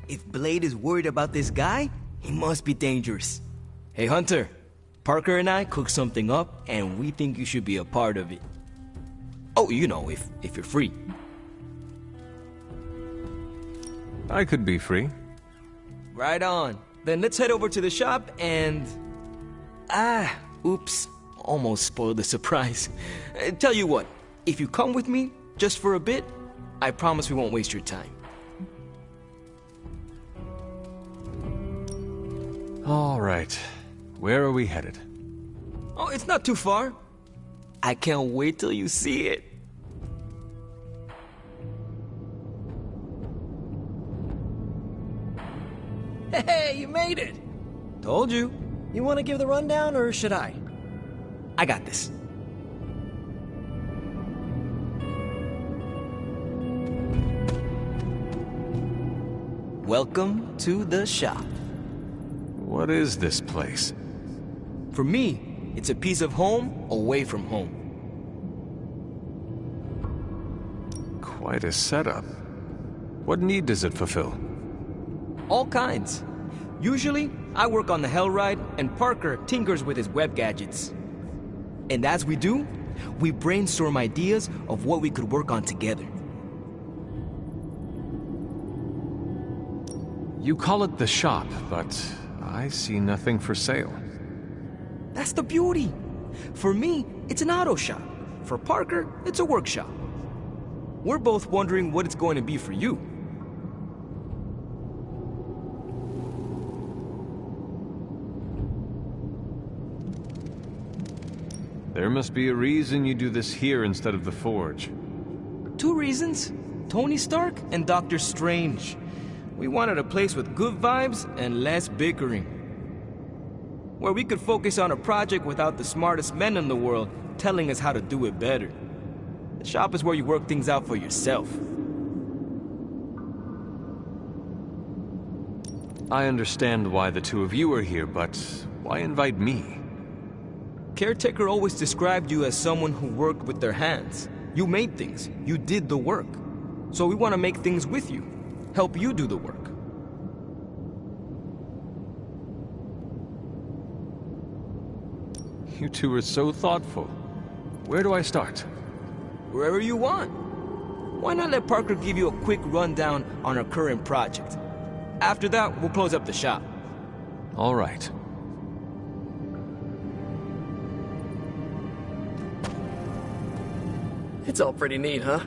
If Blade is worried about this guy, he must be dangerous. Hey, Hunter. Parker and I cooked something up, and we think you should be a part of it. Oh, you know, if you're free. I could be free. Right on. Then let's head over to the shop and... oops. Almost spoiled the surprise. Tell you what, if you come with me, just for a bit, I promise we won't waste your time. All right. Where are we headed? Oh, it's not too far. I can't wait till you see it. Hey, you made it! Told you. You want to give the rundown, or should I? I got this. Welcome to the shop. What is this place? For me, it's a piece of home away from home. Quite a setup. What need does it fulfill? All kinds. Usually, I work on the Hellride, and Parker tinkers with his web gadgets. And as we do, we brainstorm ideas of what we could work on together. You call it the shop, but I see nothing for sale. That's the beauty. For me, it's an auto shop. For Parker, it's a workshop. We're both wondering what it's going to be for you. There must be a reason you do this here instead of the Forge. 2 reasons. Tony Stark and Doctor Strange. We wanted a place with good vibes and less bickering. Where we could focus on a project without the smartest men in the world telling us how to do it better. The shop is where you work things out for yourself. I understand why the two of you are here, but why invite me? Caretaker always described you as someone who worked with their hands. You made things. You did the work. So we want to make things with you. Help you do the work. You two are so thoughtful. Where do I start? Wherever you want. Why not let Parker give you a quick rundown on our current project? After that, we'll close up the shop. All right. It's all pretty neat, huh?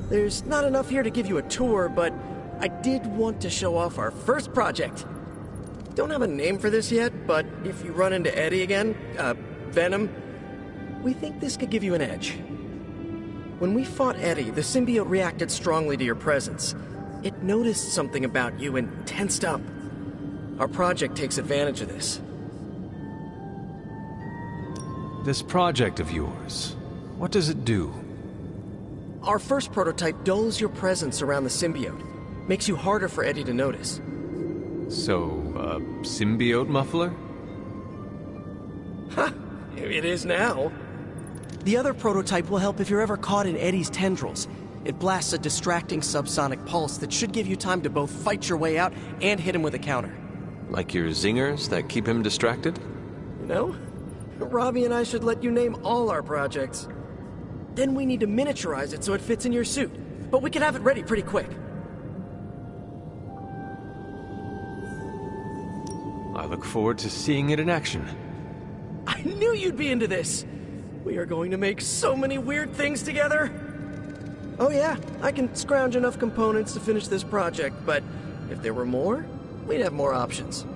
There's not enough here to give you a tour, but I did want to show off our first project. Don't have a name for this yet, but if you run into Eddie again, Venom, we think this could give you an edge. When we fought Eddie, the symbiote reacted strongly to your presence. It noticed something about you and tensed up. Our project takes advantage of this. This project of yours, what does it do? Our first prototype dulls your presence around the symbiote. Makes you harder for Eddie to notice. So, symbiote muffler? Ha! It is now. The other prototype will help if you're ever caught in Eddie's tendrils. It blasts a distracting subsonic pulse that should give you time to both fight your way out and hit him with a counter. Like your zingers that keep him distracted? You know, Robbie and I should let you name all our projects. Then we need to miniaturize it so it fits in your suit. But we can have it ready pretty quick. I look forward to seeing it in action. I knew you'd be into this! We are going to make so many weird things together! Oh yeah, I can scrounge enough components to finish this project, but if there were more, we'd have more options.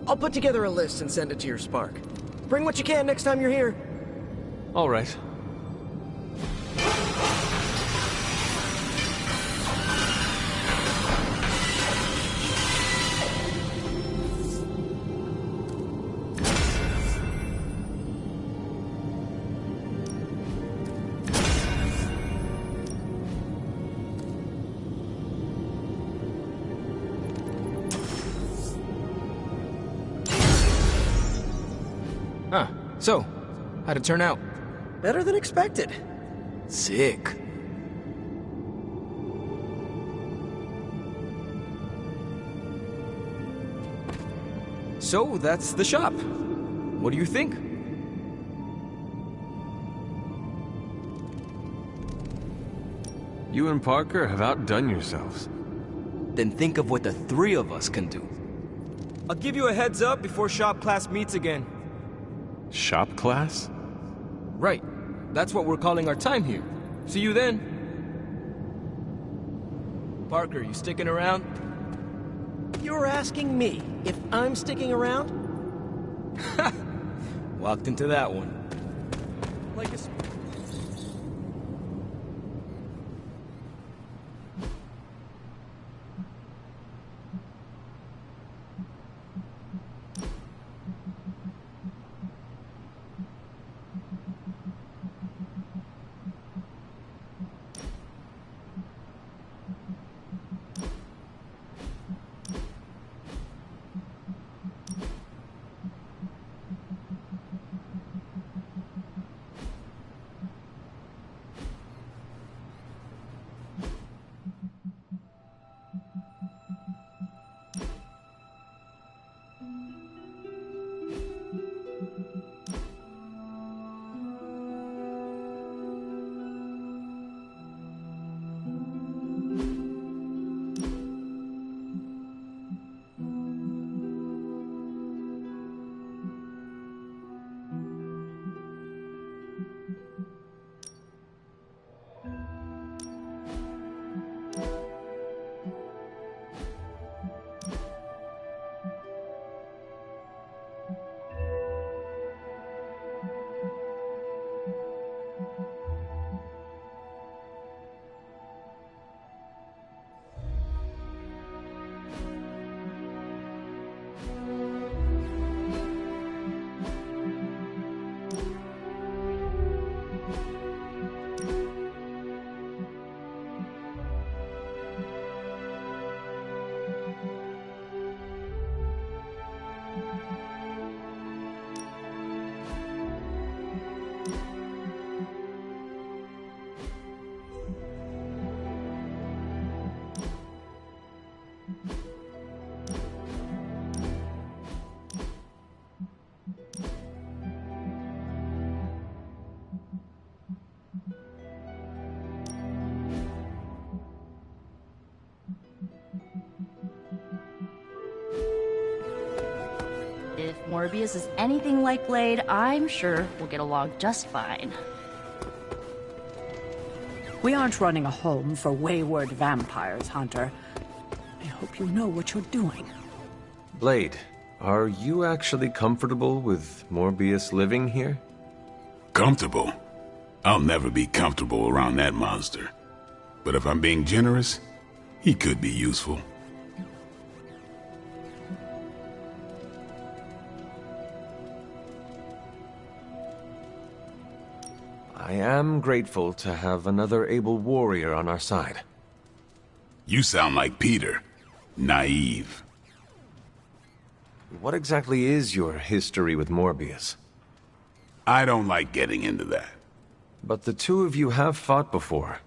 I'll put together a list and send it to your Spark. Bring what you can next time you're here. All right. Huh. So, how'd it turn out? Better than expected. So that's the shop. What do you think? You and Parker have outdone yourselves. Then think of what the three of us can do. I'll give you a heads up before shop class meets again. Shop class? Right. That's what we're calling our time here. See you then. Parker, you sticking around? You're asking me if I'm sticking around? Walked into that one. Like a... If Morbius is anything like Blade, I'm sure we'll get along just fine. We aren't running a home for wayward vampires, Hunter. I hope you know what you're doing. Blade, are you actually comfortable with Morbius living here? Comfortable? I'll never be comfortable around that monster. But if I'm being generous, he could be useful. I am grateful to have another able warrior on our side. You sound like Peter. Naive. What exactly is your history with Morbius? I don't like getting into that. But the two of you have fought before.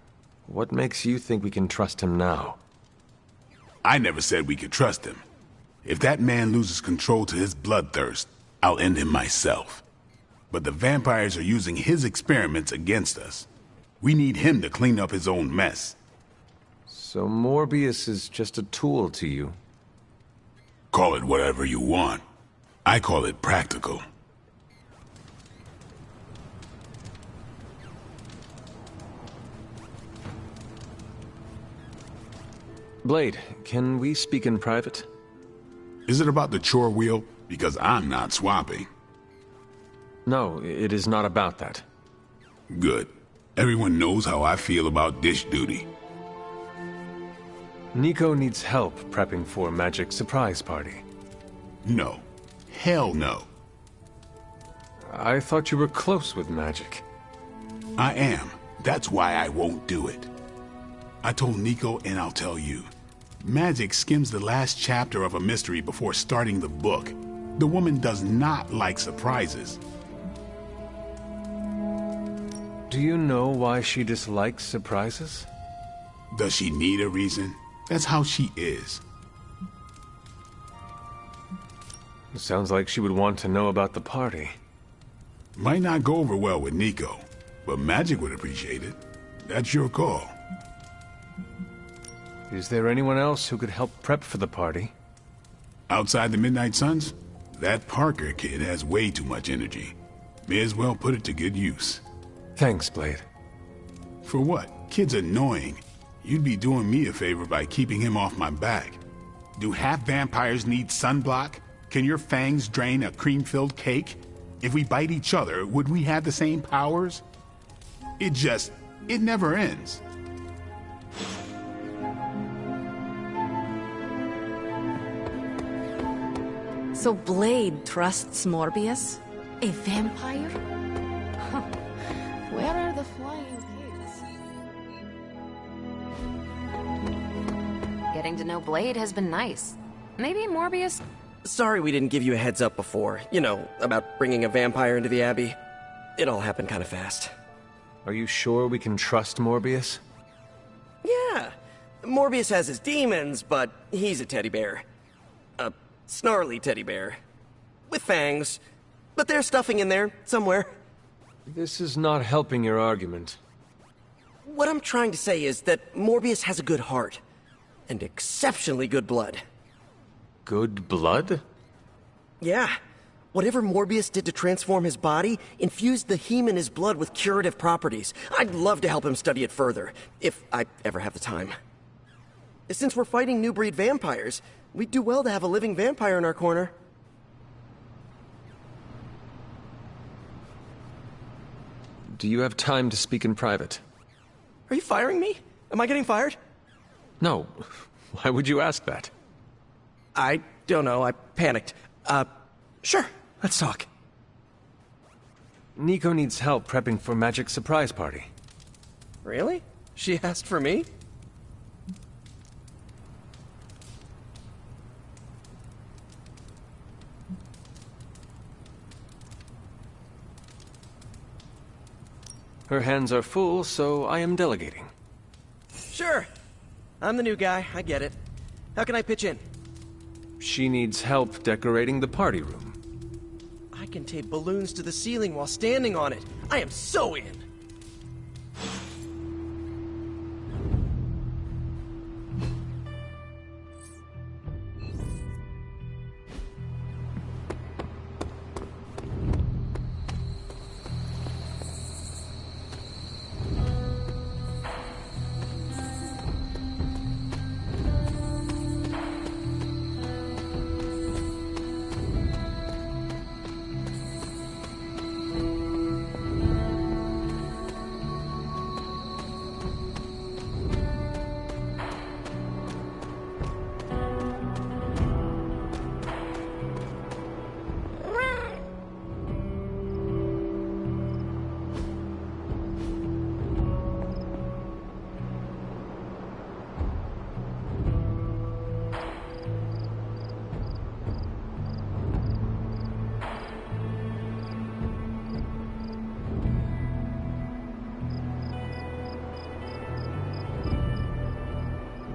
What makes you think we can trust him now? I never said we could trust him. If that man loses control to his bloodthirst, I'll end him myself. But the vampires are using his experiments against us. We need him to clean up his own mess. So Morbius is just a tool to you? Call it whatever you want. I call it practical. Blade, can we speak in private? Is it about the chore wheel? Because I'm not swapping. No, it is not about that. Good. Everyone knows how I feel about dish duty. Nico needs help prepping for Magic's surprise party. No. Hell no. I thought you were close with Magic. I am. That's why I won't do it. I told Nico, and I'll tell you. Magic skims the last chapter of a mystery before starting the book. The woman does not like surprises. Do you know why she dislikes surprises? Does she need a reason? That's how she is. Sounds like she would want to know about the party. Might not go over well with Nico, but Magic would appreciate it. That's your call. Is there anyone else who could help prep for the party? Outside the Midnight Suns, that Parker kid has way too much energy. May as well put it to good use. Thanks, Blade. For what? Kid's annoying. You'd be doing me a favor by keeping him off my back. Do half vampires need sunblock? Can your fangs drain a cream-filled cake? If we bite each other, would we have the same powers? It never ends. So Blade trusts Morbius? A vampire? Where are the flying pigs? Getting to know Blade has been nice. Maybe Morbius... Sorry we didn't give you a heads up before. You know, about bringing a vampire into the Abbey. It all happened kind of fast. Are you sure we can trust Morbius? Yeah. Morbius has his demons, but he's a teddy bear. A snarly teddy bear. With fangs. But there's stuffing in there, somewhere. This is not helping your argument. What I'm trying to say is that Morbius has a good heart. And exceptionally good blood. Good blood? Yeah. Whatever Morbius did to transform his body infused the heme in his blood with curative properties. I'd love to help him study it further, if I ever have the time. Since we're fighting new breed vampires, we'd do well to have a living vampire in our corner. Do you have time to speak in private? Are you firing me? Am I getting fired? No. Why would you ask that? I don't know. I panicked. Sure. Let's talk. Nico needs help prepping for Magic's surprise party. Really? She asked for me? Her hands are full, so I am delegating. Sure. I'm the new guy. I get it. How can I pitch in? She needs help decorating the party room. I can tape balloons to the ceiling while standing on it. I am so in.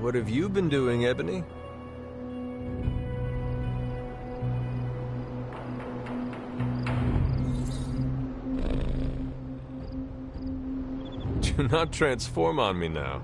What have you been doing, Ebony? Do not transform on me now.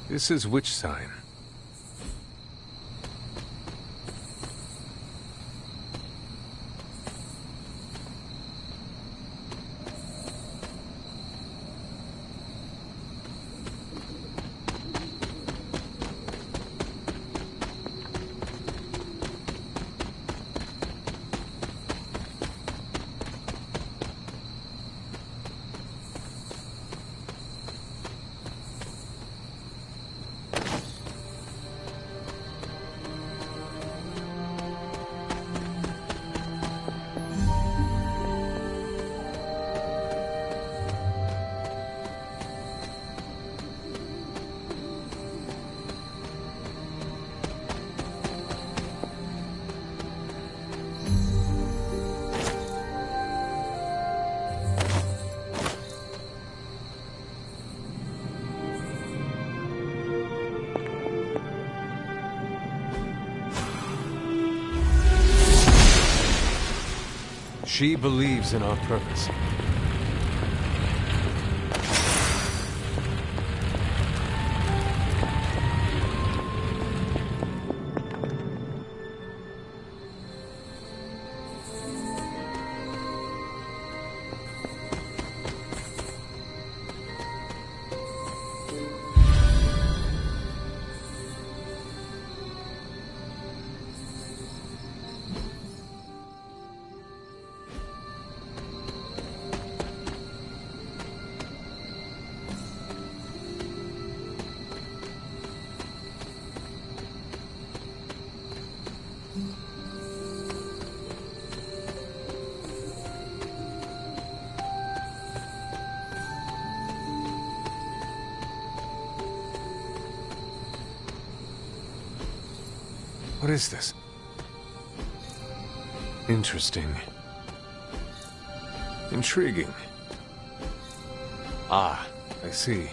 This is which sign? She believes in our purpose. What is this? Interesting. Intriguing. Ah, I see.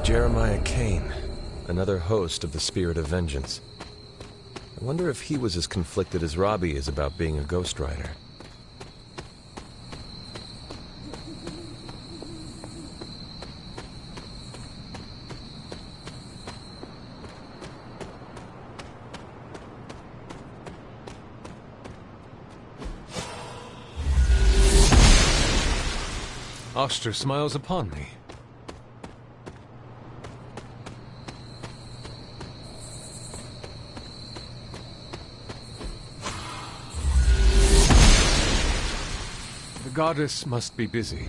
Jeremiah Kane, another host of the Spirit of Vengeance. I wonder if he was as conflicted as Robbie is about being a Ghost Rider. Oster smiles upon me. The goddess must be busy.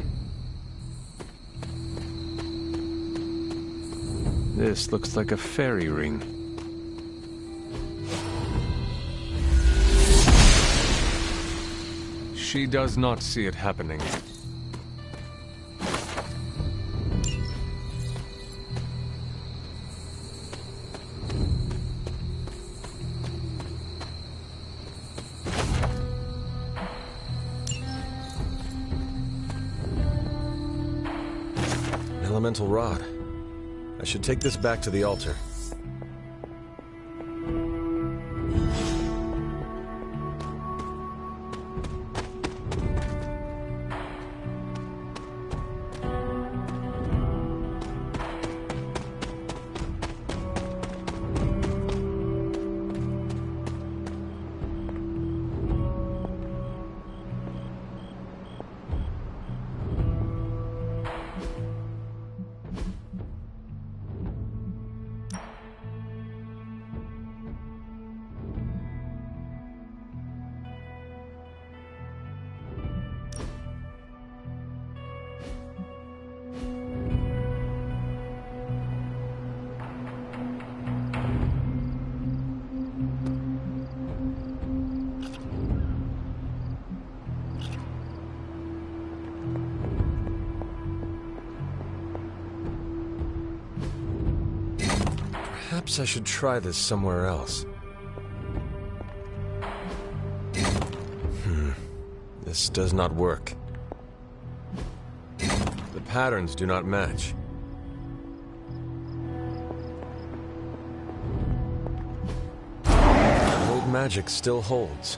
This looks like a fairy ring. She does not see it happening. Elemental rod. I should take this back to the altar. Perhaps I should try this somewhere else. This does not work. The patterns do not match. Old magic still holds.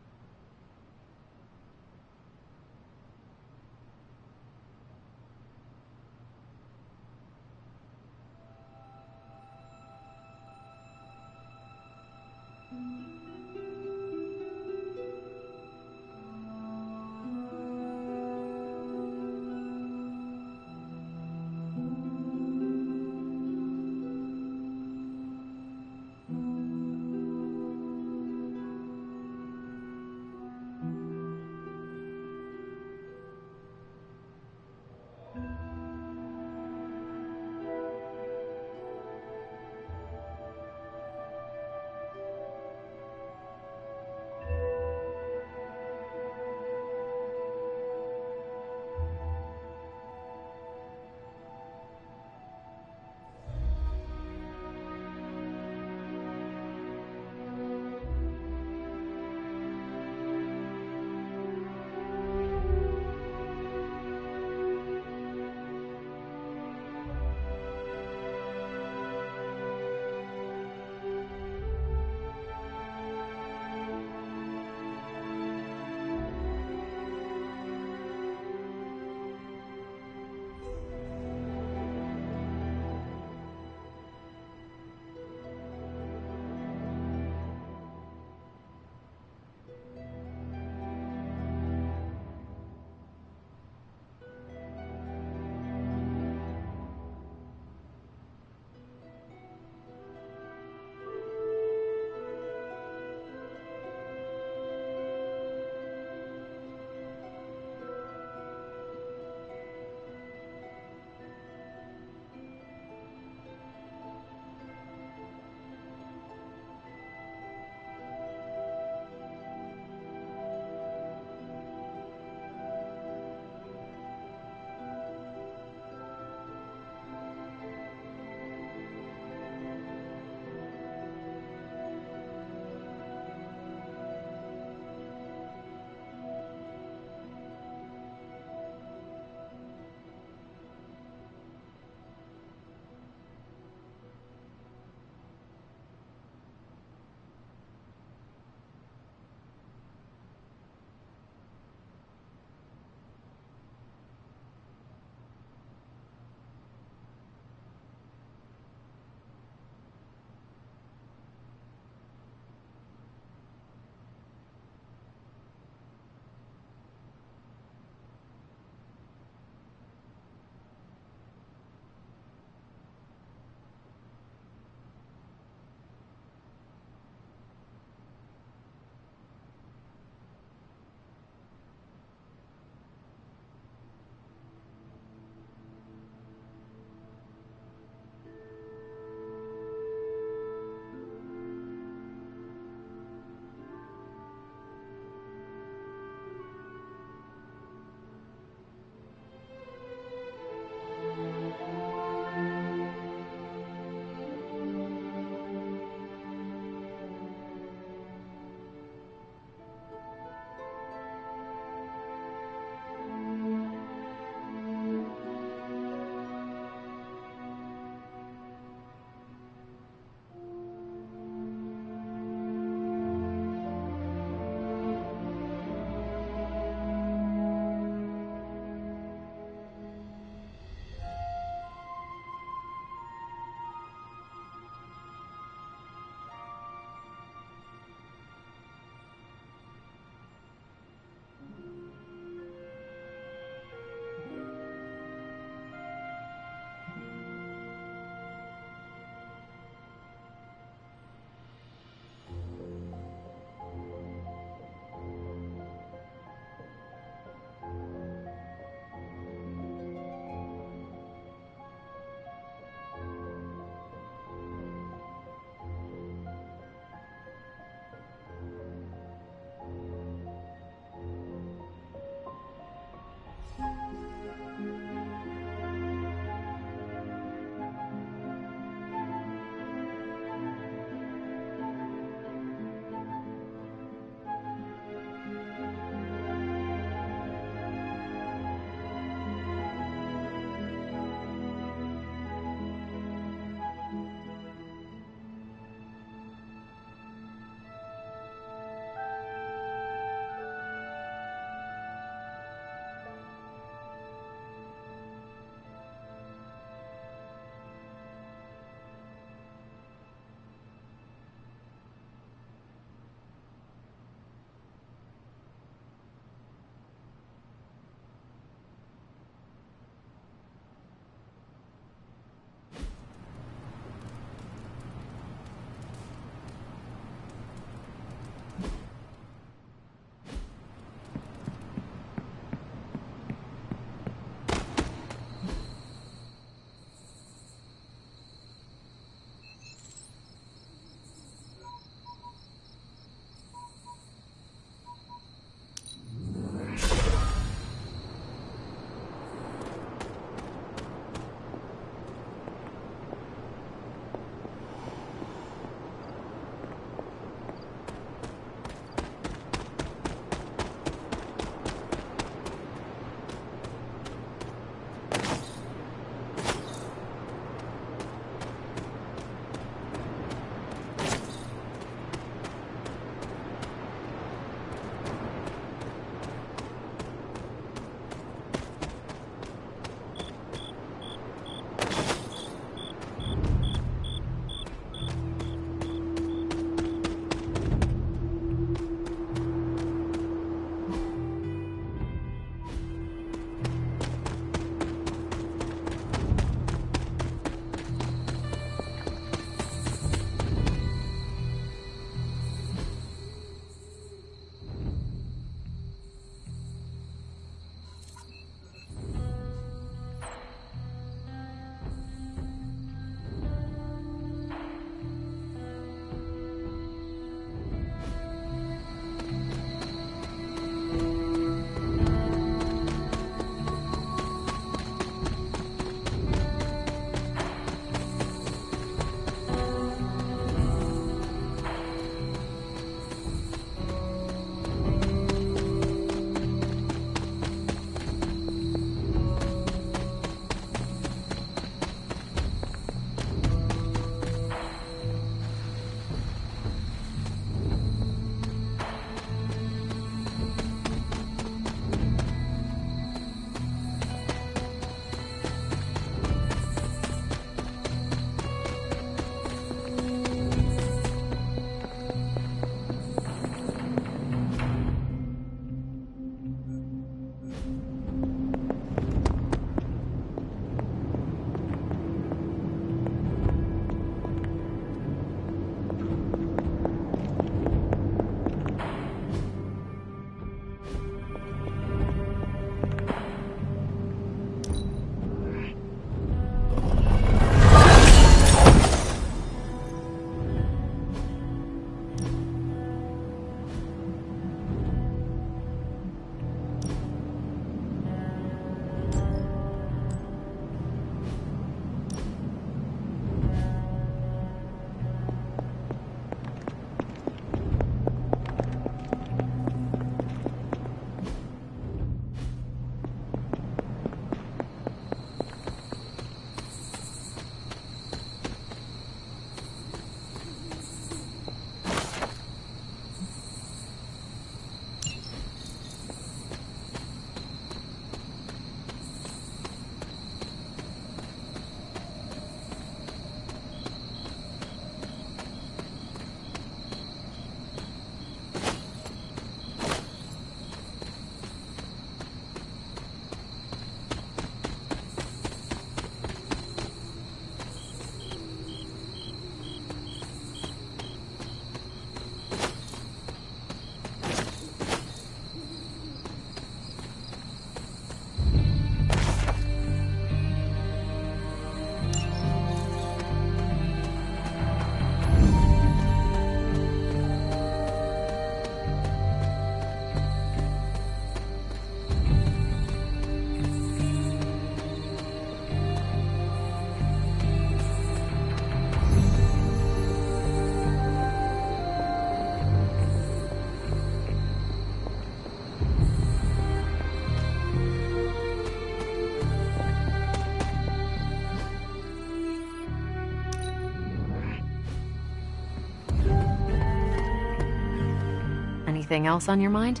Anything else on your mind?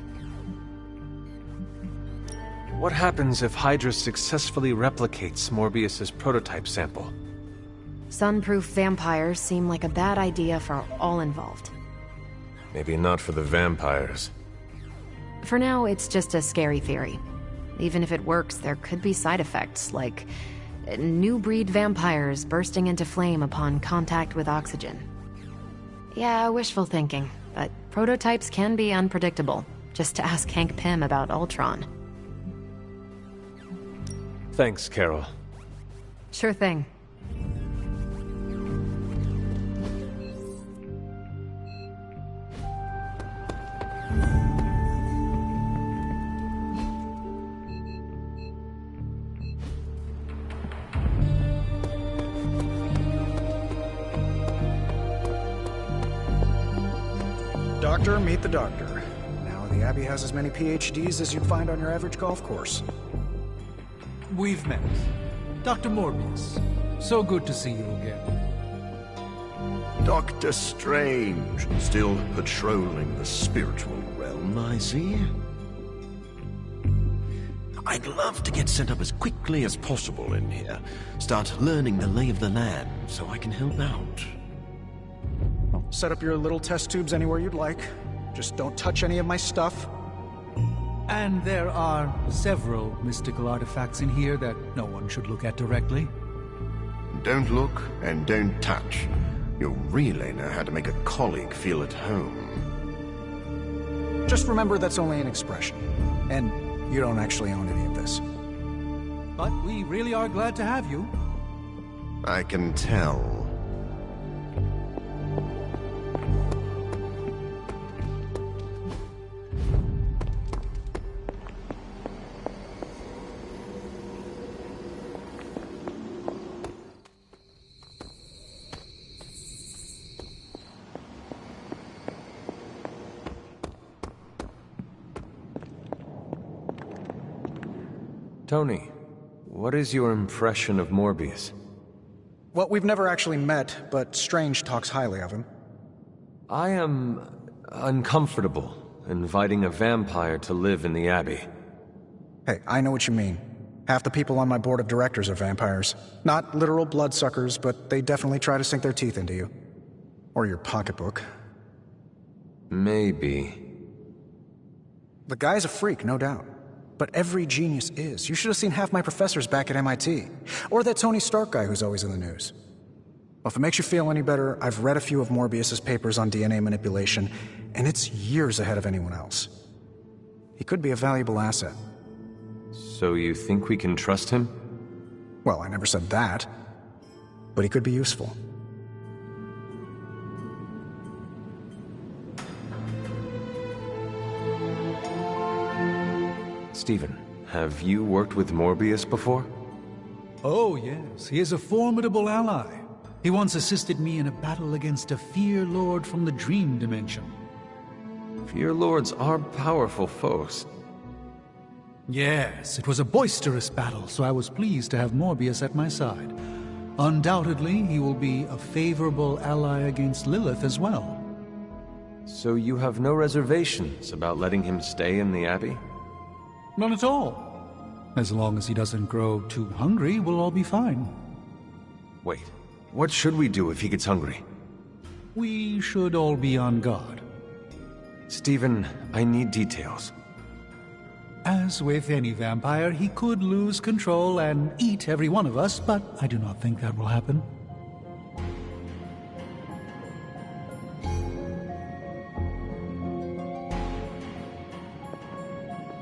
What happens if Hydra successfully replicates Morbius's prototype sample? Sunproof vampires seem like a bad idea for all involved. Maybe not for the vampires. For now, it's just a scary theory. Even if it works, there could be side effects, like new breed vampires bursting into flame upon contact with oxygen. Yeah, wishful thinking, but prototypes can be unpredictable. Just to ask Hank Pym about Ultron. Thanks, Carol. Sure thing. Doctor, meet the doctor. Now, the Abbey has as many PhDs as you'd find on your average golf course. We've met. Dr. Morbius. So good to see you again. Doctor Strange, still patrolling the spiritual realm, I see. I'd love to get set up as quickly as possible in here. Start learning the lay of the land so I can help out. Well, set up your little test tubes anywhere you'd like. Just don't touch any of my stuff. And there are several mystical artifacts in here that no one should look at directly. Don't look and don't touch. You'll really know how to make a colleague feel at home. Just remember that's only an expression. And you don't actually own any of this. But we really are glad to have you. I can tell. Tony, what is your impression of Morbius? Well, we've never actually met, but Strange talks highly of him. I am uncomfortable inviting a vampire to live in the Abbey. Hey, I know what you mean. Half the people on my board of directors are vampires. Not literal bloodsuckers, but they definitely try to sink their teeth into you. Or your pocketbook. Maybe. The guy's a freak, no doubt. But every genius is. You should have seen half my professors back at MIT. Or that Tony Stark guy who's always in the news. Well, if it makes you feel any better, I've read a few of Morbius's papers on DNA manipulation, and it's years ahead of anyone else. He could be a valuable asset. So you think we can trust him? Well, I never said that. But he could be useful. Stephen, have you worked with Morbius before? Oh, yes. He is a formidable ally. He once assisted me in a battle against a Fear Lord from the Dream Dimension. Fear Lords are powerful foes. Yes, it was a boisterous battle, so I was pleased to have Morbius at my side. Undoubtedly, he will be a favorable ally against Lilith as well. So you have no reservations about letting him stay in the Abbey? None at all. As long as he doesn't grow too hungry, we'll all be fine. Wait, what should we do if he gets hungry? We should all be on guard. Stephen, I need details. As with any vampire, he could lose control and eat every one of us, but I do not think that will happen.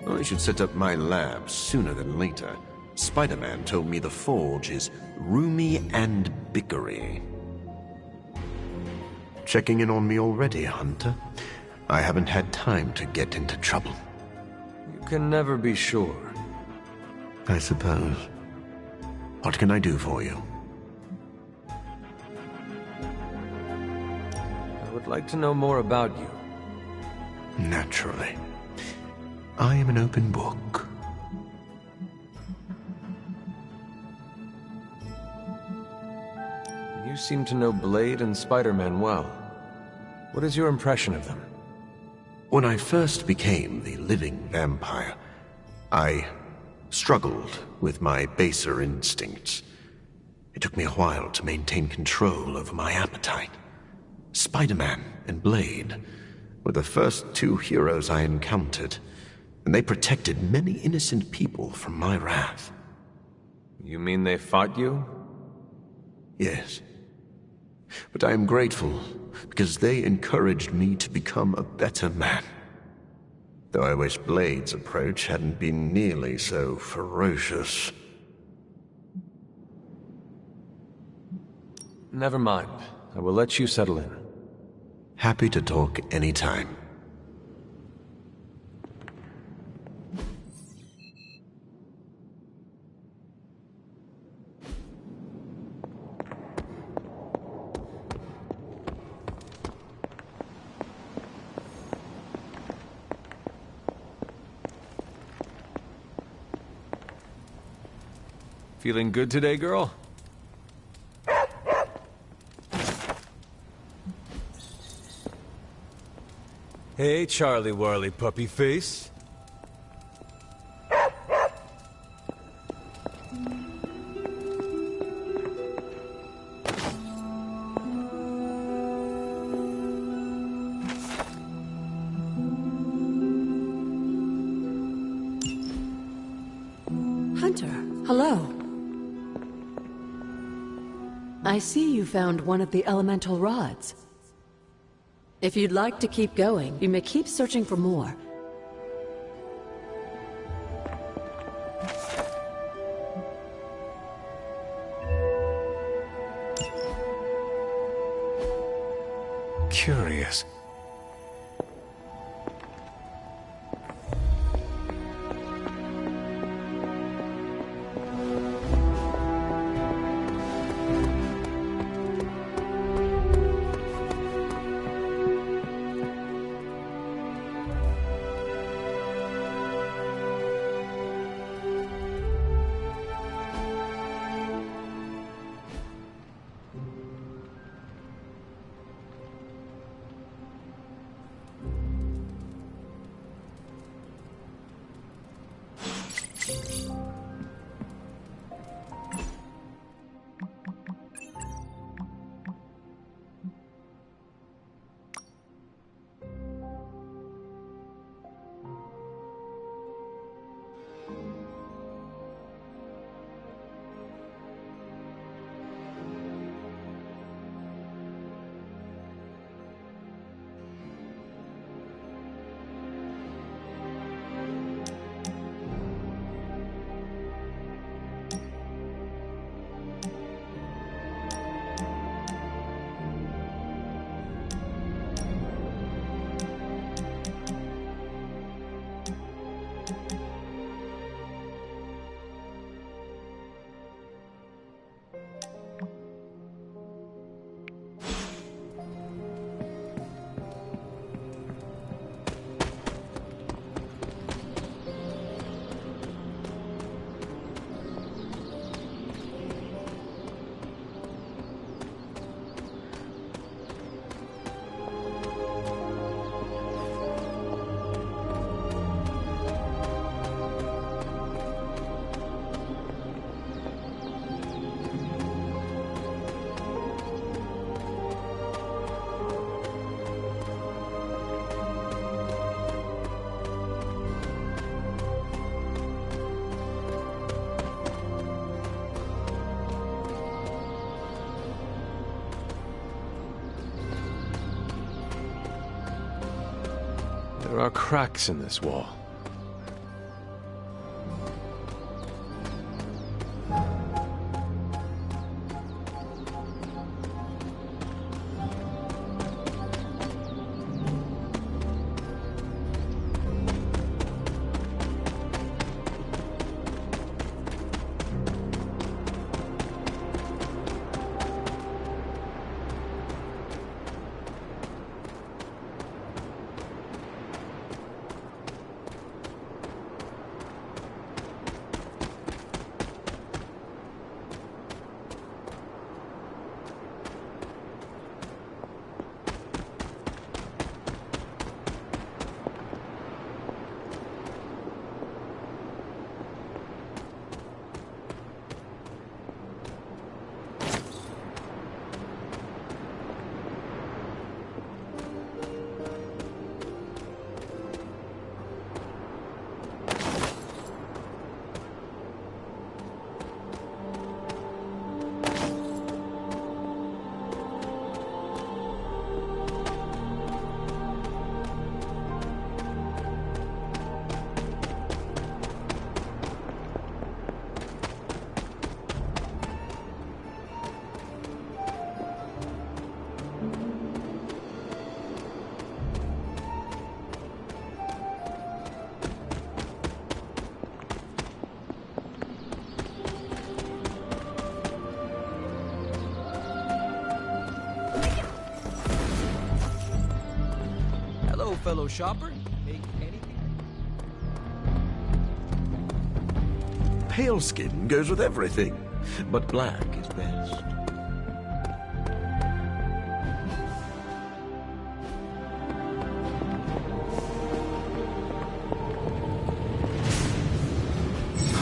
I should set up my lab sooner than later. Spider-Man told me the Forge is roomy and bickery. Checking in on me already, Hunter? I haven't had time to get into trouble. You can never be sure. I suppose. What can I do for you? I would like to know more about you. Naturally. I am an open book. You seem to know Blade and Spider-Man well. What is your impression of them? When I first became the living vampire, I struggled with my baser instincts. It took me a while to maintain control over my appetite. Spider-Man and Blade were the first two heroes I encountered, and they protected many innocent people from my wrath. You mean they fought you? Yes. But I am grateful, because they encouraged me to become a better man. Though I wish Blade's approach hadn't been nearly so ferocious. Never mind. I will let you settle in. Happy to talk anytime. Feeling good today, girl? Hey, Charlie Warley puppy face. Hunter, hello. I see you found one of the elemental rods. If you'd like to keep going, you may keep searching for more. Curious. There are cracks in this wall. fellow shopper. Make anything. Pale skin goes with everything, but black is best.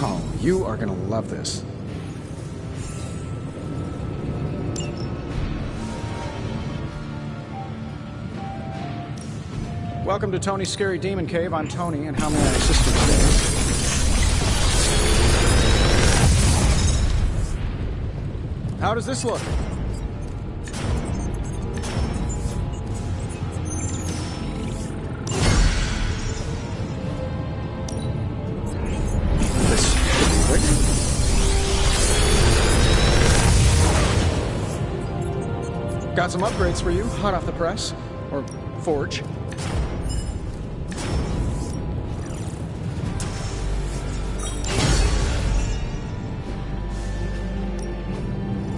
Oh, you are gonna love this. Welcome to Tony's Scary Demon Cave. I'm Tony, and how may I assist you today? How does this look? This could be quick. Got some upgrades for you, hot off the press. Or forge.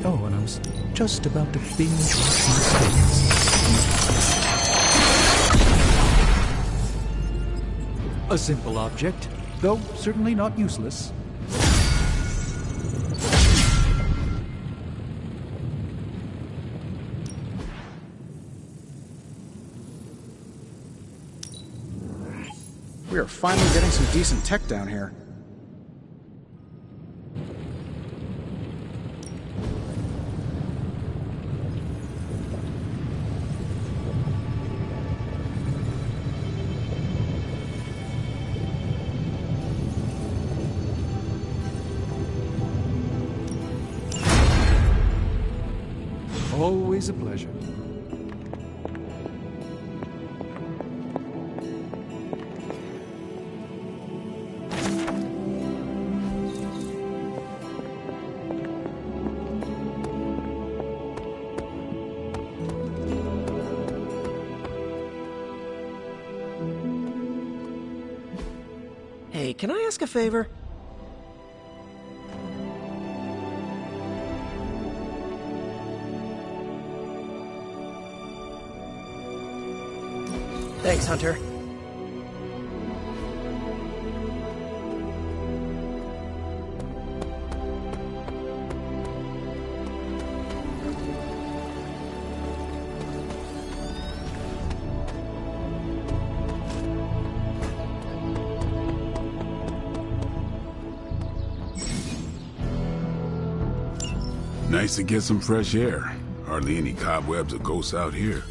Oh, and I was just about to binge watch my favorites. A simple object, though certainly not useless. We are finally getting some decent tech down here. Always a pleasure. Hey, can I ask a favor? Thanks, Hunter. Nice to get some fresh air. Hardly any cobwebs or ghosts out here.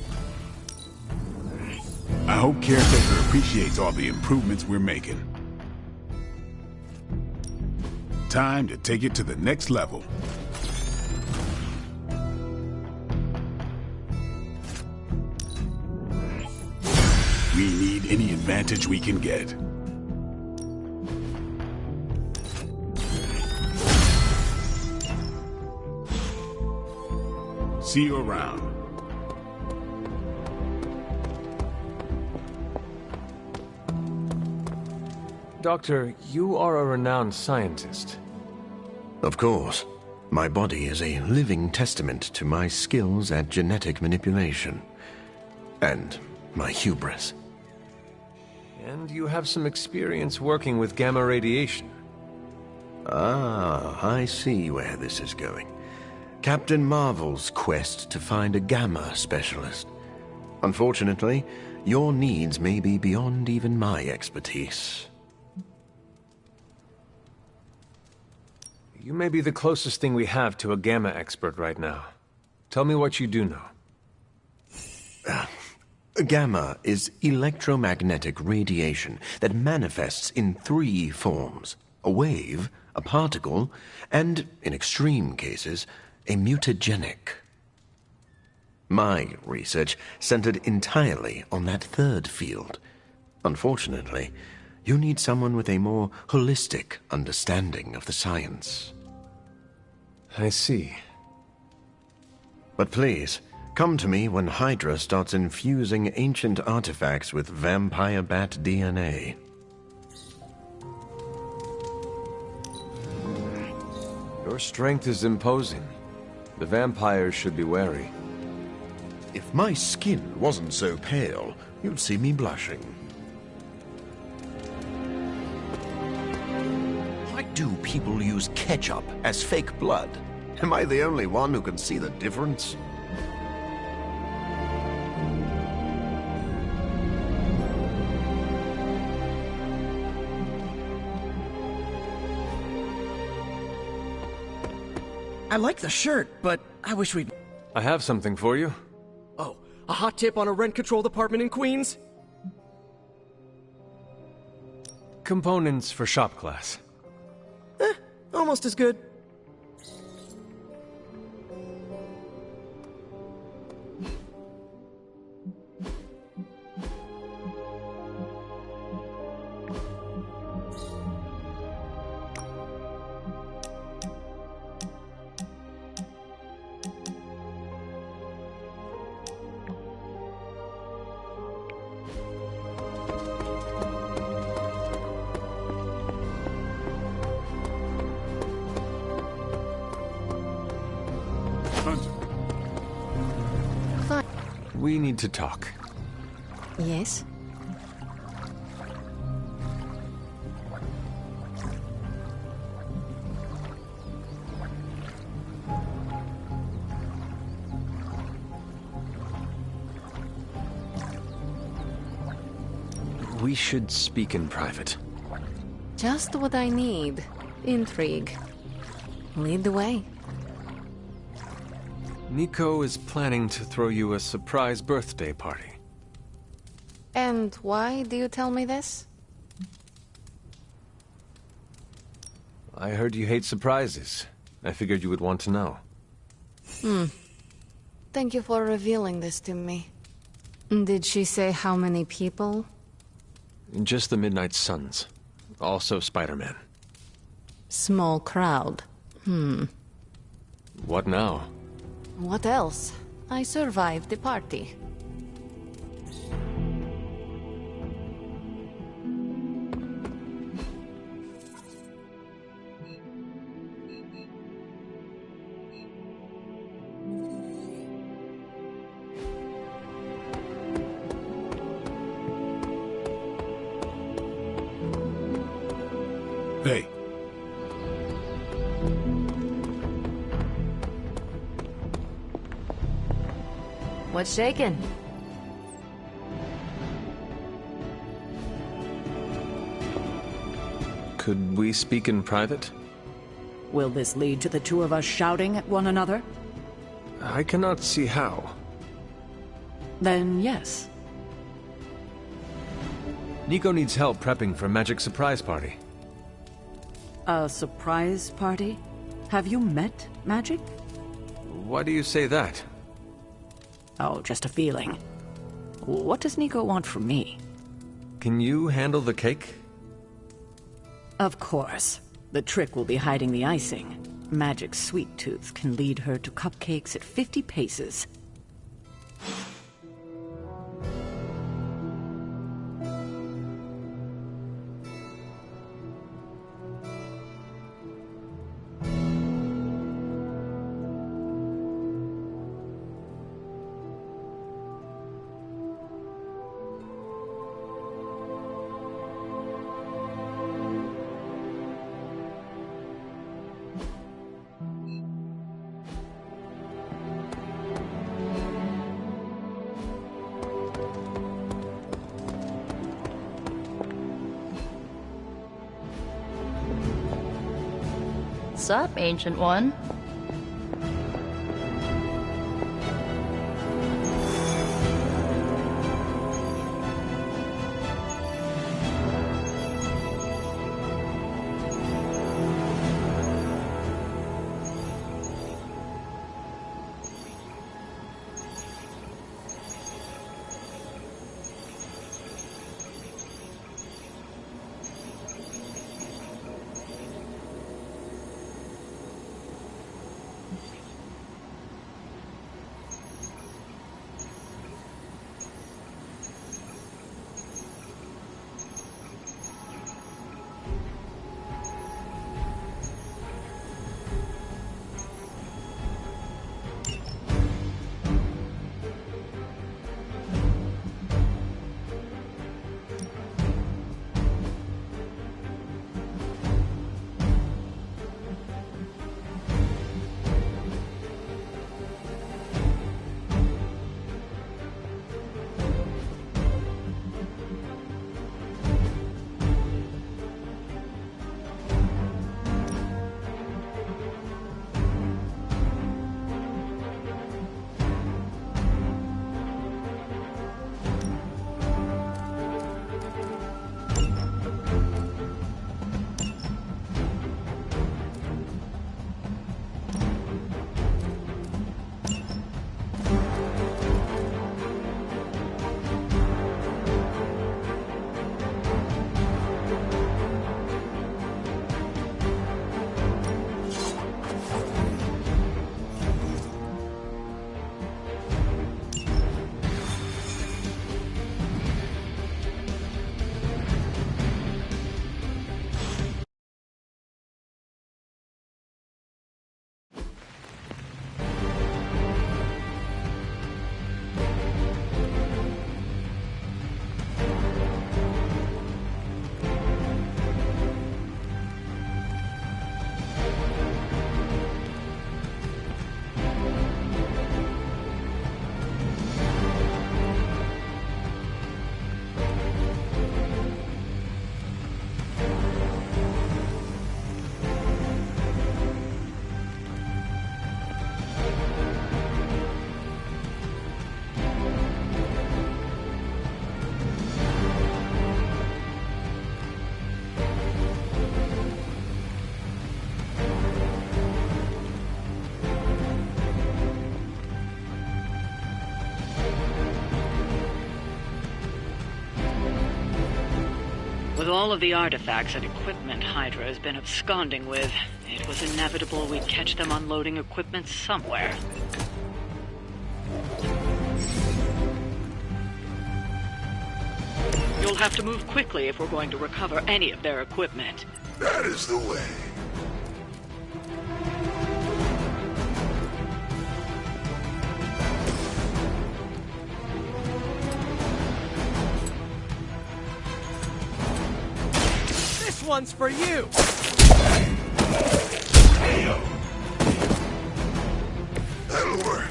I hope Caretaker appreciates all the improvements we're making. Time to take it to the next level. We need any advantage we can get. See you around. Doctor, you are a renowned scientist. Of course. My body is a living testament to my skills at genetic manipulation. And my hubris. And you have some experience working with gamma radiation. Ah, I see where this is going. Captain Marvel's quest to find a gamma specialist. Unfortunately, your needs may be beyond even my expertise. You may be the closest thing we have to a gamma expert right now. Tell me what you do know. Gamma is electromagnetic radiation that manifests in 3 forms: a wave, a particle, and, in extreme cases, a mutagenic. My research centered entirely on that 3rd field. Unfortunately, you need someone with a more holistic understanding of the science. I see. But please, come to me when Hydra starts infusing ancient artifacts with vampire bat DNA. Your strength is imposing. The vampires should be wary. If my skin wasn't so pale, you'd see me blushing. Why do people use ketchup as fake blood? Am I the only one who can see the difference? I like the shirt, but I wish we'd... I have something for you. Oh, a hot tip on a rent control department in Queens? Components for shop class. Almost as good. We need to talk. Yes? We should speak in private. Just what I need. Intrigue. Lead the way. Nico is planning to throw you a surprise birthday party. And why do you tell me this? I heard you hate surprises. I figured you would want to know. Thank you for revealing this to me. Did she say how many people? Just the Midnight Suns. Also Spider-Man. Small crowd. What now? What else? I survived the party. Hey. What's shaking? Could we speak in private? Will this lead to the two of us shouting at one another? I cannot see how. Then yes. Nico needs help prepping for Magic surprise party. A surprise party? Have you met Magic? Why do you say that? Oh, just a feeling. What does Nico want from me? Can you handle the cake? Of course. The trick will be hiding the icing. Magic's sweet tooth can lead her to cupcakes at 50 paces. Sup, Ancient One? all of the artifacts and equipment Hydra has been absconding with, it was inevitable we'd catch them unloading equipment somewhere. You'll have to move quickly if we're going to recover any of their equipment. That is the way. This one's for you! That'll work.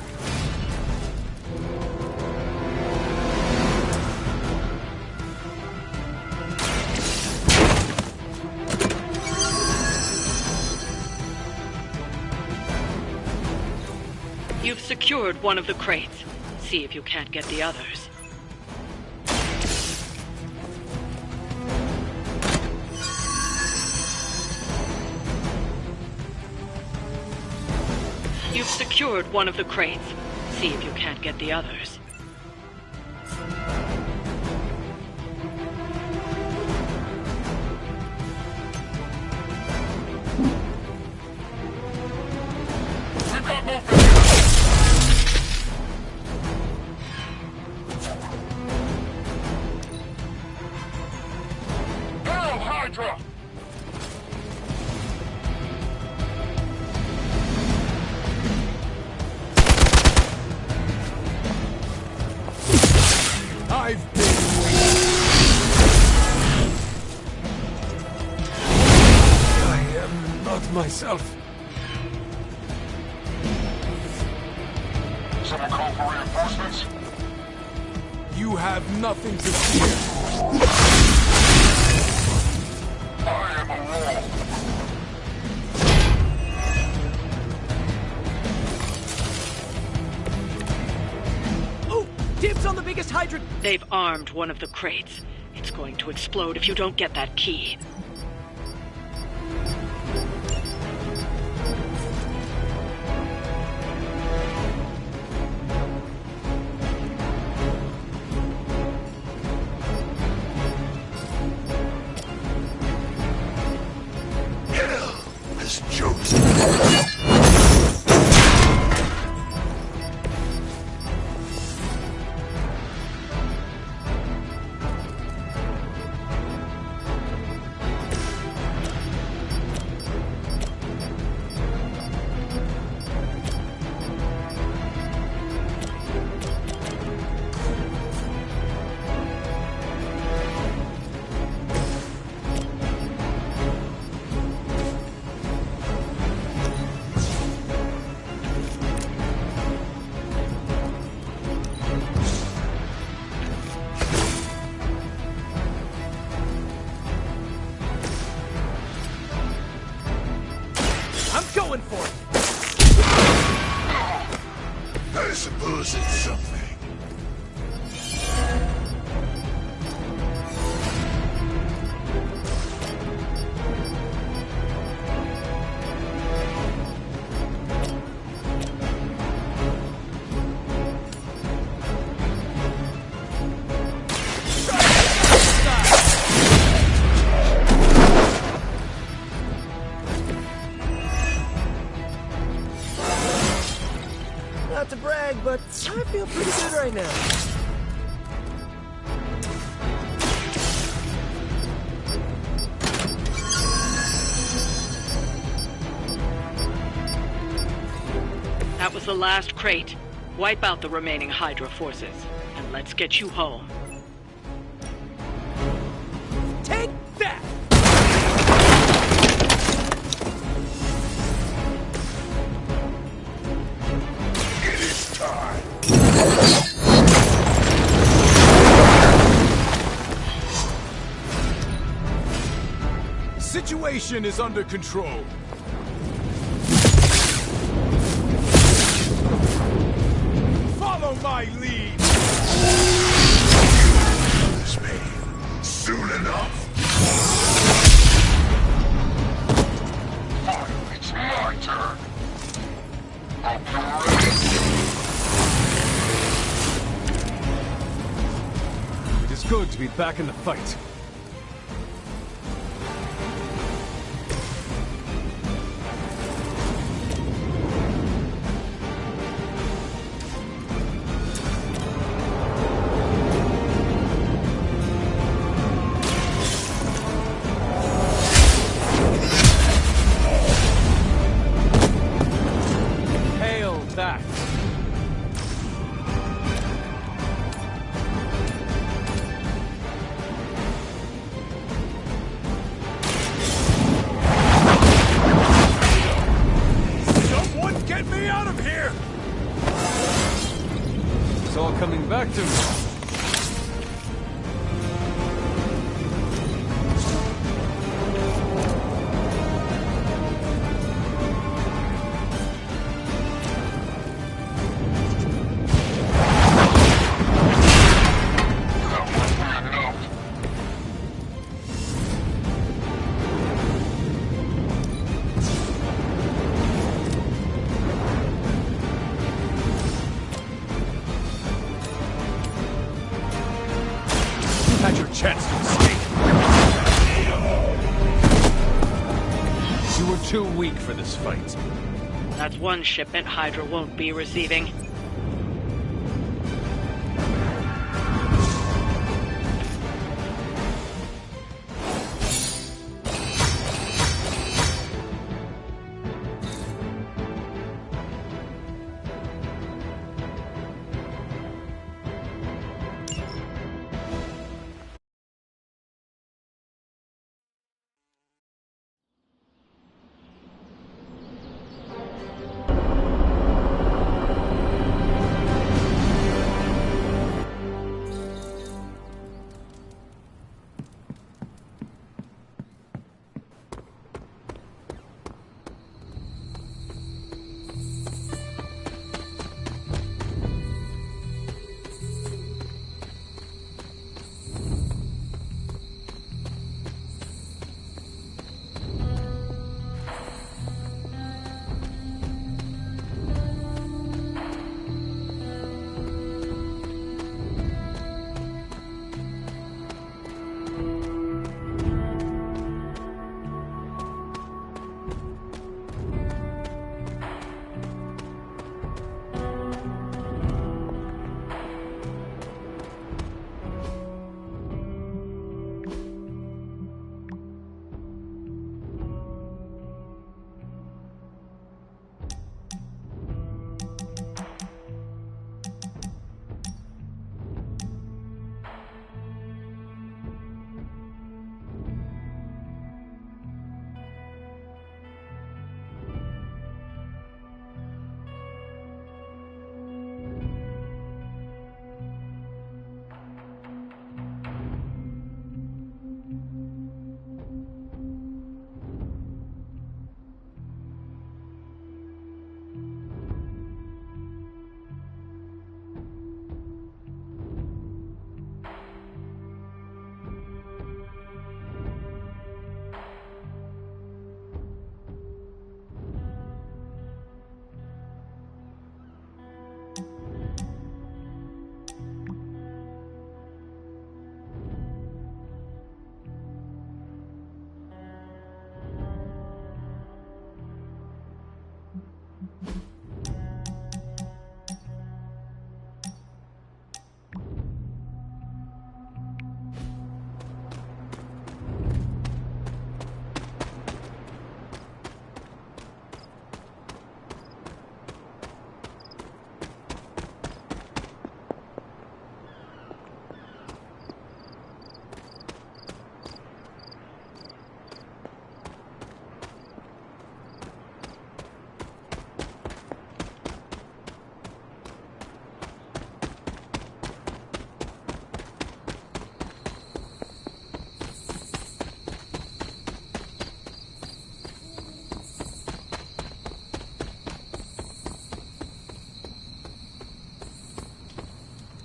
You've secured one of the crates. See if you can't get the others. You've secured one of the crates. See if you can't get the others. Hydra! I've been I am not myself. Someone call for reinforcements? You have nothing to fear. I am a wall. Oh! Dibs on the biggest Hydra! They've armed one of the crates. It's going to explode if you don't get that key. Going for it! I suppose it's something. Not to brag, but I feel pretty good right now. That was the last crate. Wipe out the remaining Hydra forces, and let's get you home. Take that! It is time. Situation is under control. Follow my lead! This pain soon enough. Finally, it's my turn. Hope you're ready. It is good to be back in the fight. attack. Someone get me out of here! It's all coming back to me. Had your chance to escape. You were too weak for this fight. That's one shipment Hydra won't be receiving.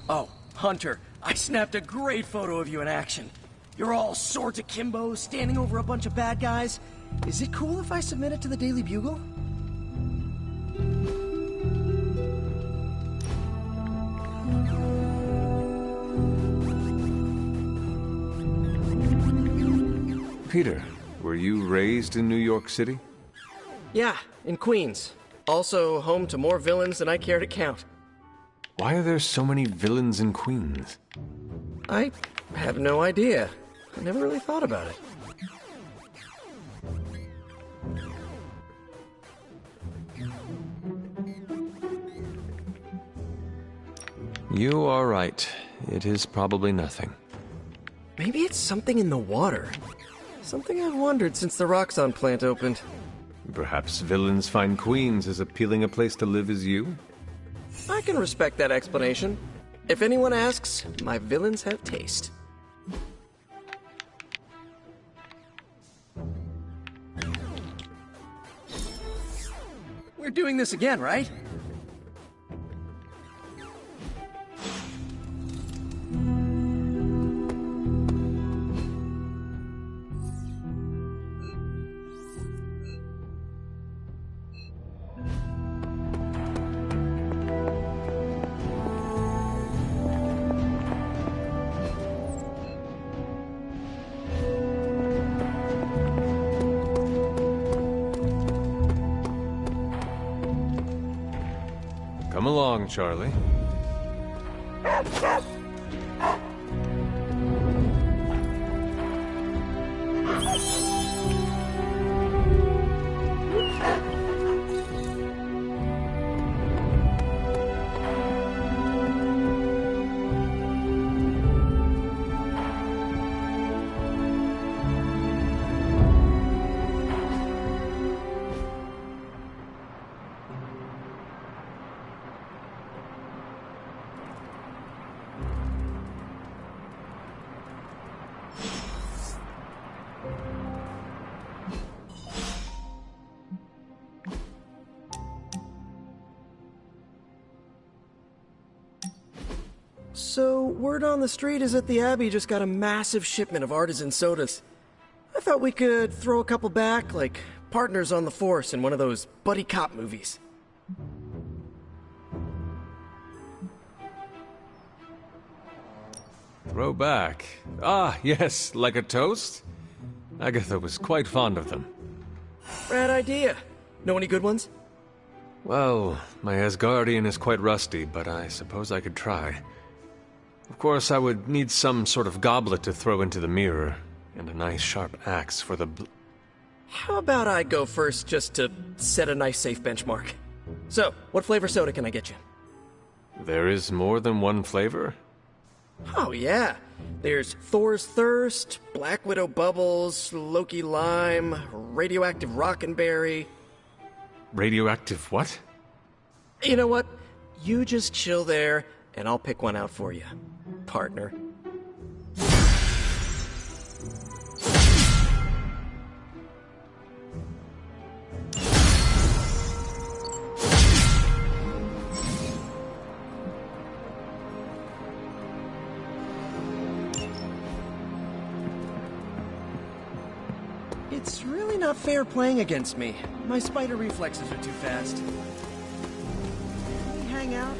Oh, Hunter, I snapped a great photo of you in action. You're all swords akimbo, standing over a bunch of bad guys. Is it cool if I submit it to the Daily Bugle? Peter, were you raised in New York City? Yeah, in Queens. Also home to more villains than I care to count. Why are there so many villains in Queens? I have no idea. I never really thought about it. You are right. It is probably nothing. Maybe it's something in the water. Something I've wondered since the Roxxon plant opened. Perhaps villains find Queens as appealing a place to live as you? I can respect that explanation. If anyone asks, my villains have taste. We're doing this again, right? Come along, Charlie. So, word on the street is that the Abbey just got a massive shipment of artisan sodas. I thought we could throw a couple back, like partners on the force in one of those buddy cop movies. Throw back. Ah, yes, like a toast? Agatha was quite fond of them. Rad idea. Know any good ones? Well, my Asgardian is quite rusty, but I suppose I could try. Of course, I would need some sort of goblet to throw into the mirror, and a nice sharp axe for the How about I go first just to set a nice safe benchmark? So, what flavor soda can I get you? There is more than one flavor? Oh yeah. There's Thor's Thirst, Black Widow Bubbles, Loki Lime, Radioactive Rockenberry. Radioactive what? You know what? You just chill there, and I'll pick one out for you, partner. It's really not fair playing against me. My spider reflexes are too fast. Can we hang out?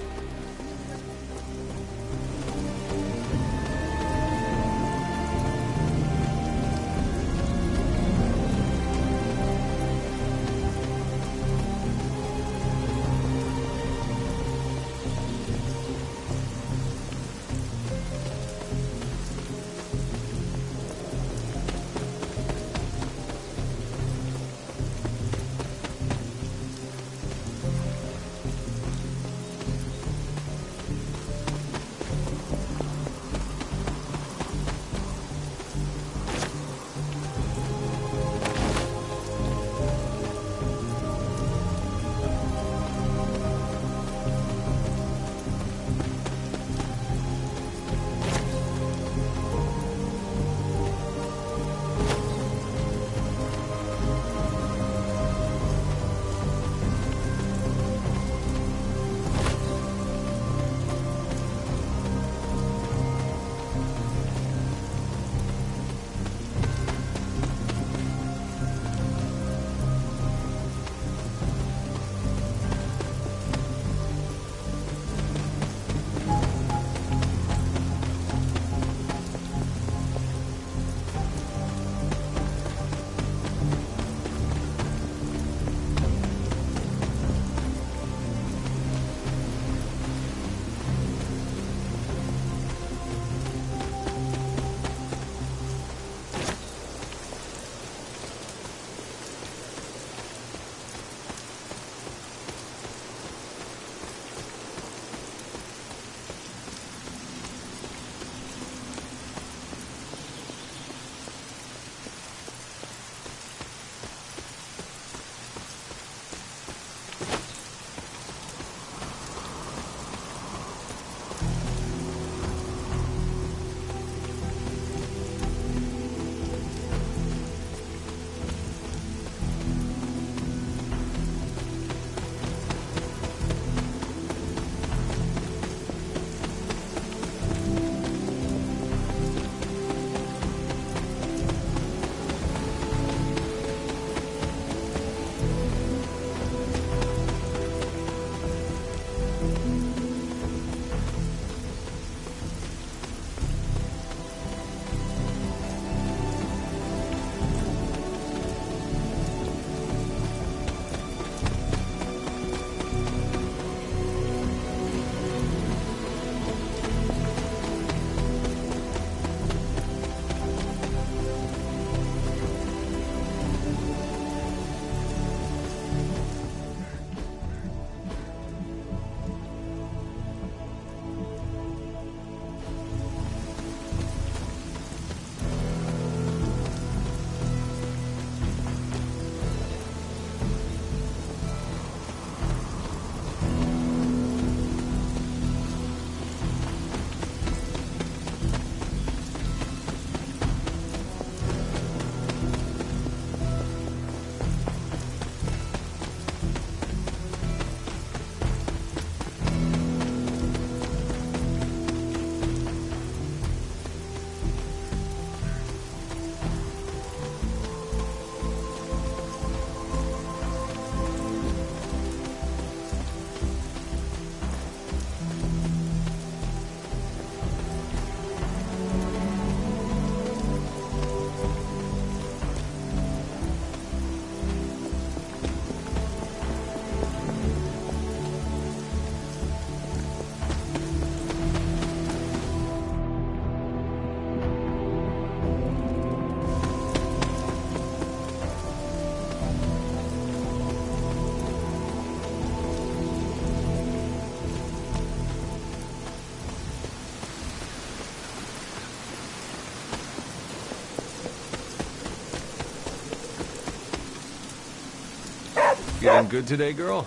getting good today, girl?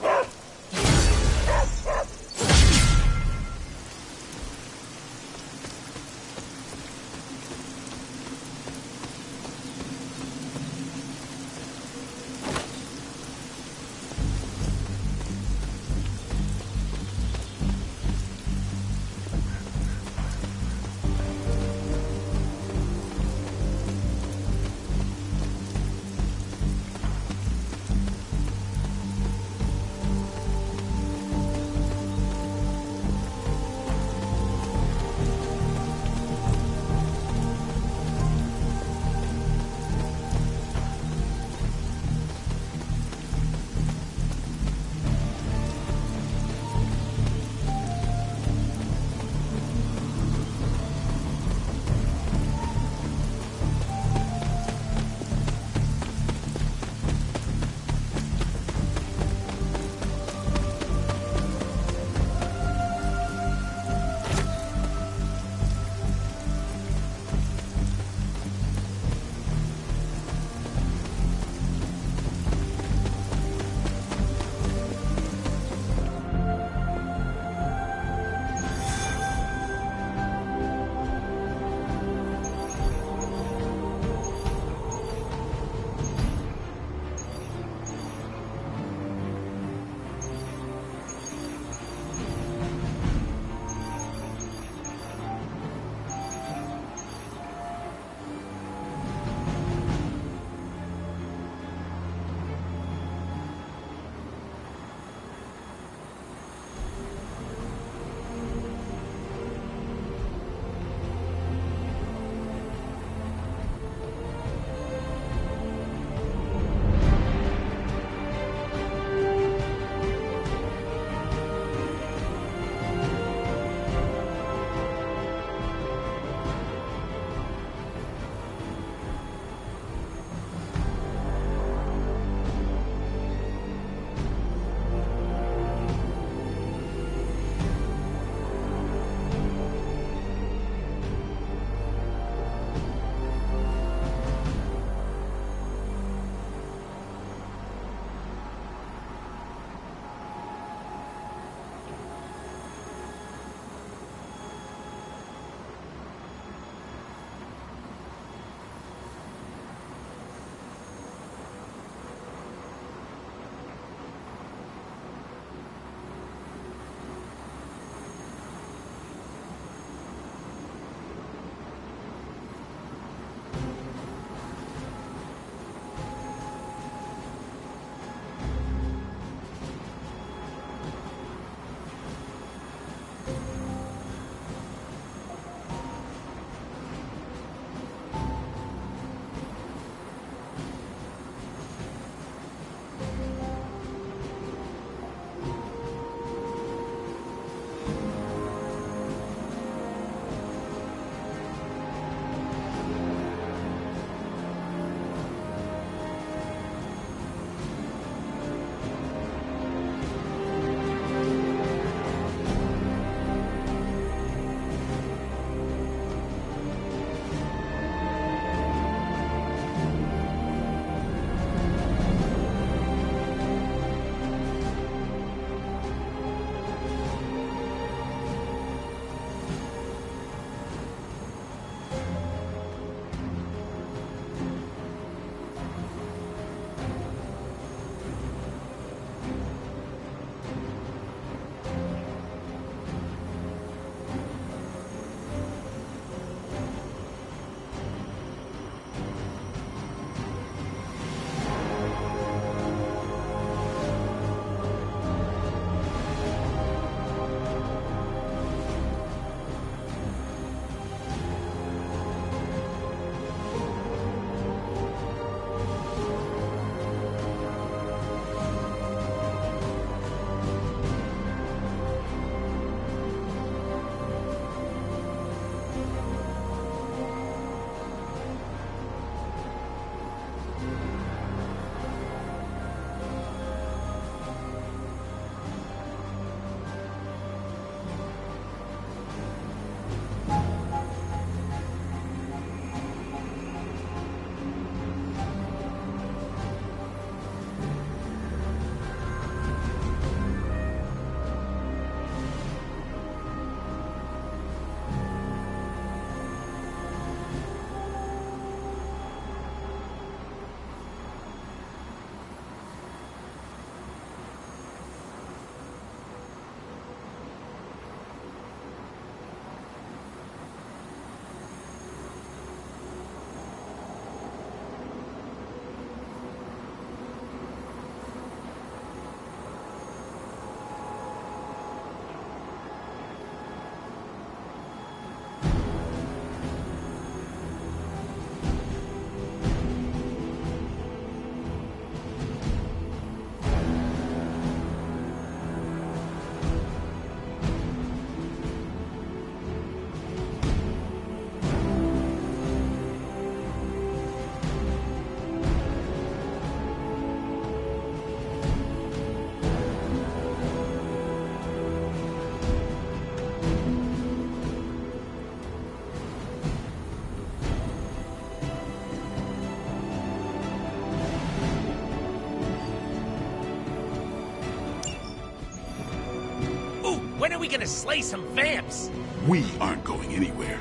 are we gonna slay some vamps? We aren't going anywhere.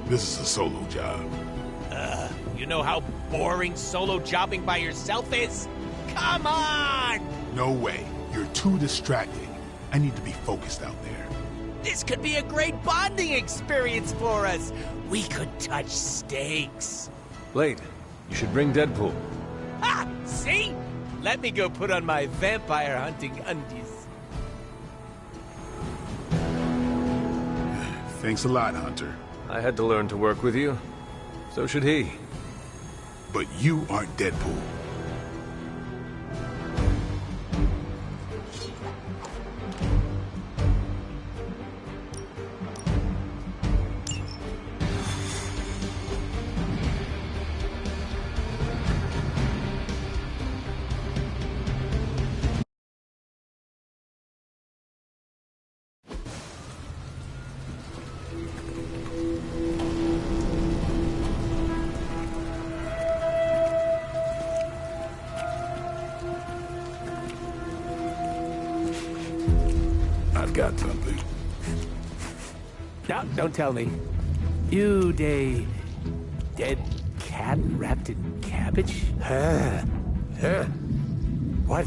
This is a solo job. You know how boring solo jobbing by yourself is? Come on! No way. You're too distracting. I need to be focused out there. This could be a great bonding experience for us. We could touch steaks. Blade, you should bring Deadpool. Ha! See? Let me go put on my vampire hunting undies. Thanks a lot, Hunter. I had to learn to work with you. So should he. But you aren't Deadpool. I've got something. No, don't tell me. You dead cat wrapped in cabbage? What?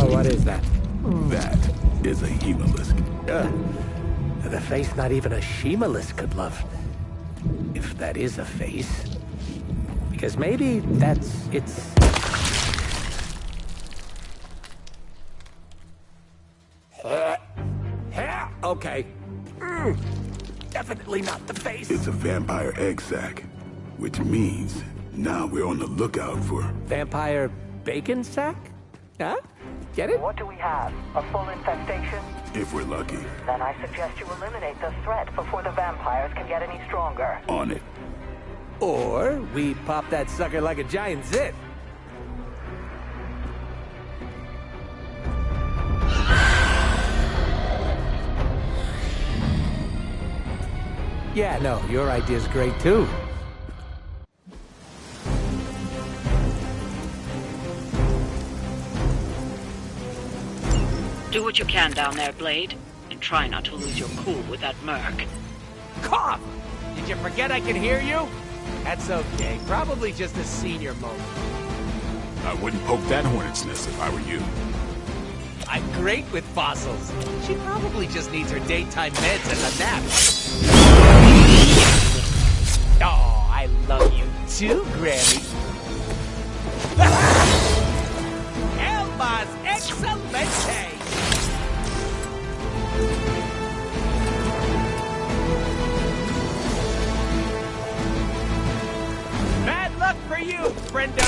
What is that? That is a Hemolisk. The face not even a Shemalisk could love. If that is a face. Because maybe it's... Okay. Definitely not the face. It's a vampire egg sac, which means now we're on the lookout for... Vampire bacon sack? Huh? Get it? What do we have? A full infestation? If we're lucky. Then I suggest you eliminate the threat before the vampires can get any stronger. On it. Or we pop that sucker like a giant zit. Yeah, no, your idea's great too. Do what you can down there, Blade, and try not to lose your cool with that merc. Cough! Did you forget I can hear you? That's okay. Probably just a senior moment. I wouldn't poke that hornet's nest if I were you. I'm great with fossils. She probably just needs her daytime meds and a nap. Oh, I love you too, Grammy. El más excelente! Bad luck for you, friendo!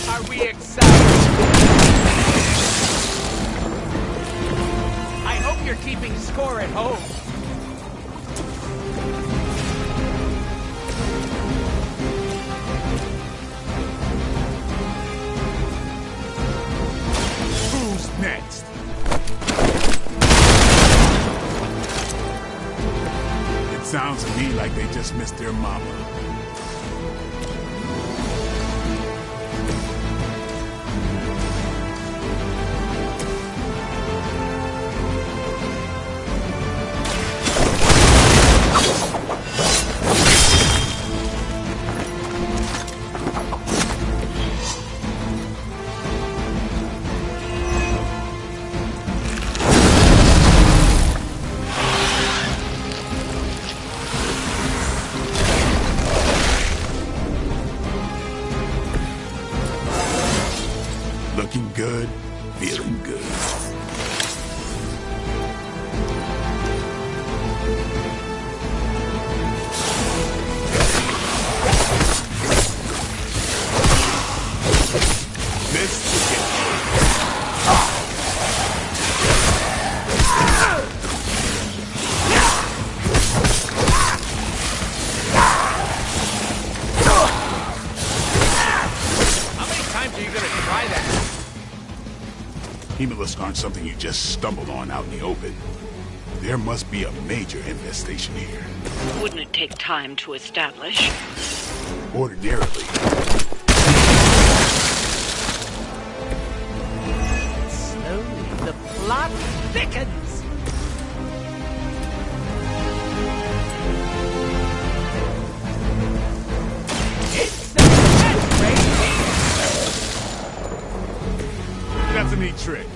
Are we excited? I hope you're keeping score at home. Who's next? It sounds to me like they just missed their mama. Looking good, feeling good. Hemolisk aren't something you just stumble on out in the open. There must be a major infestation here. Wouldn't it take time to establish? Ordinarily. Slowly, the plot thickens. It's the best race. That's a neat trick.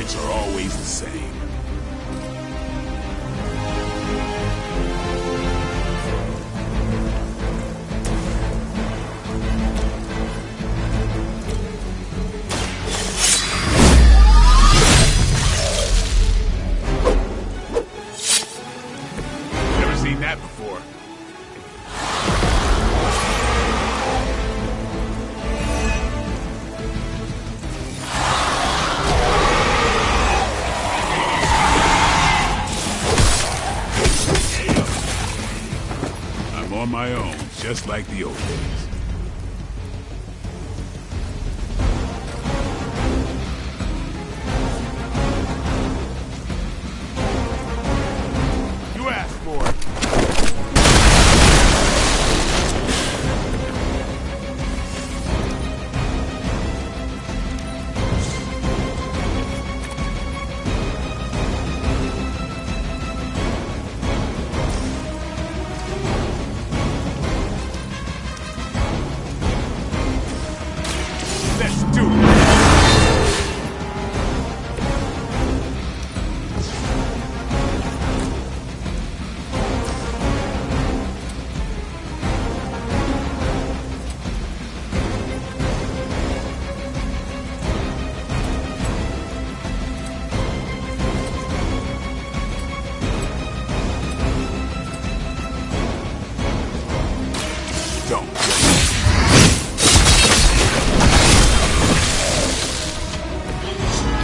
Are always the same. Never seen that before. On my own, just like the old days. You asked for it.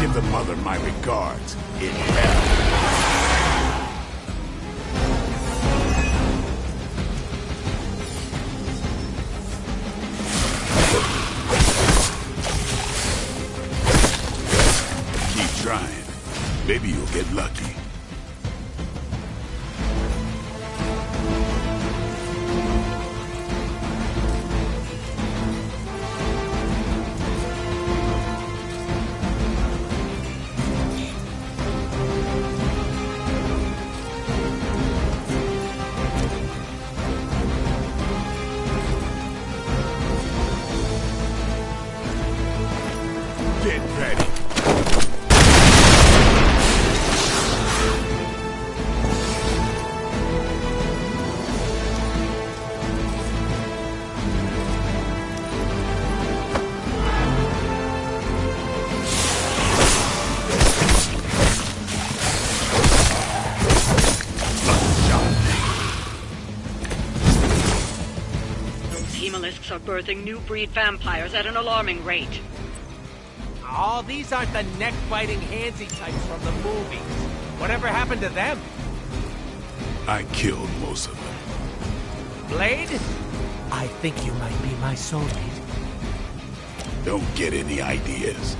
Give the mother my regards in hell. Keep trying. Maybe you'll get lucky. Get ready. Those hemolisks are birthing new breed vampires at an alarming rate. Oh, these aren't the neck-biting handsy types from the movies. Whatever happened to them? I killed most of them. Blade? I think you might be my soulmate. Don't get any ideas.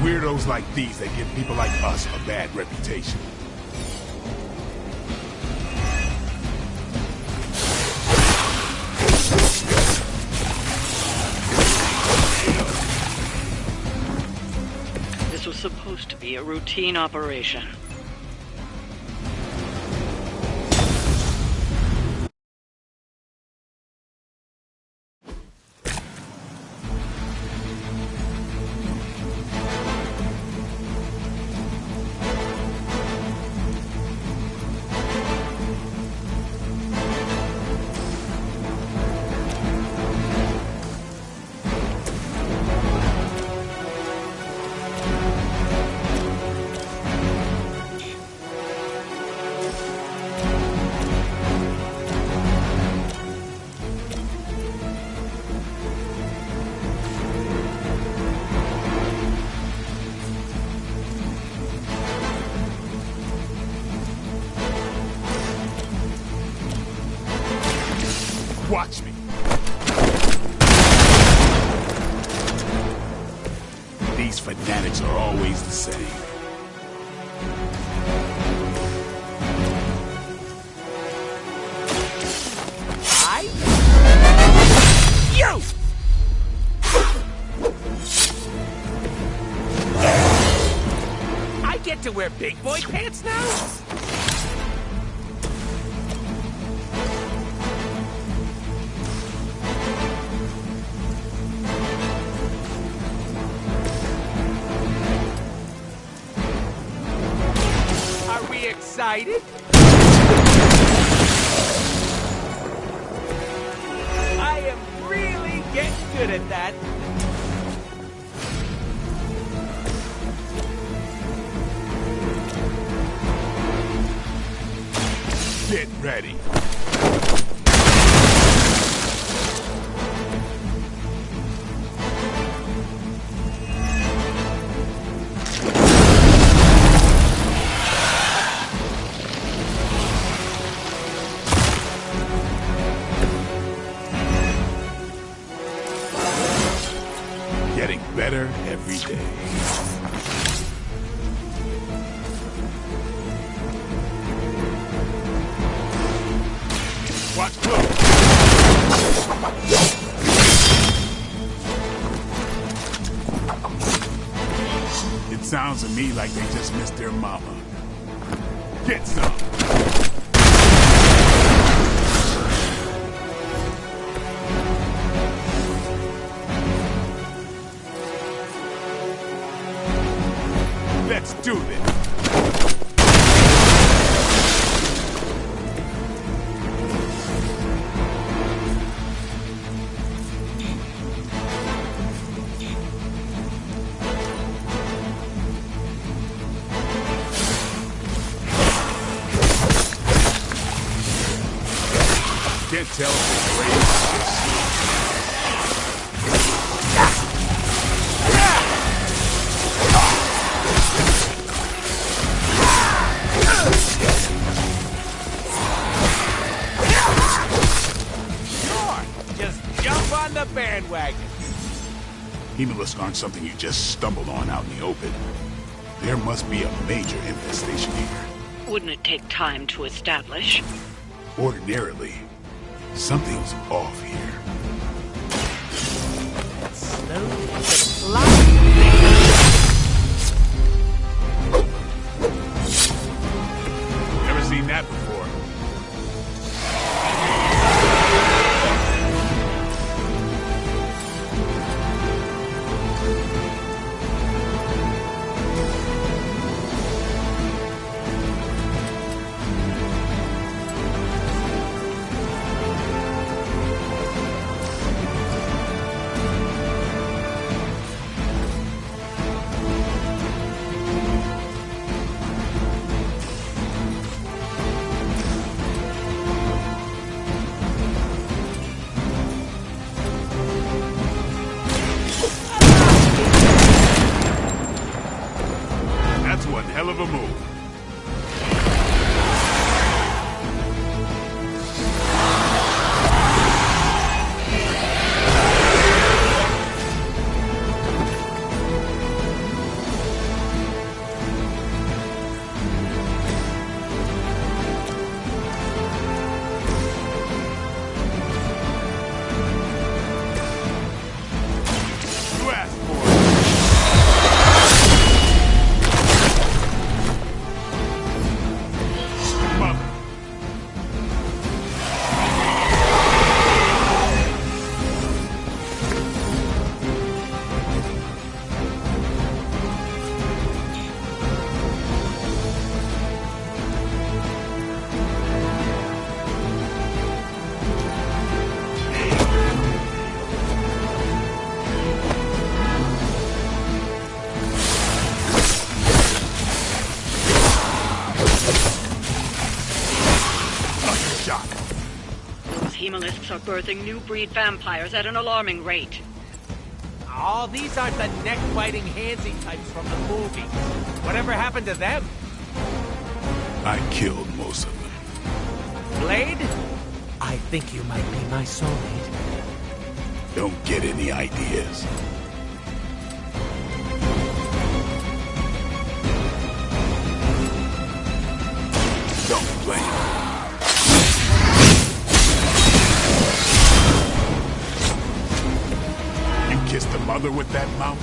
weirdos like these that give people like us a bad reputation. This was supposed to be a routine operation. Watch me. These fanatics are always the same. You! I get to wear big boy pants now? Excited? I am really getting good at that. Get ready. Getting better every day. Watch close. It sounds to me like they just missed their mama. Get some. Let's do this. Can't tell if it's brave or slow. The bandwagon. Hemolisk aren't something you just stumble on out in the open. There must be a major infestation here. Wouldn't it take time to establish? Ordinarily, something's off here. Never seen that before. One hell of a move. Shemalisks are birthing new breed vampires at an alarming rate. Oh, these aren't the neck-biting handsy types from the movies. Whatever happened to them? I killed most of them. Blade? I think you might be my soulmate. Don't get any ideas. Don't blame. You kissed the mother with that mouth?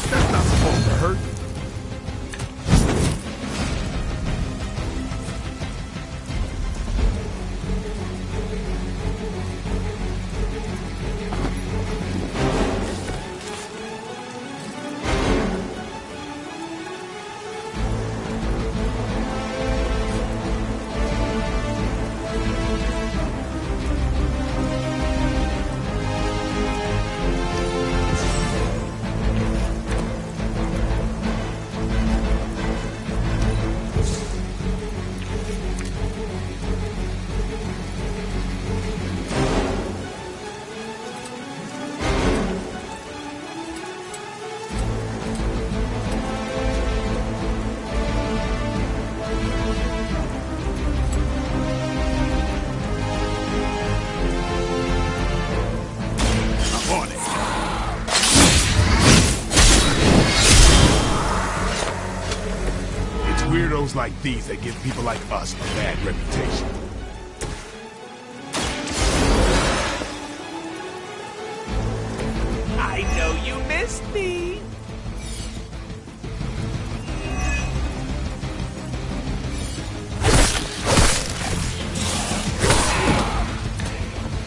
That's not supposed to hurt. Weirdos like these that give people like us a bad reputation. I know you missed me.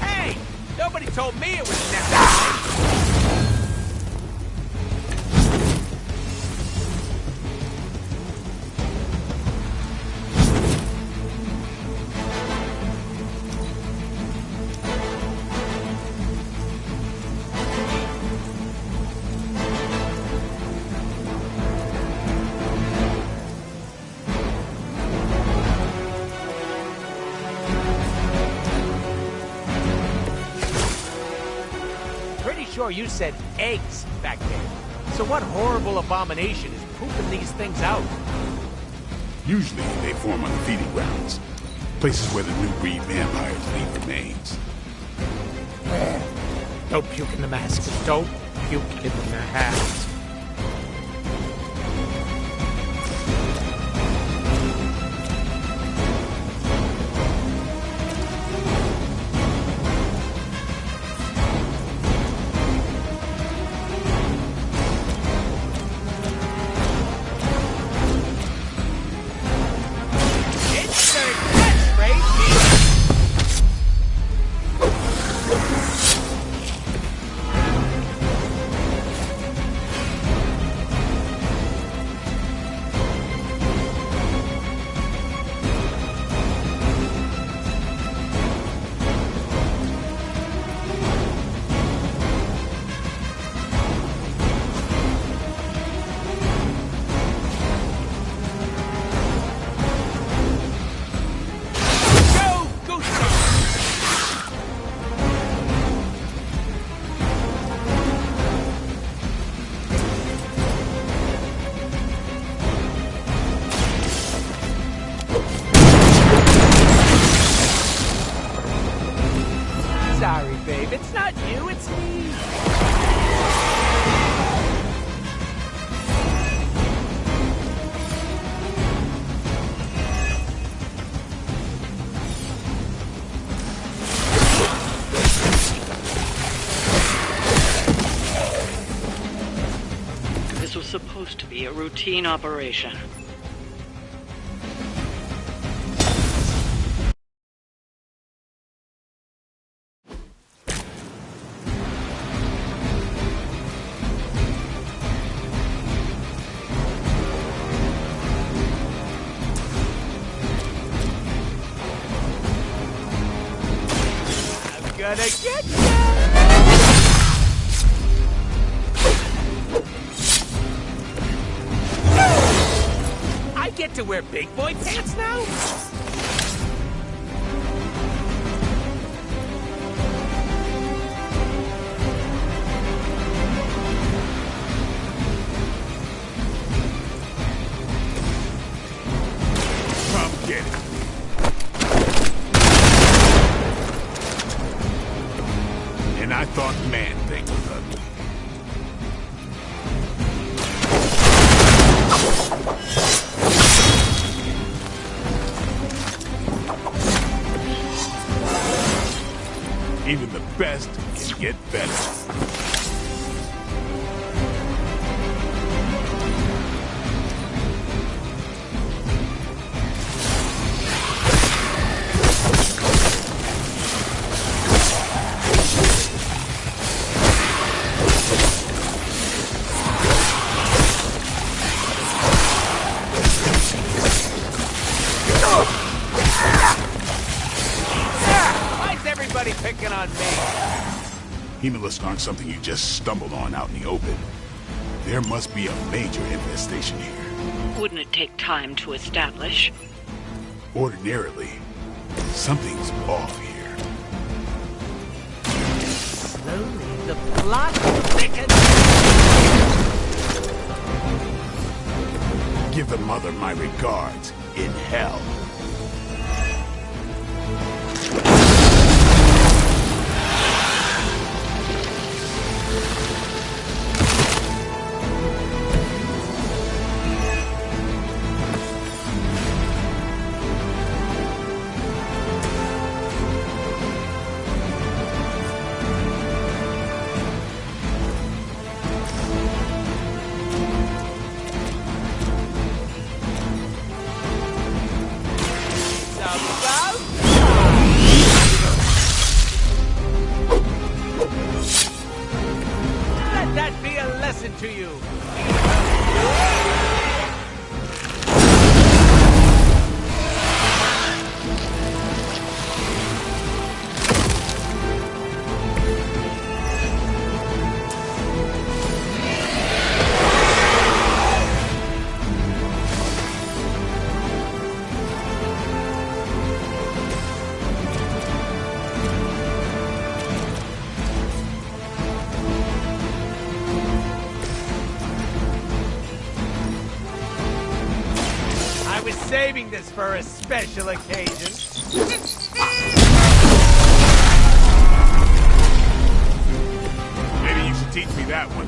Hey, nobody told me it was necessary. Sure, you said eggs back there. So what horrible abomination is pooping these things out? Usually they form on the feeding grounds, places where the new breed vampires leave remains. Don't puke in the masks. Don't puke in the masks. Sorry, babe. It's not you, it's me. This was supposed to be a routine operation. Gonna get ya! wear big boy pants now? Come get it. And I thought Man-Thing was ugly. Even the best can get better. Picking on me. Hemolisks aren't something you just stumbled on out in the open. There must be a major infestation here. Wouldn't it take time to establish? Ordinarily, something's off here. Slowly, the plot thickens. Give the mother my regards in hell. Let that be a lesson to you. I was saving this for a special occasion. Maybe you should teach me that one.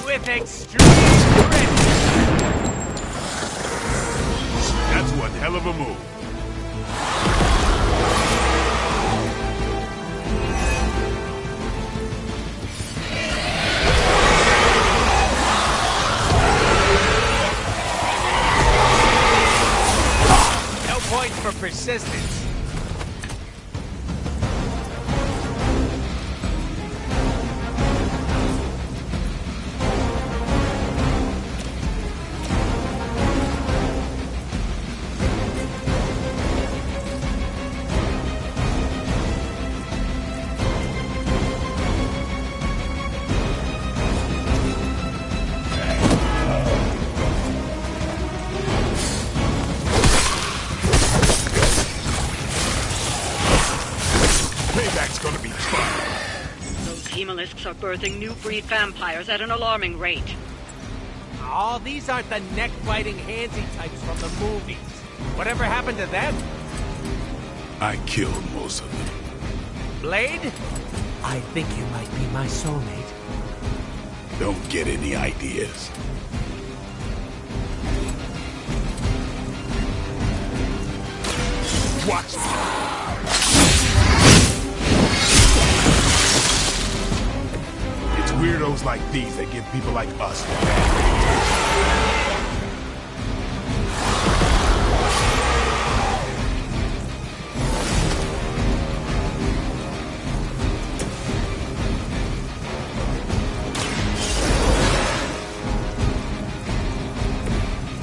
With extreme grit. That's one hell of a move. No points for persistence. Payback's gonna be fun. Those Hemolisks are birthing new breed vampires at an alarming rate. Oh, these aren't the neck-biting handsy types from the movies. Whatever happened to them? I killed most of them. Blade? I think you might be my soulmate. Don't get any ideas. Watch me. shows like these that give people like us the bad rap.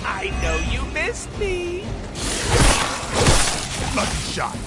I know you missed me. Lucky shot.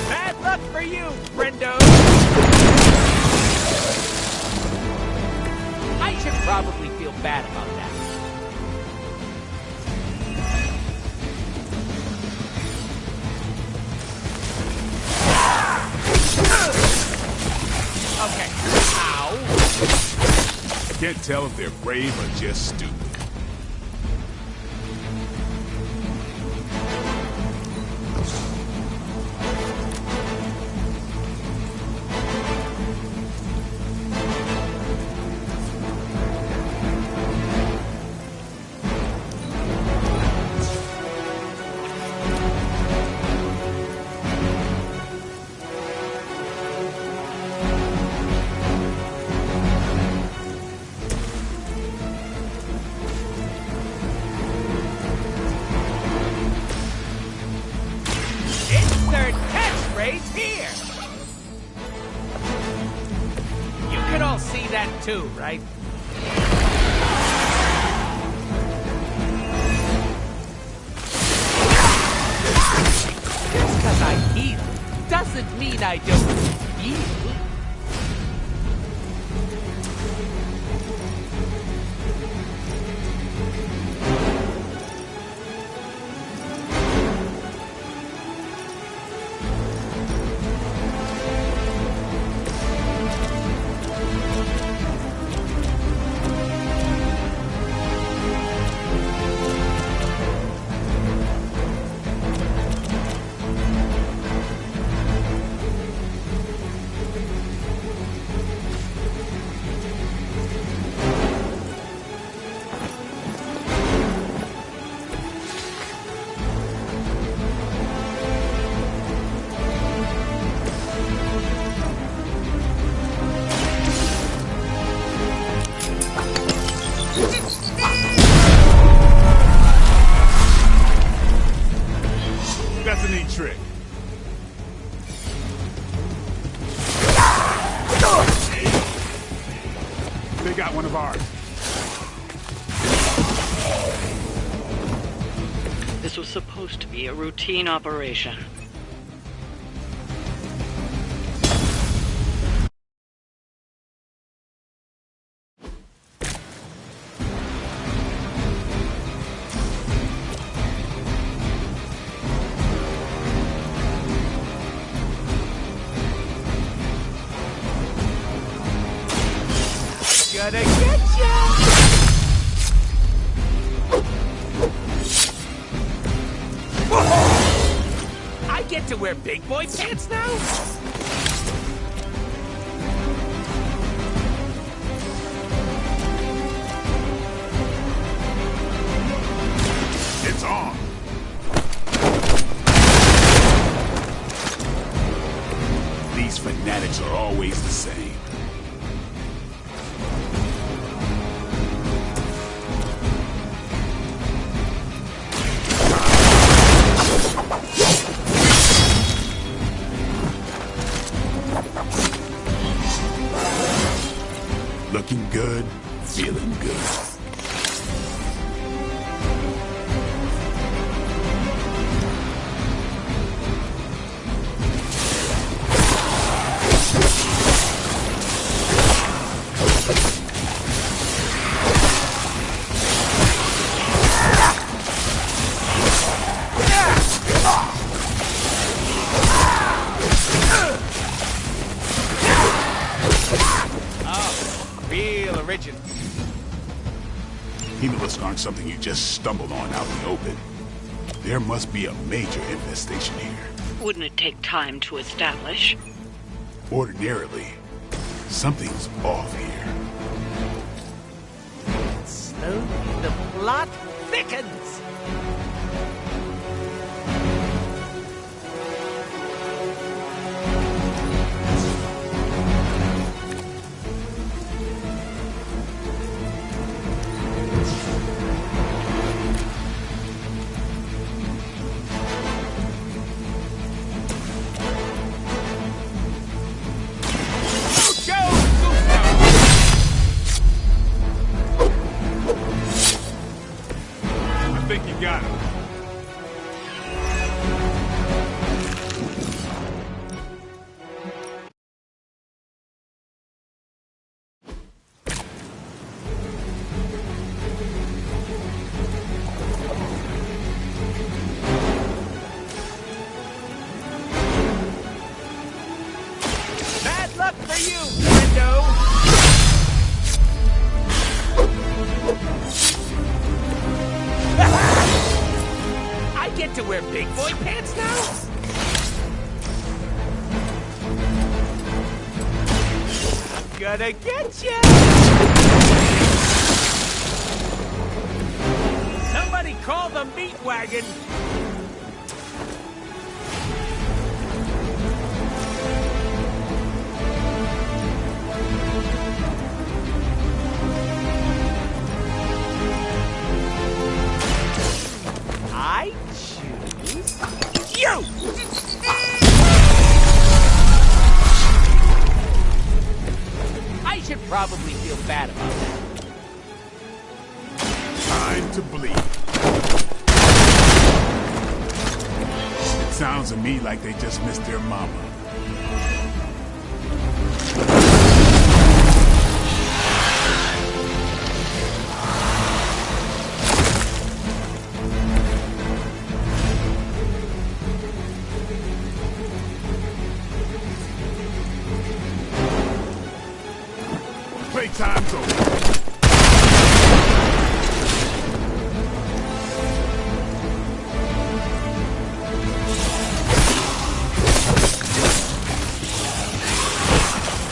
Bad luck for you, friendo. I should probably feel bad about that. Okay. Ow. I can't tell if they're brave or just stupid. Insert catchphrase here. You can all see that too, right? Just because I heal doesn't mean I don't feel. That's a neat trick. They got one of ours. This was supposed to be a routine operation. Gonna get ya! I get to wear big boy pants now? It's on. These fanatics are always the same. Looking good, feeling good. original. Hemolisks aren't something you just stumbled on out in the open. There must be a major infestation here. Wouldn't it take time to establish? Ordinarily, something's off here. Slowly, the plot thickens. I think you got him. Bad luck for you, friendo! I get to wear big boy pants now? I'm gonna get ya! Somebody call the meat wagon! I choose you! I should probably feel bad about that. Time to bleed. It sounds to me like they just missed their mama. Playtime's over.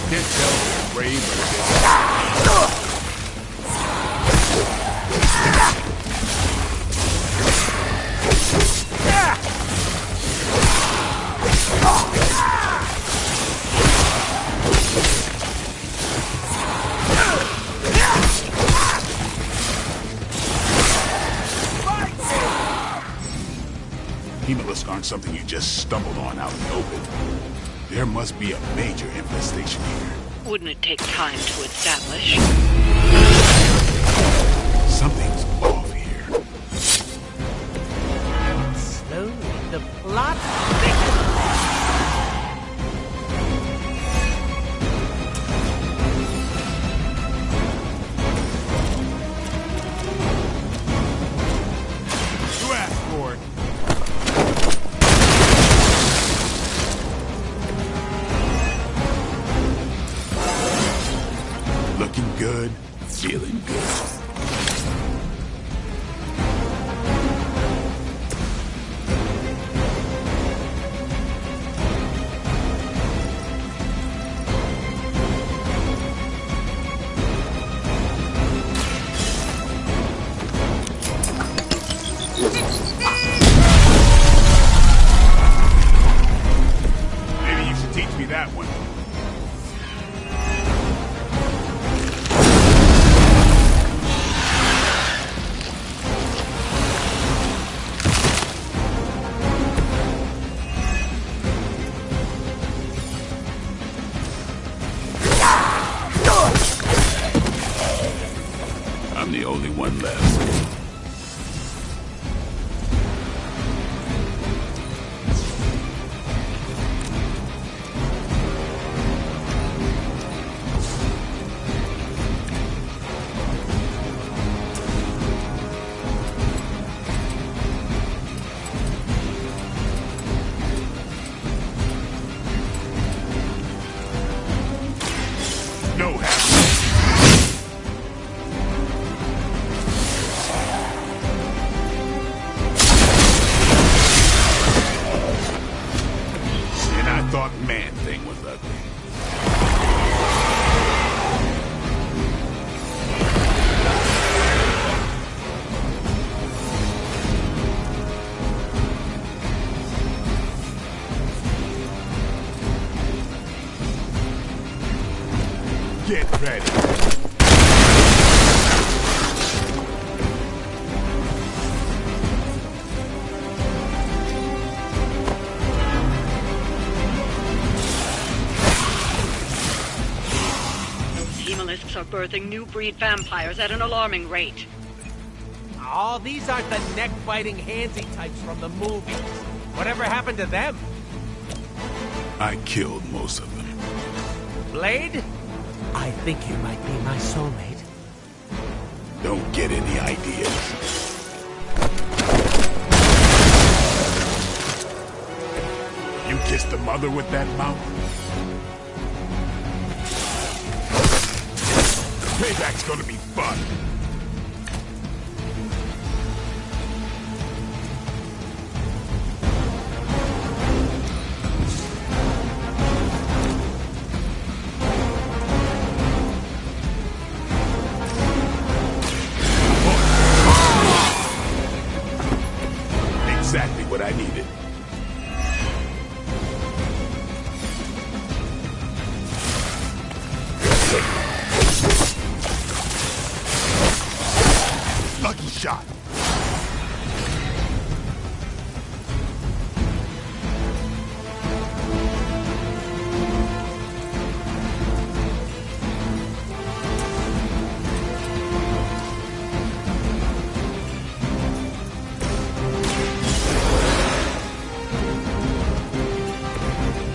Can't tell if they're brave or Hemolisks aren't something you just stumbled on out in the open. There must be a major infestation here. Wouldn't it take time to establish? Something's off here. Slowly, the plot thickens. You asked for it. Looking good, feeling good. Maybe you should teach me that one. I'm the only one left. No hassle. was ugly. Get ready. Are birthing new breed vampires at an alarming rate. Oh, these aren't the neck-biting handsy types from the movies. Whatever happened to them? I killed most of them. Blade? I think you might be my soulmate. Don't get any ideas. You kissed the mother with that mouth? Payback's gonna be fun. Exactly what I needed. Lucky shot.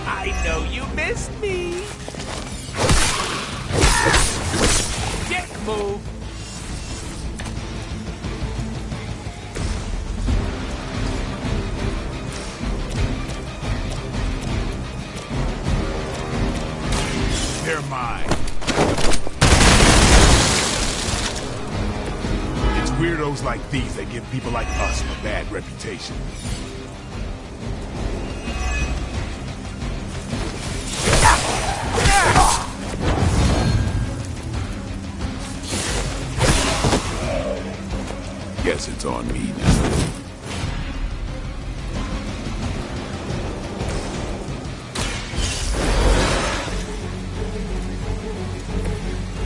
I know you missed me. Get moved. They're mine. It's weirdos like these that give people like us a bad reputation. Guess it's on me now.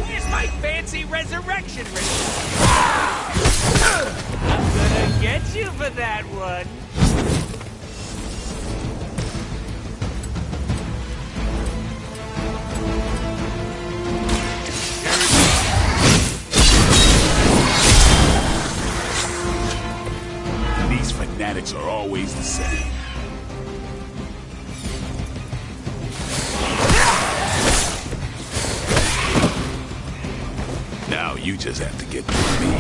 Where's my fancy resurrection ritual? I'm gonna get you for that one. These fanatics are always the same. Now you just have to get through me.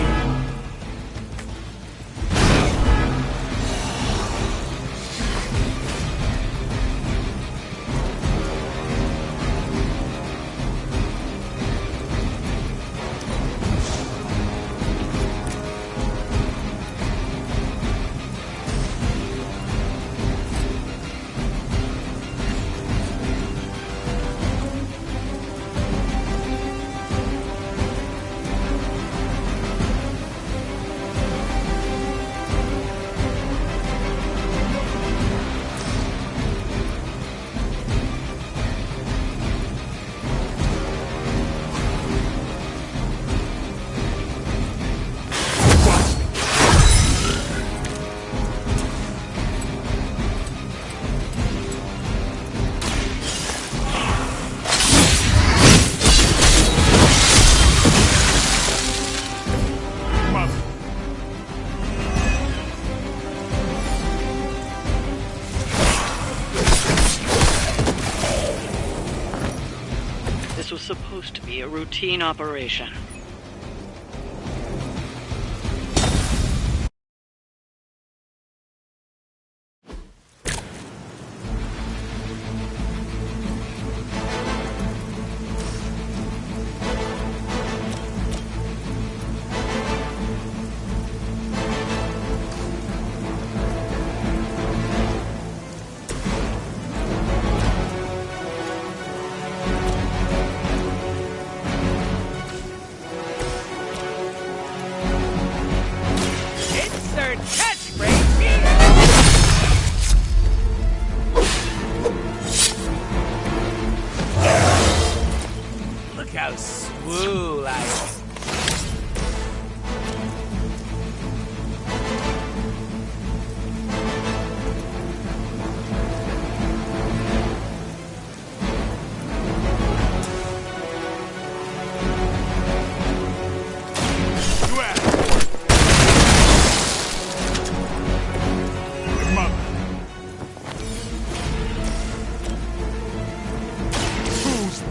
This was supposed to be a routine operation.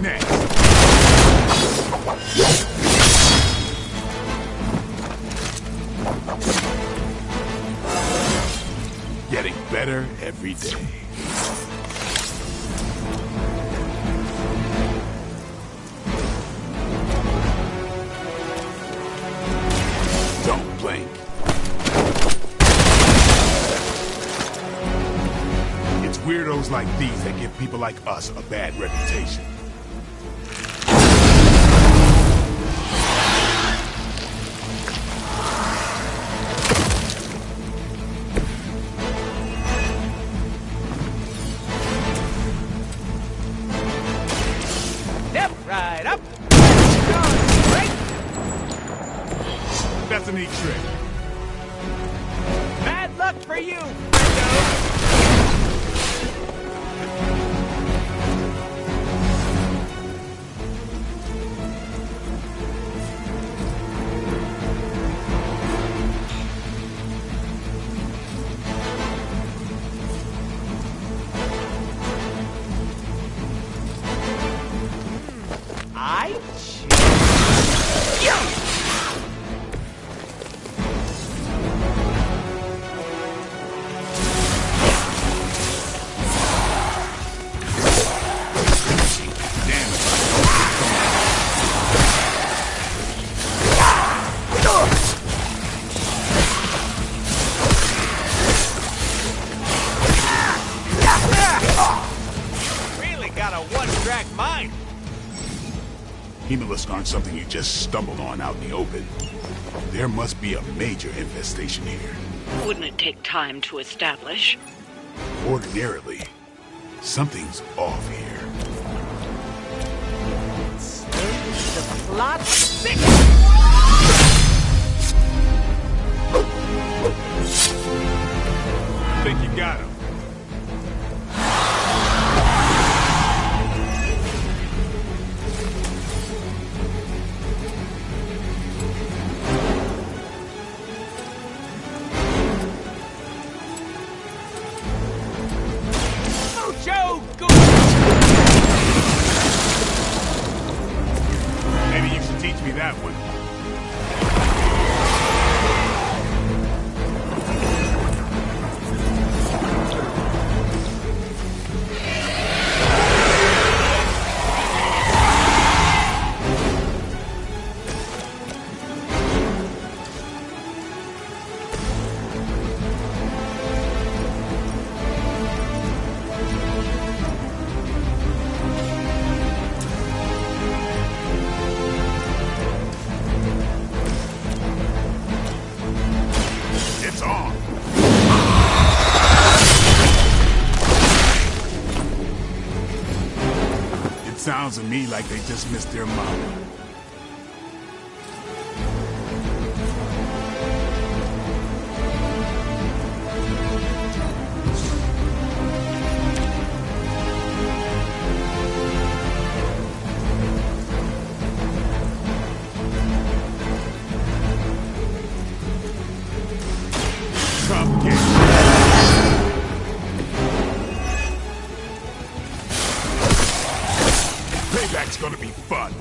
next? Getting better every day. Don't blink. It's weirdos like these that give people like us a bad reputation. Step right up. That's a neat trick. Bad luck for you, friendo. Hemolisks aren't something you just stumbled on out in the open. There must be a major infestation here. Wouldn't it take time to establish? Ordinarily, something's off here. The plot thick. I think you got him. Maybe you should teach me that one. It's on. It sounds to me like they just missed their mama. Come get it. Payback's gonna be fun.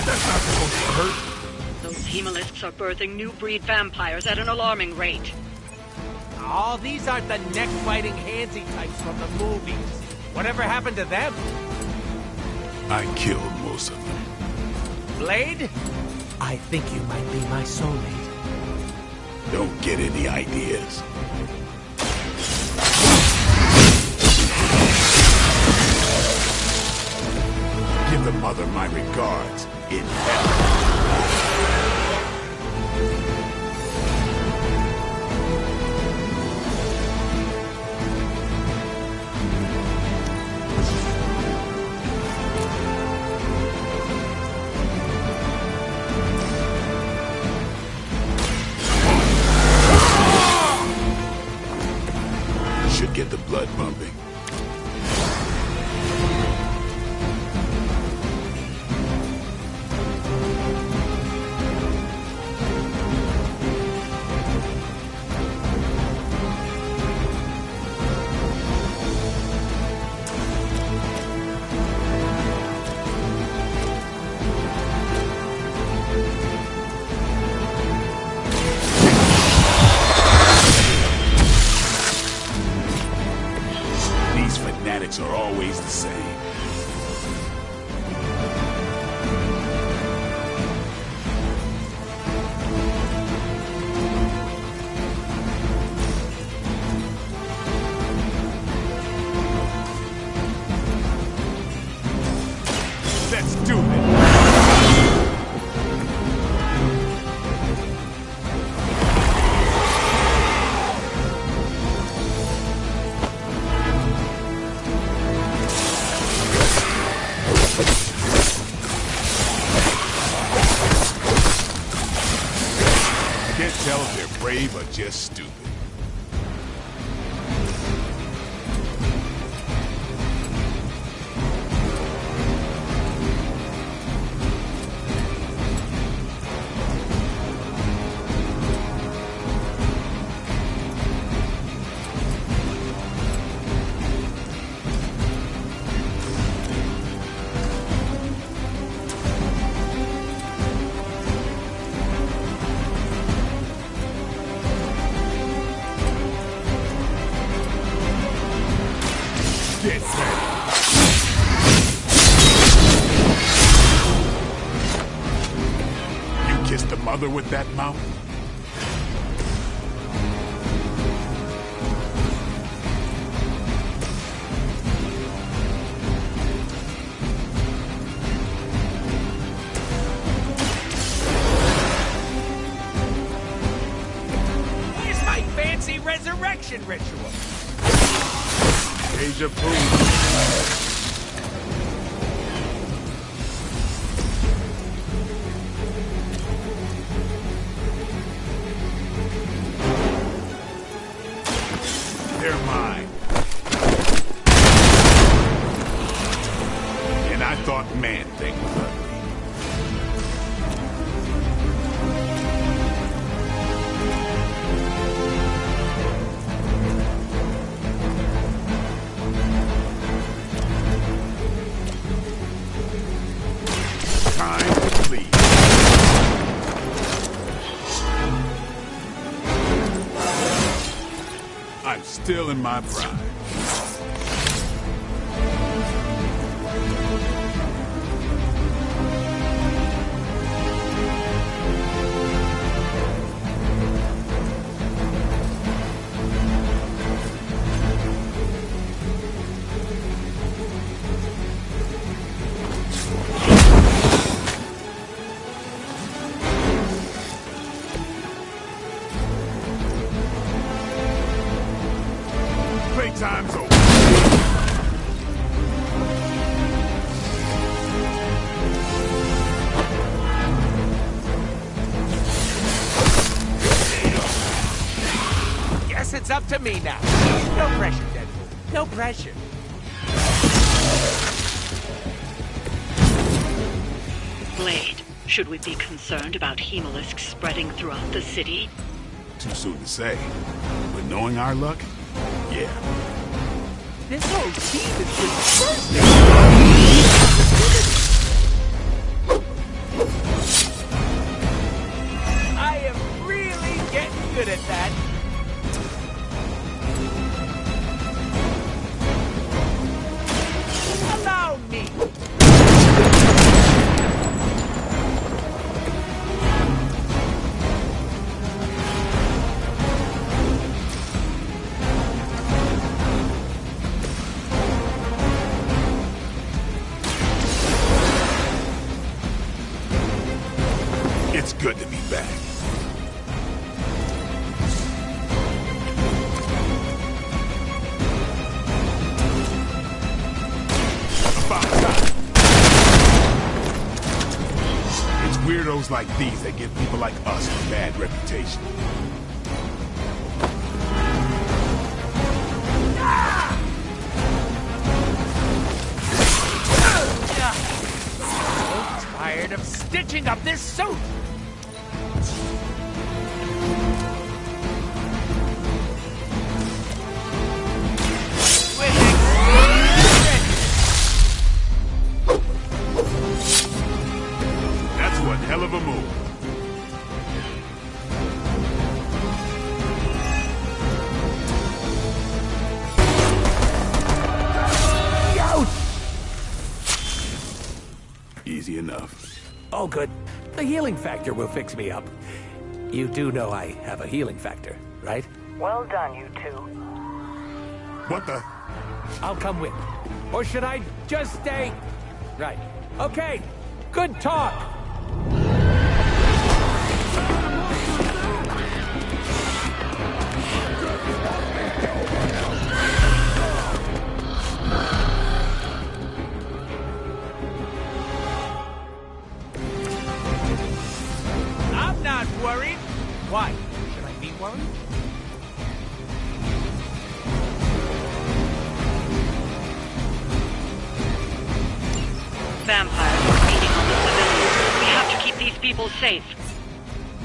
That's not supposed to hurt. Those hemolisks are birthing new breed vampires at an alarming rate. Oh, these aren't the neck-biting handsy types from the movies. Whatever happened to them? I killed most of them. Blade? I think you might be my soulmate. Don't get any ideas. Give the mother my regards in hell. Should get the blood pumping. tell if they're brave or just stupid. Mother with that mouth? Where's my fancy resurrection ritual? Deja vu. They're mine. And I thought Man-Thing was ugly. Time to leave. I'm still in my prime. Playtime's over. Guess it's up to me now. No pressure, Deadpool. No pressure. Blade, should we be concerned about Hemolisk spreading throughout the city? Too soon to say. But knowing our luck, yeah. This whole team is just bursting. I am really getting good at that. Allow me. It's good to be back. About time. It's weirdos like these that give people like us a bad reputation. So tired of stitching up this suit. That's one hell of a move. Easy enough. Oh, good. The healing factor will fix me up. You do know I have a healing factor, right? Well done, you two. What the? I'll come with. Or should I just stay? Right. Okay. Good talk. I'm not worried. Why? don't worry. Vampires are feeding on the civilians. We have to keep these people safe.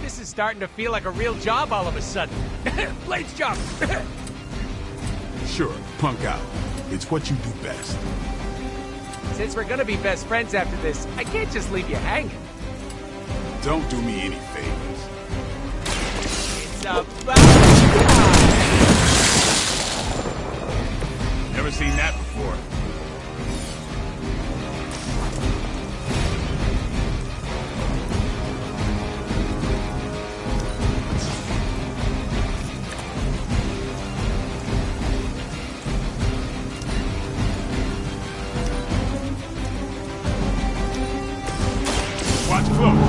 This is starting to feel like a real job all of a sudden. Blade's job. Sure, punk out. It's what you do best. Since we're gonna be best friends after this, I can't just leave you hanging. Don't do me any favors. It's about time. Never seen that before. Watch close.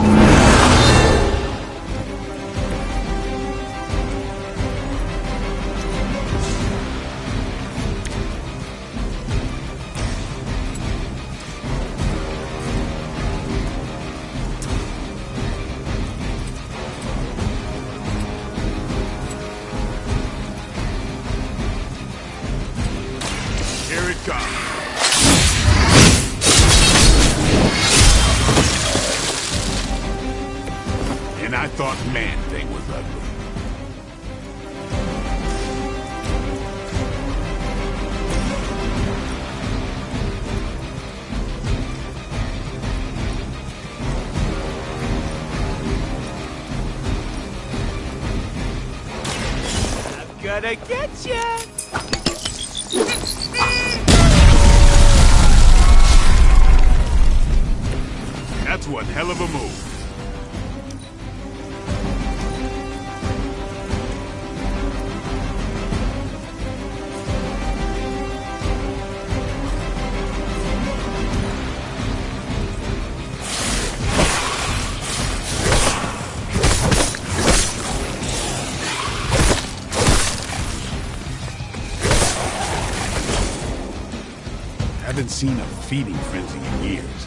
Here it comes. And I thought Man-Thing was ugly. I'm gonna get ya! That's one hell of a move. Haven't seen a feeding frenzy in years.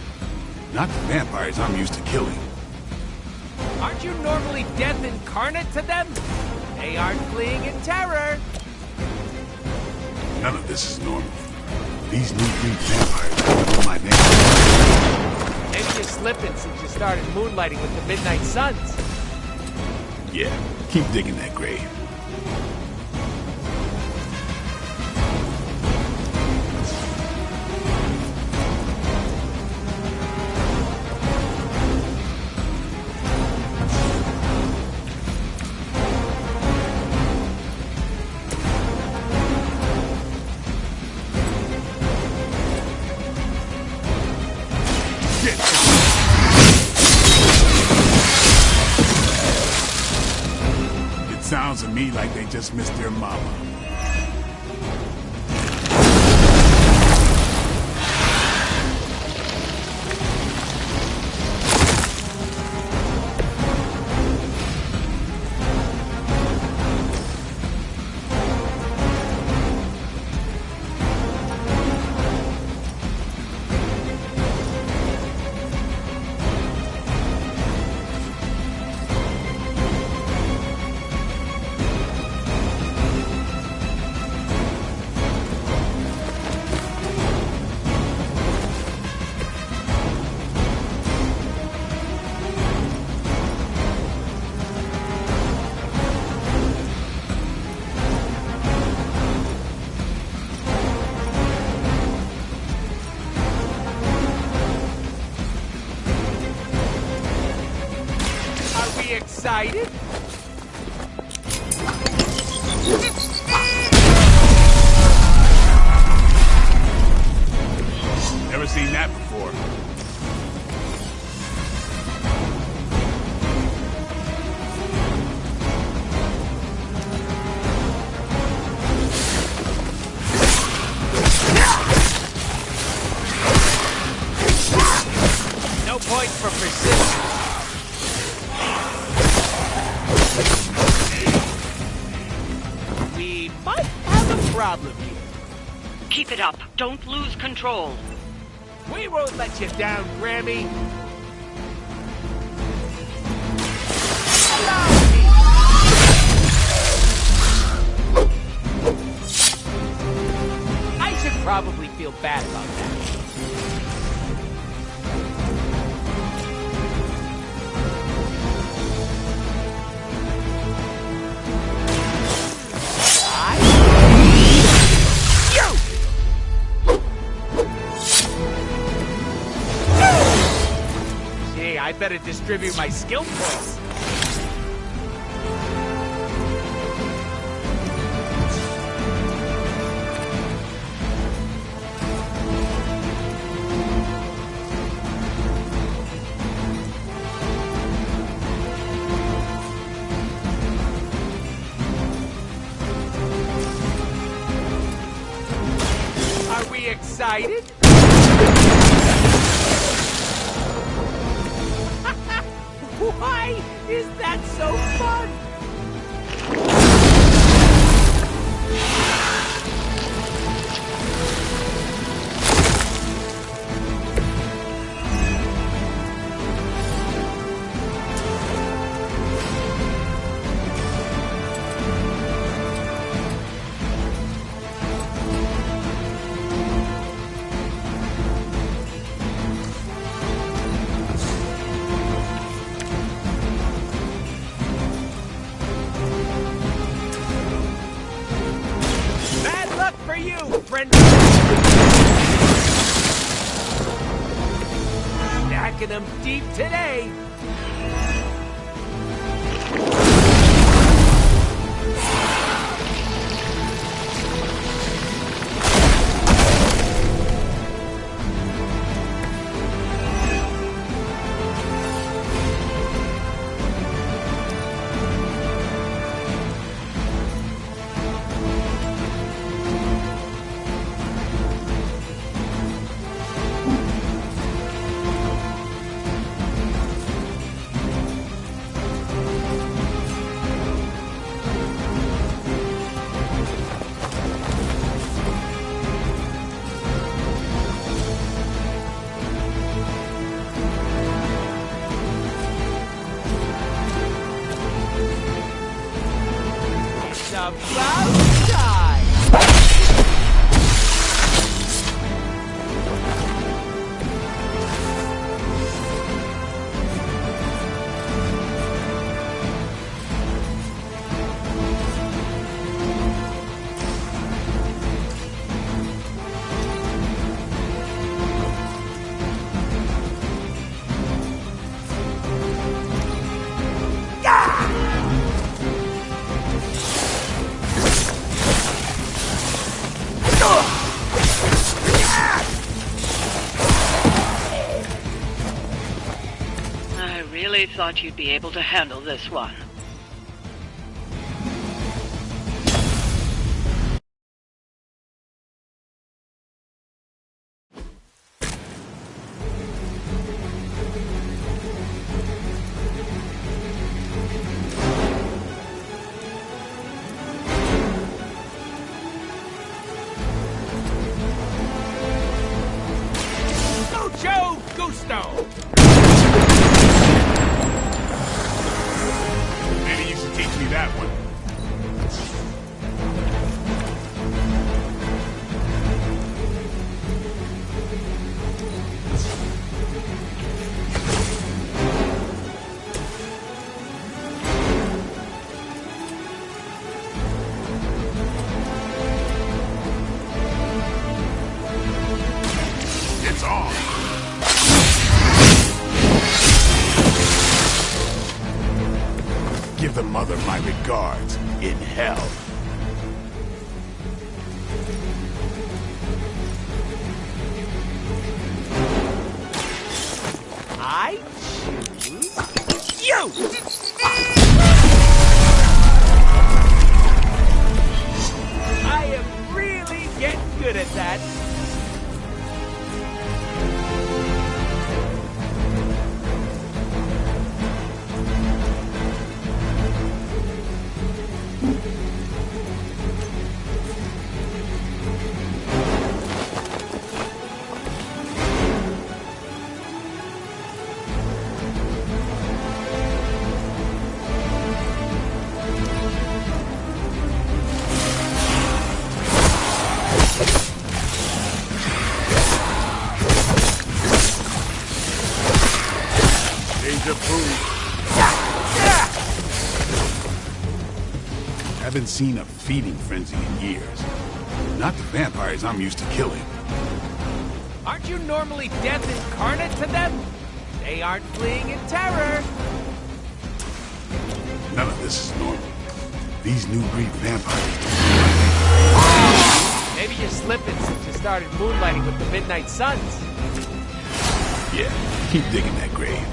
Not the vampires I'm used to killing. Aren't you normally death incarnate to them? They aren't fleeing in terror. None of this is normal. These new breed vampires are my name. Maybe you're slipping since you started moonlighting with the Midnight Suns. Yeah, keep digging that grave. It sounds to me like they just missed their mama. Excited? Never seen that before. No points for persistence. We might have a problem here. Keep it up. Don't lose control. We won't let you down, Grammy. Allow me. feel bad about that. Gee, I better distribute my skill points. Are we excited? Why is that so fun? Bad luck for you, friend. Stacking them deep today. It's about time. I really thought you'd be able to handle this one. Mucho gusto. Maybe you should teach me that one. It's on. Give the mother my regards in hell. I choose you. I am really getting good at that. Haven't seen a feeding frenzy in years. Not the vampires I'm used to killing. Aren't you normally death incarnate to them? They aren't fleeing in terror. None of this is normal. These new breed vampires Maybe you're slipping since you started moonlighting with the Midnight Suns. Yeah, keep digging that grave.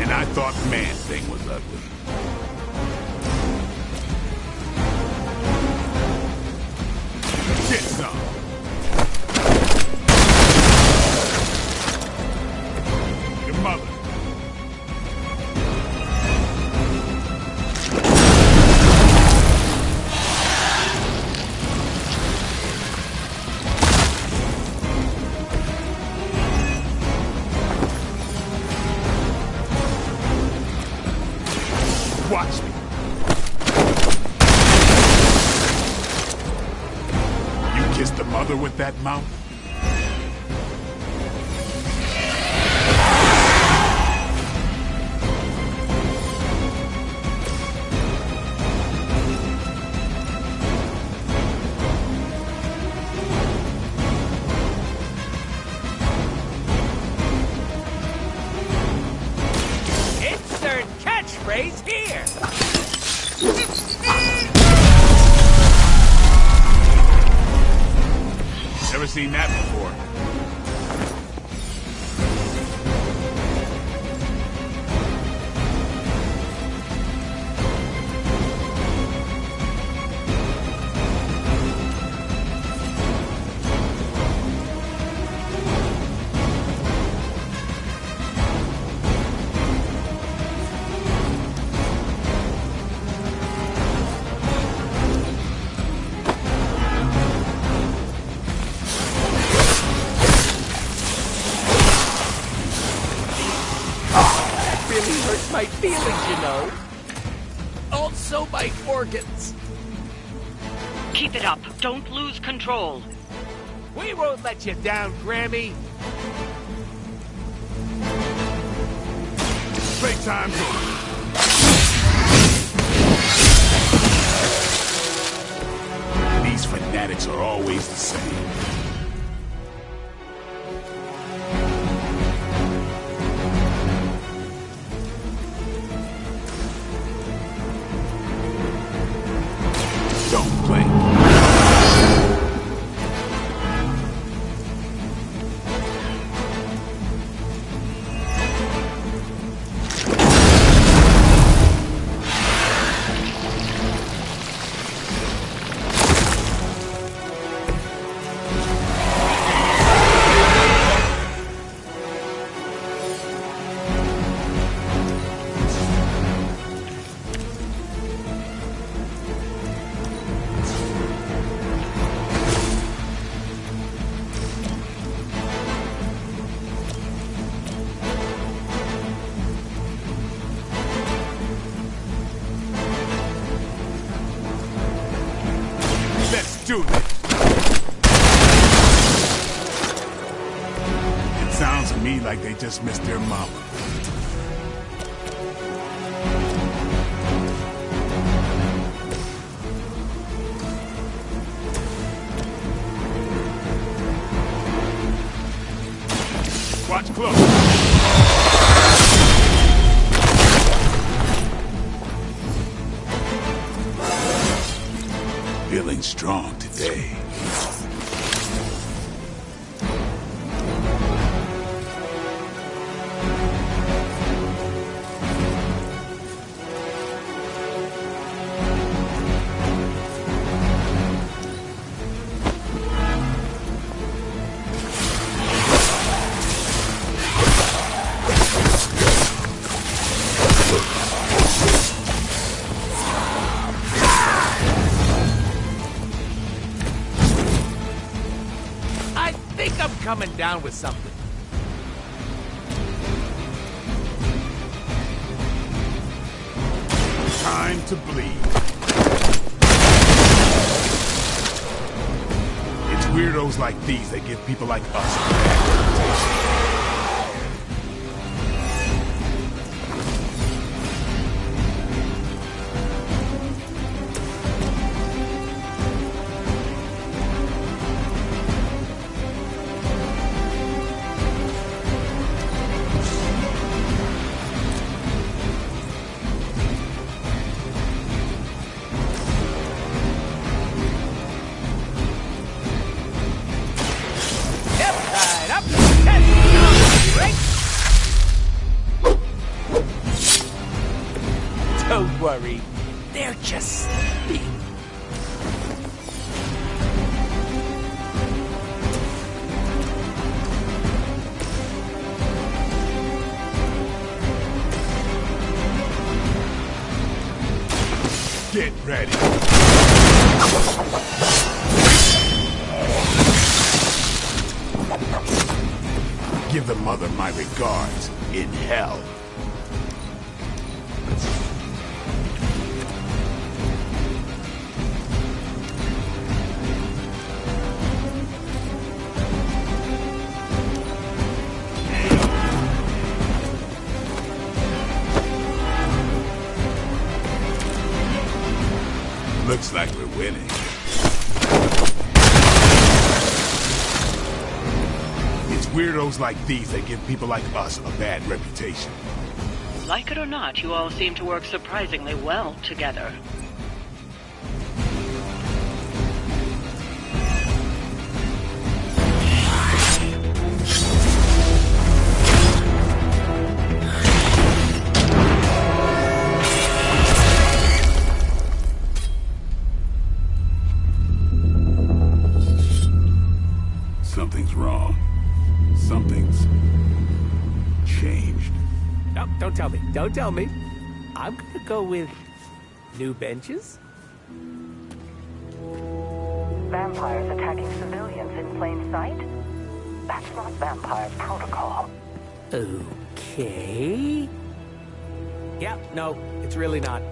And I thought Man-Thing was ugly. Get some. Your mother. Watch me. You kissed the mother with that mouth? Insert catchphrase here. Never seen that before. Really hurts my feelings, you know. Also my organs. Keep it up. Don't lose control. We won't let you down, Grammy. Playtime's over. These fanatics are always the same. Don't blink. Let's do this. It sounds to me like they just missed their mama. Watch close. Feeling strong today. I think I'm coming down with something. Time to bleed. It's weirdos like these that give people like us a bad reputation. Don't worry, they're just sleeping. Get ready. Give the mother my regards in hell. Looks like we're winning. It's weirdos like these that give people like us a bad reputation. Like it or not, you all seem to work surprisingly well together. Something's wrong. Something's changed. No, don't tell me. Don't tell me. I'm gonna go with new benches. Vampires attacking civilians in plain sight? That's not vampire protocol. Okay. Yeah, no, it's really not.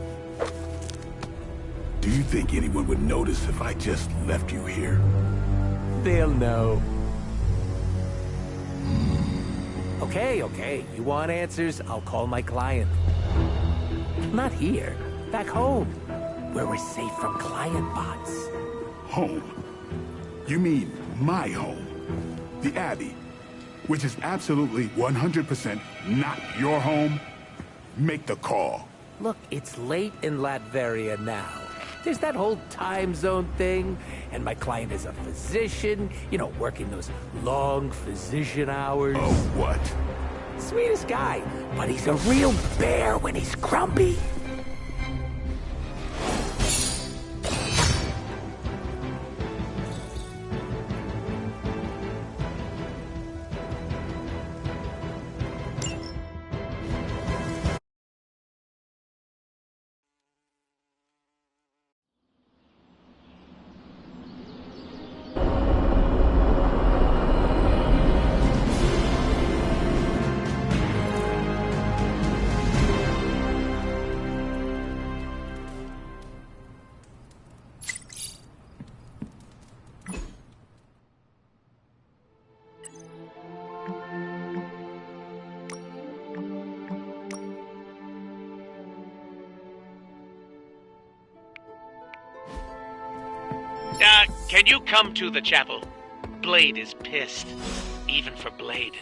Do you think anyone would notice if I just left you here? They'll know. Okay. You want answers? I'll call my client. Not here. Back home. Where we're safe from client bots. Home? You mean my home? The Abbey, which is absolutely 100% not your home? Make the call. Look, it's late in Latveria now. There's that whole time zone thing, and my client is a physician, you know, working those long physician hours. Oh, what? Sweetest guy, but he's a real bear when he's grumpy. Can you come to the chapel? Blade is pissed. Even for Blade.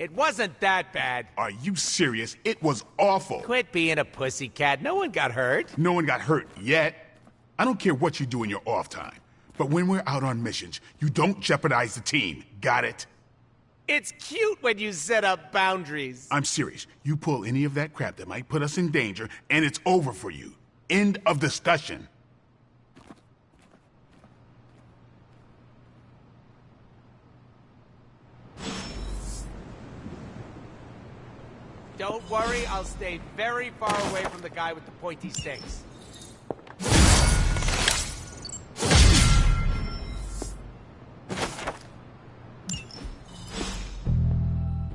It wasn't that bad. Are you serious? It was awful. Quit being a pussycat. No one got hurt. No one got hurt yet. I don't care what you do in your off time. But when we're out on missions, you don't jeopardize the team. Got it? It's cute when you set up boundaries. I'm serious. You pull any of that crap that might put us in danger, and it's over for you. End of discussion. Don't worry, I'll stay very far away from the guy with the pointy stakes.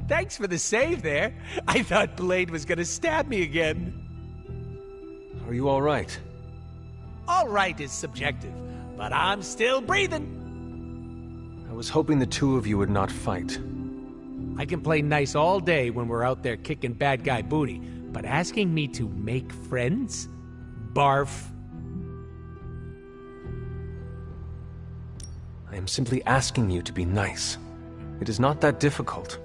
Thanks for the save there. I thought Blade was gonna stab me again. Are you all right? All right is subjective, but I'm still breathing. I was hoping the two of you would not fight. I can play nice all day when we're out there kicking bad guy booty, but asking me to make friends? Barf. I am simply asking you to be nice. It is not that difficult.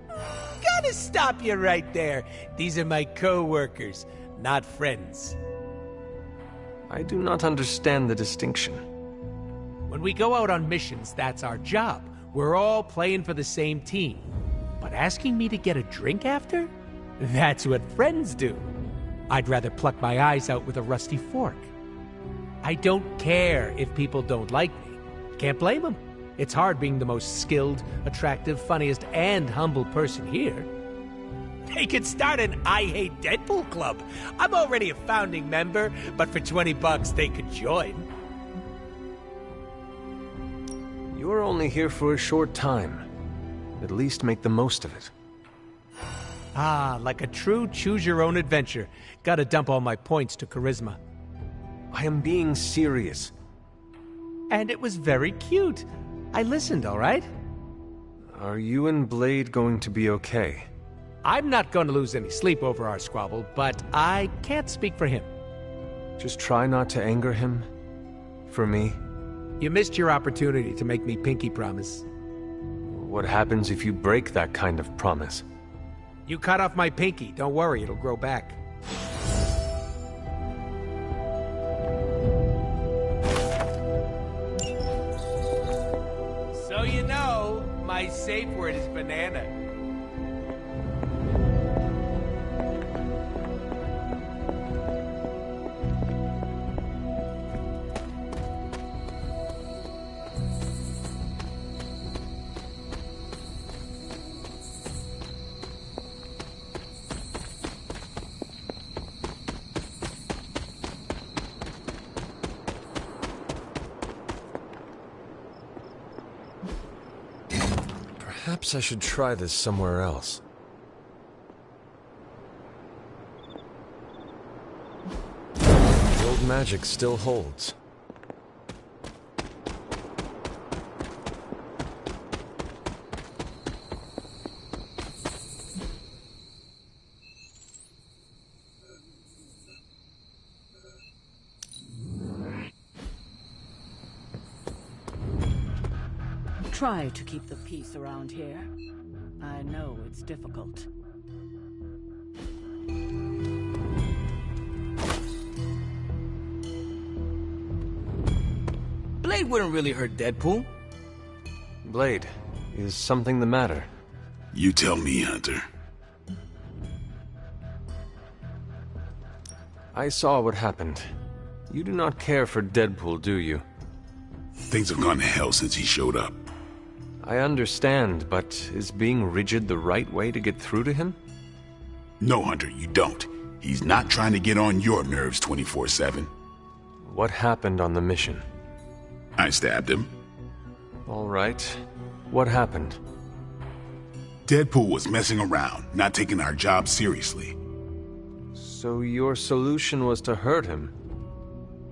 Gotta stop you right there. These are my co-workers, not friends. I do not understand the distinction. When we go out on missions, that's our job. We're all playing for the same team. But asking me to get a drink after? That's what friends do. I'd rather pluck my eyes out with a rusty fork. I don't care if people don't like me. Can't blame them. It's hard being the most skilled, attractive, funniest, and humble person here. They could start an I Hate Deadpool club. I'm already a founding member, but for $20 they could join. You are only here for a short time. At least make the most of it. Ah, like a true choose-your-own-adventure. Gotta dump all my points to charisma. I am being serious. And it was very cute. I listened, all right? Are you and Blade going to be okay? I'm not going to lose any sleep over our squabble, but I can't speak for him. Just try not to anger him. For me. You missed your opportunity to make me pinky promise. What happens if you break that kind of promise? You cut off my pinky. Don't worry, it'll grow back. So you know, my safe word is banana. Perhaps I should try this somewhere else. The old magic still holds. Try to keep the peace around here. I know it's difficult. Blade wouldn't really hurt Deadpool. Blade, is something the matter? You tell me, Hunter. I saw what happened. You do not care for Deadpool, do you? Things have gone to hell since he showed up. I understand, but is being rigid the right way to get through to him? No, Hunter, you don't. He's not trying to get on your nerves 24/7. What happened on the mission? I stabbed him. All right. What happened? Deadpool was messing around, not taking our job seriously. So your solution was to hurt him?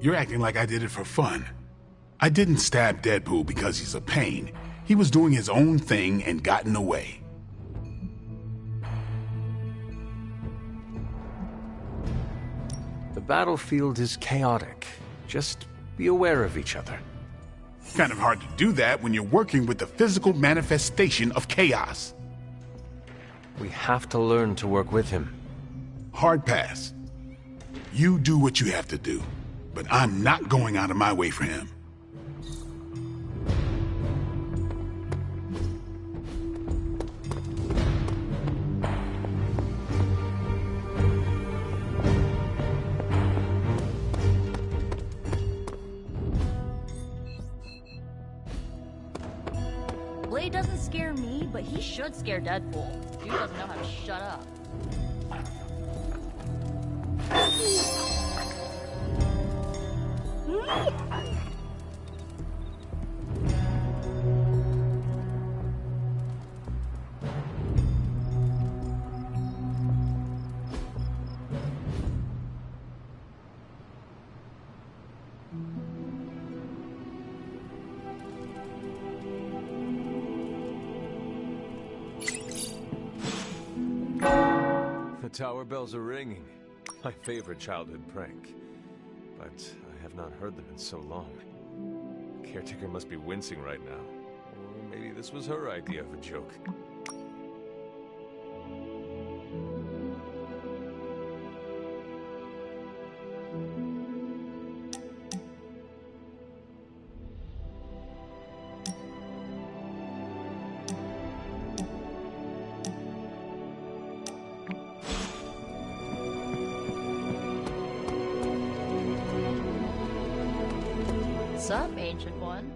You're acting like I did it for fun. I didn't stab Deadpool because he's a pain. He was doing his own thing and got in the way. The battlefield is chaotic. Just be aware of each other. Kind of hard to do that when you're working with the physical manifestation of chaos. We have to learn to work with him. Hard pass. You do what you have to do, but I'm not going out of my way for him. Blade doesn't scare me, but he should scare Deadpool. Dude doesn't know how to shut up. The tower bells are ringing. My favorite childhood prank. But I have not heard them in so long. Caretaker must be wincing right now. Or maybe this was her idea of a joke. What's up, Ancient One?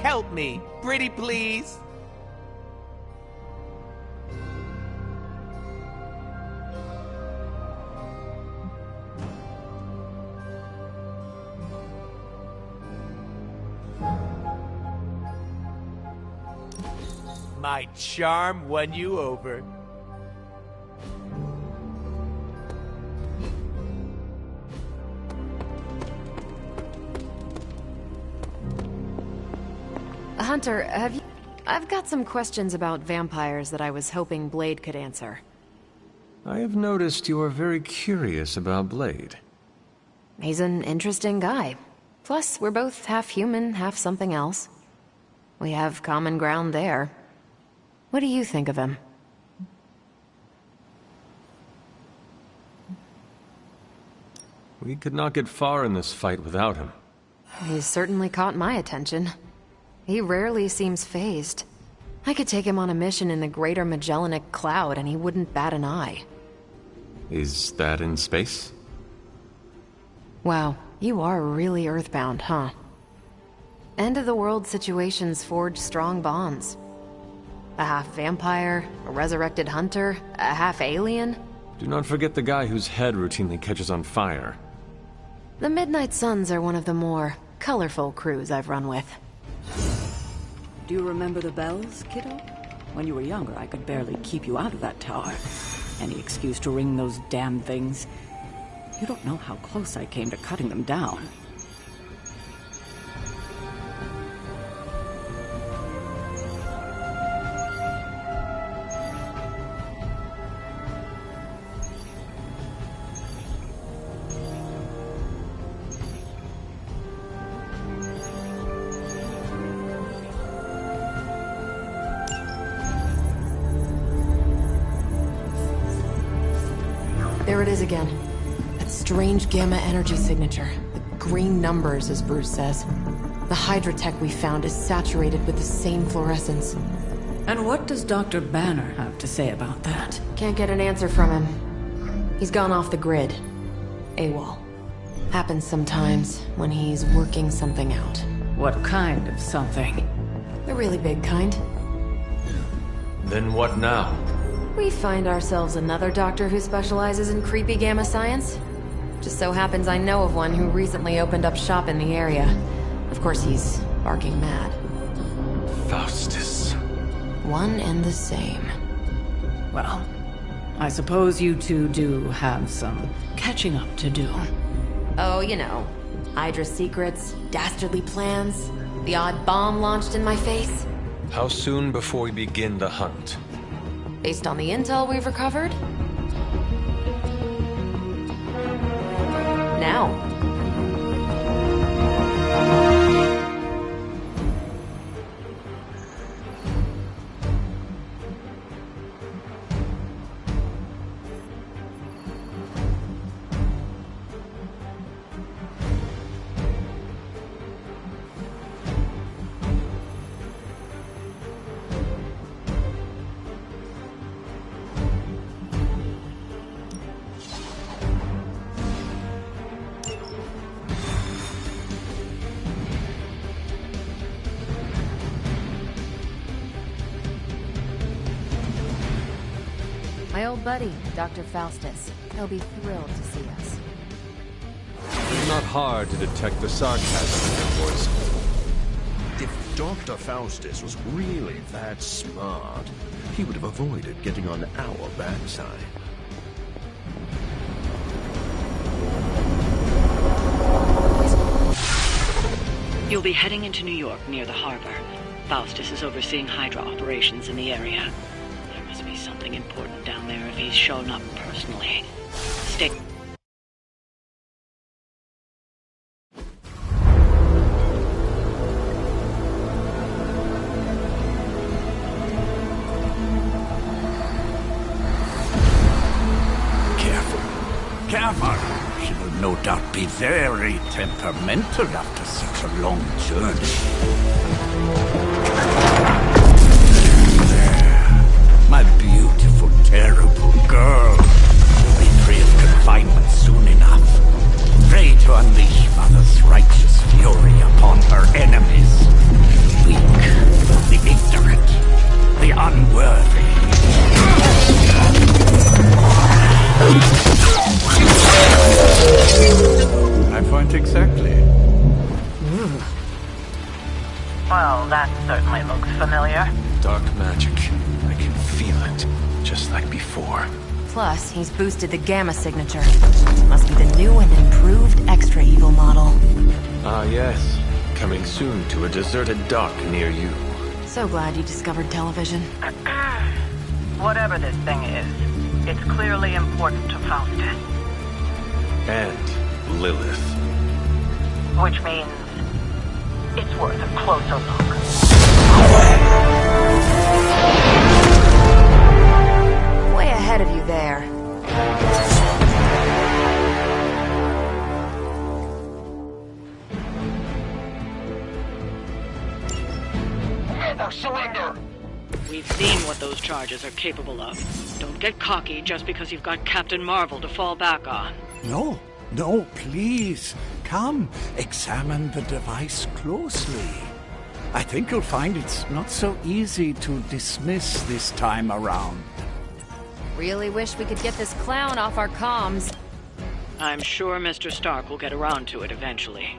Help me. Pretty please. My charm won you over. Hunter, have you... I've got some questions about vampires that I was hoping Blade could answer. I have noticed you are very curious about Blade. He's an interesting guy. Plus, we're both half human, half something else. We have common ground there. What do you think of him? We could not get far in this fight without him. He's certainly caught my attention. He rarely seems fazed. I could take him on a mission in the Greater Magellanic Cloud and he wouldn't bat an eye. Is that in space? Wow, you are really earthbound, huh? End-of-the-world situations forge strong bonds. A half-vampire, a resurrected hunter, a half-alien. Do not forget the guy whose head routinely catches on fire. The Midnight Suns are one of the more colorful crews I've run with. Do you remember the bells, kiddo? When you were younger, I could barely keep you out of that tower. Any excuse to ring those damn things. You don't know how close I came to cutting them down. There it is again. That strange gamma energy signature. The green numbers, as Bruce says. The Hydratech we found is saturated with the same fluorescence. And what does Dr. Banner have to say about that? Can't get an answer from him. He's gone off the grid. AWOL. Happens sometimes when he's working something out. What kind of something? The really big kind. Then what now? We find ourselves another doctor who specializes in creepy gamma science. Just so happens I know of one who recently opened up shop in the area. Of course, he's barking mad. Faustus. One and the same. Well, I suppose you two do have some catching up to do. Oh, you know. Hydra secrets, dastardly plans, the odd bomb launched in my face. How soon before we begin the hunt? Based on the intel we've recovered? Now. My old buddy, Dr. Faustus. He'll be thrilled to see us. It's not hard to detect the sarcasm in your voice. If Dr. Faustus was really that smart, he would have avoided getting on our backside. You'll be heading into New York near the harbor. Faustus is overseeing Hydra operations in the area. There must be something important down there if he's shown up personally. Stay... Careful. She will no doubt be very temperamental after such a long journey. There. My beautiful, terrible girl will be free of confinement soon enough. Pray to unleash Mother's righteous fury upon her enemies. We Well, that certainly looks familiar. Dark magic. I can feel it, just like before. Plus, he's boosted the Gamma signature. Must be the new and improved Extra Evil model. Ah, yes. Coming soon to a deserted dock near you. So glad you discovered television. Whatever this thing is, it's clearly important to Faustus. And Lilith. Which means it's worth a closer look. Way ahead of you there. Never surrender! We've seen what those charges are capable of. Don't get cocky just because you've got Captain Marvel to fall back on. No, no, please. Come, examine the device closely. I think you'll find it's not so easy to dismiss this time around. Really wish we could get this clown off our comms. I'm sure Mr. Stark will get around to it eventually.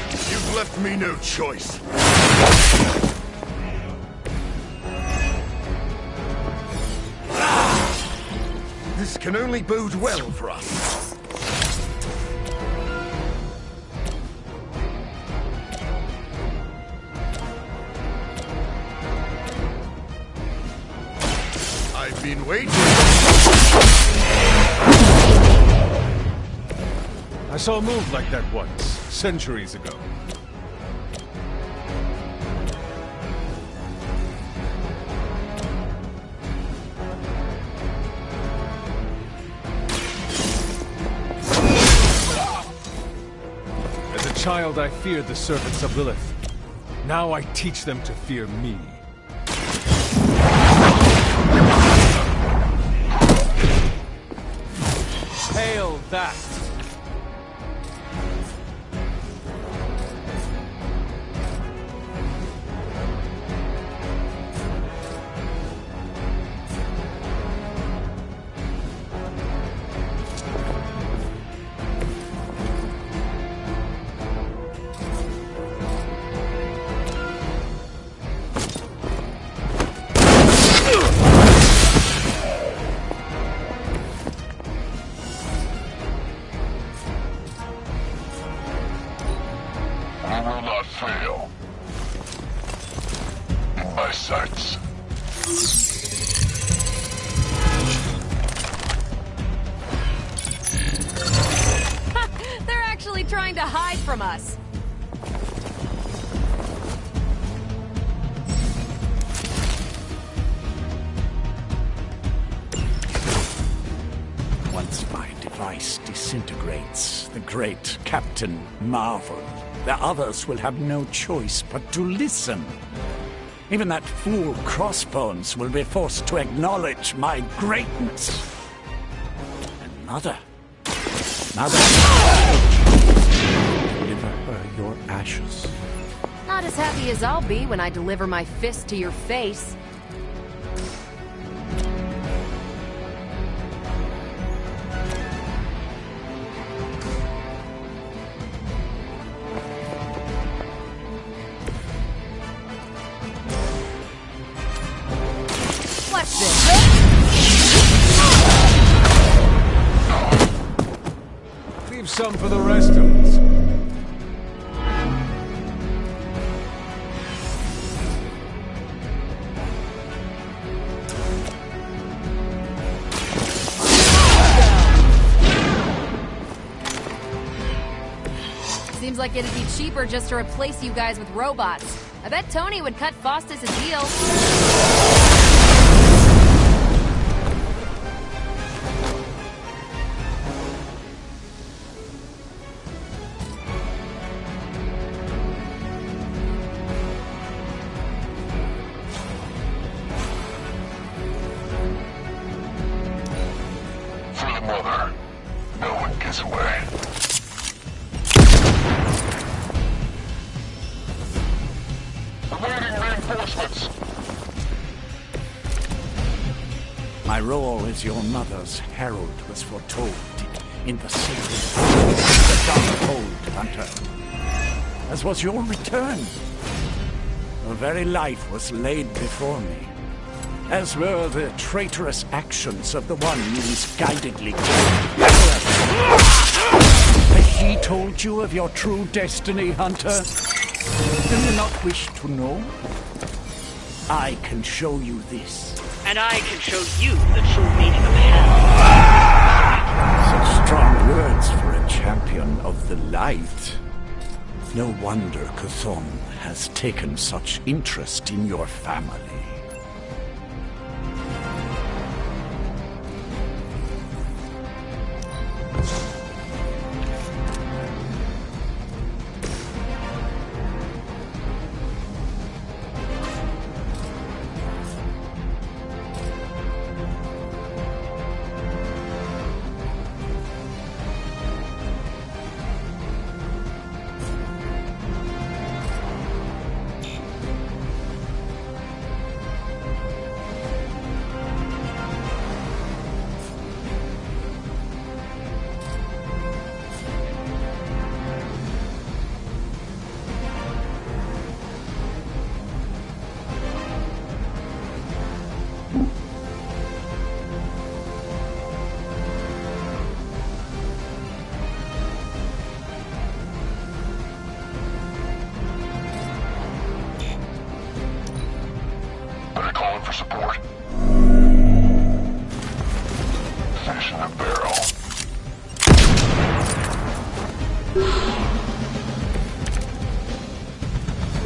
You've left me no choice. This can only bode well for us. I've been waiting. I saw a move like that once, centuries ago. As a child, I feared the servants of Lilith. Now I teach them to fear me. Hail that! I will not fail. In my sights. They're actually trying to hide from us. Once my device disintegrates, the great Captain Marvel, the others will have no choice but to listen. Even that fool Crossbones will be forced to acknowledge my greatness. And Mother, deliver her your ashes. Not as happy as I'll be when I deliver my fist to your face. Watch this. Leave some for the rest of us. Seems like it'd be cheaper just to replace you guys with robots. I bet Tony would cut Faustus a deal. For the Mother, no one gets away. Awaiting reinforcements. My role as your mother's herald was foretold in the sacred the Darkhold Hunter. as was your return. Your very life was laid before me, as were the traitorous actions of the one you misguidedly killed. Has she told you of your true destiny, Hunter? Do you not wish to know? I can show you this. And I can show you the true meaning of hell. Such strong words for a champion of the light. No wonder Chthon has taken such interest in your family.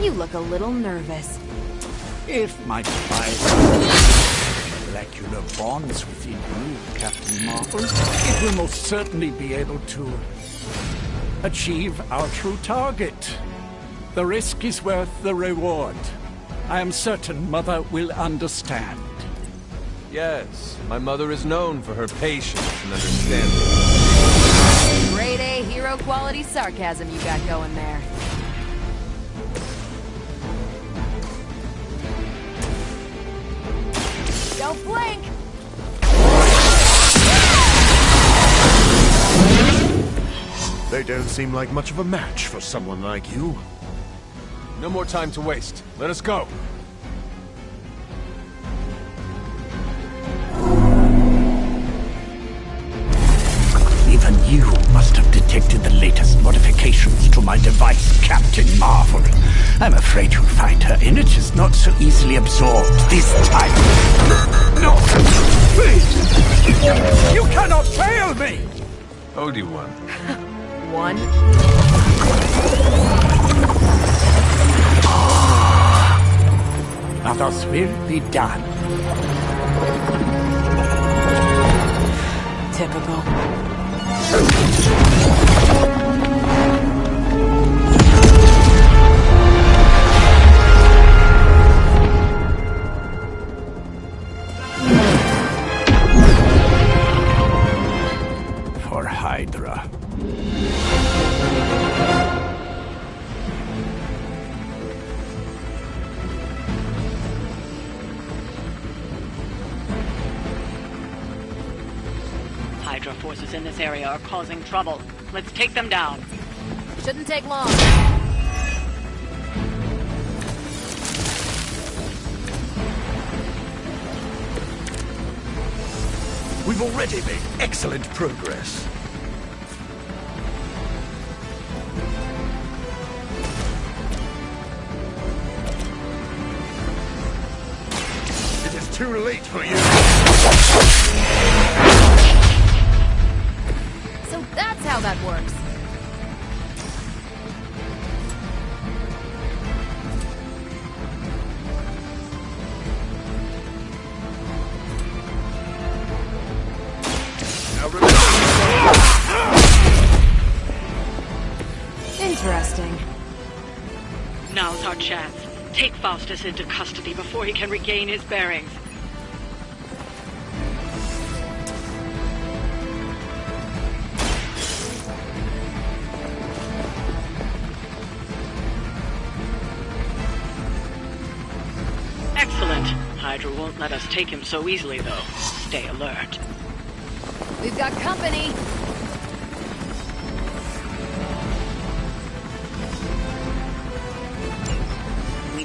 You look a little nervous. If my device molecular bonds within you, Captain Marvel, it will most certainly be able to achieve our true target. The risk is worth the reward. I am certain Mother will understand. Yes, my mother is known for her patience and understanding. Grade A hero quality sarcasm you got going there. Don't blink! They don't seem like much of a match for someone like you. No more time to waste. Let us go. Even you must have detected the latest modifications to my device, Captain Marvel. I'm afraid you'll find her energies not so easily absorbed this time. No! Please! You cannot fail me! Obi-Wan. One. Now thus will be done. Typical. For Hydra. Hydra forces in this area are causing trouble. Let's take them down. Shouldn't take long. We've already made excellent progress. It is too late for you. So that's how that works. Interesting. Now's our chance. Take Faustus into custody before he can regain his bearings. Excellent. Hydra won't let us take him so easily, though. Stay alert. We've got company.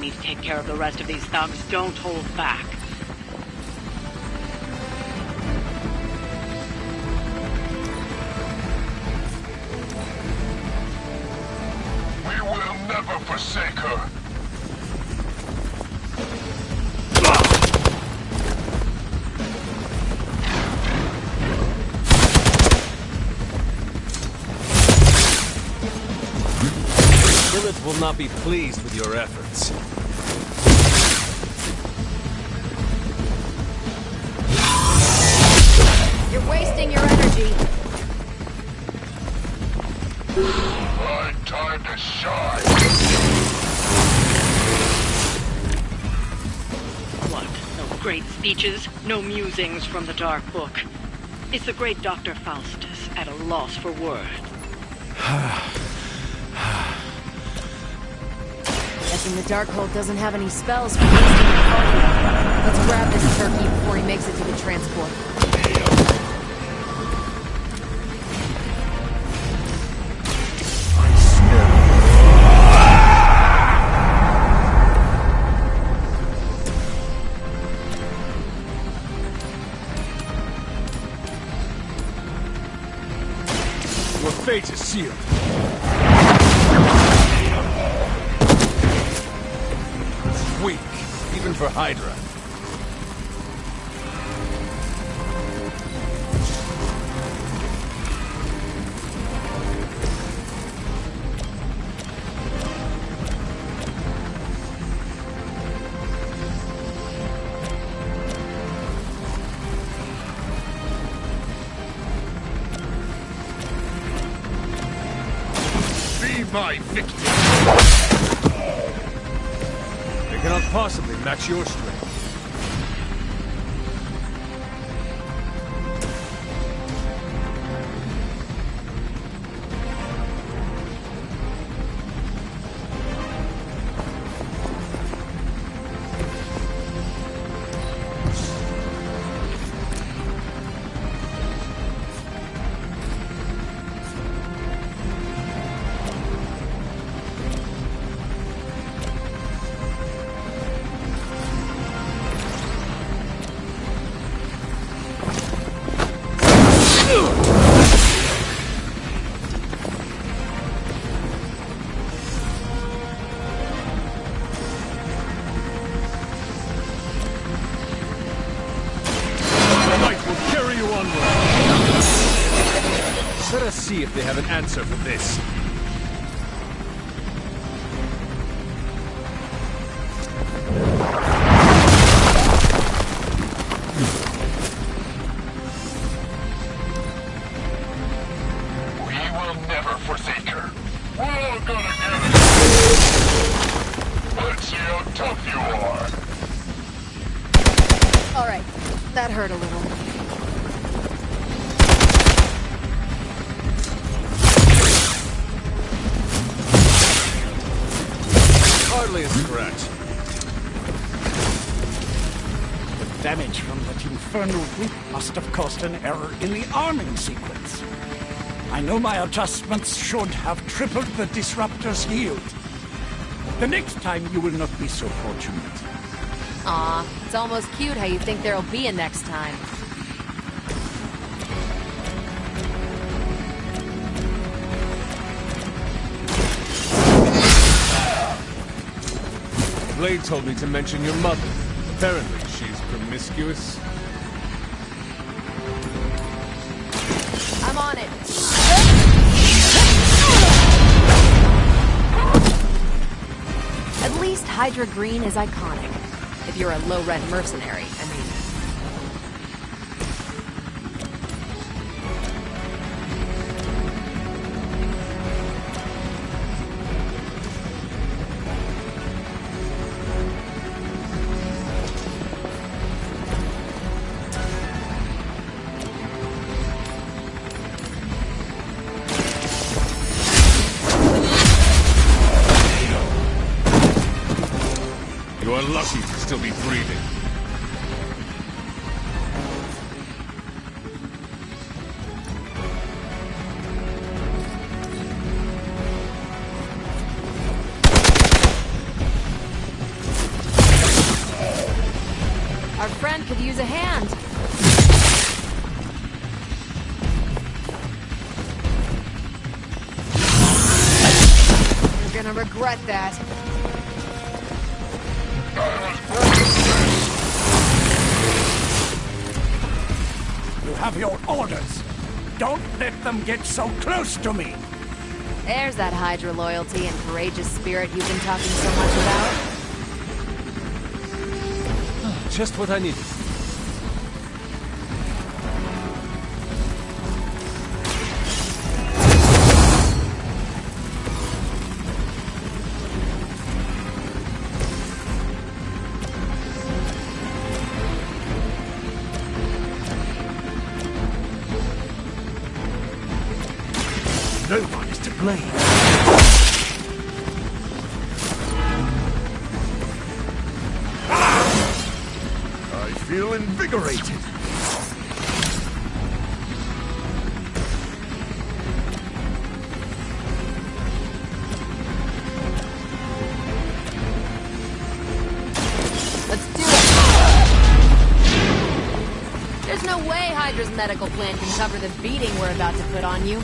need to take care of the rest of these thugs. Don't hold back. We will never forsake her. Lilith will not be pleased with your efforts. You're wasting your energy. My time to shine. What? No great speeches? No musings from the Dark Book? Is the great Dr. Faustus at a loss for word? Guessing the Darkhold doesn't have any spells for wasting the cardio. Let's grab this turkey before he makes it to the transport. Your fate is sealed. Weak, even for Hydra. Be my victim. They cannot possibly match your strength. Let us see if they have an answer for this. We will never forsake her. We're all gonna get it. Let's see how tough you are. All right, that hurt a little. Hardly a scratch. The damage from that infernal group must have caused an error in the arming sequence. I know my adjustments should have tripled the disruptor's yield. The next time you will not be so fortunate. Aw, it's almost cute how you think there'll be a next time. Blade told me to mention your mother. Apparently, she's promiscuous. I'm on it. At least Hydra Green is iconic. If you're a low-rent mercenary, I mean. You are lucky to still be breathing. use a hand. You're gonna regret that. You have your orders. Don't let them get so close to me. There's that Hydra loyalty and courageous spirit you've been talking so much about. Just what I needed. No one is to blame. I feel invigorated. Let's do it! There's no way Hydra's medical plan can cover the beating we're about to put on you.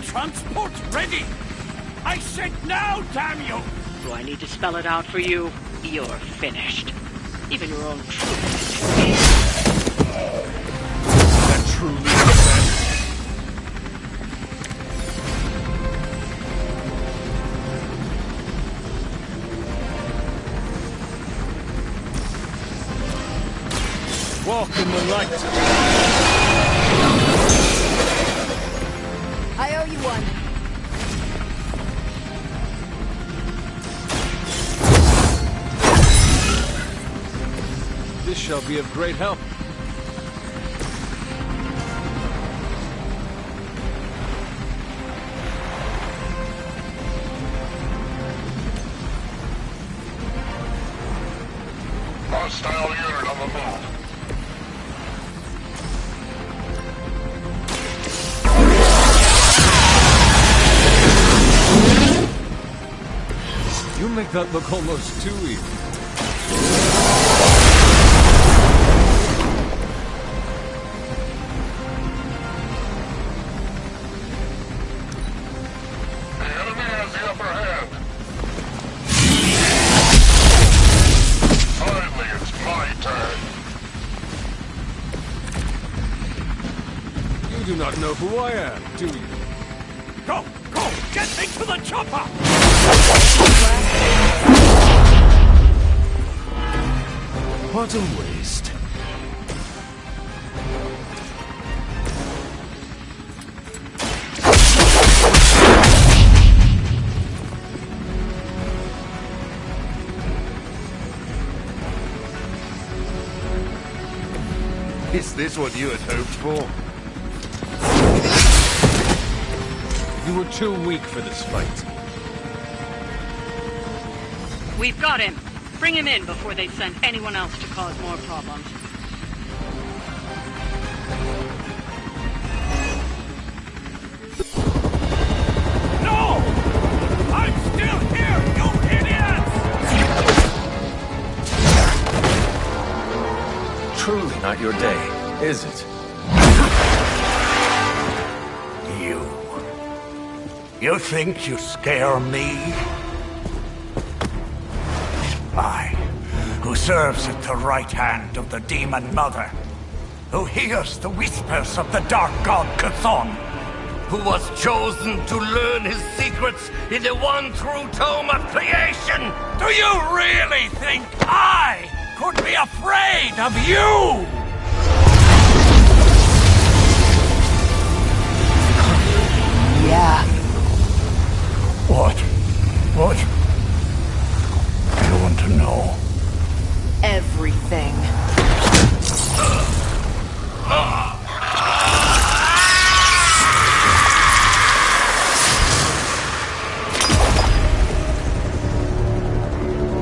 Transport ready! I said now, damn you! Do I need to spell it out for you? You're finished. Even your own troops. That truly is Walk in the light. I owe you one. This shall be of great help. Hostile unit on the move. You make that look almost too easy. The enemy has the upper hand. Finally, it's my turn. You do not know who I am, do you? Go! Go! Get me to the chopper! What a waste. Is this what you had hoped for? You were too weak for this fight. We've got him. Bring him in before they send anyone else to cause more problems. No! I'm still here, you idiots! Truly not your day, is it? You think you scare me? I, who serves at the right hand of the Demon Mother, who hears the whispers of the Dark God Chthon, who was chosen to learn his secrets in the one true tome of creation. Do you really think I could be afraid of you? Yeah. What? You want to know? Everything.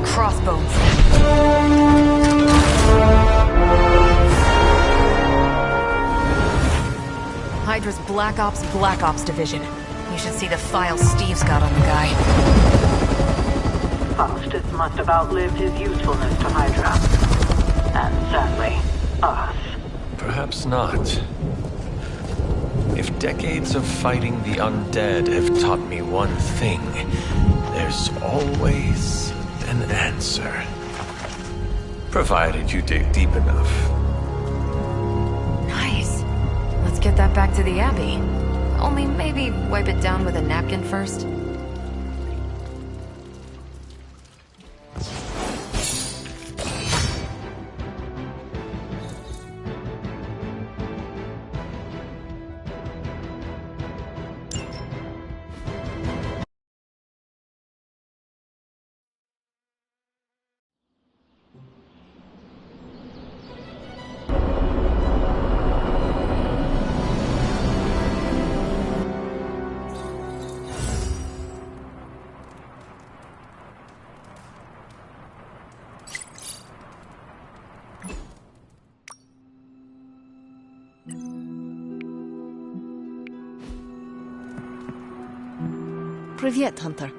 Crossbones. Hydra's Black Ops Division. You should see the file Steve's got on the guy. Faustus must have outlived his usefulness to Hydra. And sadly, us. Perhaps not. If decades of fighting the undead have taught me one thing, there's always an answer. Provided you dig deep enough. Nice. Let's get that back to the Abbey. Only maybe wipe it down with a napkin first. Привет, Hunter.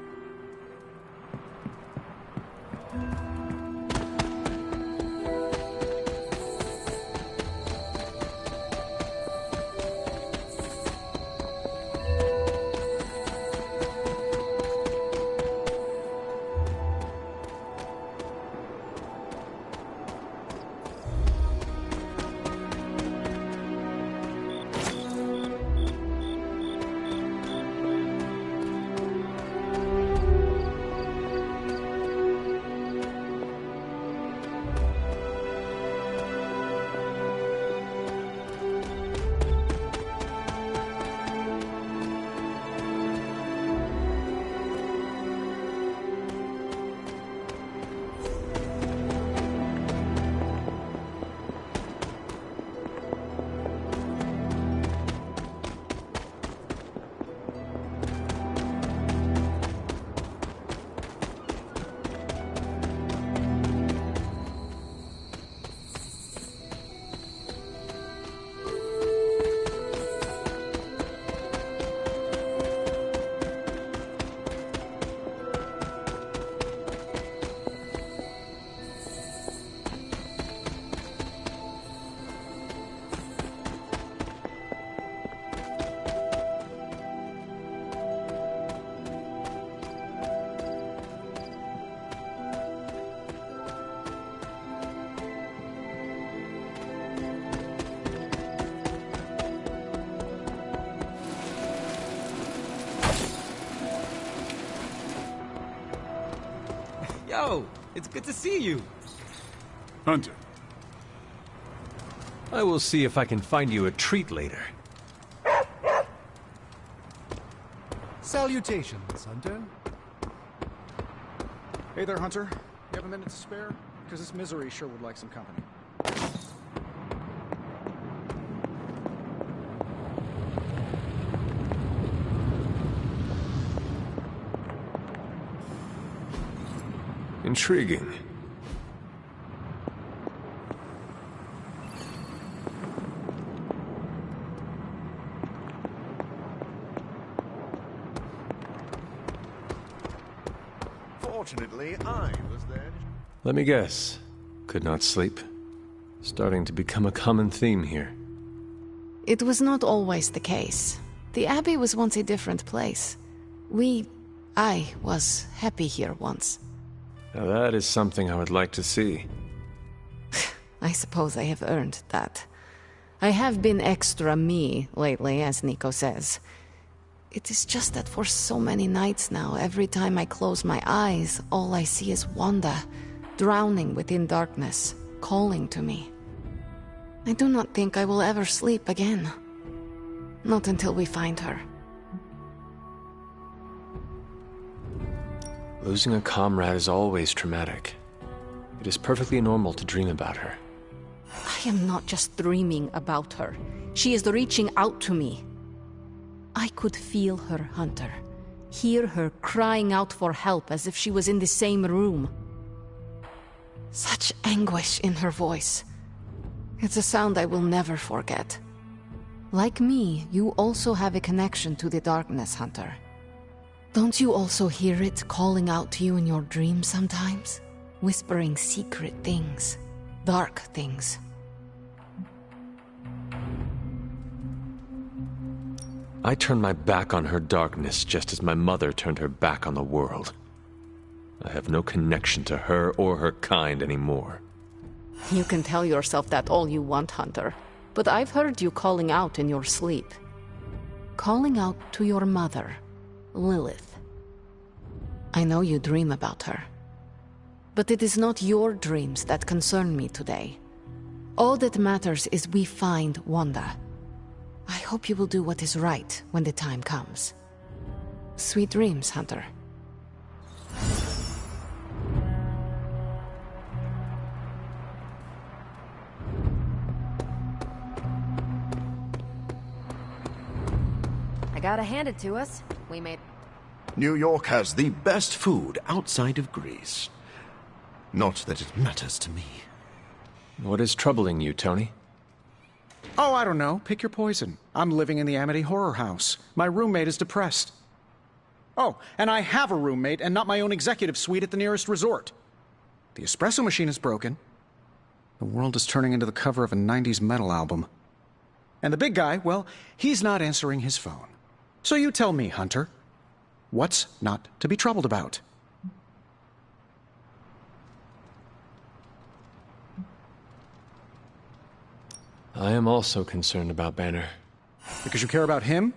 Yo, it's good to see you. Hunter. I will see if I can find you a treat later. Salutations, Hunter. Hey there, Hunter. You have a minute to spare? Because this misery sure would like some company. Intriguing. Fortunately, I was there. Let me guess. Could not sleep? Starting to become a common theme here. It was not always the case. The Abbey was once a different place. I was happy here once. Now that is something I would like to see. I suppose I have earned that. I have been extra me lately, as Nico says. It is just that for so many nights now, every time I close my eyes, all I see is Wanda, drowning within darkness, calling to me. I do not think I will ever sleep again. Not until we find her. Losing a comrade is always traumatic. It is perfectly normal to dream about her. I am not just dreaming about her. She is reaching out to me. I could feel her, Hunter. Hear her crying out for help as if she was in the same room. Such anguish in her voice. It's a sound I will never forget. Like me, you also have a connection to the darkness, Hunter. Don't you also hear it calling out to you in your dreams sometimes? Whispering secret things, dark things. I turned my back on her darkness just as my mother turned her back on the world. I have no connection to her or her kind anymore. You can tell yourself that all you want, Hunter, but I've heard you calling out in your sleep. Calling out to your mother, Lilith. I know you dream about her. But it is not your dreams that concern me today. All that matters is we find Wanda. I hope you will do what is right when the time comes. Sweet dreams, Hunter. I gotta hand it to us. We made... New York has the best food outside of Greece. Not that it matters to me. What is troubling you, Tony? Oh, I don't know. Pick your poison. I'm living in the Amity Horror House. My roommate is depressed. Oh, and I have a roommate and not my own executive suite at the nearest resort. The espresso machine is broken. The world is turning into the cover of a 90s metal album. And the big guy, well, he's not answering his phone. So you tell me, Hunter, what's not to be troubled about? I am also concerned about Banner. Because you care about him?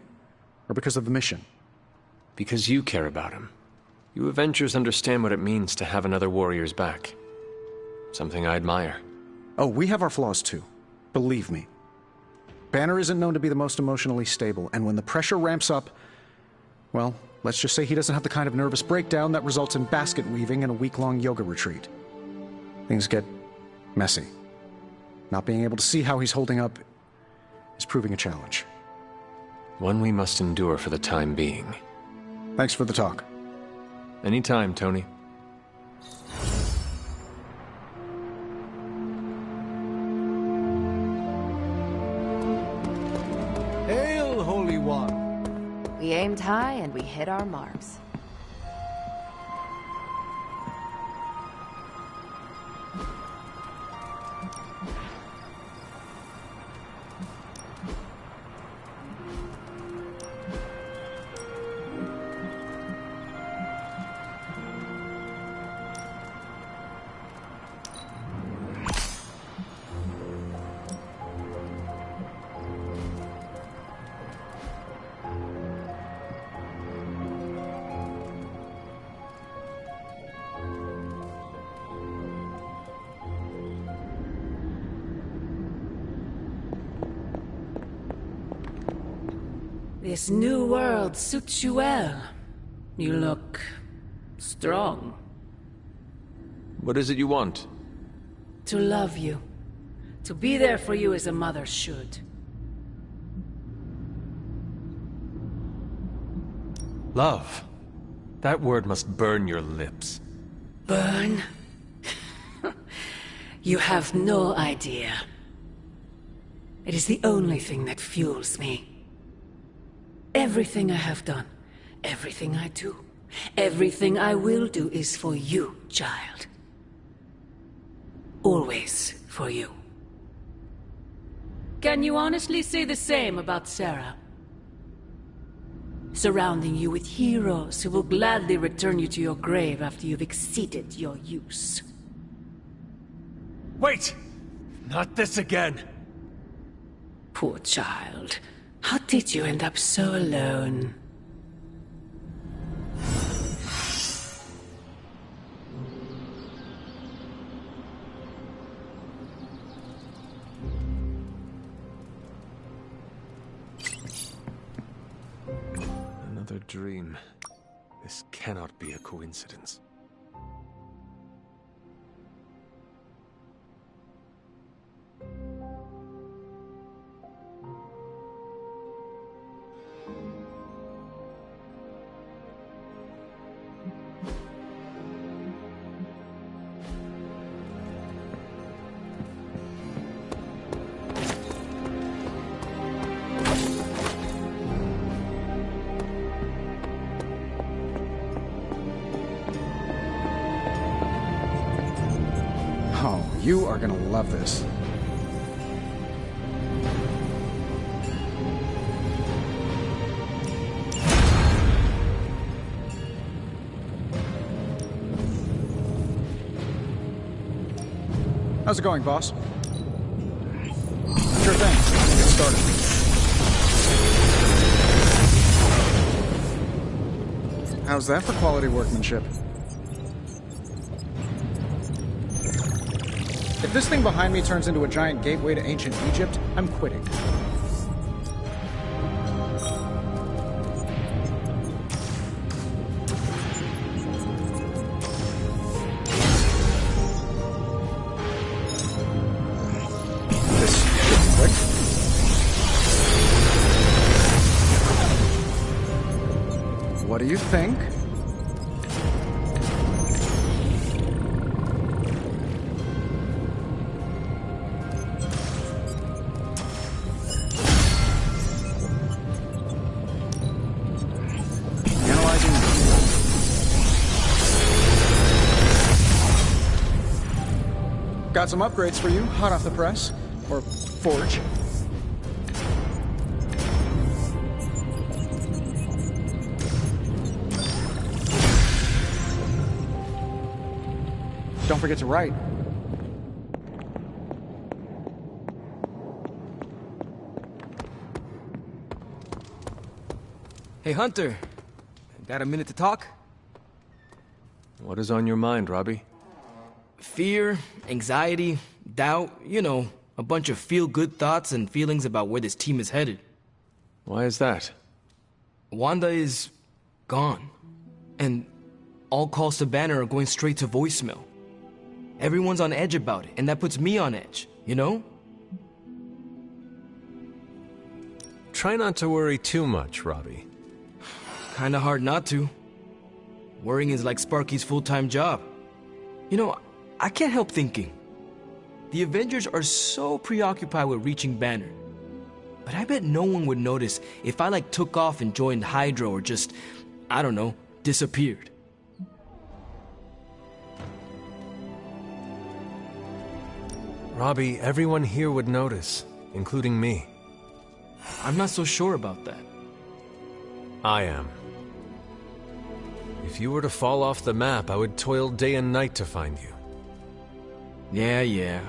Or because of the mission? Because you care about him. You Avengers understand what it means to have another warrior's back. Something I admire. Oh, we have our flaws too. Believe me. Banner isn't known to be the most emotionally stable, and when the pressure ramps up, well, let's just say he doesn't have the kind of nervous breakdown that results in basket weaving and a week-long yoga retreat. Things get messy. Not being able to see how he's holding up is proving a challenge. One we must endure for the time being. Thanks for the talk. Anytime, Tony. Hail, Holy One! We aimed high and we hit our marks. This new world suits you well. You look strong. What is it you want? To love you. To be there for you as a mother should. Love. That word must burn your lips. Burn? You have no idea. It is the only thing that fuels me. Everything I have done, everything I do, everything I will do is for you, child. Always for you. Can you honestly say the same about Sarah? Surrounding you with heroes who will gladly return you to your grave after you've exceeded your use. Wait! Not this again! Poor child. How did you end up so alone? Another dream. This cannot be a coincidence. Oh, you are gonna love this. How's it going, boss? Sure thing. Let's get started. How's that for quality workmanship? If this thing behind me turns into a giant gateway to ancient Egypt, I'm quitting. This should be quick. What do you think? Got some upgrades for you, hot off the press. Or forge. Don't forget to write. Hey, Hunter. Got a minute to talk? What is on your mind, Robbie? Fear, anxiety, doubt, you know, a bunch of feel-good thoughts and feelings about where this team is headed. Why is that? Wanda is gone. And all calls to Banner are going straight to voicemail. Everyone's on edge about it, and that puts me on edge, you know? Try not to worry too much, Robbie. Kinda hard not to. Worrying is like Sparky's full-time job. You know, I can't help thinking. The Avengers are so preoccupied with reaching Banner. But I bet no one would notice if I took off and joined Hydra or just, I don't know, disappeared. Robbie, everyone here would notice, including me. I'm not so sure about that. I am. If you were to fall off the map, I would toil day and night to find you. Yeah.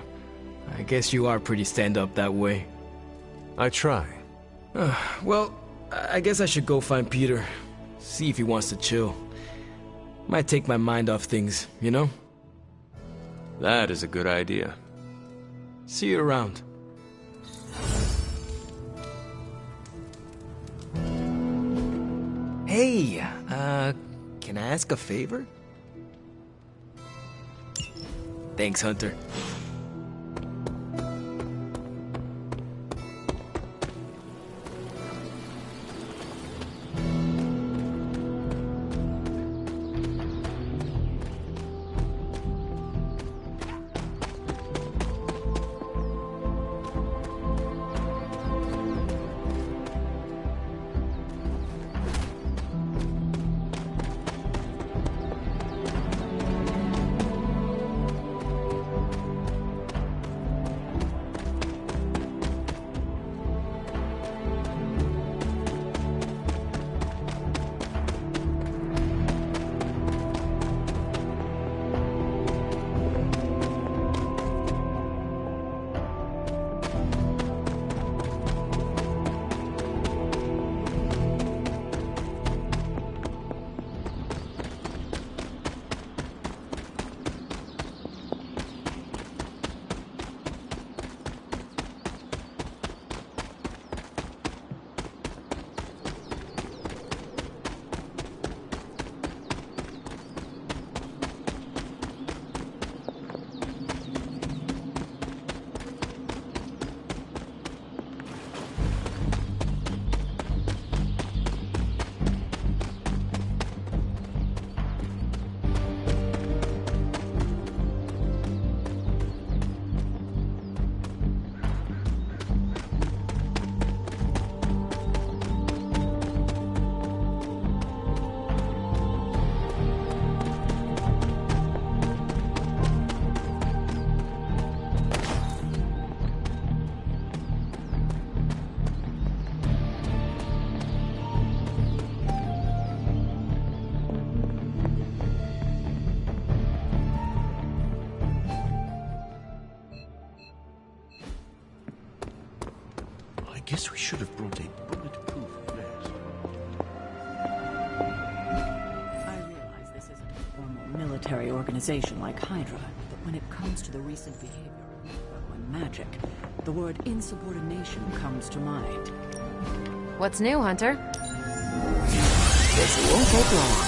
I guess you are pretty stand-up that way. I try. Well, I guess I should go find Peter. See if he wants to chill. Might take my mind off things, you know? That is a good idea. See you around. Hey, can I ask a favor? Thanks, Hunter. Guess we should have brought a bulletproof vest. I realize this isn't a formal military organization like Hydra, but when it comes to the recent behavior of Nero and magic, the word insubordination comes to mind. What's new, Hunter? This won't take long.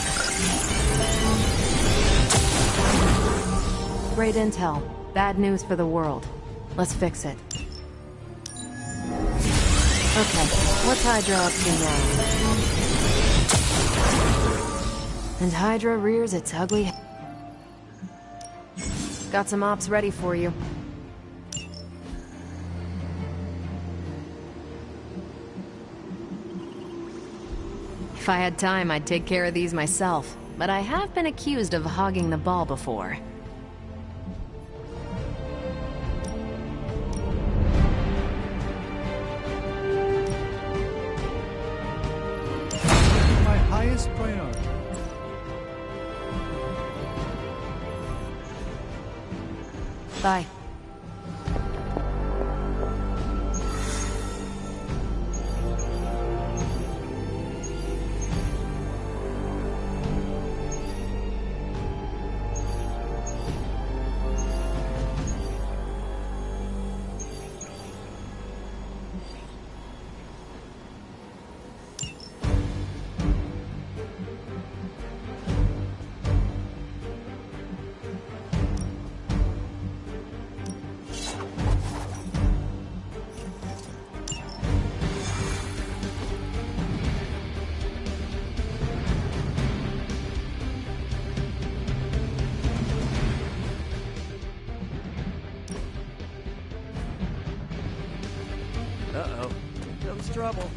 Great intel. Bad news for the world. Let's fix it. Okay, what's Hydra up to now? And Hydra rears its ugly head. Got some ops ready for you. If I had time, I'd take care of these myself, but I have been accused of hogging the ball before. My highest priority. Bye. Uh-oh. Here comes trouble.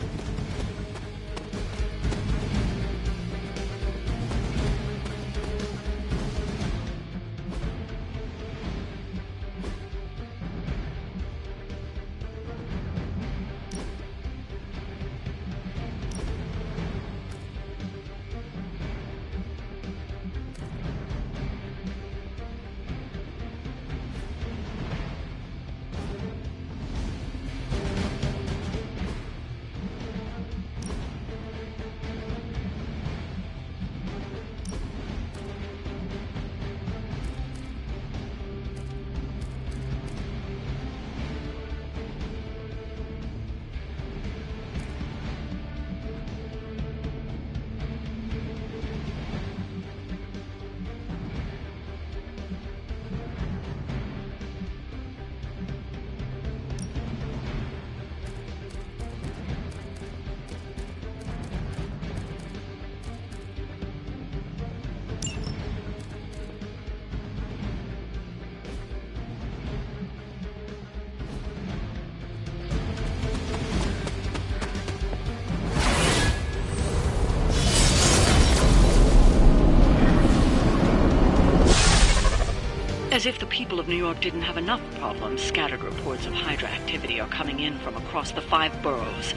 As if the people of New York didn't have enough problems, scattered reports of Hydra activity are coming in from across the 5 boroughs.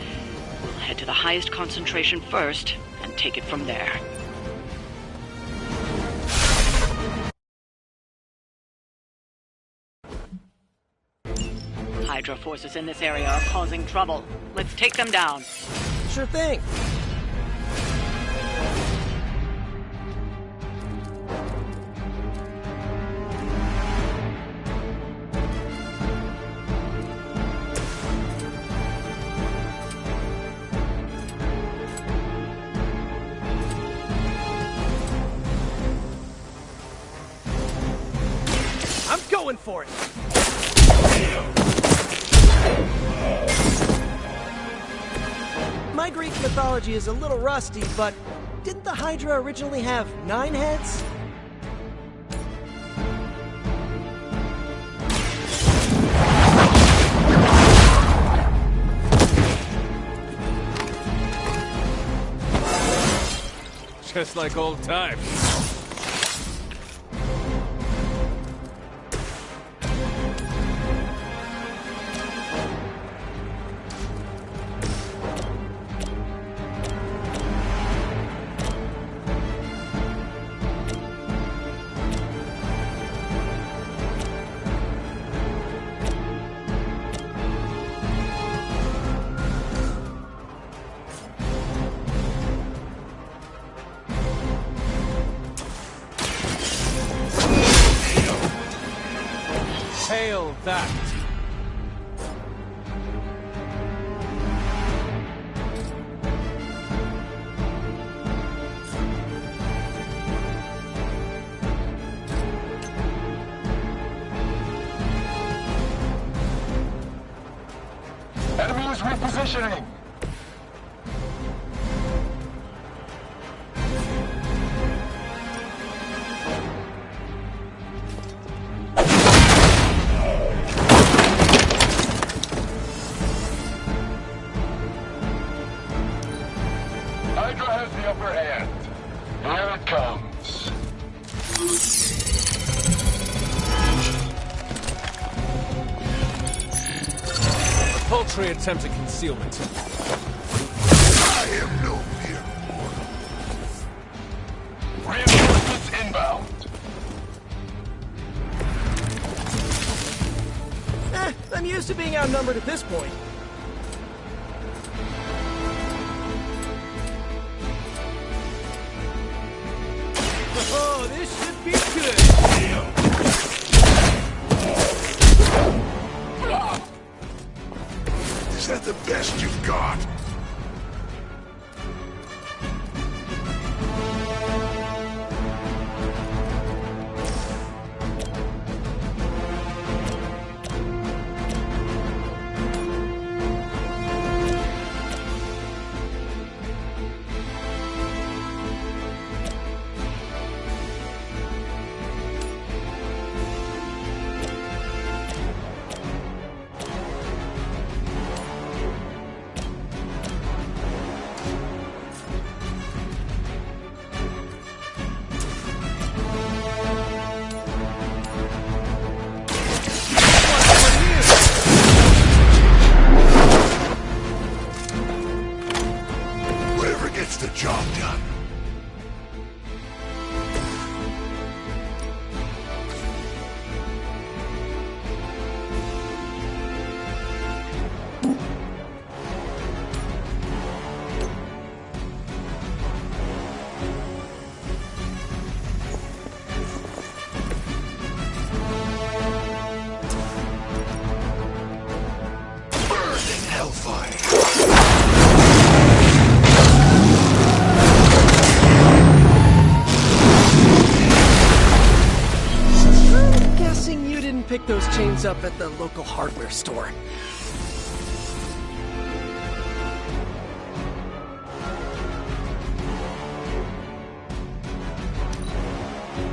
We'll head to the highest concentration first, and take it from there. Hydra forces in this area are causing trouble. Let's take them down. Sure thing. I'm going for it! My Greek mythology is a little rusty, but didn't the Hydra originally have 9 heads? Just like old times. Nail that! Enemy is repositioning! Hydra has the upper hand. Here it comes. A paltry attempt at concealment. I am no mere mortal. Reinforcements inbound. I'm used to being outnumbered at this point. Oh, this should be good! Is that the best you've got? Whatever gets the job done. Burning hellfire. I'm guessing you didn't pick those chains up at the local hardware store.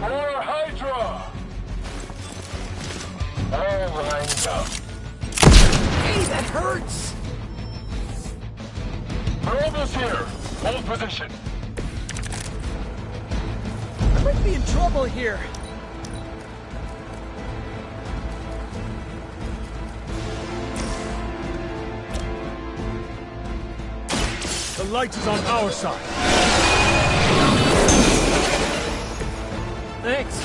More Hydra! All lined up. Hey, that hurts! Almost here. Hold position. I might be in trouble here. The light is on our side. Thanks.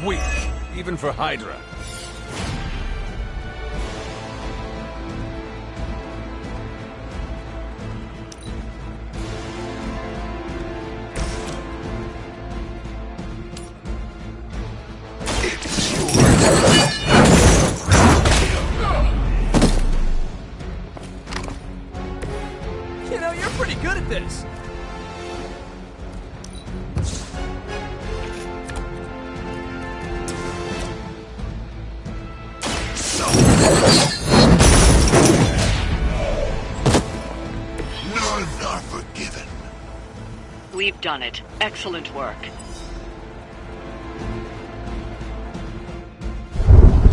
Weak, even for Hydra. You know, you're pretty good at this. None are forgiven. We've done it. Excellent work.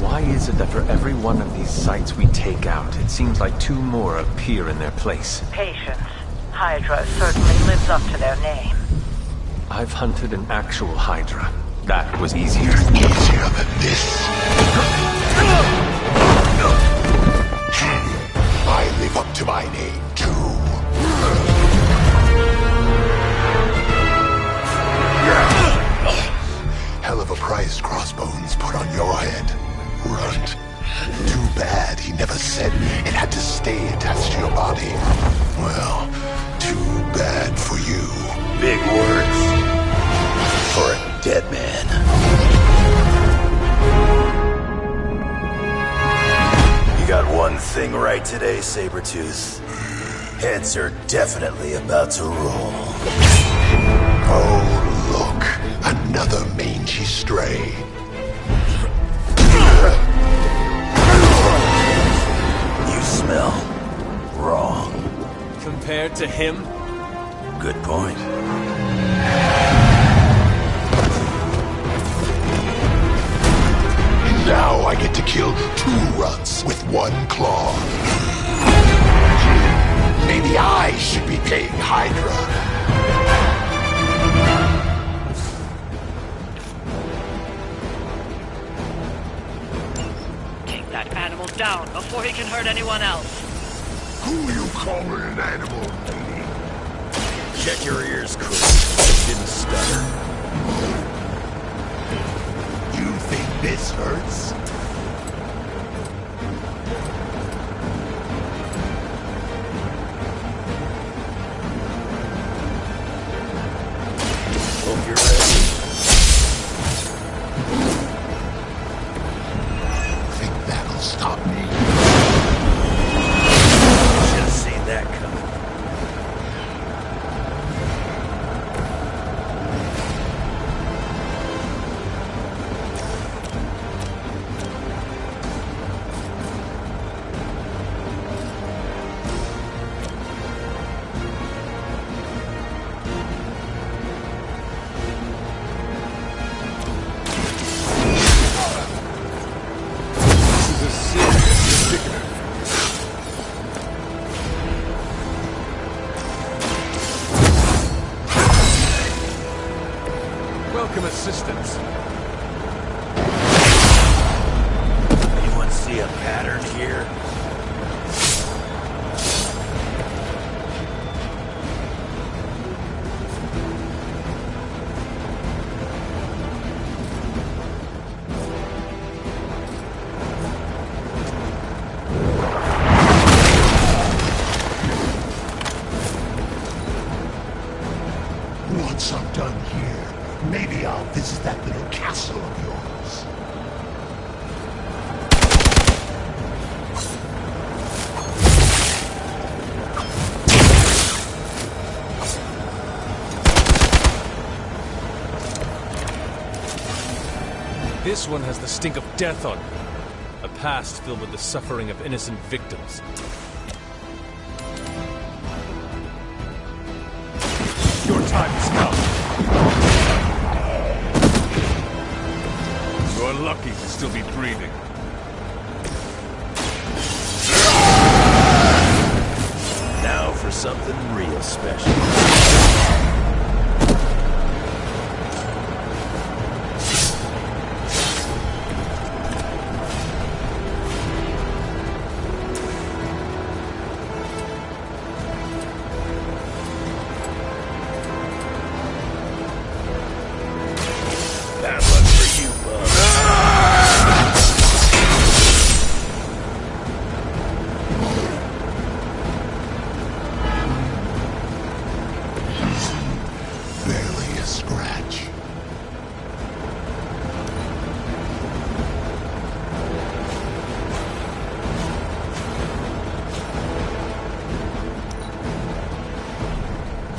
Why is it that for every one of these sites we take out, it seems like two more appear in their place? Patience. Hydra certainly lives up to their name. I've hunted an actual Hydra. That was easier. Easier than this. I live up to my name, too. Hell of a price, Crossbones, put on your head, runt. Too bad he never said it had to stay attached to your body. Well, too bad for you. Big words for a dead man. You got one thing right today, Sabretooth. Heads are definitely about to roll. Oh, look. Another mangy stray. You smell wrong. Compared to him? Good point. And now I get to kill 2 runs with 1 claw. Maybe I should be paying Hydra. Take that animal down before he can hurt anyone else. Who you calling an animal, lady? Check your ears, Chris. Didn't stutter. You think this hurts? Hope you're ready. Think that'll stop me? Should have seen that coming. Welcome assistance. Anyone see a pattern here? Once I'm done here, maybe I'll visit that little castle of yours. This one has the stink of death on it. A past filled with the suffering of innocent victims. Your time has come. You're lucky to still be breathing. Now for something real special. Bad luck for you, bub. Barely a scratch.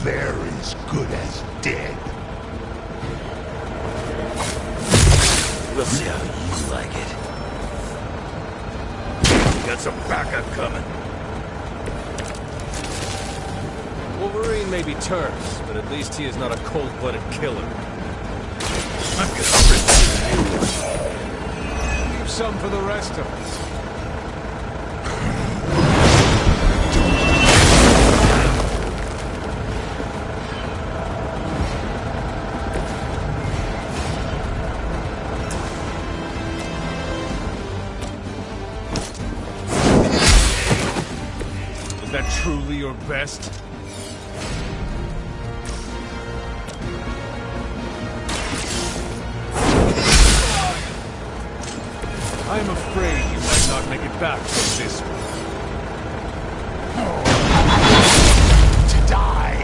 They're as good as dead. We'll see how you like it. Got some backup coming. Wolverine may be terse, but at least he is not a cold-blooded killer. I'm gonna rip you a new one. Leave some for the rest of us. Was that truly your best? I am afraid you might not back from this one. To die!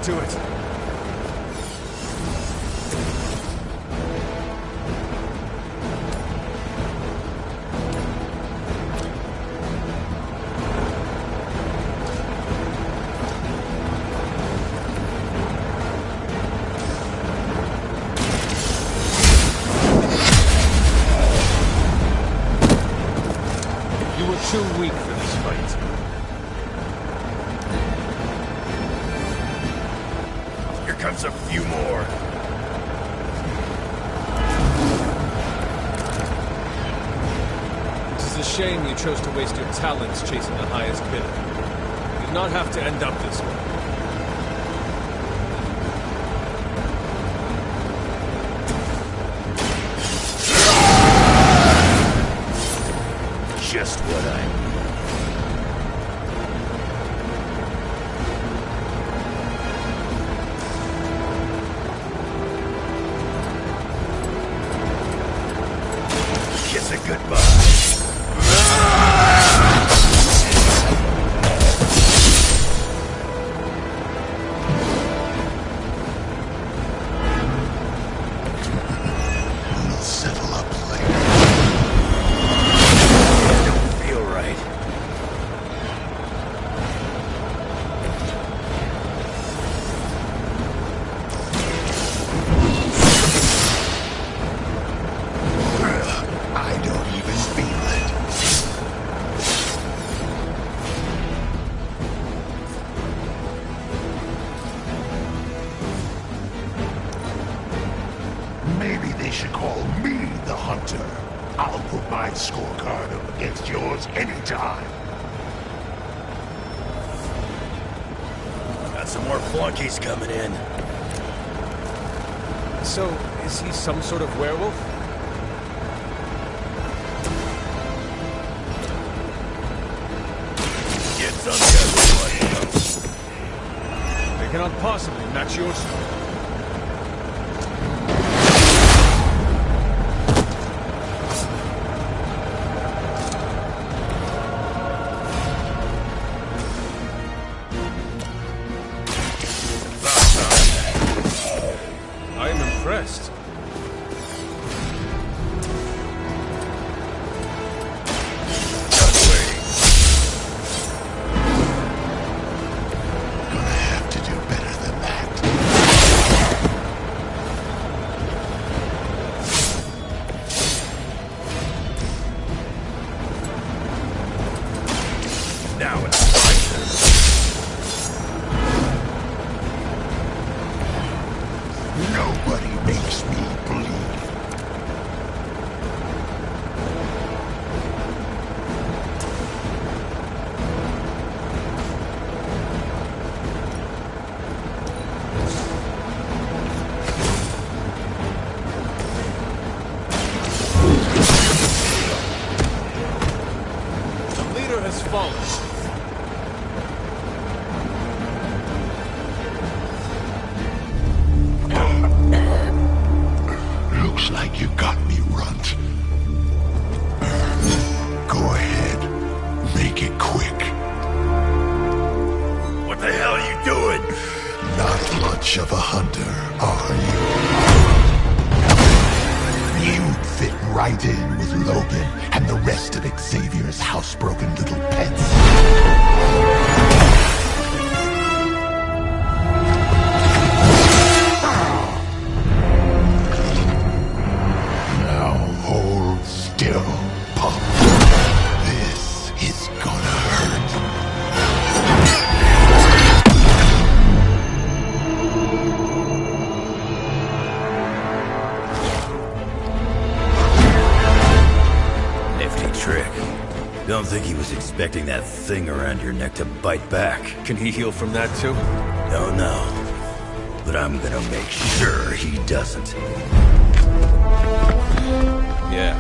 Do it. You were too weak for this fight. Comes a few more. It is a shame you chose to waste your talents chasing the highest bidder. You did not have to end up this way. Just what I need. Kiss it goodbye. We'll settle up later. Don't feel right. I don't even feel it. Maybe they should call me the Hunter. I'll put my scorecard up against yours anytime. Got some more flunkies coming in. So, is he some sort of werewolf? Get some good. They cannot possibly match your score. I am impressed. Gonna have to do better than that. Now it's my turn. Nobody makes me bleed. The leader has fallen. Looks like you got me, Runt. Go ahead. Make it quick. What the hell are you doing? Not much of a hunter, are you? You'd fit right in with Logan and the rest of Xavier's housebroken little pets. Now hold still, pup. This is gonna hurt. Nifty trick. Don't think he was expecting that thing around your neck to bite back. Can he heal from that too? Don't know. but I'm gonna make sure he doesn't. Yeah.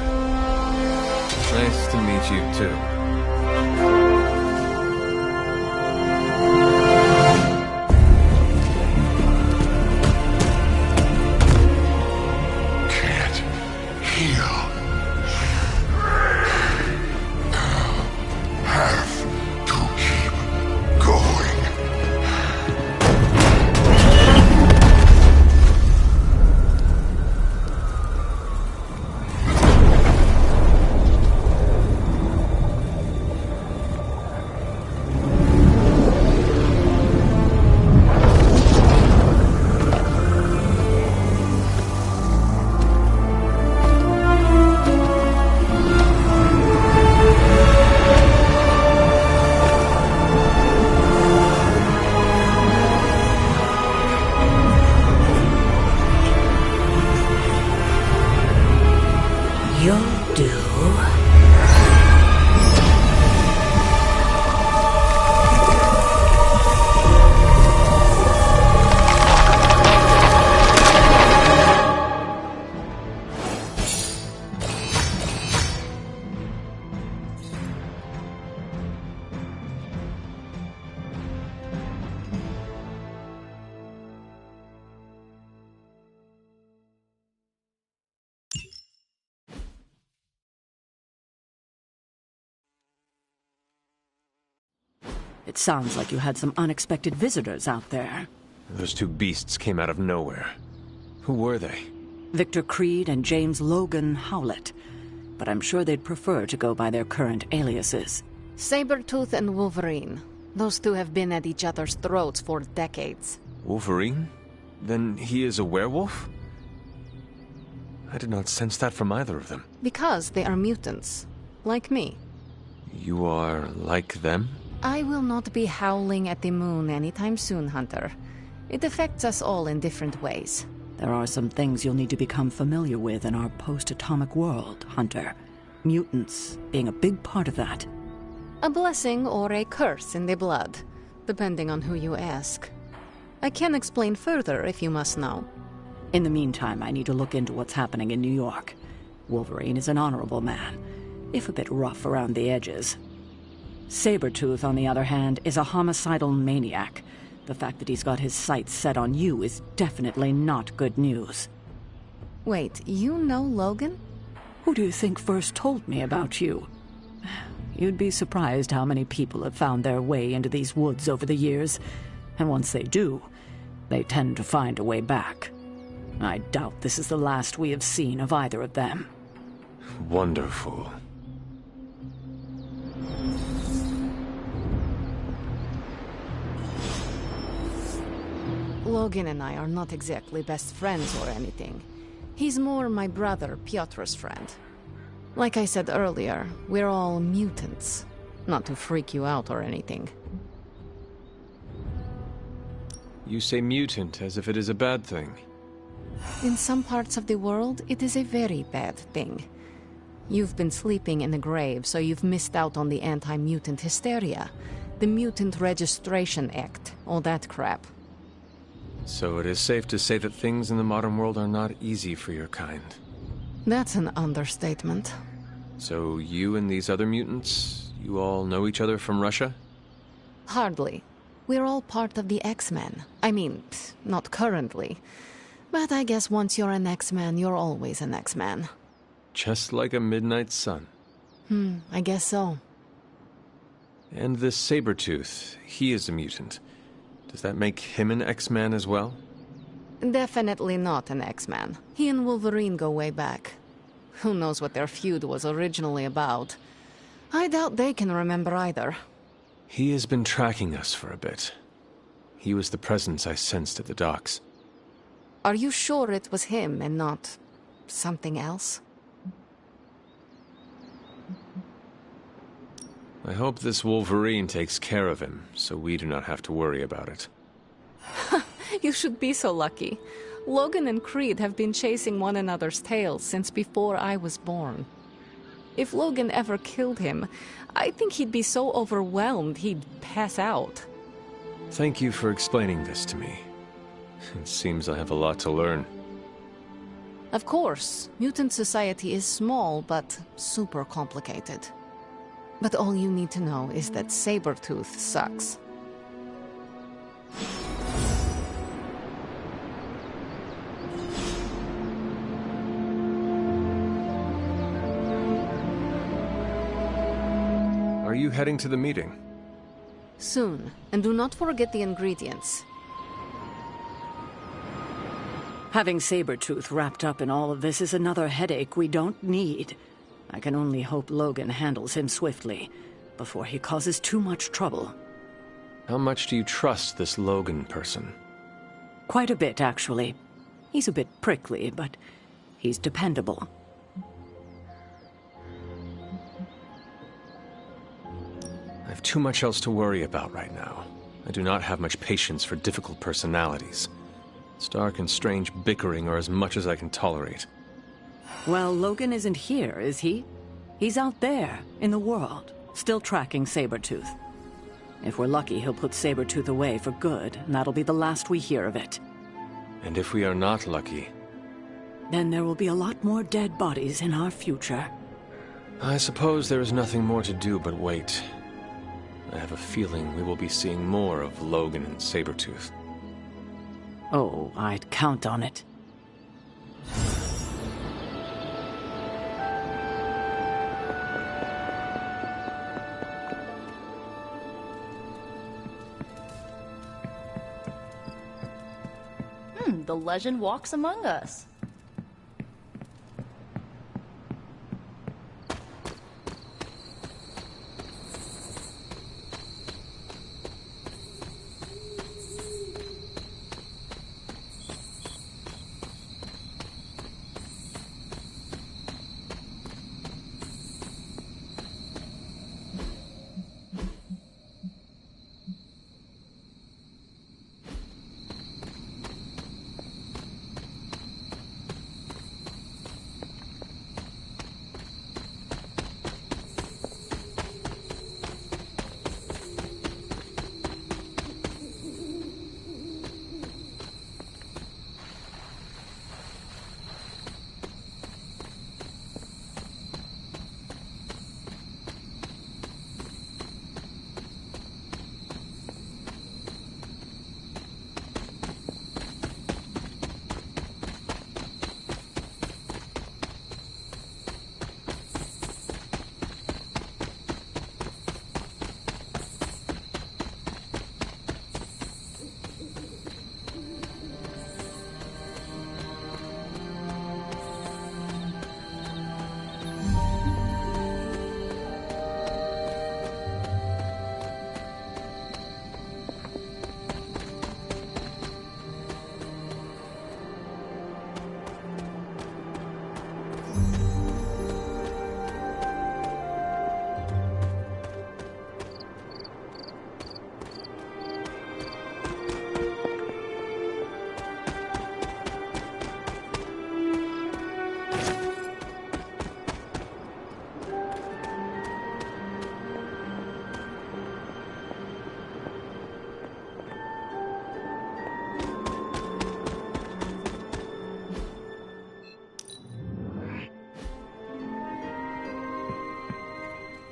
Nice to meet you, too. Can't heal. Have to keep going. You'll do. It sounds like you had some unexpected visitors out there. Those two beasts came out of nowhere. Who were they? Victor Creed and James Logan Howlett. But I'm sure they'd prefer to go by their current aliases. Sabretooth and Wolverine. Those two have been at each other's throats for decades. Wolverine? Then he is a werewolf? I did not sense that from either of them. Because they are mutants. Like me. You are like them? I will not be howling at the moon anytime soon, Hunter. It affects us all in different ways. There are some things you'll need to become familiar with in our post-atomic world, Hunter. Mutants being a big part of that. A blessing or a curse in the blood, depending on who you ask. I can explain further if you must know. In the meantime, I need to look into what's happening in New York. Wolverine is an honorable man, if a bit rough around the edges. Sabretooth, on the other hand, is a homicidal maniac. The fact that he's got his sights set on you is definitely not good news. Wait, you know Logan? Who do you think first told me about you? You'd be surprised how many people have found their way into these woods over the years. And once they do, they tend to find a way back. I doubt this is the last we have seen of either of them. Wonderful. Logan and I are not exactly best friends or anything. He's more my brother, Piotr's friend. Like I said earlier, we're all mutants. Not to freak you out or anything. You say mutant as if it is a bad thing. In some parts of the world, it is a very bad thing. You've been sleeping in a grave, so you've missed out on the anti-mutant hysteria. The Mutant Registration Act, all that crap. So it is safe to say that things in the modern world are not easy for your kind. That's an understatement. So you and these other mutants, you all know each other from Russia? Hardly. We're all part of the X-Men. I mean, not currently. But I guess once you're an X-Man, you're always an X-Man. Just like a midnight sun. I guess so. And this Sabretooth, he is a mutant. Does that make him an X-Man as well? Definitely not an X-Man. He and Wolverine go way back. Who knows what their feud was originally about? I doubt they can remember either. He has been tracking us for a bit. He was the presence I sensed at the docks. Are you sure it was him and not something else? I hope this Wolverine takes care of him, so we do not have to worry about it. You should be so lucky. Logan and Creed have been chasing one another's tails since before I was born. If Logan ever killed him, I think he'd be so overwhelmed he'd pass out. Thank you for explaining this to me. It seems I have a lot to learn. Of course, mutant society is small, but super complicated. But all you need to know is that Sabretooth sucks. Are you heading to the meeting? Soon, and do not forget the ingredients. Having Sabretooth wrapped up in all of this is another headache we don't need. I can only hope Logan handles him swiftly, before he causes too much trouble. How much do you trust this Logan person? Quite a bit, actually. He's a bit prickly, but he's dependable. I have too much else to worry about right now. I do not have much patience for difficult personalities. Stark and Strange bickering are as much as I can tolerate. Well, Logan isn't here, is he? He's out there, in the world, still tracking Sabretooth. If we're lucky, he'll put Sabretooth away for good, and that'll be the last we hear of it. And if we are not lucky? Then there will be a lot more dead bodies in our future. I suppose there is nothing more to do but wait. I have a feeling we will be seeing more of Logan and Sabretooth. Oh, I'd count on it. The legend walks among us.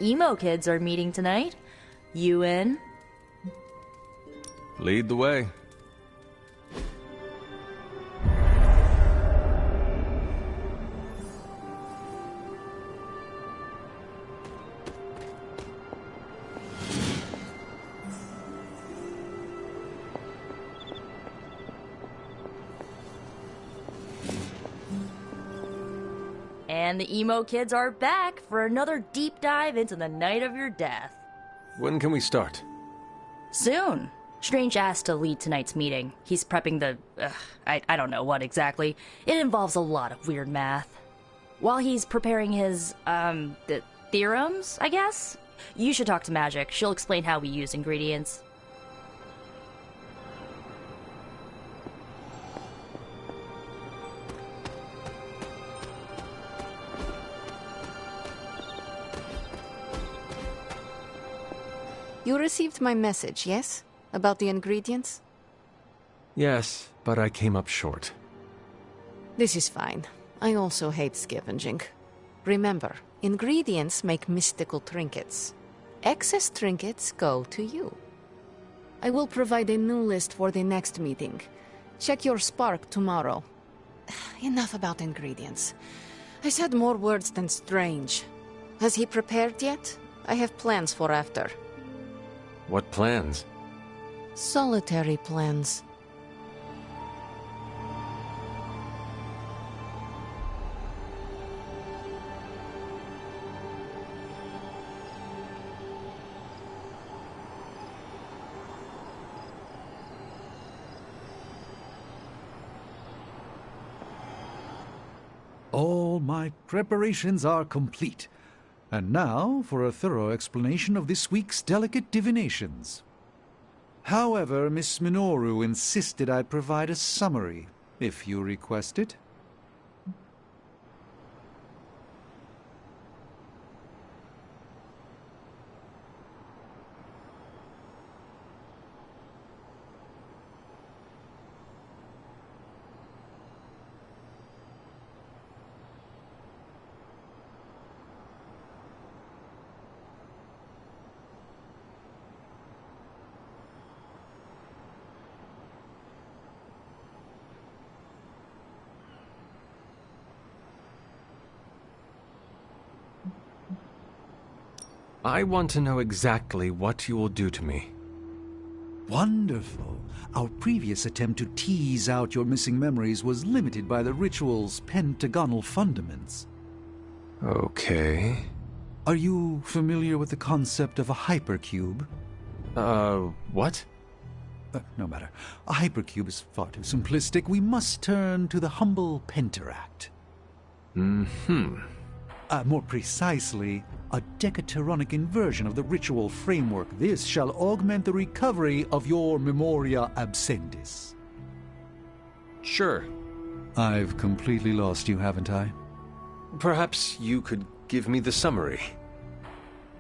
Emo kids are meeting tonight. You in? Lead the way. And the emo kids are back for another deep dive into the night of your death. When can we start? Soon. Strange asked to lead tonight's meeting. He's prepping the... I don't know what exactly. It involves a lot of weird math. While he's preparing his, the theorems, I guess? You should talk to Magic. She'll explain how we use ingredients. You received my message, yes? About the ingredients? Yes, but I came up short. This is fine. I also hate scavenging. Remember, ingredients make mystical trinkets. Excess trinkets go to you. I will provide a new list for the next meeting. Check your spark tomorrow. Enough about ingredients. I said more words than Strange. Has he prepared yet? I have plans for after. What plans? Solitary plans. All my preparations are complete. And now for a thorough explanation of this week's delicate divinations. However, Miss Minoru insisted I provide a summary, if you request it. I want to know exactly what you will do to me. Wonderful. Our previous attempt to tease out your missing memories was limited by the ritual's pentagonal fundaments. Okay. Are you familiar with the concept of a hypercube? What? No matter. A hypercube is far too simplistic. We must turn to the humble pentaract. More precisely, a decaturonic inversion of the ritual framework. This shall augment the recovery of your memoria abscendis. Sure. I've completely lost you, haven't I? Perhaps you could give me the summary.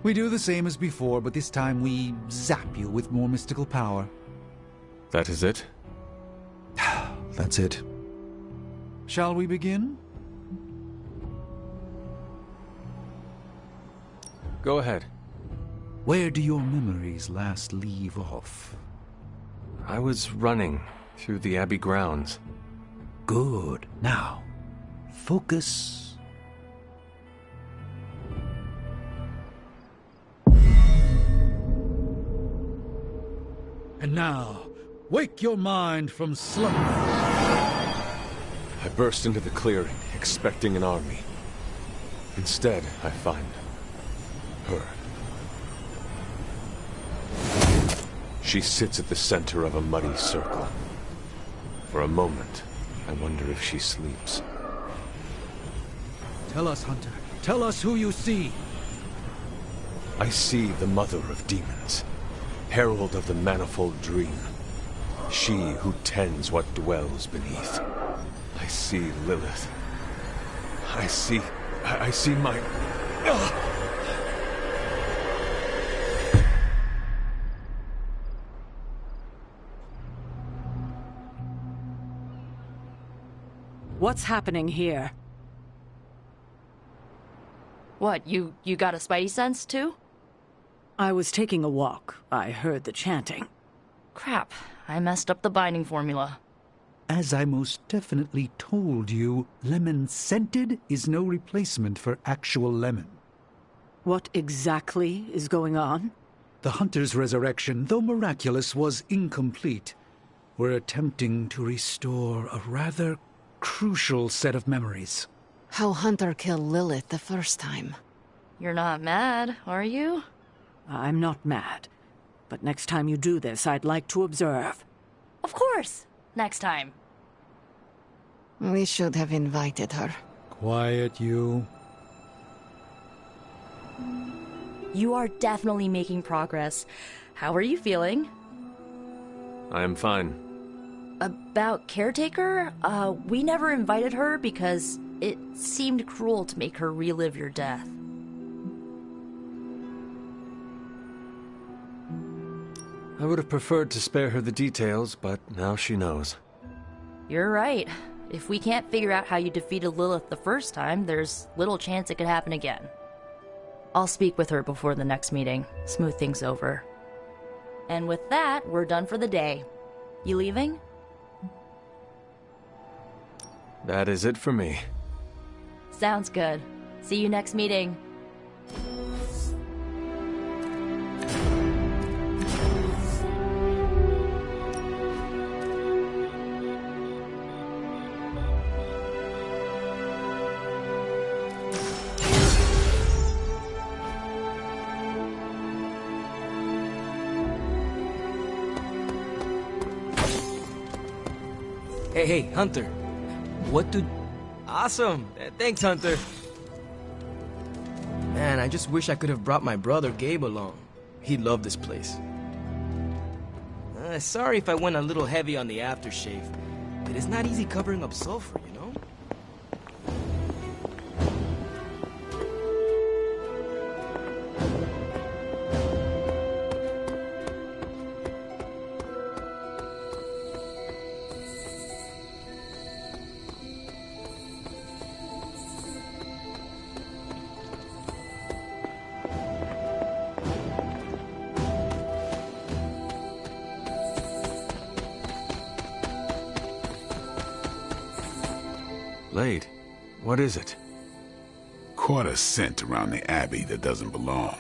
We do the same as before, but this time we zap you with more mystical power. That is it? That's it. Shall we begin? Go ahead. Where do your memories last leave off? I was running through the Abbey grounds. Good. Now, focus. And now, wake your mind from slumber. I burst into the clearing, expecting an army. Instead, I find her. She sits at the center of a muddy circle. For a moment, I wonder if she sleeps. Tell us, Hunter. Tell us who you see. I see the mother of demons, herald of the manifold dream. She who tends what dwells beneath. I see Lilith. I see my... What's happening here? What, you got a spidey sense, too? I was taking a walk. I heard the chanting. Crap, I messed up the binding formula. As I most definitely told you, lemon-scented is no replacement for actual lemon. What exactly is going on? The Hunter's resurrection, though miraculous, was incomplete. We're attempting to restore a rather crucial set of memories. How Hunter killed Lilith the first time. You're not mad, are you? I'm not mad. But next time you do this, I'd like to observe. Of course! Next time. We should have invited her. Quiet, you. You are definitely making progress. How are you feeling? I am fine. About Caretaker? We never invited her because it seemed cruel to make her relive your death. I would have preferred to spare her the details, but now she knows. You're right. If we can't figure out how you defeated Lilith the first time, there's little chance it could happen again. I'll speak with her before the next meeting, smooth things over. And with that, we're done for the day. You leaving? That is it for me. Sounds good. See you next meeting. Hey, Hunter. What do... Awesome! Thanks, Hunter. Man, I just wish I could have brought my brother Gabe along. He'd love this place. Sorry if I went a little heavy on the aftershave. It is not easy covering up sulfur, you know? Blade, what is it? Caught a scent around the Abbey that doesn't belong.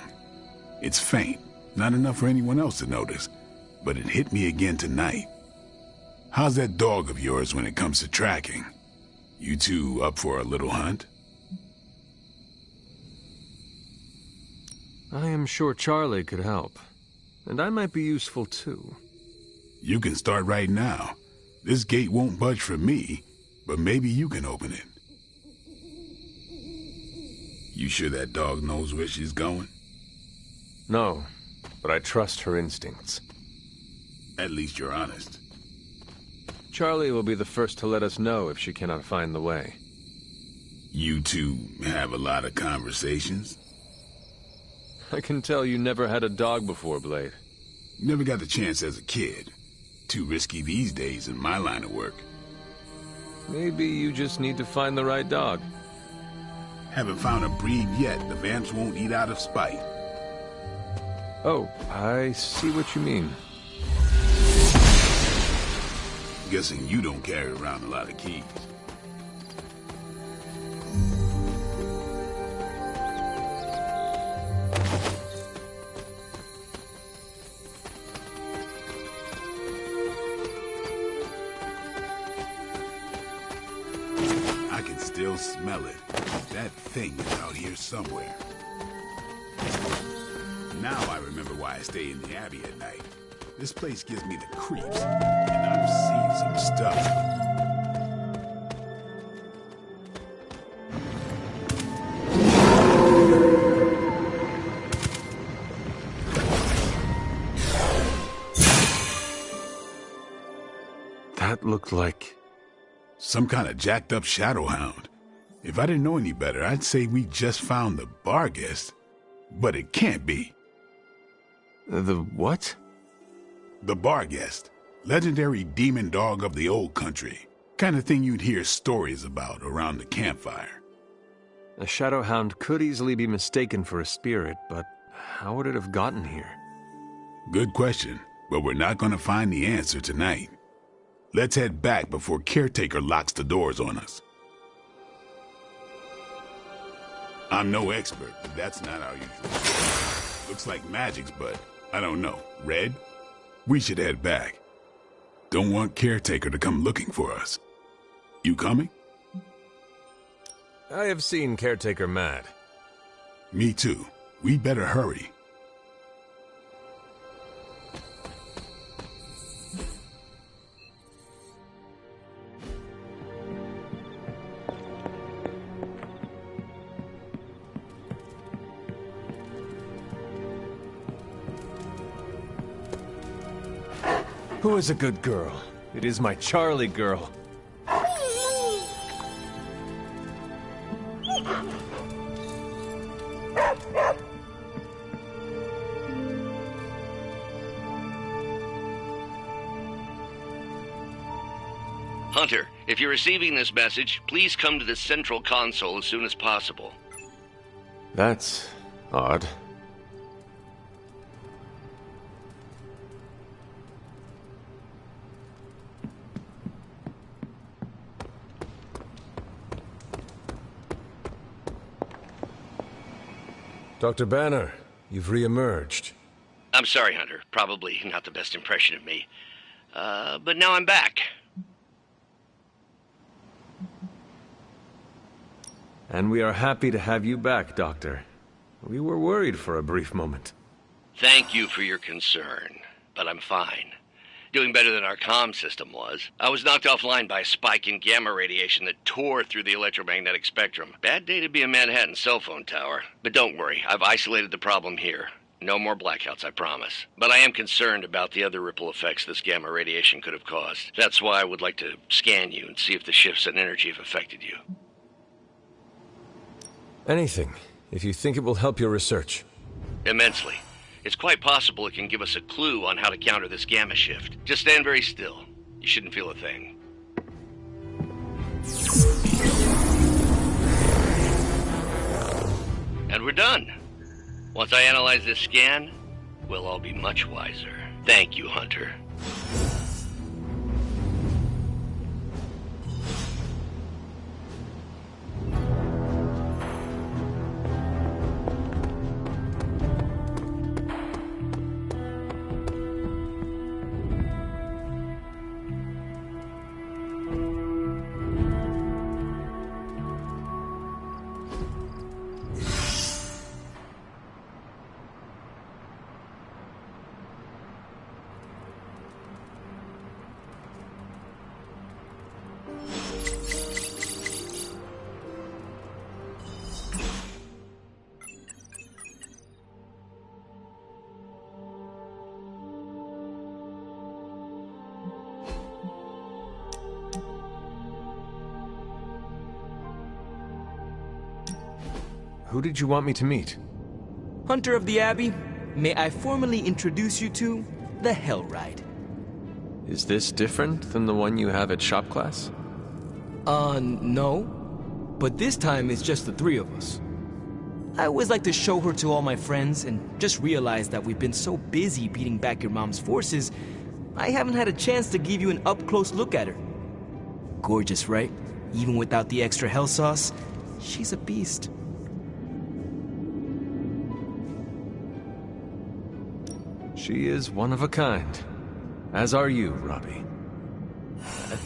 It's faint, not enough for anyone else to notice, but it hit me again tonight. How's that dog of yours when it comes to tracking? You two up for a little hunt? I am sure Charlie could help, and I might be useful too. You can start right now. This gate won't budge for me, but maybe you can open it. You sure that dog knows where she's going? No, but I trust her instincts. At least you're honest. Charlie will be the first to let us know if she cannot find the way. You two have a lot of conversations? I can tell you never had a dog before, Blade. Never got the chance as a kid. Too risky these days in my line of work. Maybe you just need to find the right dog. Haven't found a breed yet the Vamps won't eat out of spite. Oh, I see what you mean. Guessing you don't carry around a lot of keys. I can still smell it. That thing is out here somewhere. Now I remember why I stay in the Abbey at night. This place gives me the creeps, and I've seen some stuff. That looked like... some kind of jacked up shadow hound. If I didn't know any better, I'd say we just found the Barghest. But it can't be. The what? The Barghest. Legendary demon dog of the old country. Kind of thing you'd hear stories about around the campfire. A shadow hound could easily be mistaken for a spirit, but how would it have gotten here? Good question, but we're not going to find the answer tonight. Let's head back before Caretaker locks the doors on us. I'm no expert, but that's not our usual. Looks like magic's, but I don't know. Red? We should head back. Don't want Caretaker to come looking for us. You coming? I have seen Caretaker mad. Me too. We better hurry. Who is a good girl? It is my Charlie girl. Hunter, if you're receiving this message, please come to the central console as soon as possible. That's odd. Dr. Banner, you've re-emerged. I'm sorry, Hunter. Probably not the best impression of me. But now I'm back. And we are happy to have you back, Doctor. We were worried for a brief moment. Thank you for your concern, but I'm fine. Doing better than our comm system was. I was knocked offline by a spike in gamma radiation that tore through the electromagnetic spectrum. Bad day to be a Manhattan cell phone tower. But don't worry, I've isolated the problem here. No more blackouts, I promise. But I am concerned about the other ripple effects this gamma radiation could have caused. That's why I would like to scan you and see if the shifts in energy have affected you. Anything, if you think it will help your research. Immensely. It's quite possible it can give us a clue on how to counter this gamma shift. Just stand very still. You shouldn't feel a thing. And we're done. Once I analyze this scan, we'll all be much wiser. Thank you, Hunter. Who did you want me to meet? Hunter of the Abbey, may I formally introduce you to the Hell Ride. Is this different than the one you have at shop class? No. But this time it's just the three of us. I always like to show her to all my friends and just realize that we've been so busy beating back your mom's forces, I haven't had a chance to give you an up-close look at her. Gorgeous, right? Even without the extra hell sauce, she's a beast. She is one of a kind. As are you, Robbie.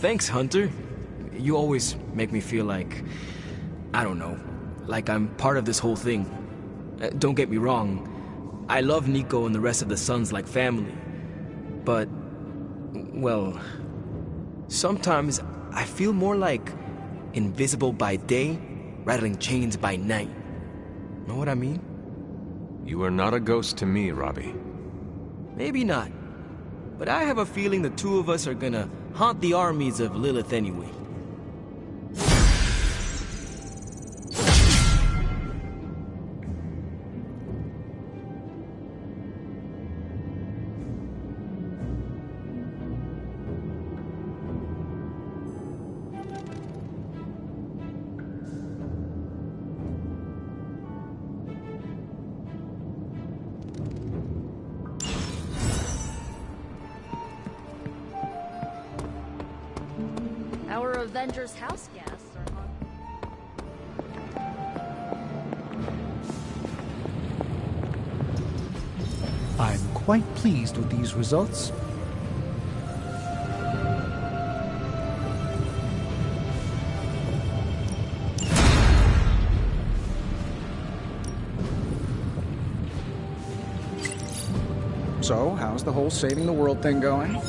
Thanks, Hunter. You always make me feel like, I don't know, like I'm part of this whole thing. Don't get me wrong, I love Nico and the rest of the Sons like family. But, well, sometimes I feel more like invisible by day, rattling chains by night. Know what I mean? You are not a ghost to me, Robbie. Maybe not. But I have a feeling the two of us are gonna haunt the armies of Lilith anyway. Our Avengers house guests are on. I'm quite pleased with these results. So, how's the whole saving the world thing going?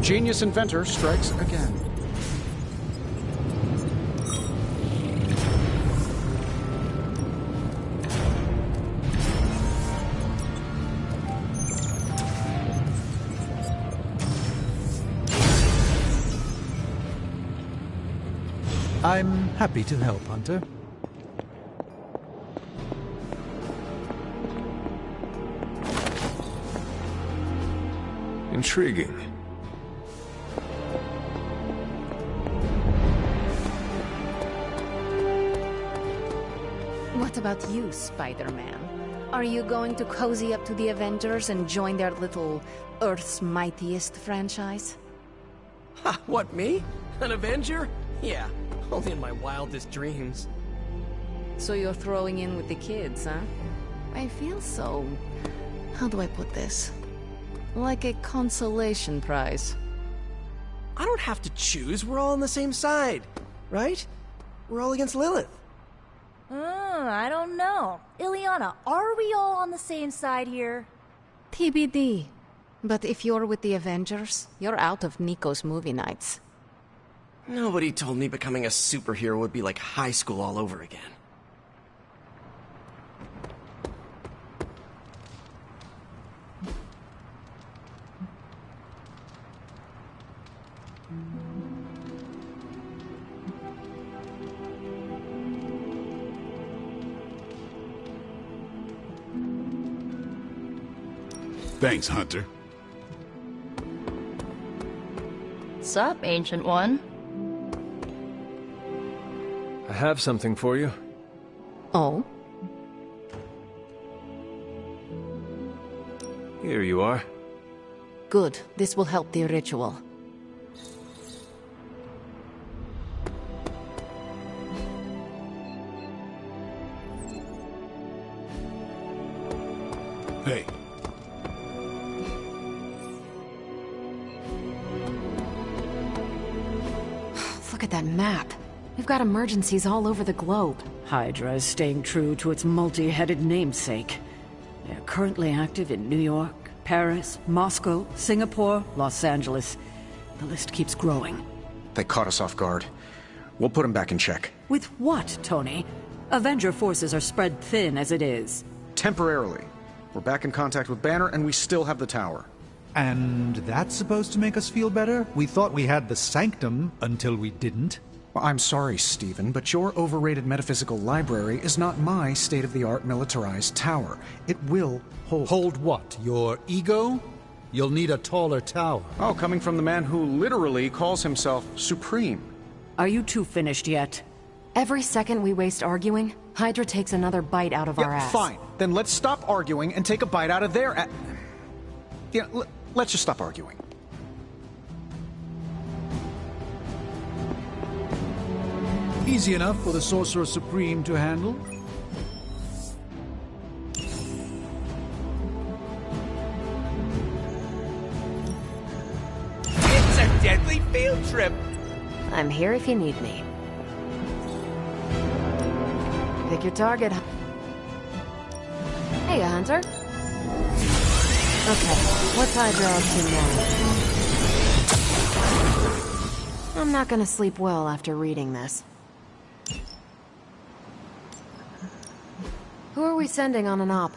Genius inventor strikes again. I'm happy to help, Hunter. Intriguing. What about you, Spider-Man? Are you going to cozy up to the Avengers and join their little Earth's Mightiest franchise? Ha, what, me? An Avenger? Yeah, only in my wildest dreams. So you're throwing in with the kids, huh? I feel so... how do I put this? Like a consolation prize. I don't have to choose, we're all on the same side, right? We're all against Lilith. I don't know. Ileana, are we all on the same side here? TBD. But if you're with the Avengers, you're out of Nico's movie nights. Nobody told me becoming a superhero would be like high school all over again. Thanks, Hunter. Sup, Ancient One? I have something for you. Oh? Here you are. Good. This will help the ritual. Hey. Look at that map. We've got emergencies all over the globe. Hydra is staying true to its multi-headed namesake. They're currently active in New York, Paris, Moscow, Singapore, Los Angeles. The list keeps growing. They caught us off guard. We'll put them back in check. With what, Tony? Avenger forces are spread thin as it is. Temporarily. We're back in contact with Banner, and we still have the tower. And that's supposed to make us feel better? We thought we had the Sanctum until we didn't. Well, I'm sorry, Stephen, but your overrated metaphysical library is not my state-of-the-art militarized tower. It will hold... Hold what? Your ego? You'll need a taller tower. Oh, coming from the man who literally calls himself Supreme. Are you two finished yet? Every second we waste arguing, Hydra takes another bite out of our ass. Fine. Then let's stop arguing and take a bite out of their ass. Yeah, let's just stop arguing. Easy enough for the Sorcerer Supreme to handle. It's a deadly field trip! I'm here if you need me. Pick your target. Hey, Hunter. Okay, what's Hydra up to now? I'm not gonna sleep well after reading this. Who are we sending on an op?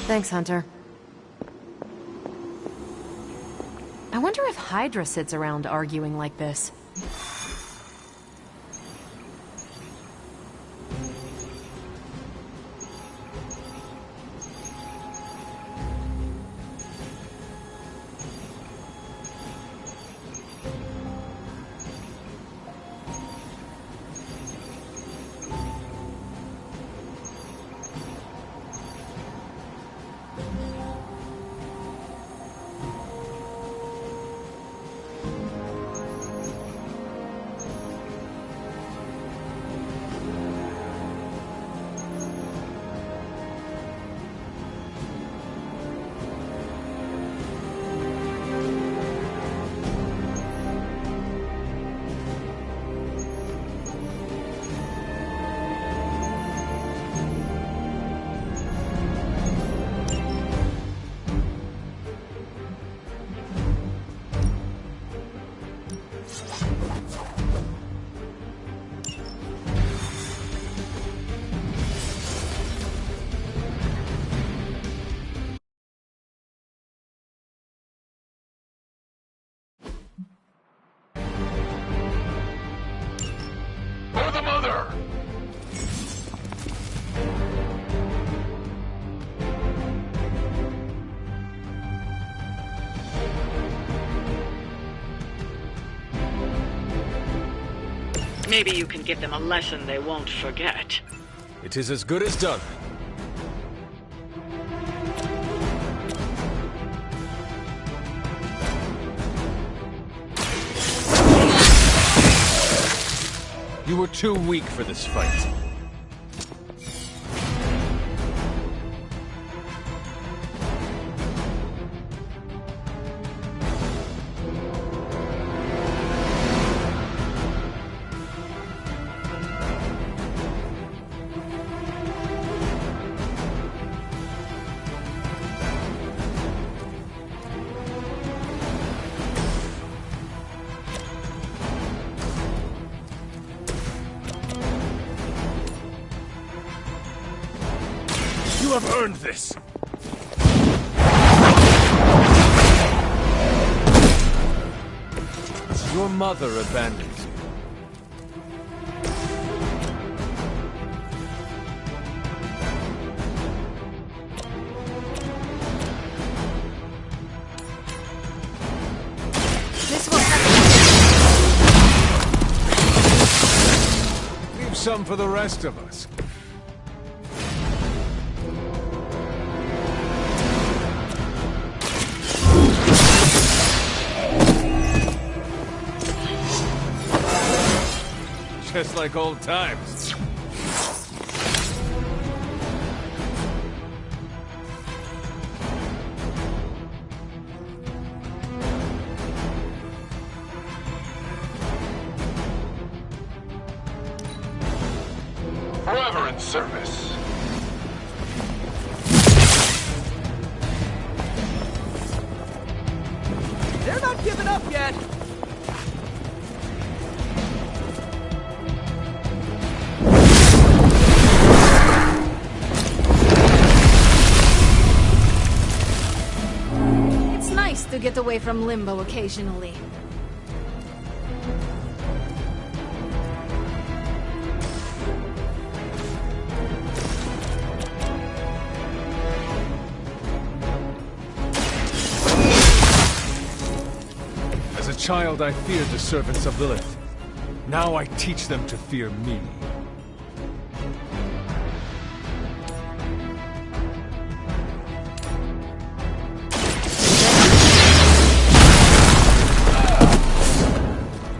Thanks, Hunter. I wonder if Hydra sits around arguing like this. Maybe you can give them a lesson they won't forget. It is as good as done. You were too weak for this fight. You have earned this! Your mother abandoned you. This will happen. Leave some for the rest of us. Just like old times. Forever in service. They're not giving up yet! It's nice to get away from Limbo occasionally. As a child, I feared the servants of Lilith. Now I teach them to fear me.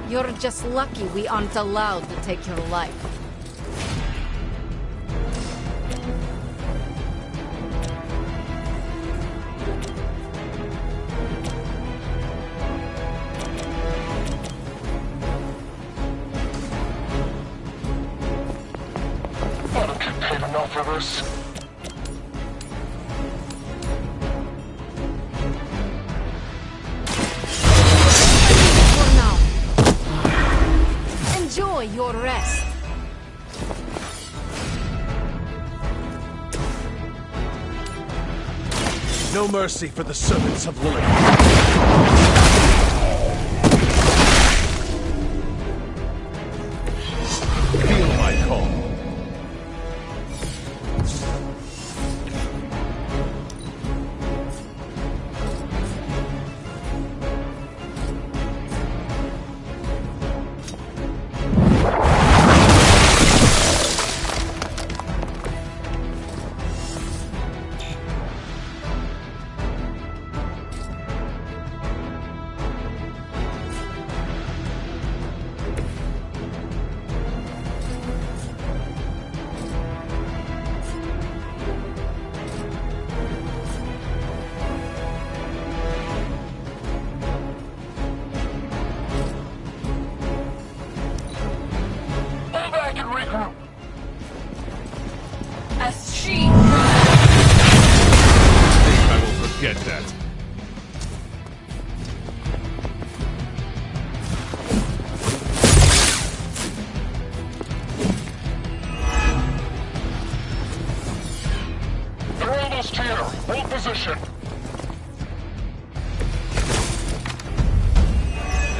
You're just lucky we aren't allowed to take your life. I don't get paid enough for this. For now. Enjoy your rest. No mercy for the servants of Lilith. Feel my call. Fall back and regroup. As she... I will forget that. They're almost here. Hold position.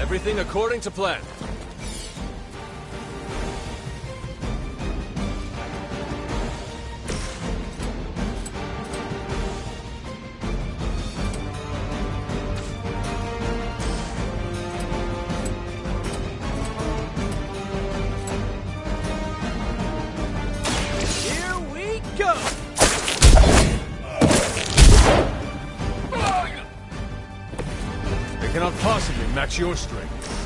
Everything according to plan. catch your strength.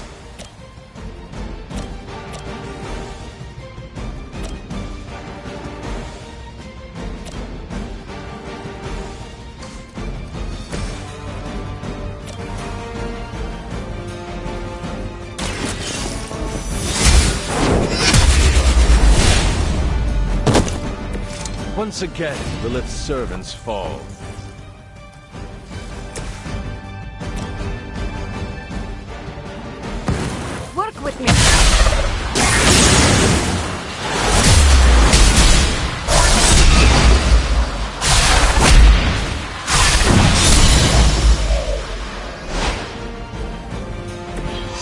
Once again, Lilith's servants fall. Work with me.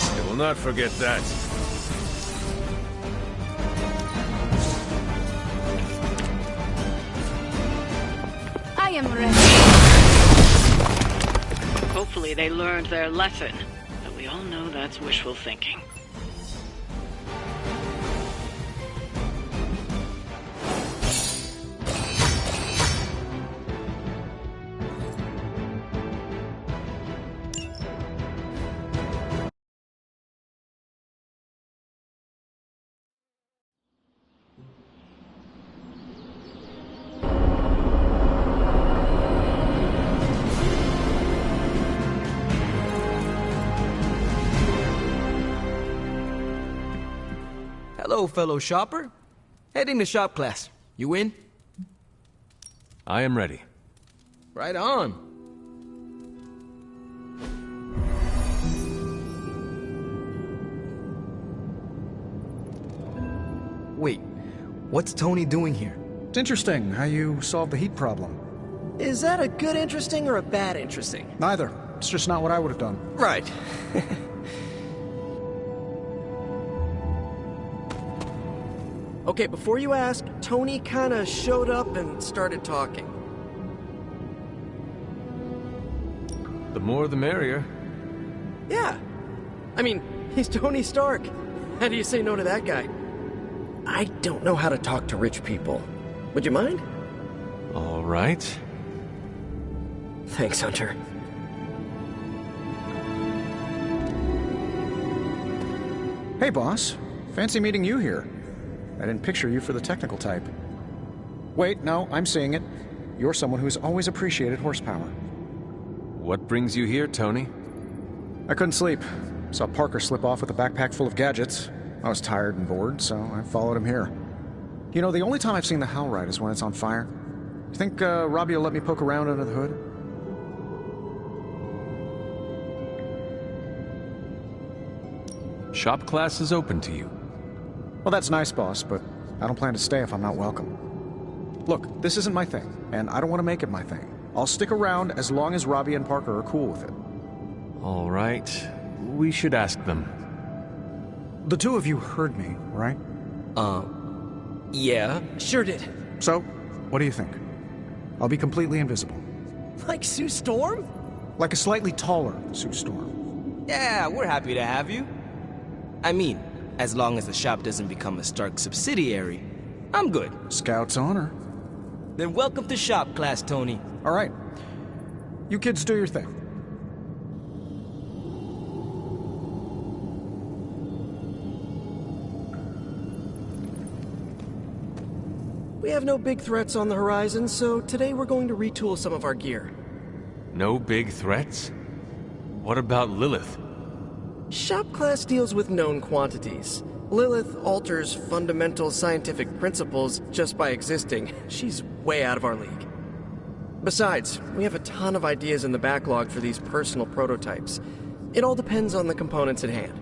I will not forget that. I am ready. Hopefully they learned their lesson, but we all know that's wishful thinking. Hello, fellow shopper. Heading to shop class. You in? I am ready. Right on. Wait, what's Tony doing here? It's interesting how you solved the heat problem. Is that a good interesting or a bad interesting? Neither. It's just not what I would have done. Right. Okay, before you ask, Tony kinda showed up and started talking. The more the merrier. Yeah. I mean, he's Tony Stark. How do you say no to that guy? I don't know how to talk to rich people. Would you mind? All right. Thanks, Hunter. Hey, boss. Fancy meeting you here. I didn't picture you for the technical type. Wait, no, I'm seeing it. You're someone who's always appreciated horsepower. What brings you here, Tony? I couldn't sleep. Saw Parker slip off with a backpack full of gadgets. I was tired and bored, so I followed him here. You know, the only time I've seen the Hellride is when it's on fire. You think Robbie will let me poke around under the hood? Shop class is open to you. Well, that's nice, boss, but I don't plan to stay if I'm not welcome. Look, this isn't my thing, and I don't want to make it my thing. I'll stick around as long as Robbie and Parker are cool with it. All right. We should ask them. The two of you heard me, right? Yeah. Sure did. So, what do you think? I'll be completely invisible. Like Sue Storm? Like a slightly taller Sue Storm. Yeah, we're happy to have you. I mean, as long as the shop doesn't become a Stark subsidiary, I'm good. Scout's honor. Then welcome to shop class, Tony. All right. You kids do your thing. We have no big threats on the horizon, so today we're going to retool some of our gear. No big threats? What about Lilith? Shop class deals with known quantities. Lilith alters fundamental scientific principles just by existing. She's way out of our league. Besides, we have a ton of ideas in the backlog for these personal prototypes. It all depends on the components at hand.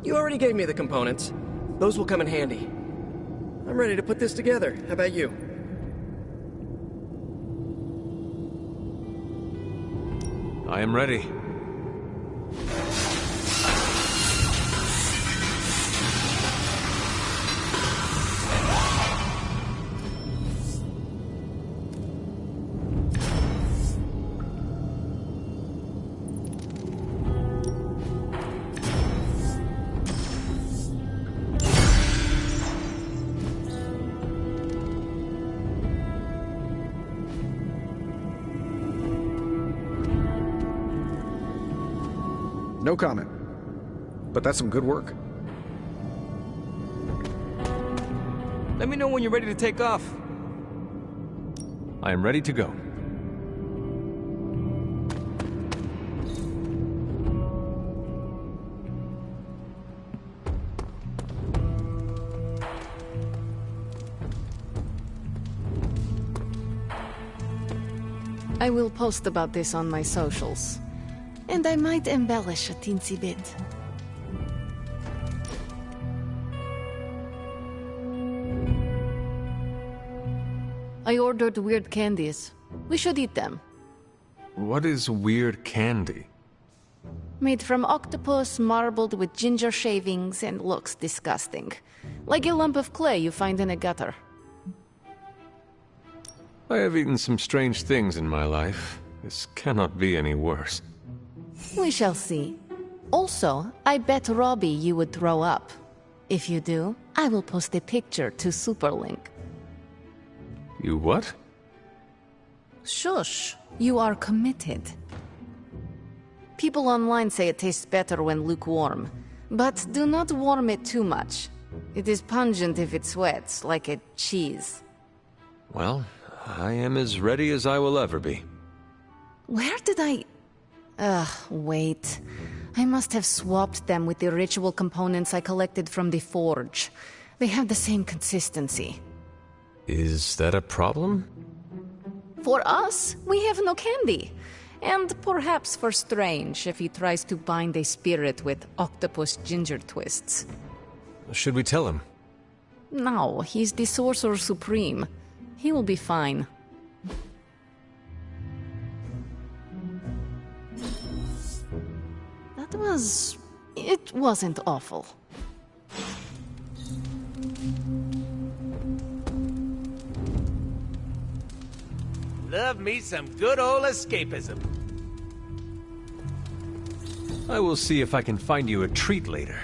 You already gave me the components. Those will come in handy. I'm ready to put this together. How about you? I am ready. No comment. But that's some good work. Let me know when you're ready to take off. I am ready to go. I will post about this on my socials. And I might embellish a teensy bit. I ordered weird candies. We should eat them. What is weird candy? Made from octopus, marbled with ginger shavings, and looks disgusting. Like a lump of clay you find in a gutter. I have eaten some strange things in my life. This cannot be any worse. We shall see. Also, I bet Robbie you would throw up. If you do, I will post a picture to Superlink. You what? Shush. You are committed. People online say it tastes better when lukewarm. But do not warm it too much. It is pungent if it sweats, like a cheese. Well, I am as ready as I will ever be. Where did I... wait. I must have swapped them with the ritual components I collected from the forge. They have the same consistency. Is that a problem? For us, we have no candy. And perhaps for Strange if he tries to bind a spirit with octopus ginger twists. Should we tell him? No, he's the Sorcerer Supreme. He will be fine. It wasn't awful. Love me some good old escapism. I will see if I can find you a treat later.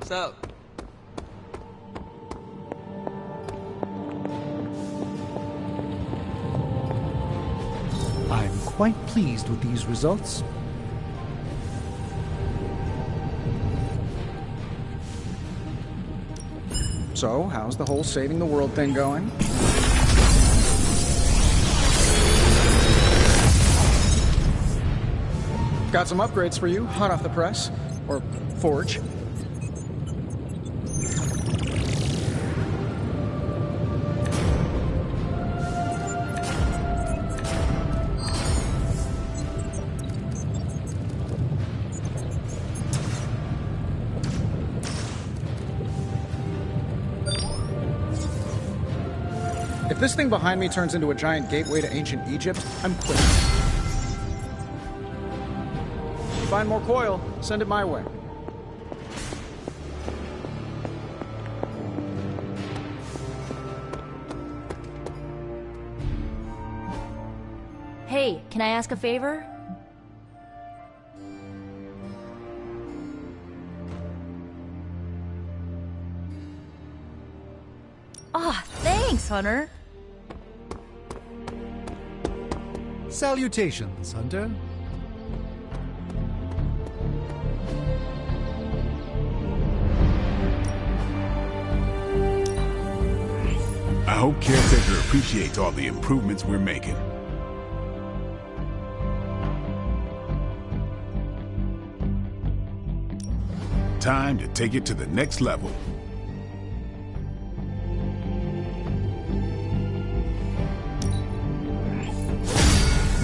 What's up? I'm quite pleased with these results. So, how's the whole saving the world thing going? Got some upgrades for you, hot off the press. Or forge. If this thing behind me turns into a giant gateway to ancient Egypt, I'm quitting. Find more coil, send it my way. Hey, can I ask a favor? Ah, thanks, Hunter. Salutations, Hunter. I hope Caretaker appreciates all the improvements we're making. Time to take it to the next level.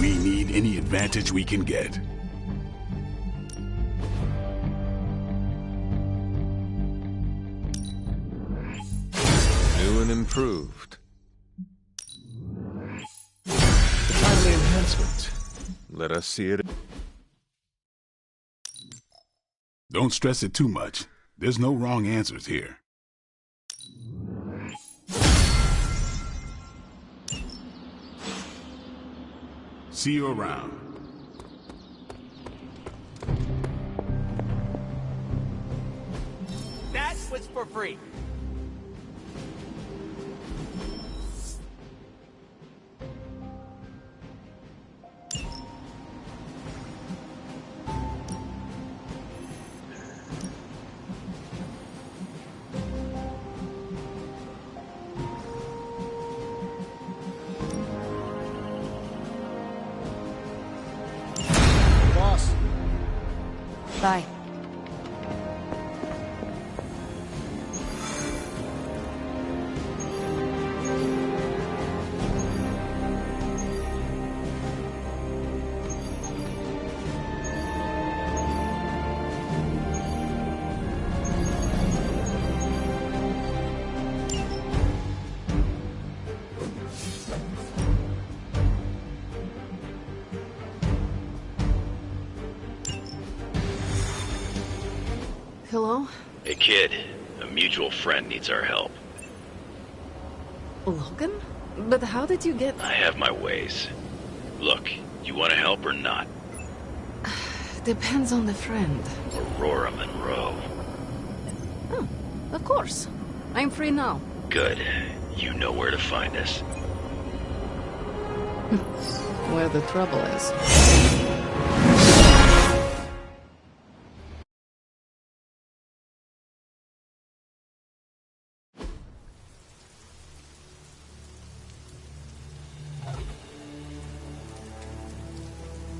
We need any advantage we can get. improved. The timely enhancement. Let us see it. Don't stress it too much. There's no wrong answers here. See you around. That was for free. Boss. Bye. Hello? Hey kid, a mutual friend needs our help. Logan? But how did you get... I have my ways. Look, you want to help or not? Depends on the friend. Aurora Monroe. Oh, of course. I'm free now. Good. You know where to find us. Where the trouble is.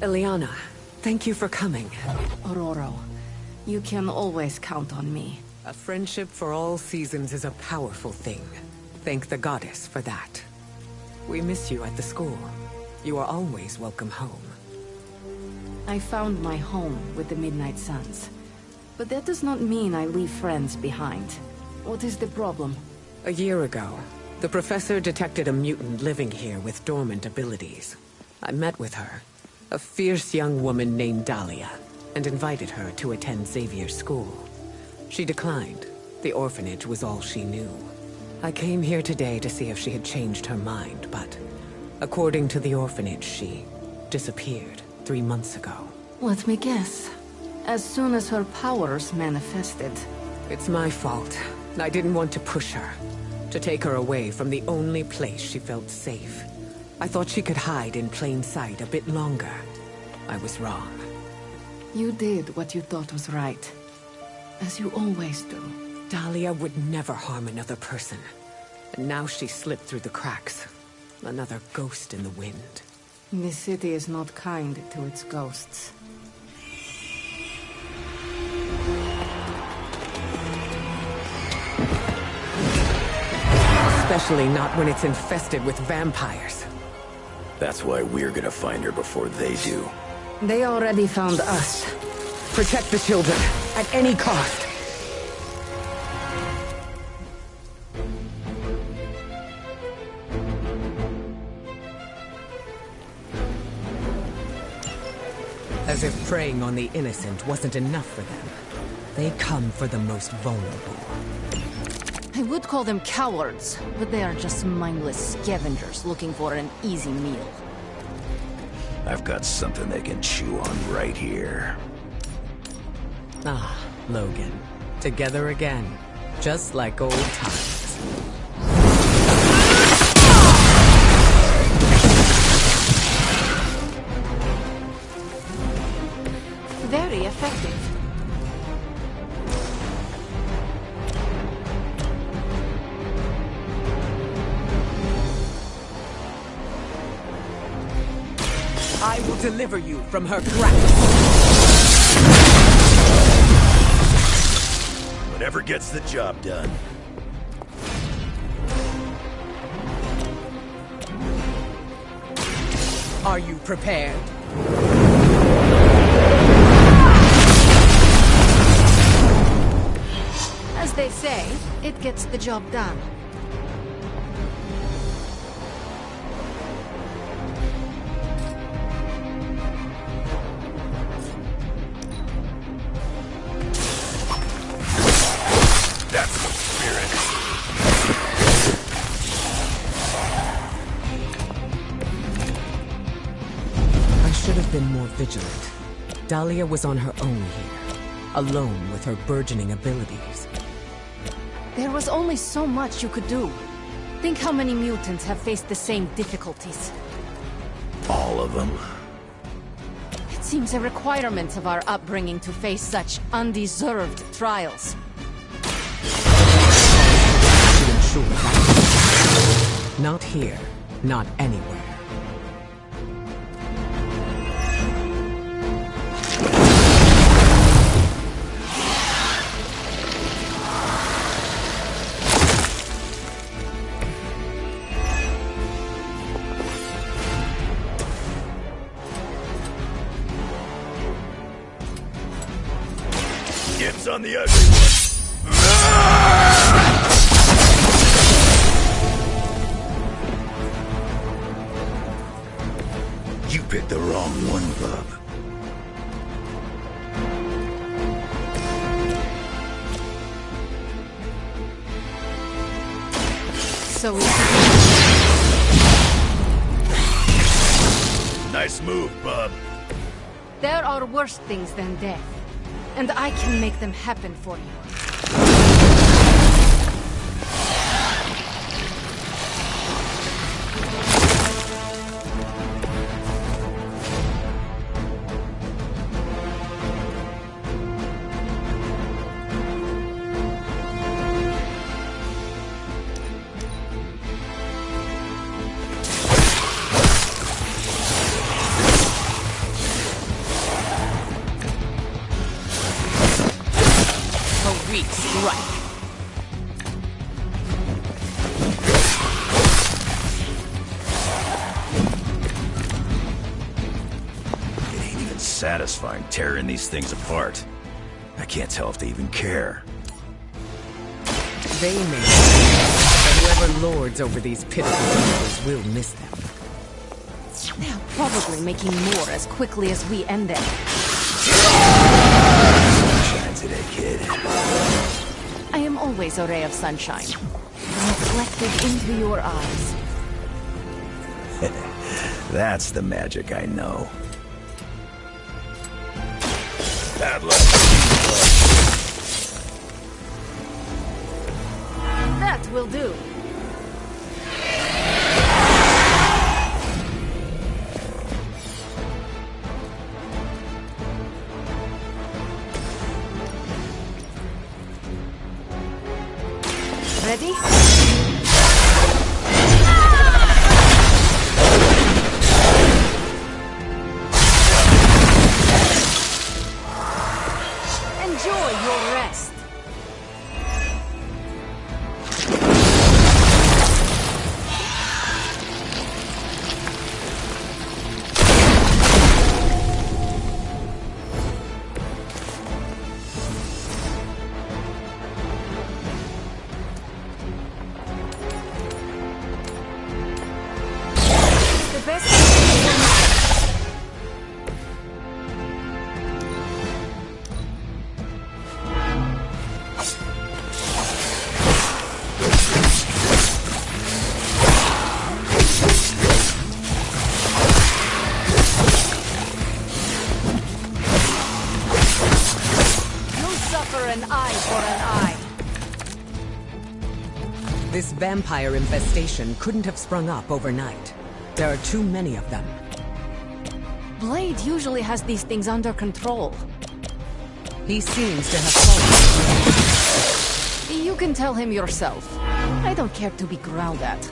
Eliana, thank you for coming. Aurora, you can always count on me. A friendship for all seasons is a powerful thing. Thank the goddess for that. We miss you at the school. You are always welcome home. I found my home with the Midnight Suns. But that does not mean I leave friends behind. What is the problem? A year ago, the professor detected a mutant living here with dormant abilities. I met with her, a fierce young woman named Dahlia, and invited her to attend Xavier's school. She declined. The orphanage was all she knew. I came here today to see if she had changed her mind, but according to the orphanage, she disappeared 3 months ago. Let me guess. As soon as her powers manifested. It's my fault. I didn't want to push her, to take her away from the only place she felt safe. I thought she could hide in plain sight a bit longer. I was wrong. You did what you thought was right. As you always do. Dahlia would never harm another person. And now she slipped through the cracks. Another ghost in the wind. This city is not kind to its ghosts. Especially not when it's infested with vampires. That's why we're gonna find her before they do. They already found us. Protect the children, at any cost. As if preying on the innocent wasn't enough for them. They come for the most vulnerable. I would call them cowards, but they are just mindless scavengers looking for an easy meal. I've got something they can chew on right here. Ah, Logan. Together again. Just like old times. Very effective. I will deliver you from her grasp. Whatever gets the job done. Are you prepared? As they say, it gets the job done. should have been more vigilant. Dahlia was on her own here, alone with her burgeoning abilities. There was only so much you could do. Think how many mutants have faced the same difficulties. All of them. It seems a requirement of our upbringing to face such undeserved trials. To ensure that. Not here, not anywhere. Dibs on the ugly one. You picked the wrong one, bub. So Nice move, bub. there are worse things than death, and I can make them happen for you. Satisfying tearing these things apart. I can't tell if they even care. They may, but whoever lords over these pitiful creatures will miss them. They're probably making more as quickly as we end them. Shine today, kid. I am always a ray of sunshine, reflected into your eyes. That's the magic I know. Bad luck. That will do. Ready? Enjoy your rest. The best an eye for an eye. This vampire infestation couldn't have sprung up overnight. There are too many of them. Blade usually has these things under control. He seems to have fallen. You can tell him yourself. I don't care to be growled at.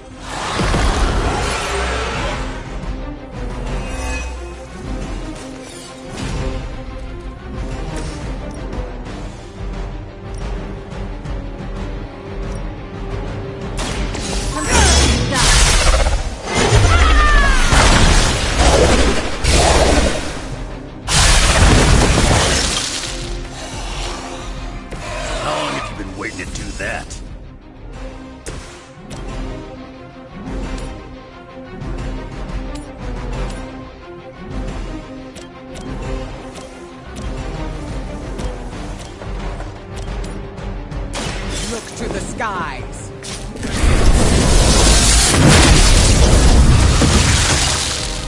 Look to the skies.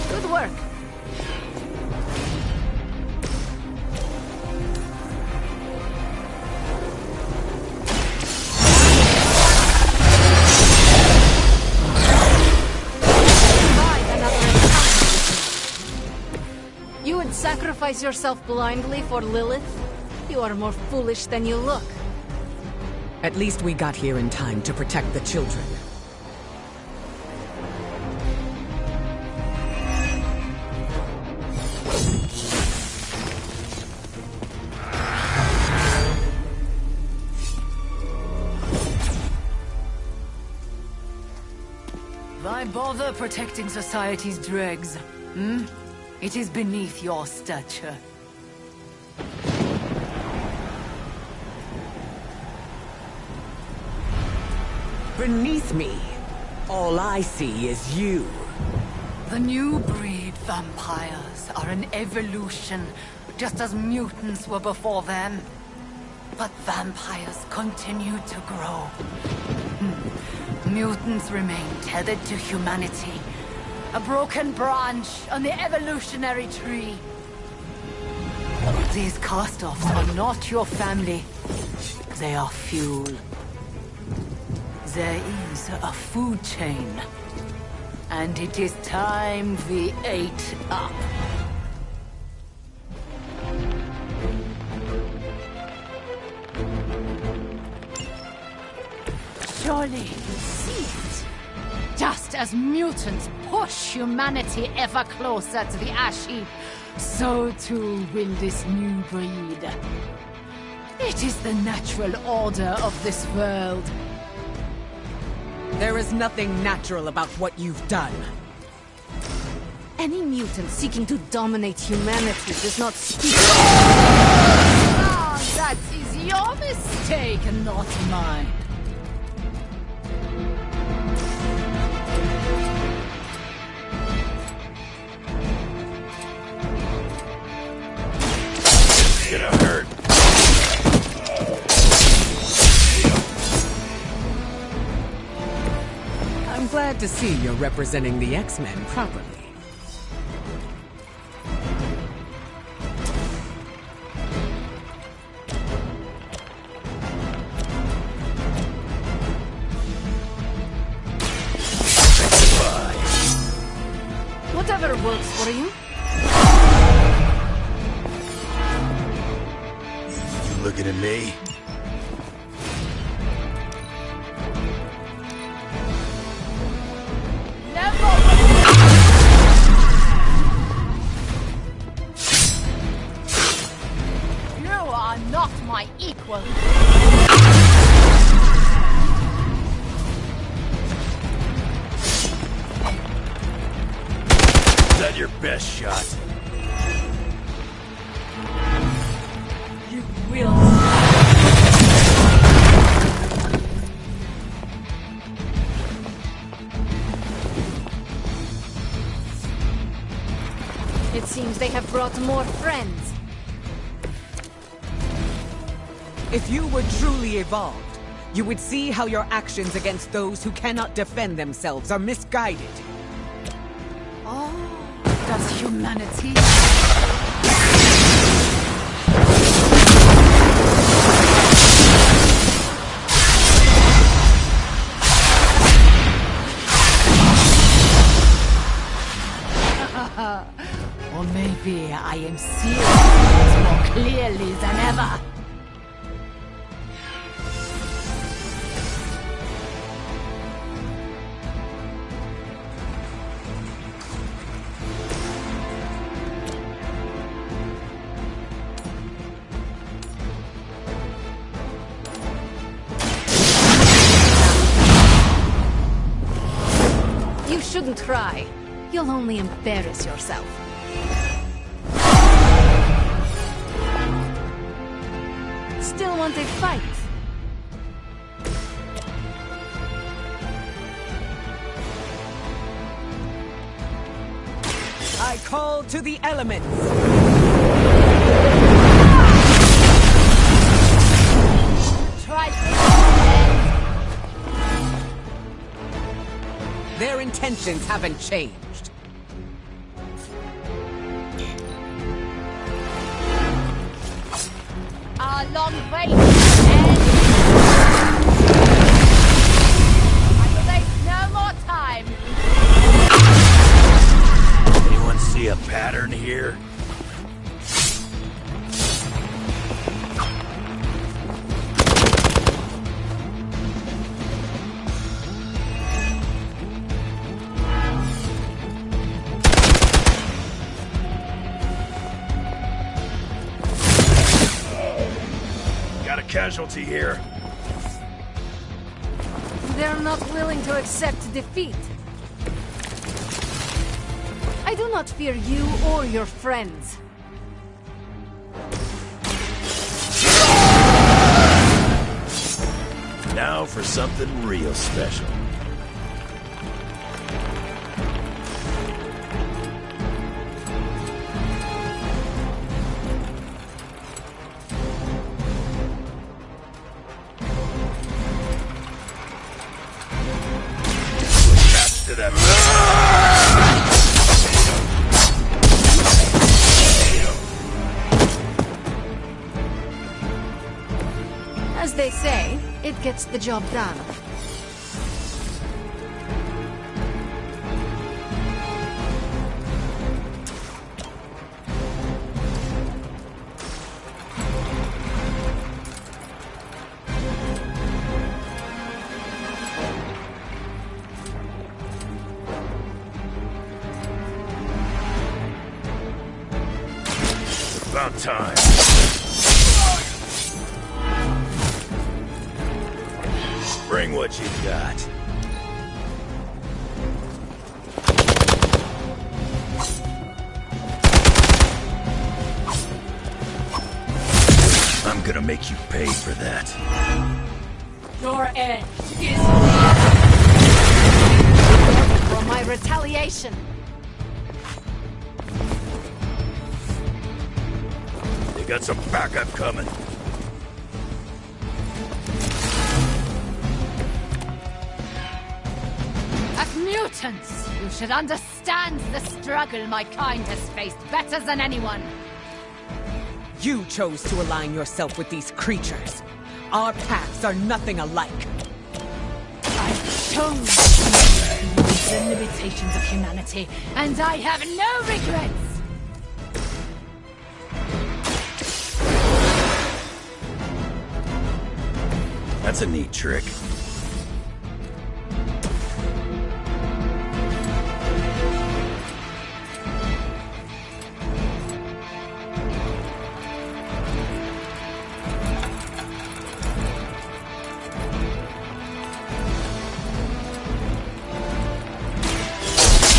Good work. sacrifice yourself blindly for Lilith? You are more foolish than you look. At least we got here in time to protect the children. Why bother protecting society's dregs? Hmm? It is beneath your stature. Beneath me, all I see is you. The new breed vampires are an evolution, just as mutants were before them. But vampires continue to grow. Mutants remain tethered to humanity, a broken branch on the evolutionary tree. These cast-offs are not your family. They are fuel. There is a food chain, and it is time we ate up. Surely you see it. Just as mutants push humanity ever closer to the ash heap, so too will this new breed. It is the natural order of this world. There is nothing natural about what you've done. Any mutant seeking to dominate humanity does not speak. Ah, that is your mistake, not mine. Gonna hurt. I'm glad to see you're representing the X-Men properly. Whatever works for you. You looking at me? You are not my equal. Is that your best shot? You will. It seems they have brought more friends. If you were truly evolved, you would see how your actions against those who cannot defend themselves are misguided. Oh, does humanity? Or maybe I am seeing things more clearly than ever. You shouldn't try. You'll only embarrass yourself. Still want a fight? I call to the elements. Try Their intentions haven't changed. a long way. I will waste no more time. Anyone see a pattern here? casualty here. They're not willing to accept defeat. I do not fear you or your friends. Now for something real special. To that. As they say, it gets the job done. About time. Bring what you got. I'm gonna make you pay for that. Your end is for my retaliation. They got some backup coming. As mutants, you should understand the struggle my kind has faced better than anyone. You chose to align yourself with these creatures. Our paths are nothing alike. I've chosen the limitations of humanity, and I have no regrets. That's a neat trick.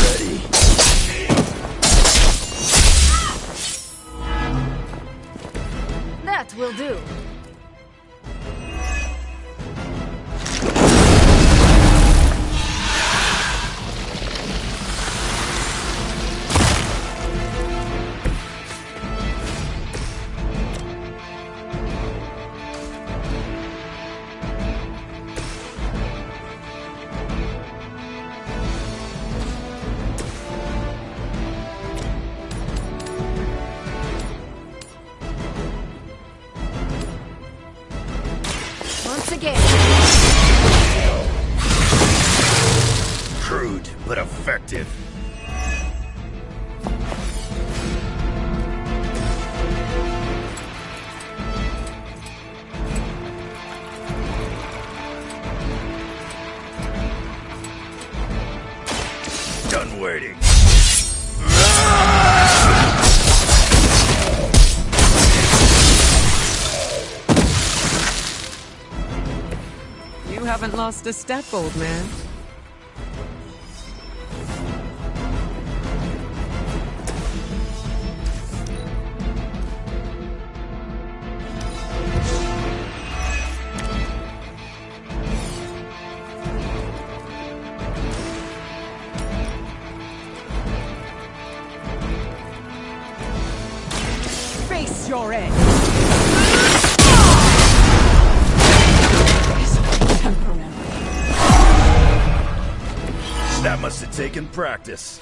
Ready. That will do. Once again. Crude, but effective. Done waiting. You haven't lost a step, old man. Face your end. That must have taken practice.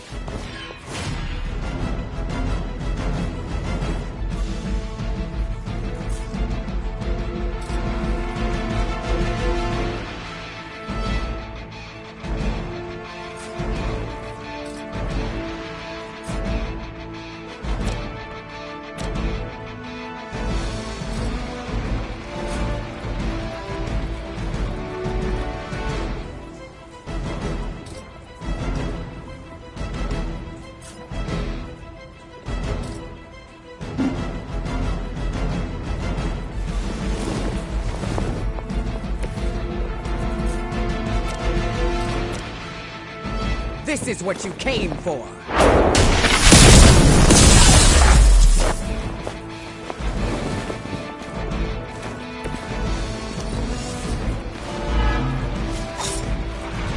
this is what you came for.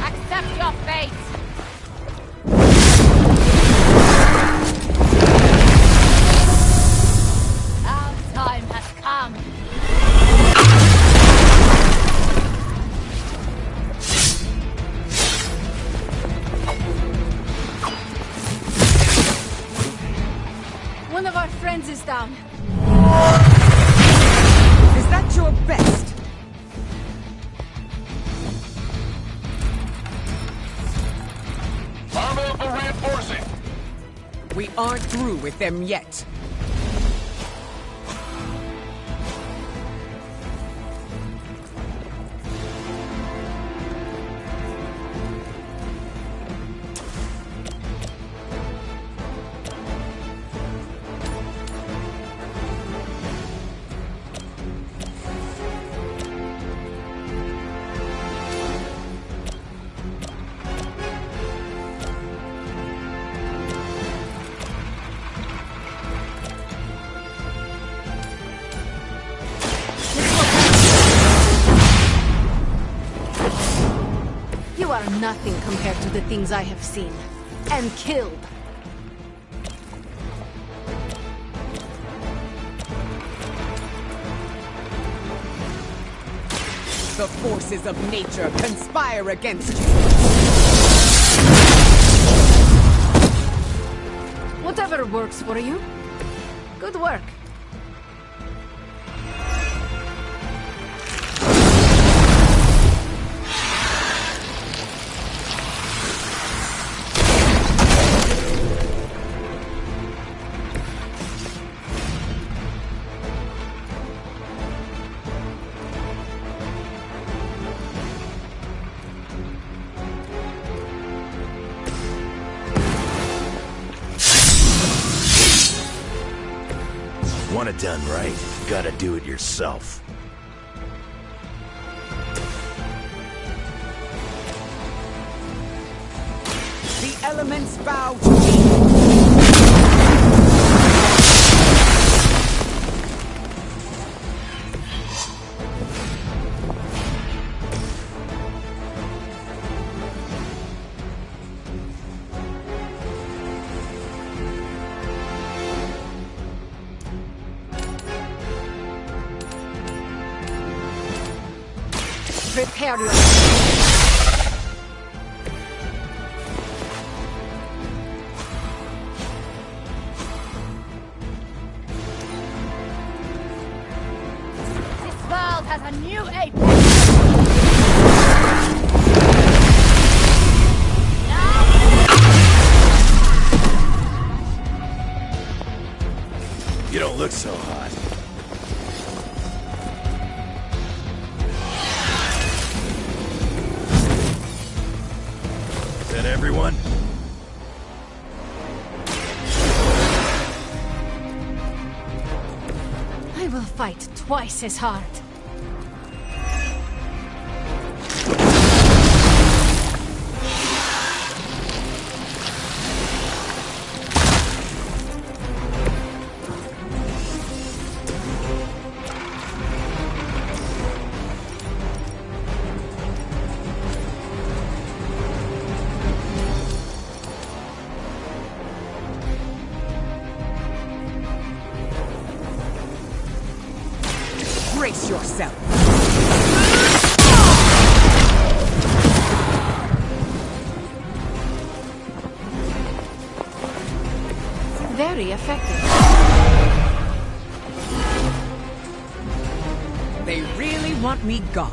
Accept your fate! Our time has come. One of our friends is down. Is that your best? Armor are reinforcing. We aren't through with them yet. You are nothing compared to the things I have seen and killed. The forces of nature conspire against you. Whatever works for you. Good work. Want it done right, gotta do it yourself. The elements bow to me. Prepare yourself. This world has a new apex! You don't look so hot. Is that everyone? I will fight twice as hard. Brace yourself. Very effective. They really want me gone.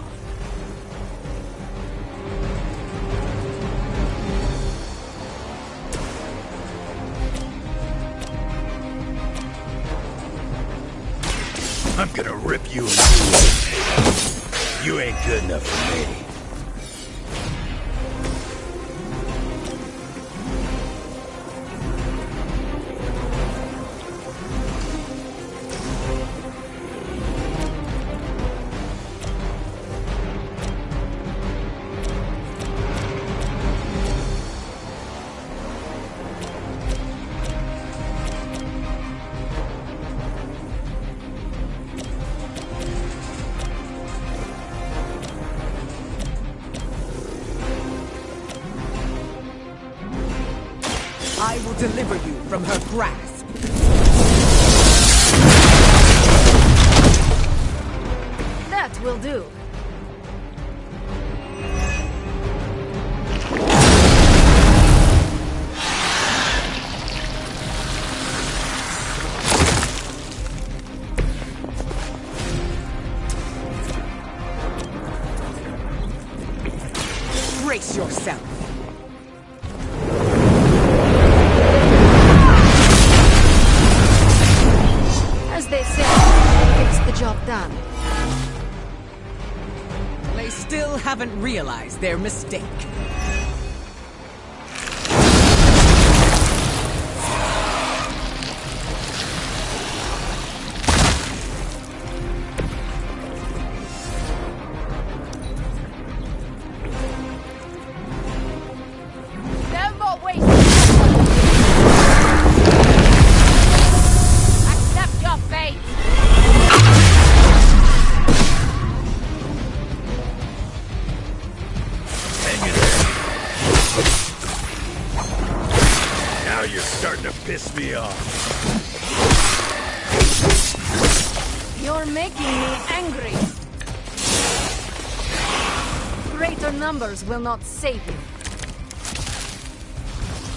I'm gonna rip you a new one. You ain't good enough for me. I will deliver you from her grasp. That will do. Brace yourself. As they say, gets the job done. They still haven't realized their mistake. No more wasting. Accept your fate. Hang in there. Now you're starting to piss me off. You're making me angry. Greater numbers will not save you.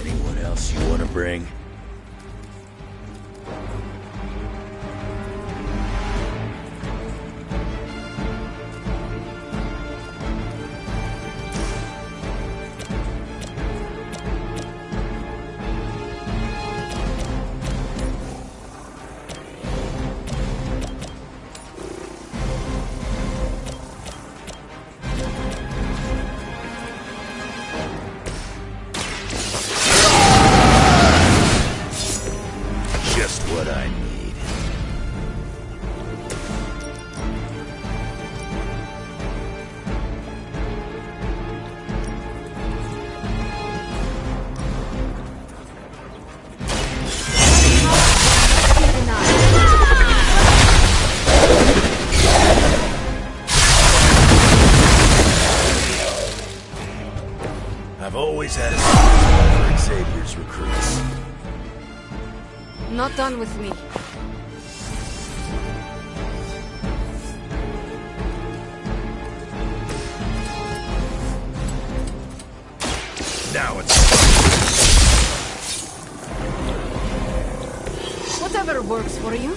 Anyone else you want to bring? Just what I need. I've always had a spot for Xavier's recruits. Not done with me. Now it's Whatever works for you.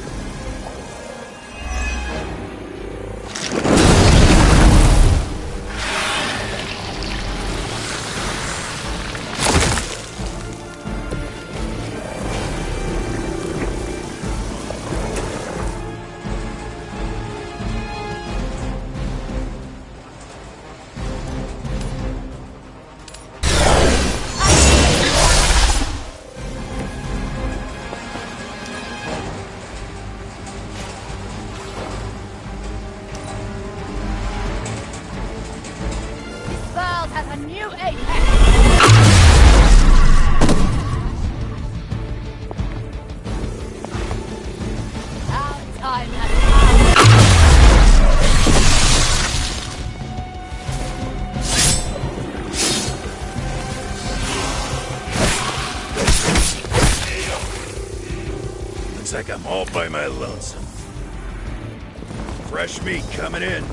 World has a new apex. Our time has looks like I'm all by my lonesome. Fresh meat coming in.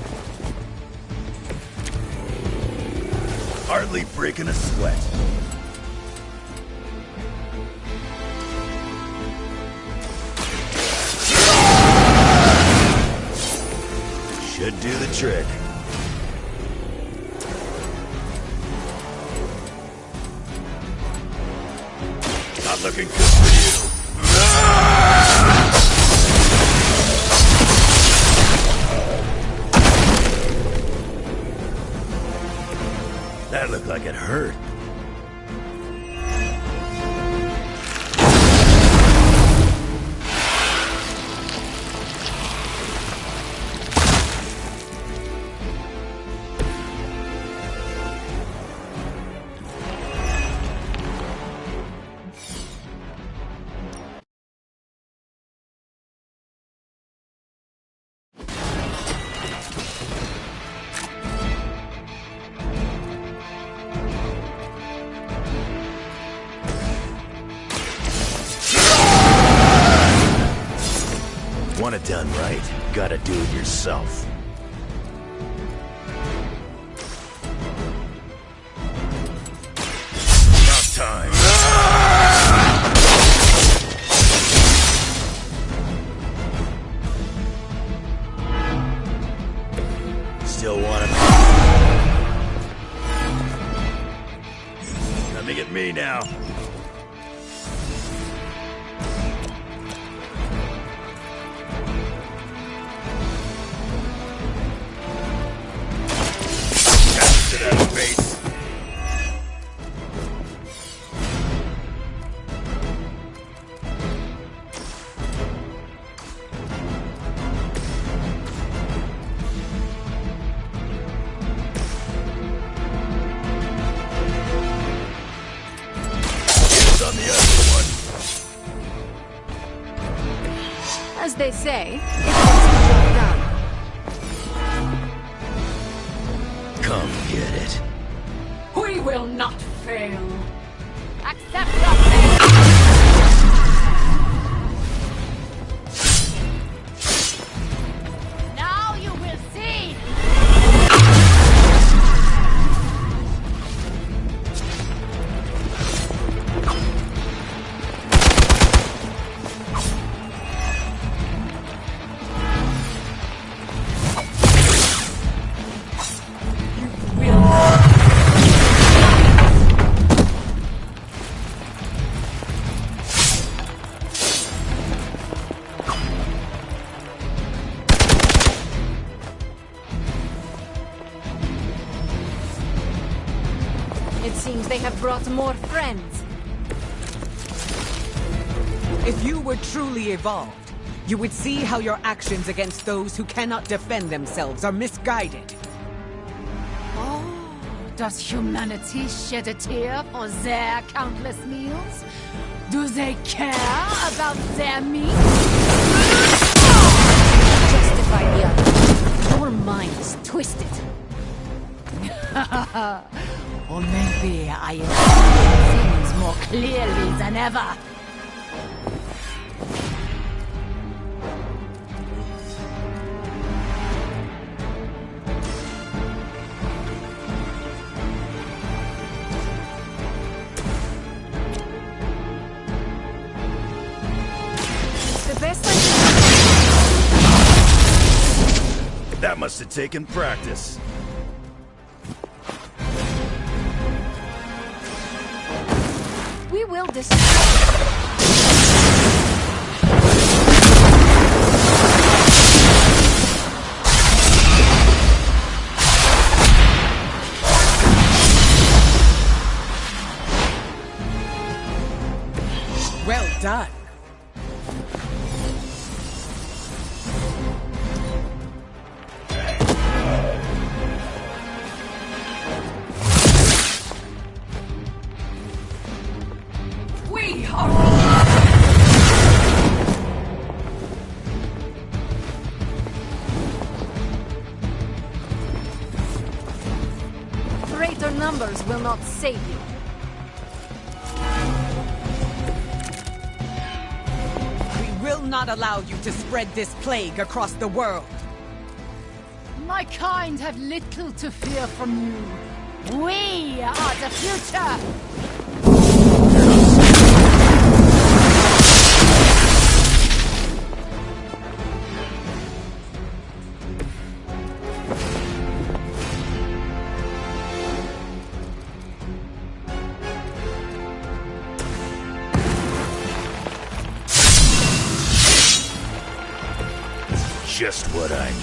Hardly breaking a sweat. Should do the trick. Not looking good for you. That looked like it hurt. want it done right, you gotta do it yourself. About time. Still want him? Coming at me now. To that face. On the other one. As they say, it gets the job done. Come get it. We will not fail. Accept your fate. Now you will see. It seems they have brought more friends. If you were truly evolved, you would see how your actions against those who cannot defend themselves are misguided. Oh, does humanity shed a tear for their countless meals? Do they care about their meat? Justify the other. Your mind is twisted. Or maybe I see things more clearly than ever. The best I That must have taken practice. We will destroy. Well done. We are. Greater numbers will not save you. We will not allow you to spread this plague across the world. My kind have little to fear from you. We are the future. Just what I need.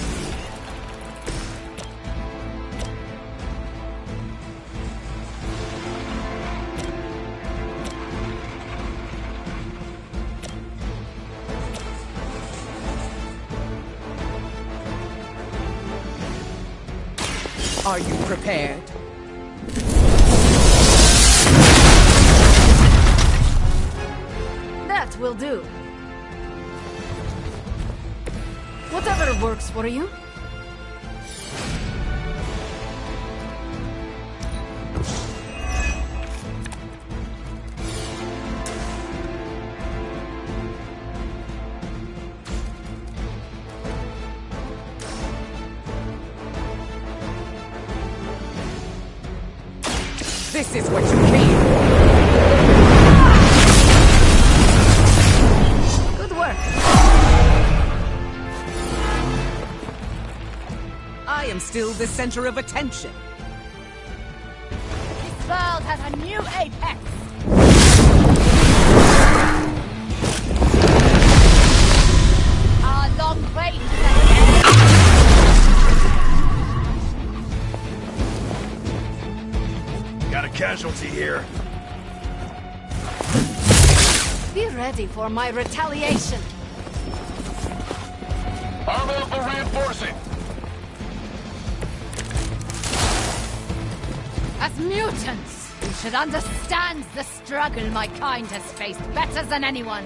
Are you prepared? That will do. Whatever works for you. This is what you came for! Good work. I am still the center of attention. This world has a new apex. Our long range has Got a casualty here. Be ready for my retaliation. Armor for reinforcing. As mutants, we should understand the struggle my kind has faced better than anyone.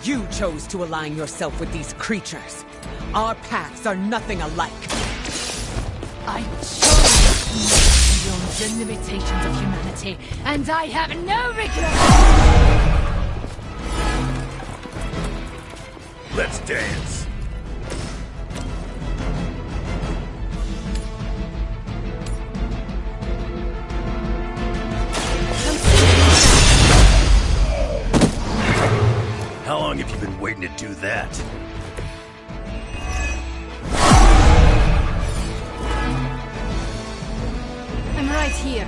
You chose to align yourself with these creatures. Our paths are nothing alike. I chose beyond the limitations of humanity, and I have no regrets. Let's dance. How long have you been waiting to do that? I'm right here.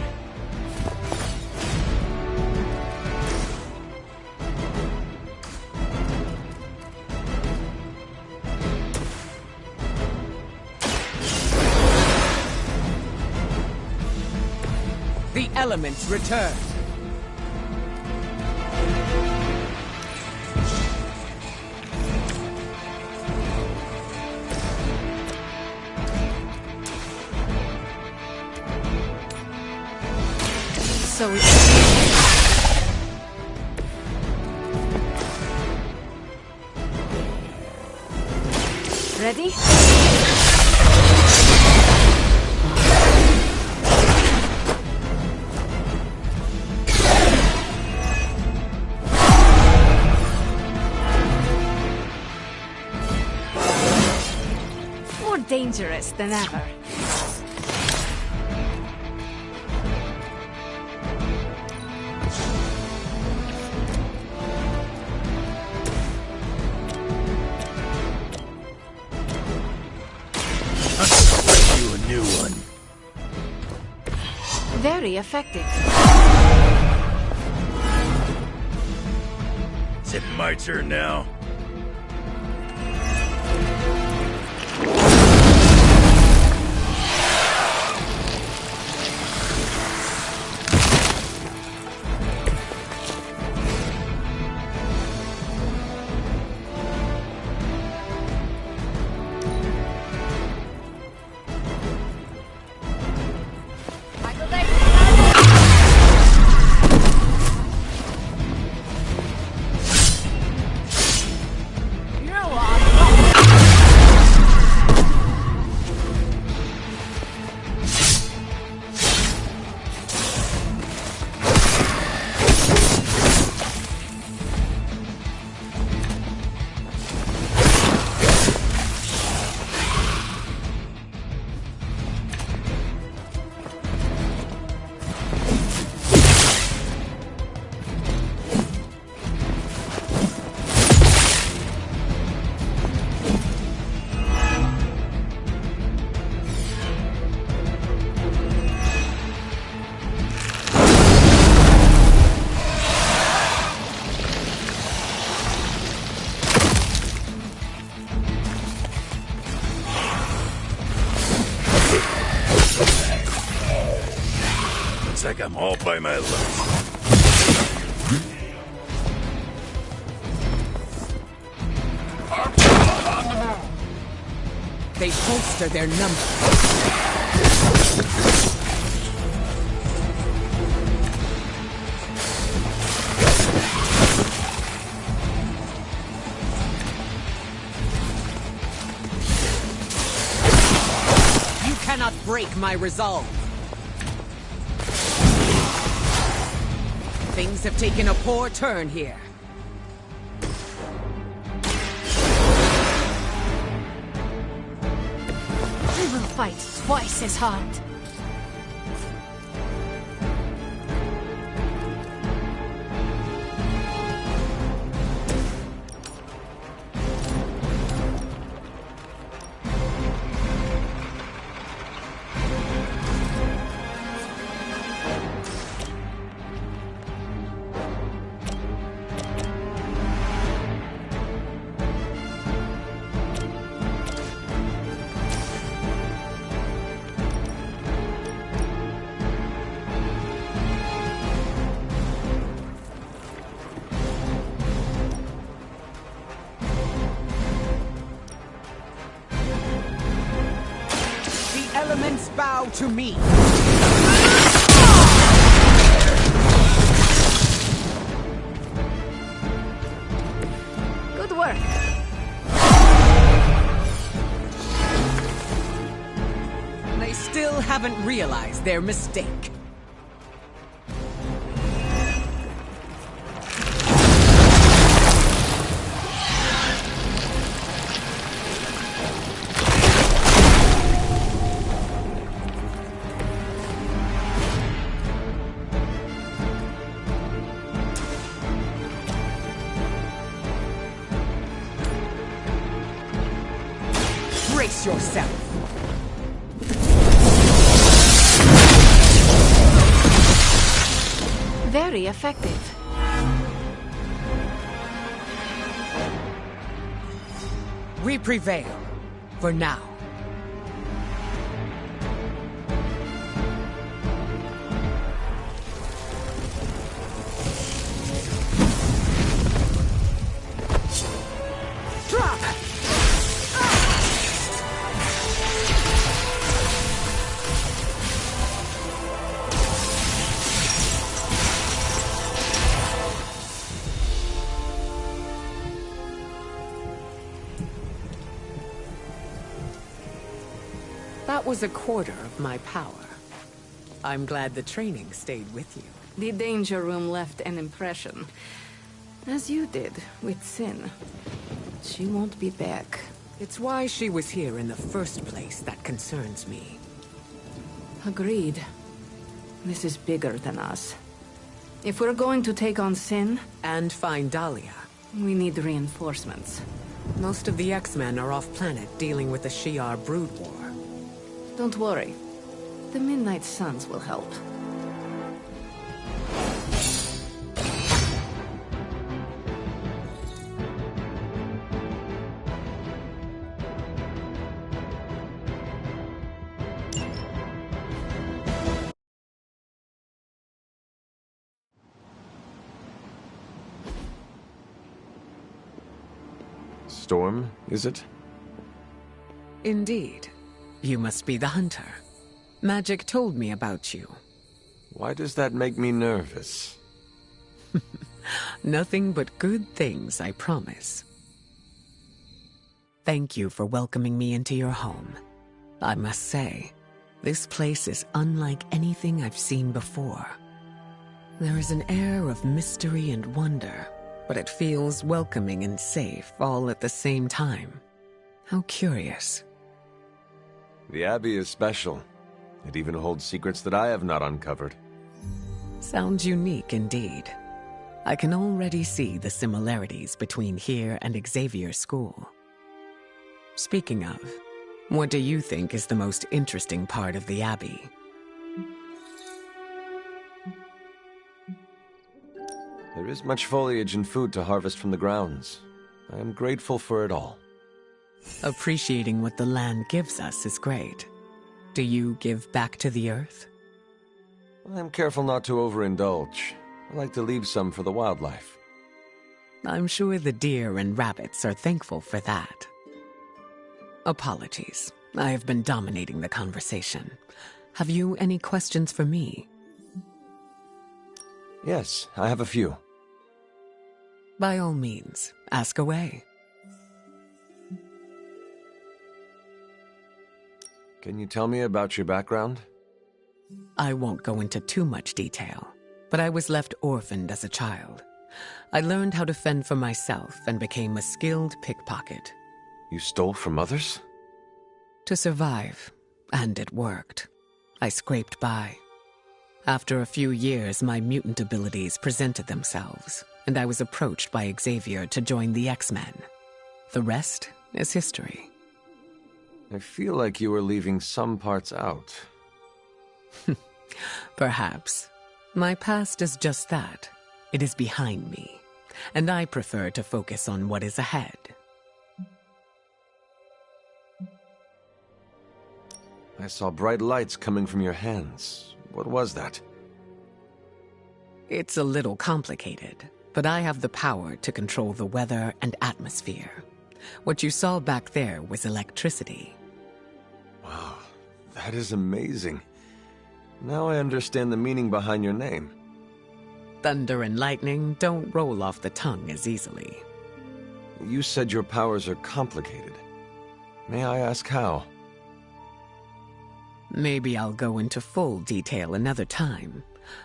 The elements return. So it's... Ready? More dangerous than ever. You a new one. Very effective. Is it my turn now? Looks like I'm all by myself. They bolster their number. You cannot break my resolve. Things have taken a poor turn here. We will fight twice as hard. bow to me. Good work. They still haven't realized their mistake. Brace yourself. Very effective. We prevail. For now. Drop! That was a quarter of my power. I'm glad the training stayed with you. The danger room left an impression. As you did with Sin. She won't be back. It's why she was here in the first place that concerns me. Agreed. This is bigger than us. If we're going to take on Sin... And find Dahlia. We need reinforcements. Most of the X-Men are off-planet dealing with the Shi'ar Brood War. Don't worry. The Midnight Suns will help. Storm, is it? Indeed. You must be the hunter. Magic told me about you. Why does that make me nervous? Nothing but good things, I promise. Thank you for welcoming me into your home. I must say, this place is unlike anything I've seen before. There is an air of mystery and wonder, but it feels welcoming and safe all at the same time. How curious. The Abbey is special. It even holds secrets that I have not uncovered. Sounds unique indeed. I can already see the similarities between here and Xavier School. Speaking of, what do you think is the most interesting part of the Abbey? There is much foliage and food to harvest from the grounds. I am grateful for it all. Appreciating what the land gives us is great. Do you give back to the earth? I'm careful not to overindulge. I like to leave some for the wildlife. I'm sure the deer and rabbits are thankful for that. Apologies. I have been dominating the conversation. Have you any questions for me? Yes, I have a few. By all means, ask away. Can you tell me about your background? I won't go into too much detail, but I was left orphaned as a child. I learned how to fend for myself and became a skilled pickpocket. You stole from others? To survive, and it worked. I scraped by. After a few years, my mutant abilities presented themselves, and I was approached by Xavier to join the X-Men. The rest is history. I feel like you were leaving some parts out. Perhaps. My past is just that. It is behind me, and I prefer to focus on what is ahead. I saw bright lights coming from your hands. What was that? It's a little complicated, but I have the power to control the weather and atmosphere. What you saw back there was electricity. Wow, That is amazing. Now I understand the meaning behind your name. Thunder and lightning don't roll off the tongue as easily. You said your powers are complicated. May I ask how? Maybe I'll go into full detail another time,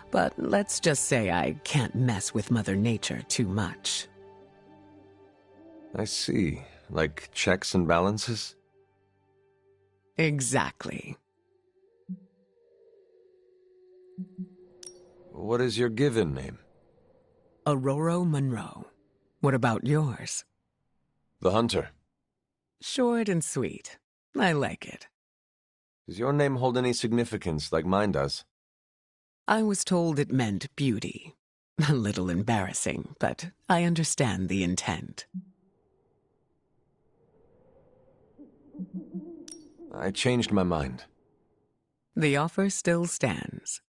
but let's just say I can't mess with Mother Nature too much. I see. Like checks and balances? Exactly. What is your given name? Aurora Monroe. What about yours? The Hunter. Short and sweet. I like it. Does your name hold any significance like mine does? I was told it meant beauty. A little embarrassing, but I understand the intent. I changed my mind. The offer still stands.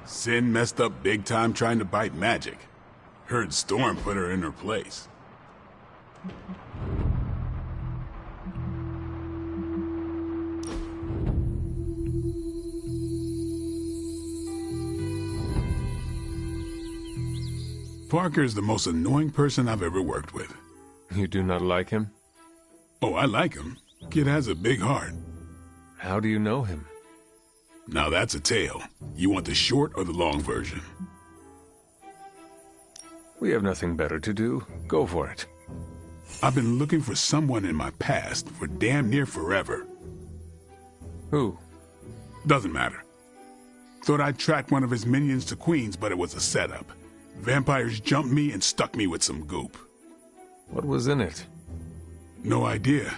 Sin messed up big time trying to bite Magic. Heard Storm put her in her place. Parker is the most annoying person I've ever worked with. You do not like him? Oh, I like him. Kid has a big heart. How do you know him? Now that's a tale. You want the short or the long version? We have nothing better to do. Go for it. I've been looking for someone in my past for damn near forever. Who? Doesn't matter. Thought I'd track one of his minions to Queens, but it was a setup. Vampires jumped me and stuck me with some goop. What was in it? No idea,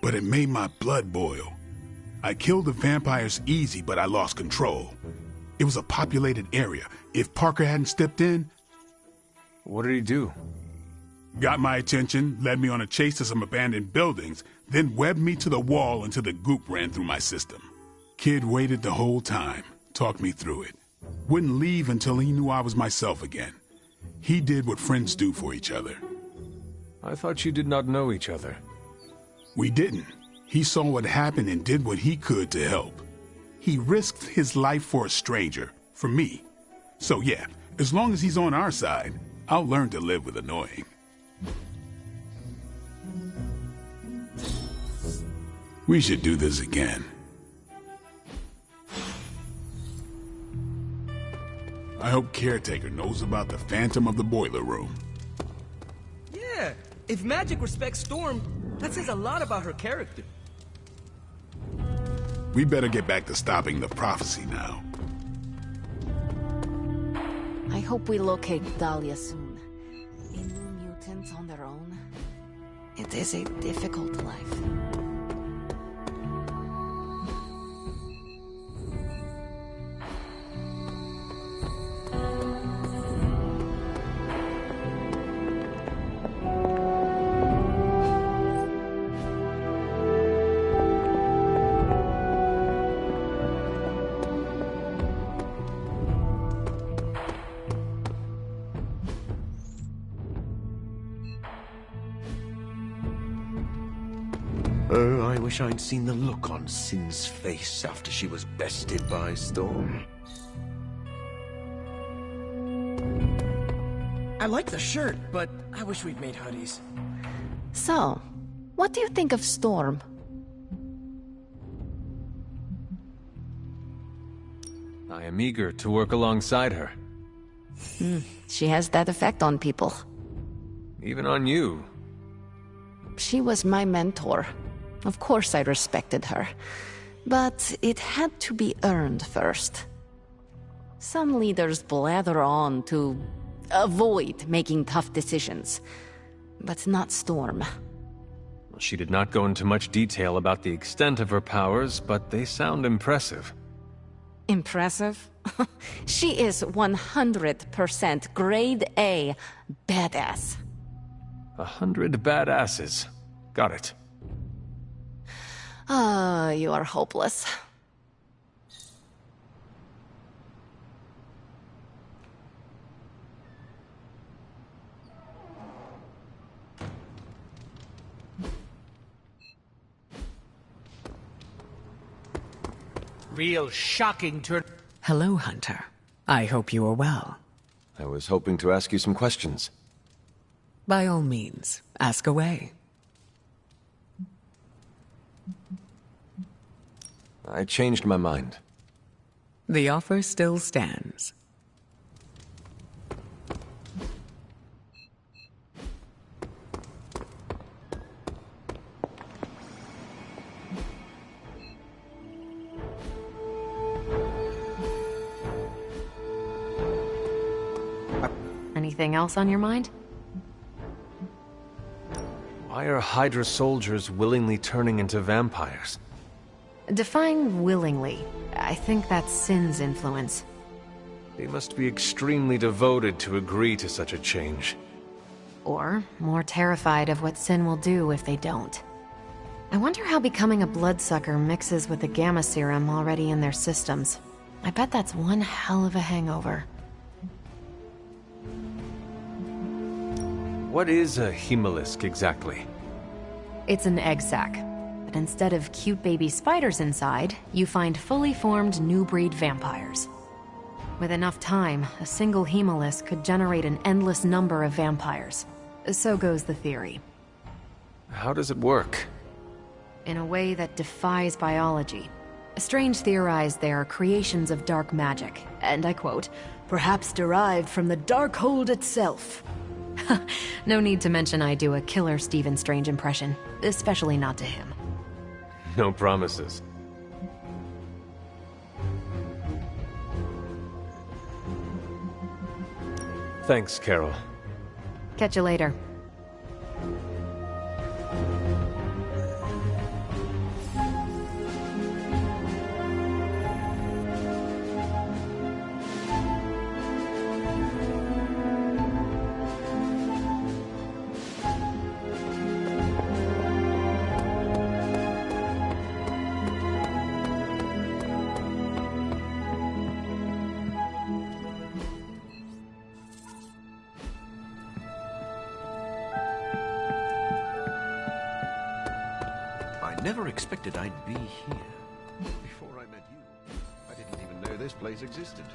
but it made my blood boil. I killed the vampires easy, but I lost control. It was a populated area. If Parker hadn't stepped in... What did he do? Got my attention, led me on a chase to some abandoned buildings, then webbed me to the wall until the goop ran through my system. Kid waited the whole time, talked me through it. Wouldn't leave until he knew I was myself again. He did what friends do for each other. I thought you did not know each other. We didn't. He saw what happened and did what he could to help. He risked his life for a stranger, for me. So yeah, as long as he's on our side, I'll learn to live with annoying. We should do this again. I hope Caretaker knows about the Phantom of the Boiler Room. Yeah, if Magic respects Storm, that says a lot about her character. We better get back to stopping the prophecy now. I hope we locate Dahlia soon. A new mutant on their own. It is a difficult life. Oh, I wish I'd seen the look on Sin's face after she was bested by Storm. I like the shirt, but I wish we'd made hoodies. So, what do you think of Storm? I am eager to work alongside her. She has that effect on people. Even on you. She was my mentor. Of course I respected her. But it had to be earned first. Some leaders blather on to avoid making tough decisions. But not Storm. She did not go into much detail about the extent of her powers, but they sound impressive. Impressive? She is 100% grade A badass. 100 badasses. Got it. Ah, you are hopeless. Real shocking turn. Hello, Hunter. I hope you are well. I was hoping to ask you some questions. By all means, ask away. I changed my mind. The offer still stands. Anything else on your mind? Why are Hydra soldiers willingly turning into vampires? Define willingly. I think that's Sin's influence. They must be extremely devoted to agree to such a change. Or more terrified of what Sin will do if they don't. I wonder how becoming a bloodsucker mixes with the gamma serum already in their systems. I bet that's one hell of a hangover. What is a hemolisk exactly? It's an egg sac. But instead of cute baby spiders inside, you find fully formed new breed vampires. With enough time, a single hemolisk could generate an endless number of vampires. So goes the theory. How does it work? In a way that defies biology. Strange theorized they are creations of dark magic, and I quote, "perhaps derived from the Darkhold itself." No need to mention I do a killer Stephen Strange impression, especially not to him. No promises. Thanks, Carol. Catch you later. Never expected I'd be here. Before I met you, I didn't even know this place existed.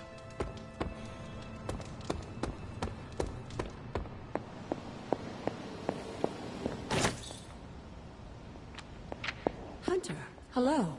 Hunter, hello.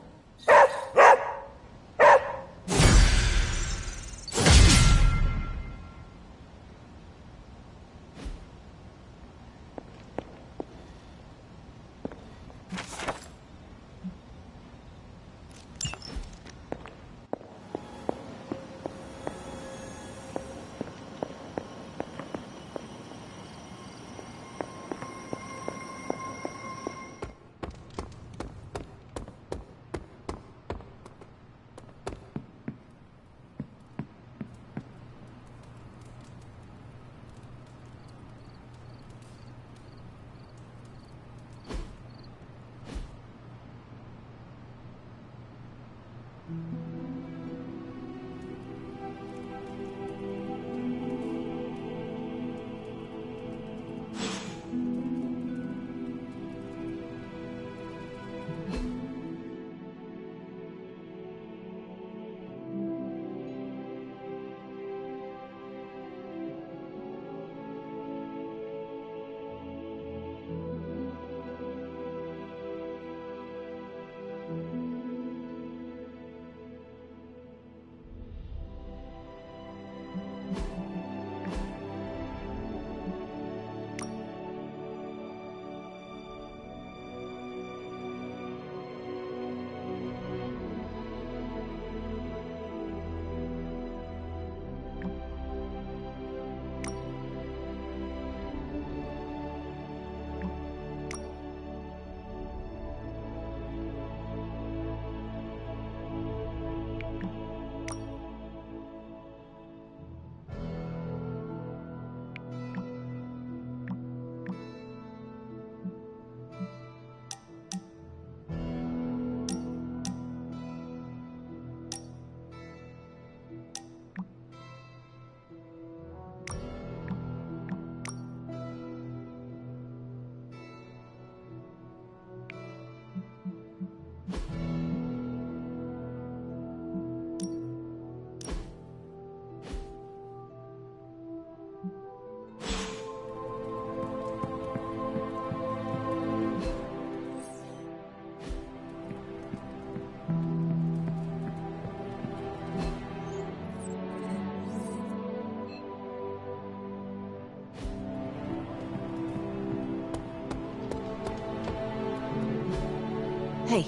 Hey,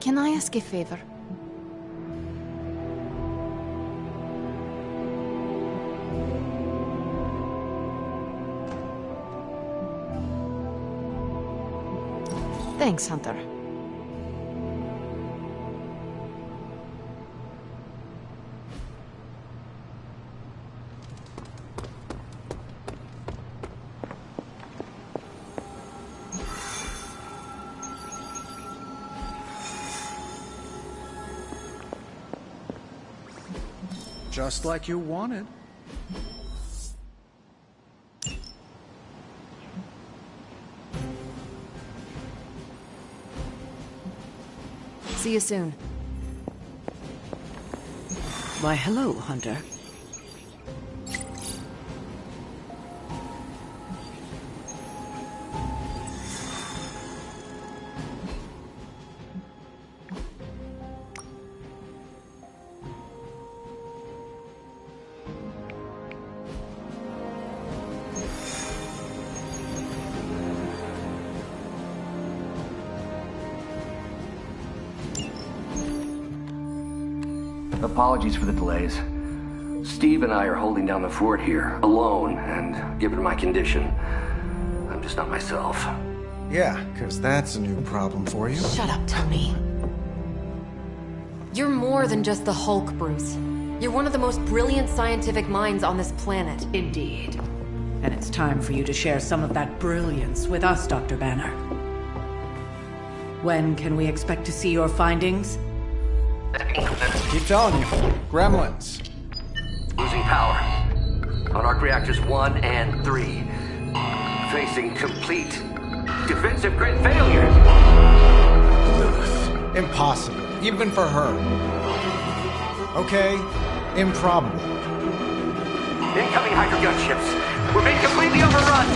can I ask a favor? Thanks, Hunter. Just like you wanted. See you soon. Why, hello, Hunter. Apologies for the delays. Steve and I are holding down the fort here, alone, and given my condition, I'm just not myself. Yeah, because that's a new problem for you. Shut up, Tony. You're more than just the Hulk, Bruce. You're one of the most brilliant scientific minds on this planet. Indeed. And it's time for you to share some of that brilliance with us, Dr. Banner. When can we expect to see your findings? Keep telling you. Gremlins. Losing power. On arc reactors 1 and 3. Facing complete defensive grid failure. Lilith. Impossible. Even for her. Okay. Improbable. Incoming Hydra gunships. We're being completely overrun.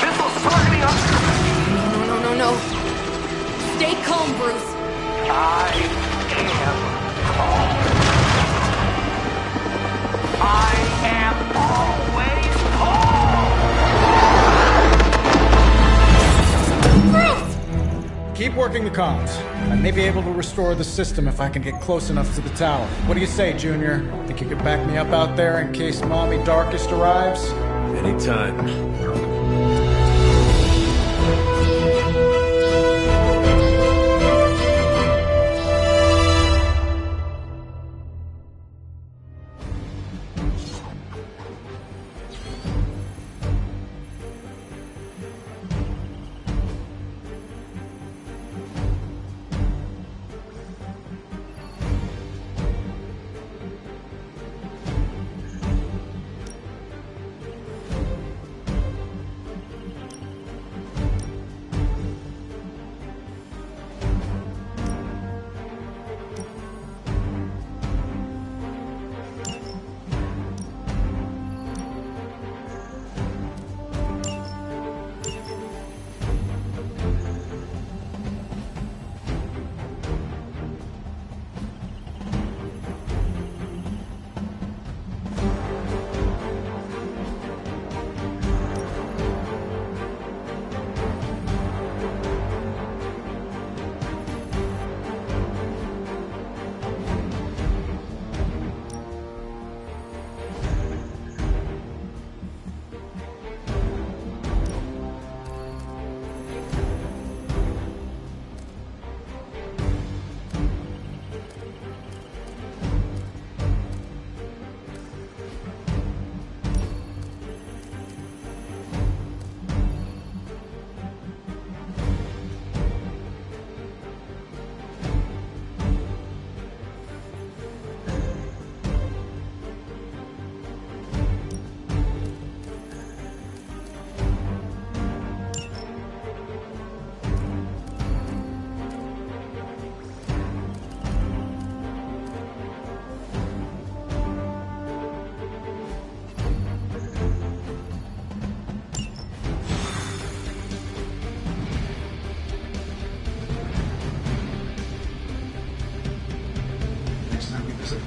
Missiles targeting us. No. Stay calm, Bruce. I am always Bruce! Keep working the comms. I may be able to restore the system if I can get close enough to the tower. What do you say, Junior? Think you could back me up out there in case Mommy Darkest arrives? Anytime.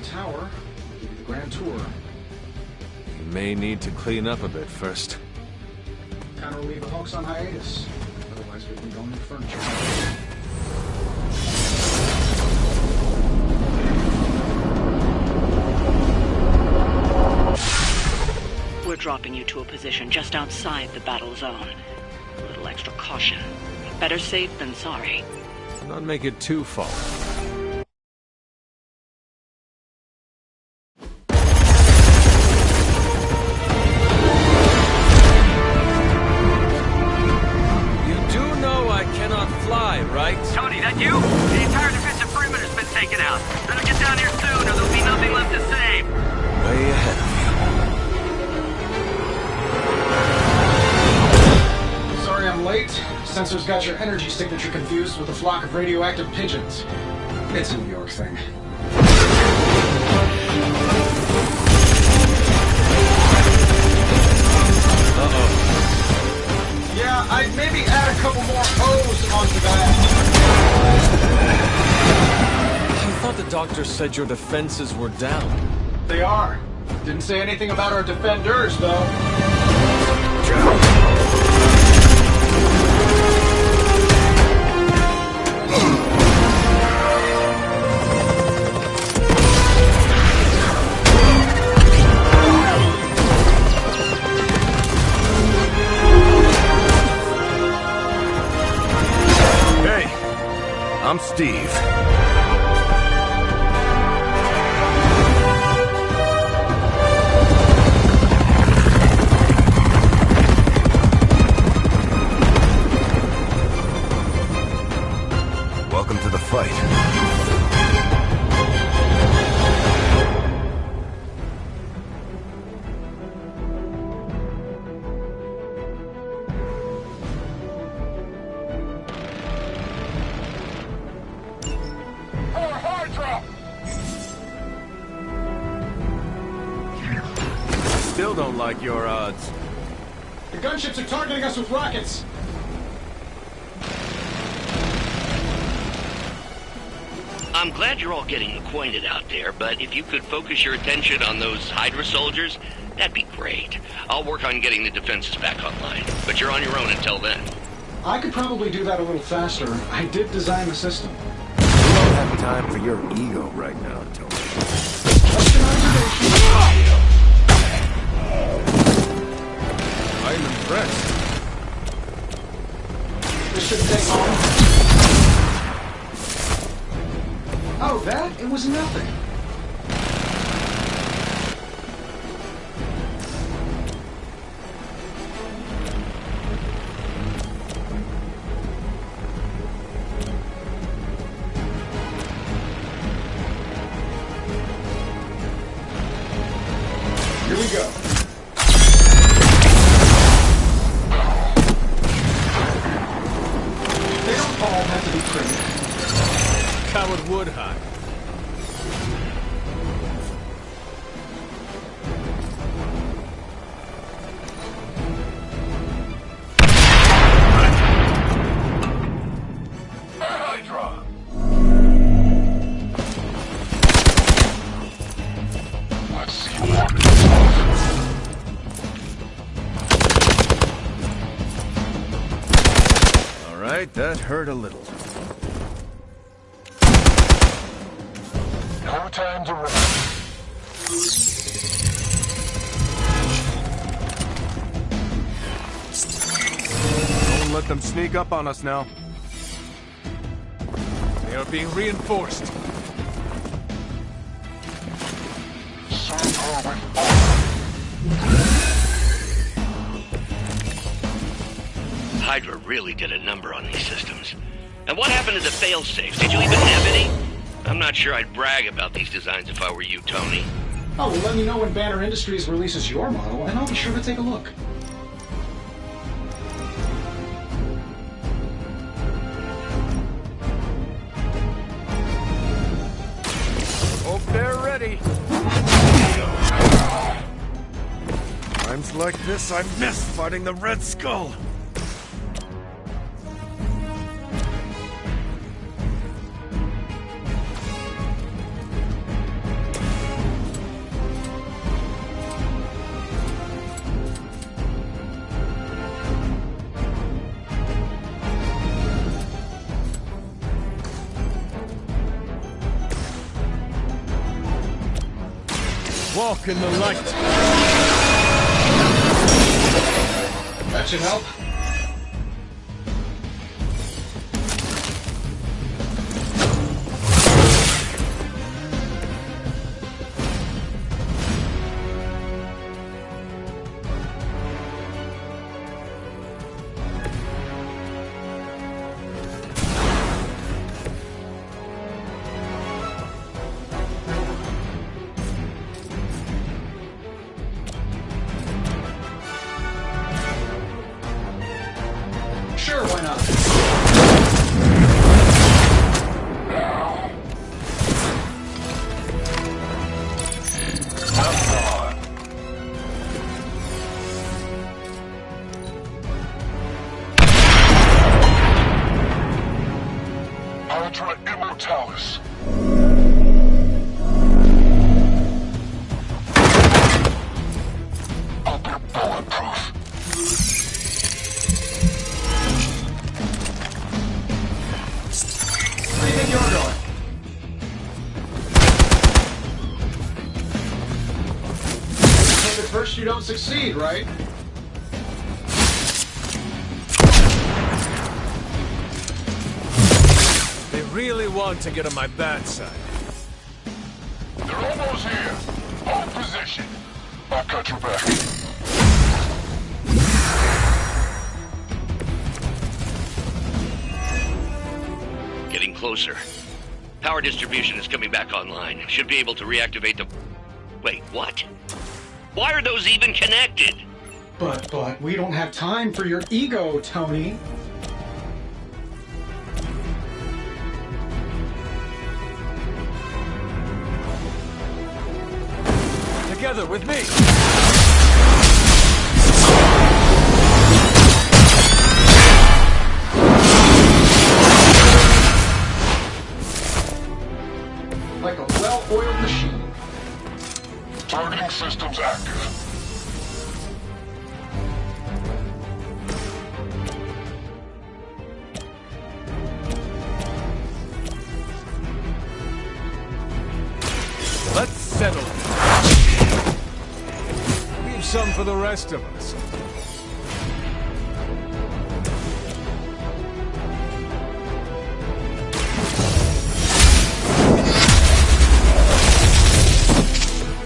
Tower. I'll give you the grand tour. You may need to clean up a bit first. Kind of leave the Hulks on hiatus. Otherwise, we'd need all new furniture. dropping you to a position just outside the battle zone. A little extra caution. Better safe than sorry. Not make it too far. Right? Tony, that you? The entire defensive perimeter's been taken out. Better get down here soon or there'll be nothing left to save. Way ahead of you. Sorry I'm late. Sensors got your energy signature confused with a flock of radioactive pigeons. It's a New York thing. Yeah, I'd maybe add a couple more O's onto that. I thought the doctor said your defenses were down. They are. Didn't say anything about our defenders, though. I'm Steve. Welcome to the fight. Still don't like your odds. The gunships are targeting us with rockets. I'm glad you're all getting acquainted out there, but if you could focus your attention on those Hydra soldiers, that'd be great. I'll work on getting the defenses back online, but you're on your own until then. I could probably do that a little faster. I did design the system. We don't have time for your ego right now, Tony. I'm impressed. This should take long. Oh, that? It was nothing. Here we go. They don't all have to be pretty. Coward Woodhide. That hurt a little. No time to run. Don't let them sneak up on us now. They are being reinforced. Hydra really did a number on these systems. And what happened to the fail-safes? Did you even have any? I'm not sure I'd brag about these designs if I were you, Tony. Oh, well, let me know when Banner Industries releases your model, and I'll be sure to take a look. Hope they're ready. Times like this, I miss fighting the Red Skull. Walk in the light. That should help. Sure, why not? Hydra Immortalis. Hope you're bulletproof. Where do you think you're going? If at first you don't succeed, right? They really want to get on my bad side. They're almost here. Hold position. I've got your back. Getting closer. Power distribution is coming back online. Should be able to reactivate the... Wait, what? Why are those even connected? But we don't have time for your ego, Tony. Together with me! Like a well-oiled machine. Targeting systems active. Let's settle it. Leave some for the rest of us.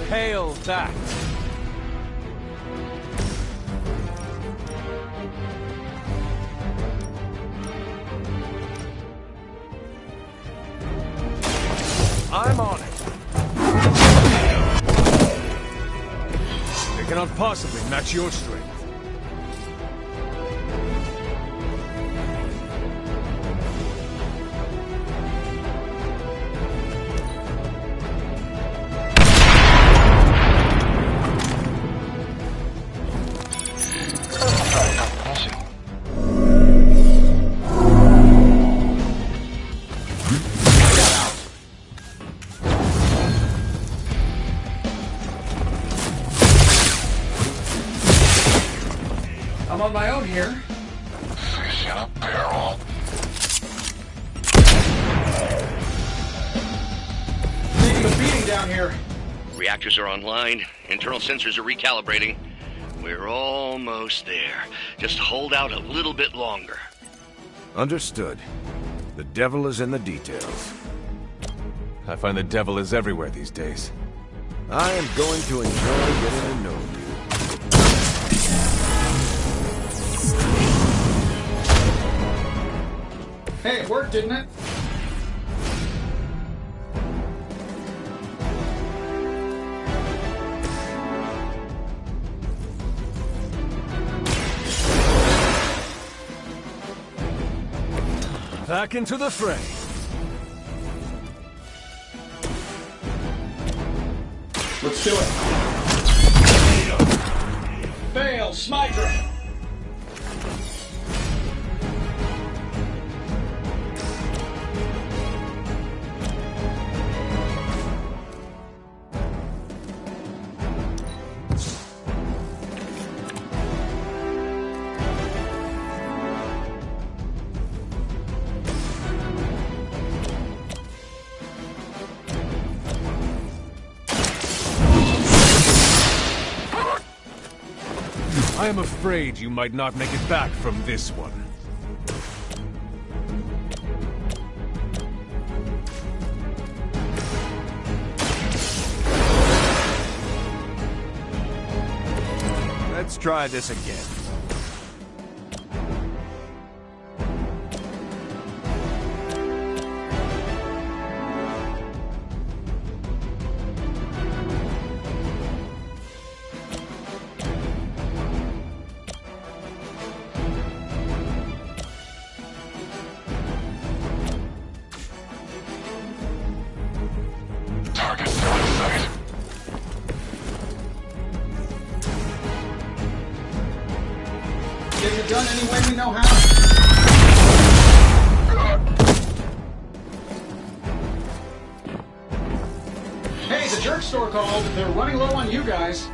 Hail that. I'm on it. They cannot possibly match your strength. I'm on my own here. Fish in a barrel. Taking a beating down here. Reactors are online. Internal sensors are recalibrating. We're almost there. Just hold out a little bit longer. Understood. The devil is in the details. I find the devil is everywhere these days. I am going to enjoy getting to know you. Hey, it worked, didn't it? Back into the fray. Let's do it. Fail, Smydra. I am afraid you might not make it back from this one. Let's try this again. Target still in sight. Getting it done any way we know how. Hey, the jerk store called. They're running low on you guys.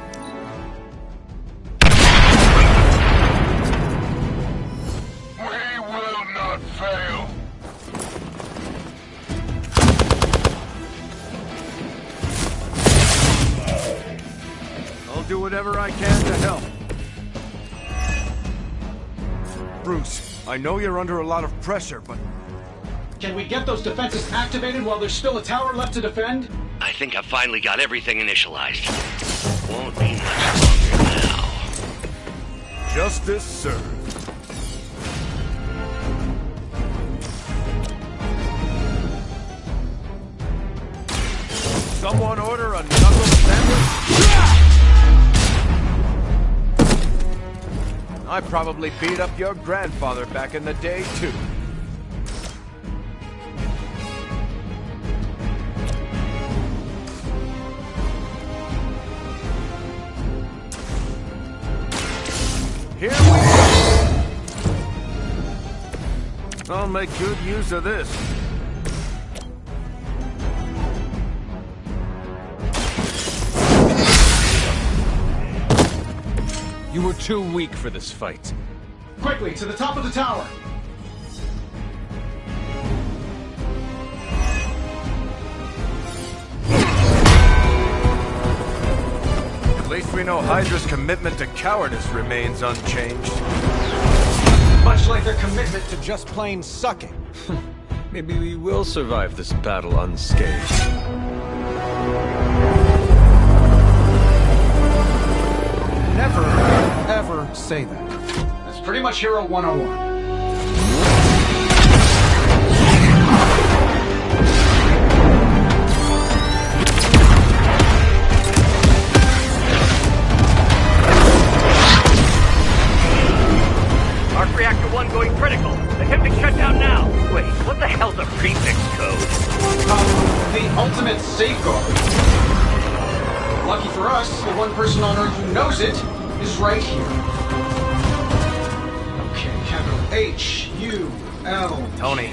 We will not fail. I'll do whatever I can to help. Bruce, I know you're under a lot of pressure, but... Can we get those defenses activated while there's still a tower left to defend? I think I've finally got everything initialized. Won't be much longer now. Justice served. Someone order a knuckle sandwich? I probably beat up your grandfather back in the day, too. Here we go! I'll make good use of this. You were too weak for this fight. Quickly, to the top of the tower! At least we know Hydra's commitment to cowardice remains unchanged. Much like their commitment to just plain sucking. Maybe we will survive this battle unscathed. Never, ever say that. That's pretty much Hero 101. Arc Reactor 1 going critical. Attempting shutdown now. Wait, what the hell's a prefix code? The ultimate safeguard. Lucky for us, the one person on Earth who knows it is right here. Okay, capital H-U-L. Tony,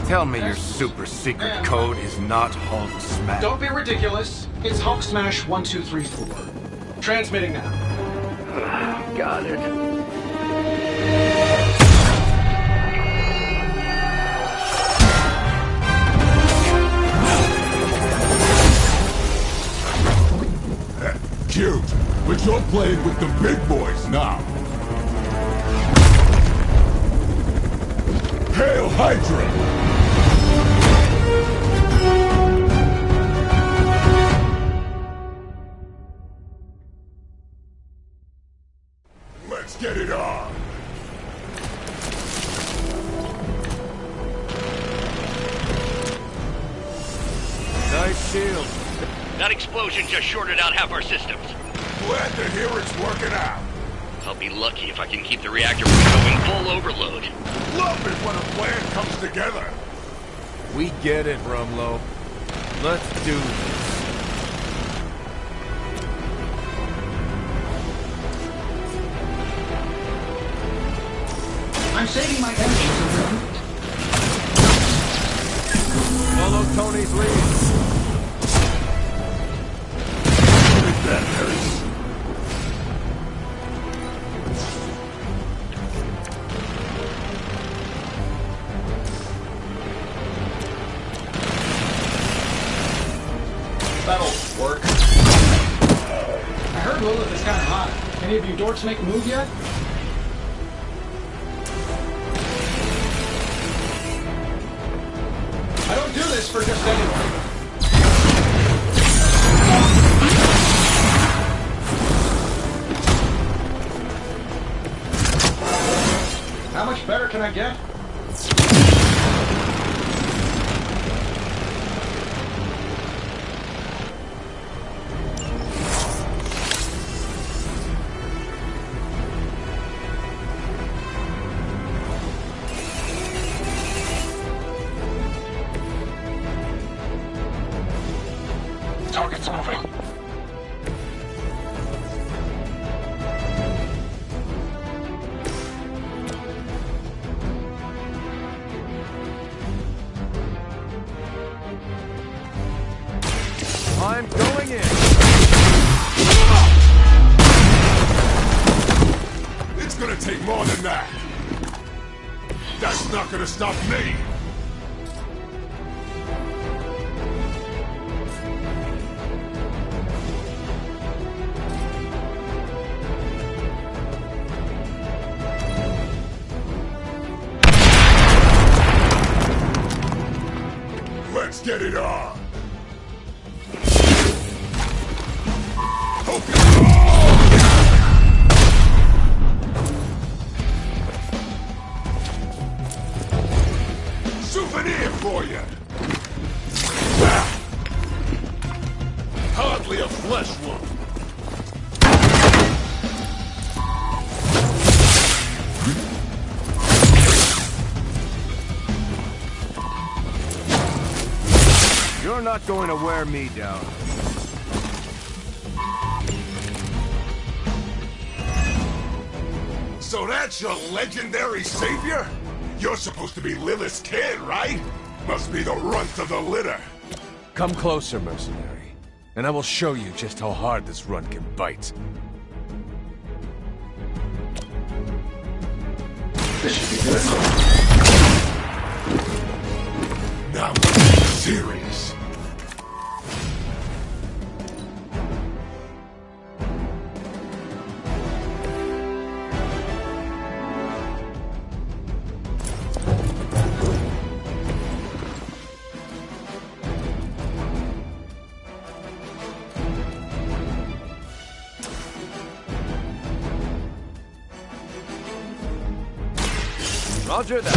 tell me your super secret code is not Hulk Smash. Don't be ridiculous. It's Hulk Smash 1234. Transmitting now. Got it. Cute, but you're playing with the big boys now. Hail Hydra! Let's get it on! Nice shield. That explosion just shorted out half our systems. Glad to hear it's working out. I'll be lucky if I can keep the reactor from going full overload. Love it when a plan comes together. We get it, Rumlow. Let's do this. I'm saving my energy for them. Follow Tony's lead. That hurts. That'll work. I heard Lilith is kind of hot. Can Any of you dorks make a move yet? I don't do this for just anyone. How much better can I get? Target's moving. I'm going in. It's gonna take more than that. That's not gonna stop me. Let's get it on. Souvenir for you. Hardly a flesh wound. You're not going to wear me down. So that's your legendary savior? You're supposed to be Lilith's kid, right? Must be the runt of the litter. Come closer, mercenary, and I will show you just how hard this runt can bite. This should be good. Now, serious. Roger that.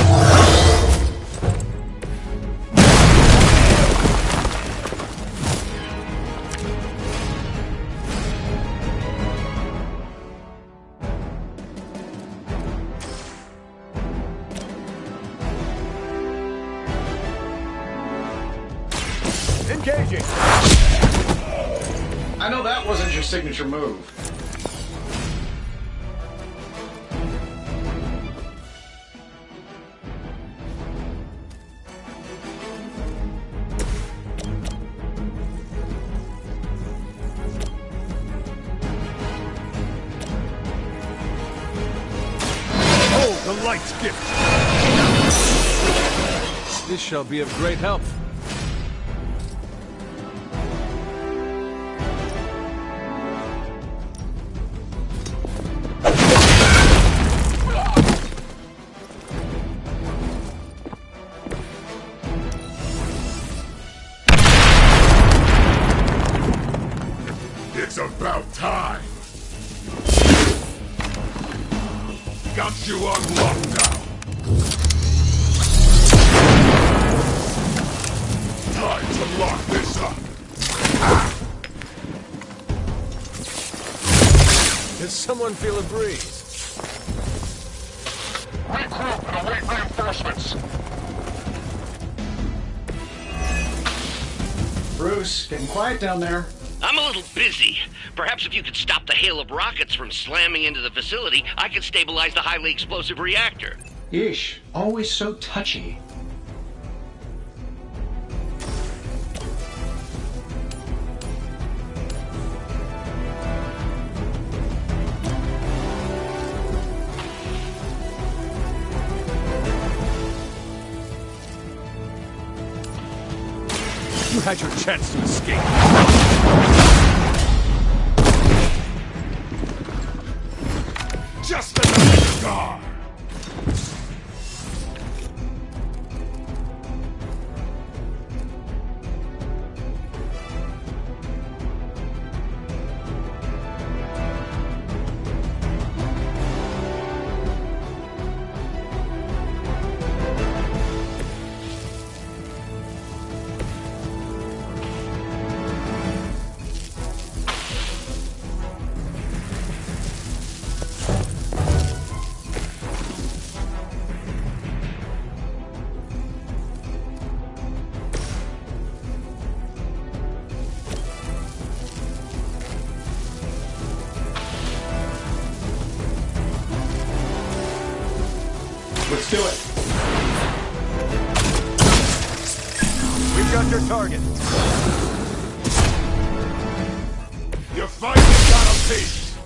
Engaging. I know that wasn't your signature move. The light's gift. This shall be of great help. It's about time. Got you on lock now. Time to lock this up. Does someone feel a breeze? Regroup and await reinforcements. Bruce, getting quiet down there. I'm a little busy. Perhaps if you could stop the hail of rockets from slamming into the facility, I could stabilize the highly explosive reactor. Ish, always so touchy. You had your chance to escape. got your target. You finally got a piece.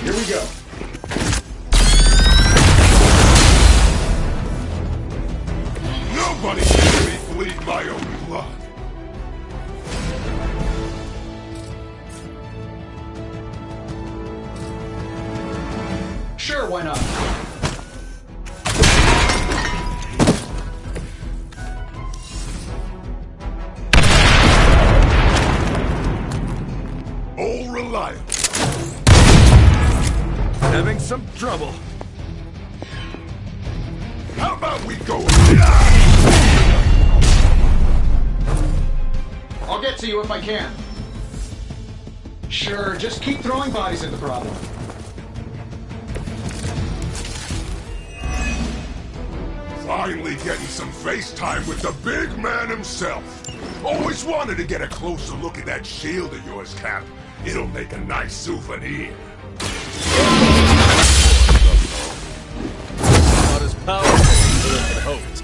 Here we go. Nobody can me bleed my own blood. Sure, why not? All reliable. Having some trouble. How about we go? I'll get to you if I can. Sure, just keep throwing bodies at the problem. Finally getting some face time with the big man himself. Always wanted to get a closer look at that shield of yours, Cap. It'll make a nice souvenir. Not as powerful as I had hoped.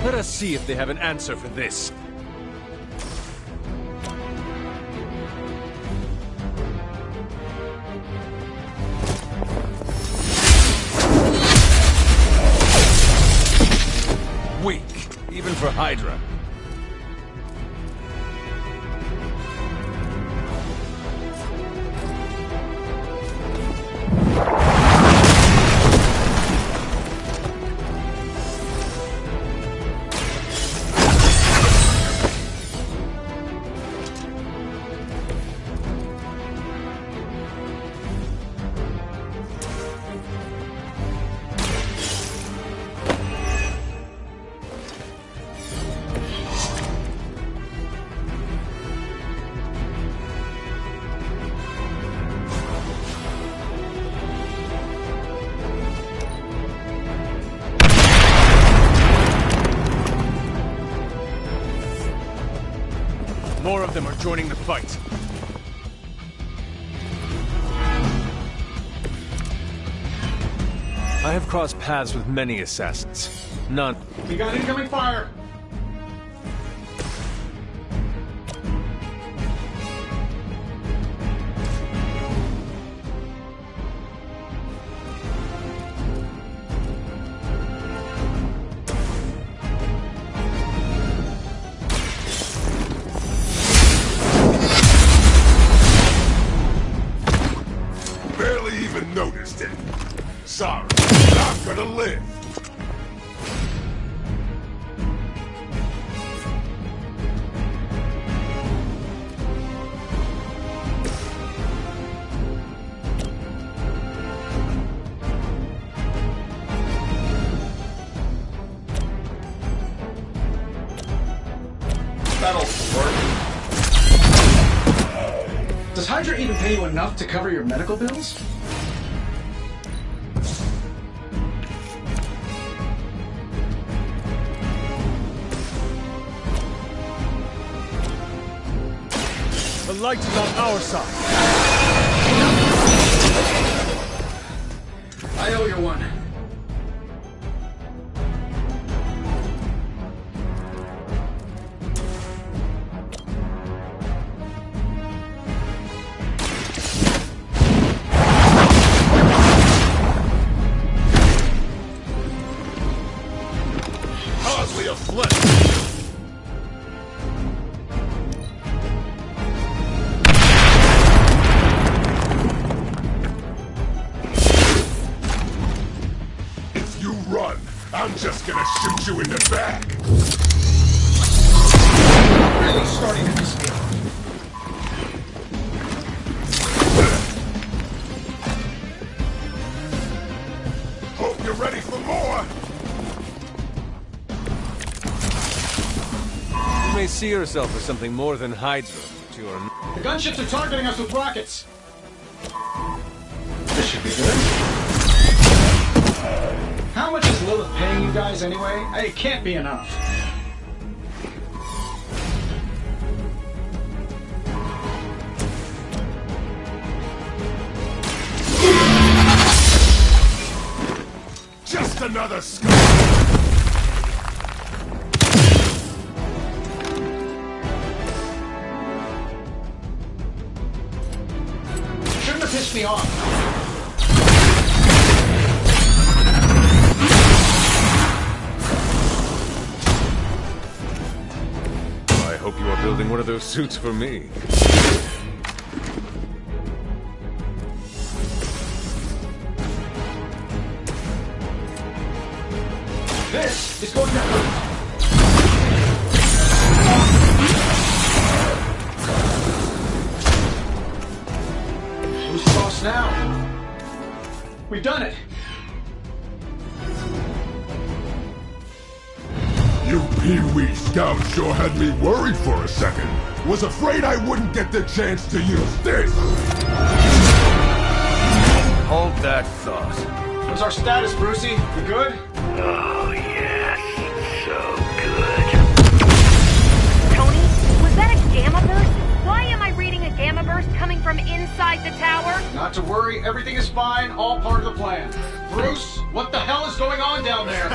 Let us see if they have an answer for this. Weak, even for Hydra. More of them are joining the fight. I have crossed paths with many assassins. None. We got incoming fire! Barely even noticed it. Sorry, I'm gonna live. That'll work. Does Hydra even pay you enough to cover your medical bills? The light is on our side. I owe you one. Hardly a flesh. I'm just gonna shoot you in the back. Really starting to piss me off. Hope you're ready for more. You may see yourself as something more than Hydra. to your... The gunships are targeting us with rockets. This should be good. How much is Lilith paying you guys anyway? It can't be enough. Just another skull! Shouldn't have pissed me off. I hope you are building one of those suits for me. This is going to hurt. Who's the boss now? We've done it. You Pee-wee scouts sure had me worried for a second. Was afraid I wouldn't get the chance to use this. Hold that thought. What's our status, Brucey? We good? Oh, yes. So good. Tony, was that a gamma burst? Why am I reading a gamma burst coming from inside the tower? Not to worry, everything is fine, all part of the plan. Bruce, what the hell is going on down there?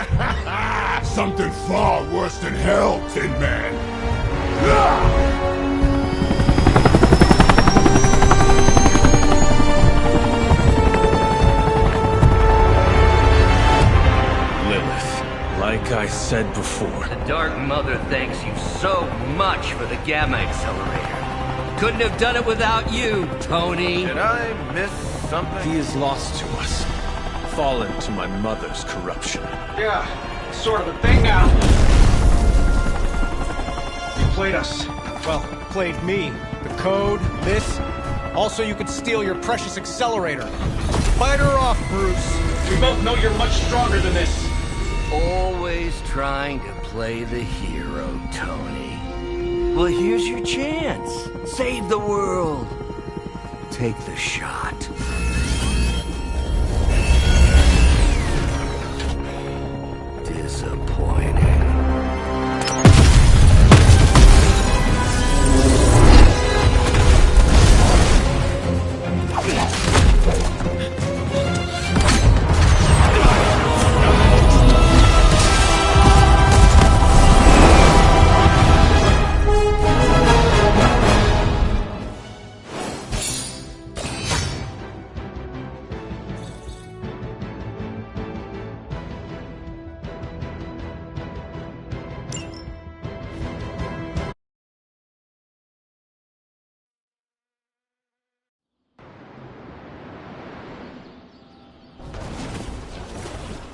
Something far worse than hell, Tin Man. Ah! Like I said before. The Dark Mother thanks you so much for the Gamma Accelerator. Couldn't have done it without you, Tony. Did I miss something? He is lost to us. Fallen to my mother's corruption. Yeah, sort of a thing now. You played us. Well, played me. The code, this. Also, you could steal your precious accelerator. Fight her off, Bruce. We both know you're much stronger than this. Always trying to play the hero, Tony. Well, here's your chance. Save the world. Take the shot. Disappointing.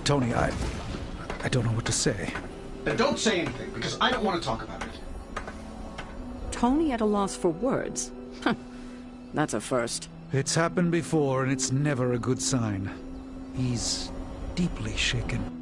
Tony, I don't know what to say. Then don't say anything, because I don't want to talk about it. Tony at a loss for words? That's a first. It's happened before, and it's never a good sign. He's deeply shaken.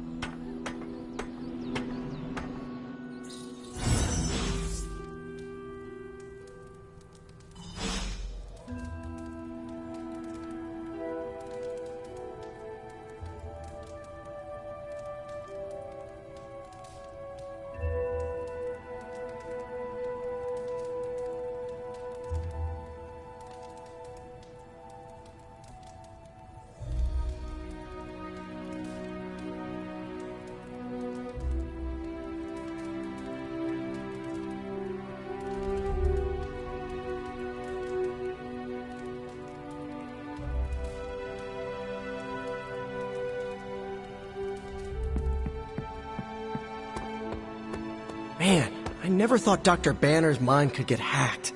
Man, I never thought Dr. Banner's mind could get hacked.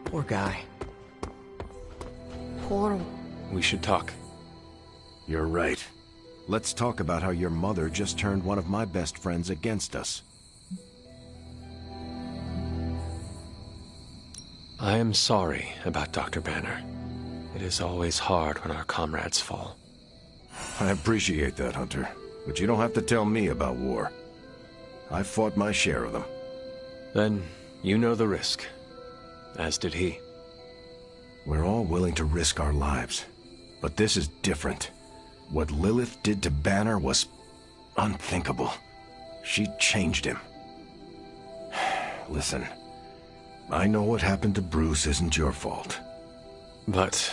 Poor guy. Poor... We should talk. You're right. Let's talk about how your mother just turned one of my best friends against us. I am sorry about Dr. Banner. It is always hard when our comrades fall. I appreciate that, Hunter. But you don't have to tell me about war. I've fought my share of them. Then you know the risk. as did he. We're all willing to risk our lives, but this is different. What Lilith did to Banner was unthinkable. She changed him. Listen, I know what happened to Bruce isn't your fault. But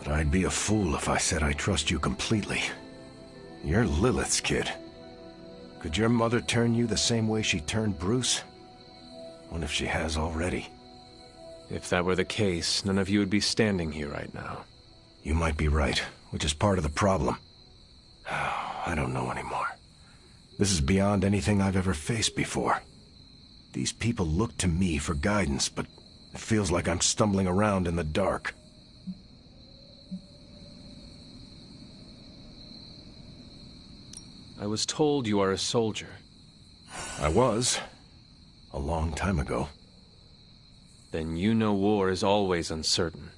I'd be a fool if I said I trust you completely. You're Lilith's kid. Could your mother turn you the same way she turned Bruce? What if she has already? if that were the case, none of you would be standing here right now. You might be right, which is part of the problem. I don't know anymore. This is beyond anything I've ever faced before. These people look to me for guidance, but it feels like I'm stumbling around in the dark. I was told you are a soldier. I was. A long time ago. Then you know war is always uncertain.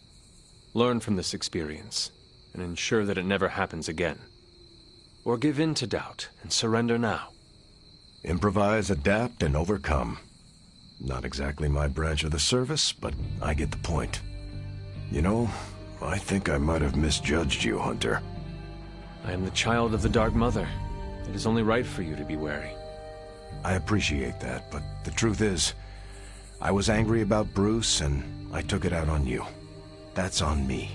Learn from this experience, and ensure that it never happens again. Or give in to doubt, and surrender now. Improvise, adapt, and overcome. Not exactly my branch of the service, but I get the point. You know, I think I might have misjudged you, Hunter. I am the child of the Dark Mother. It is only right for you to be wary. I appreciate that, but the truth is, I was angry about Bruce, and I took it out on you. That's on me.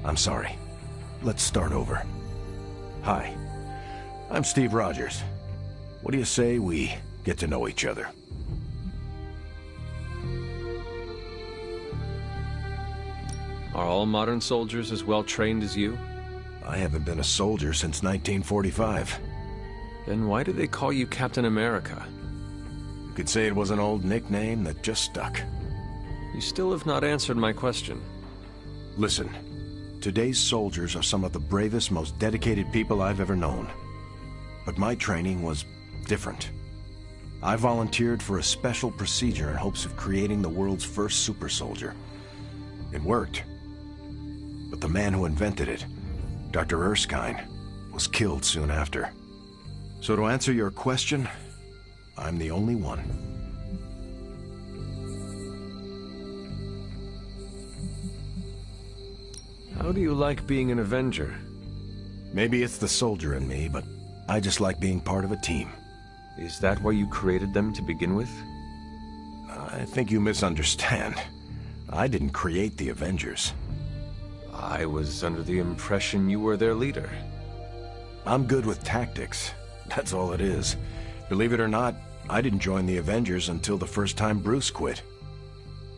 I'm sorry. Let's start over. Hi, I'm Steve Rogers. What do you say we get to know each other? Are all modern soldiers as well trained as you? I haven't been a soldier since 1945. Then why do they call you Captain America? You could say it was an old nickname that just stuck. You still have not answered my question. Listen, today's soldiers are some of the bravest, most dedicated people I've ever known. But my training was different. I volunteered for a special procedure in hopes of creating the world's first super soldier. It worked. But the man who invented it, Dr. Erskine, was killed soon after. So to answer your question, I'm the only one. How do you like being an Avenger? Maybe it's the soldier in me, but I just like being part of a team. Is that why you created them to begin with? I think you misunderstand. I didn't create the Avengers. I was under the impression you were their leader. I'm good with tactics. That's all it is. Believe it or not, I didn't join the Avengers until the first time Bruce quit.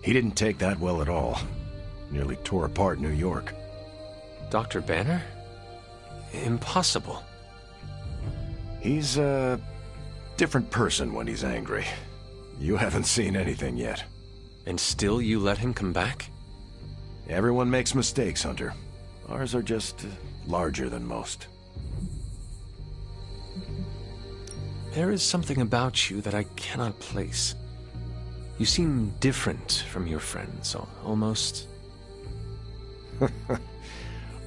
He didn't take that well at all. Nearly tore apart New York. Dr. Banner? Impossible. He's a different person when he's angry. You haven't seen anything yet. And still you let him come back? Everyone makes mistakes, Hunter. Ours are just larger than most. There is something about you that I cannot place. You seem different from your friends, almost...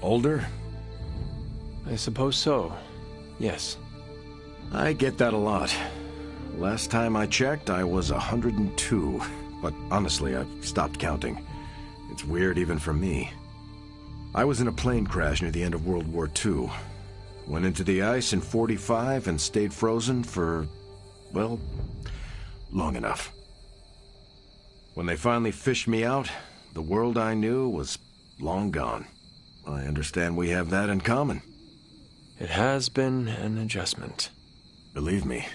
Older? I suppose so, yes. I get that a lot. Last time I checked, I was 102. But honestly, I've stopped counting. It's weird even for me. I was in a plane crash near the end of World War II. Went into the ice in '45 and stayed frozen for, well, long enough. When they finally fished me out, the world I knew was long gone. I understand we have that in common. It has been an adjustment. Believe me,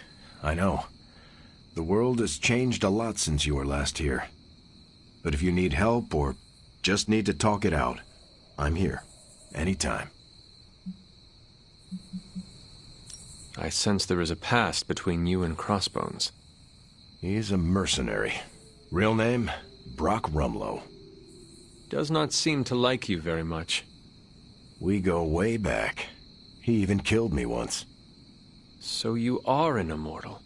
I know. The world has changed a lot since you were last here. But if you need help or just need to talk it out, I'm here. Anytime. I sense there is a past between you and Crossbones. He's a mercenary. Real name, Brock Rumlow. Does not seem to like you very much. We go way back. He even killed me once. So you are an immortal?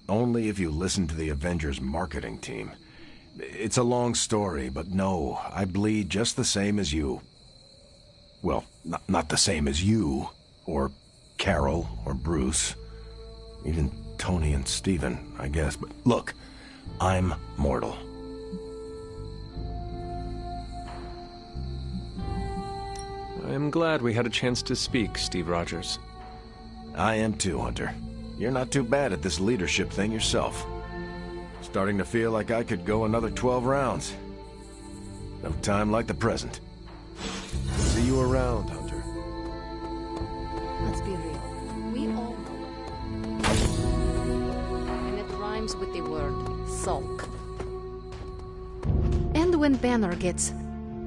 Only if you listen to the Avengers marketing team. It's a long story, but no, I bleed just the same as you. Well, not the same as you, or Carol, or Bruce. Even Tony and Steven, I guess. But look, I'm mortal. I am glad we had a chance to speak, Steve Rogers. I am too, Hunter. You're not too bad at this leadership thing yourself. Starting to feel like I could go another 12 rounds. No time like the present. See you around, Hunter. Let's be real. We all know. And it rhymes with the word sulk. And when Banner gets...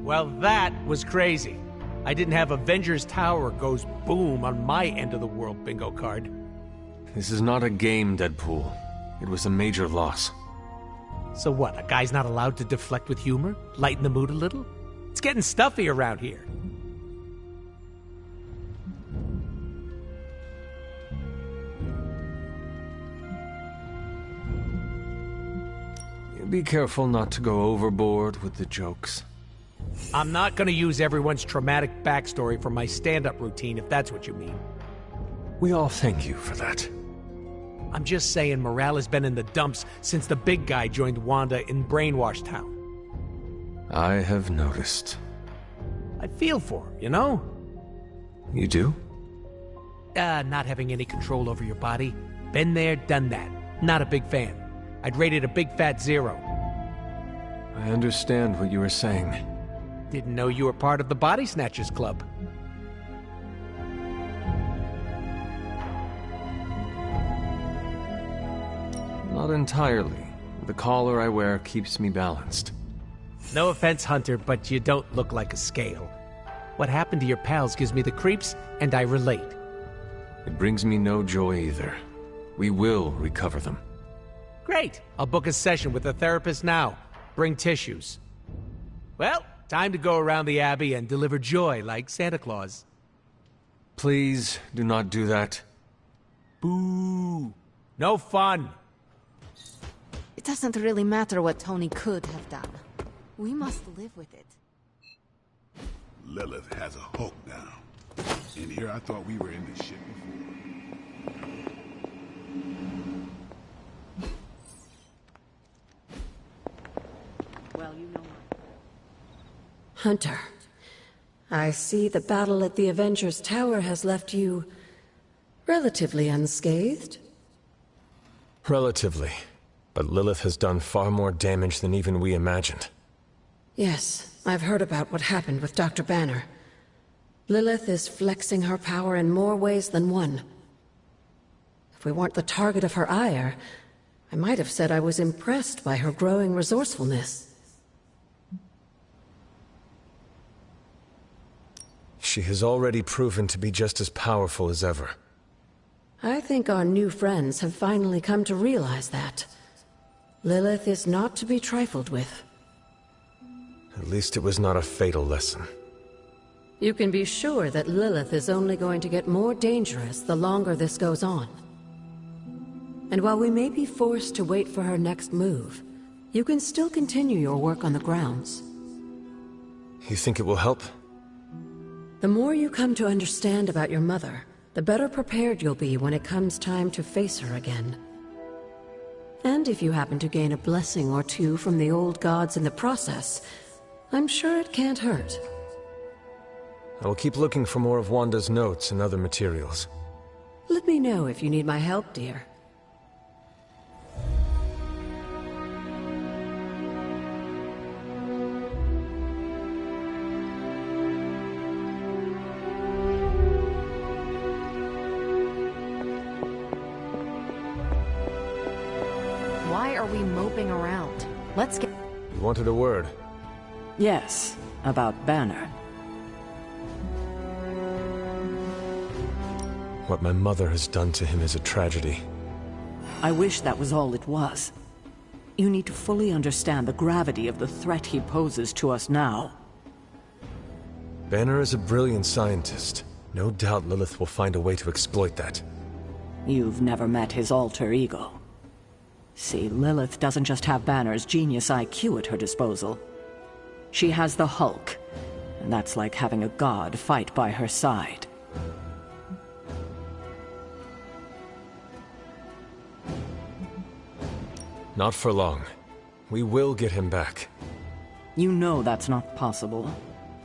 Well, that was crazy. I didn't have Avengers Tower goes boom on my end of the world bingo card. This is not a game, Deadpool. It was a major loss. So what, a guy's not allowed to deflect with humor? Lighten the mood a little? It's getting stuffy around here. Be careful not to go overboard with the jokes. I'm not gonna use everyone's traumatic backstory for my stand-up routine, if that's what you mean. We all thank you for that. I'm just saying morale has been in the dumps since the big guy joined Wanda in Brainwash Town. I have noticed. I feel for her, you know? You do? Not having any control over your body. Been there, done that. Not a big fan. I'd rate it a big fat 0. I understand what you were saying. Didn't know you were part of the Body Snatchers Club. Not entirely. The collar I wear keeps me balanced. No offense, Hunter, but you don't look like a scale. What happened to your pals gives me the creeps, and I relate. It brings me no joy either. We will recover them. Great! I'll book a session with a therapist now. Bring tissues. Well, time to go around the Abbey and deliver joy like Santa Claus. Please do not do that. Boo! No fun! It doesn't really matter what Tony could have done. We must live with it. Lilith has a Hulk now. And here I thought we were in this shit before. Well, you know what. Hunter, I see the battle at the Avengers Tower has left you relatively unscathed. Relatively. But Lilith has done far more damage than even we imagined. Yes, I've heard about what happened with Dr. Banner. Lilith is flexing her power in more ways than one. If we weren't the target of her ire, I might have said I was impressed by her growing resourcefulness. She has already proven to be just as powerful as ever. I think our new friends have finally come to realize that. Lilith is not to be trifled with. At least it was not a fatal lesson. You can be sure that Lilith is only going to get more dangerous the longer this goes on. And while we may be forced to wait for her next move, you can still continue your work on the grounds. You think it will help? The more you come to understand about your mother, the better prepared you'll be when it comes time to face her again. And if you happen to gain a blessing or two from the old gods in the process, I'm sure it can't hurt. I will keep looking for more of Wanda's notes and other materials. Let me know if you need my help, dear. Why are we moping around? Let's get... You wanted a word. Yes, about Banner. What my mother has done to him is a tragedy. I wish that was all it was. You need to fully understand the gravity of the threat he poses to us now. Banner is a brilliant scientist. No doubt Lilith will find a way to exploit that. You've never met his alter ego. See, Lilith doesn't just have Banner's genius IQ at her disposal. She has the Hulk, and that's like having a god fight by her side. Not for long. We will get him back. You know that's not possible.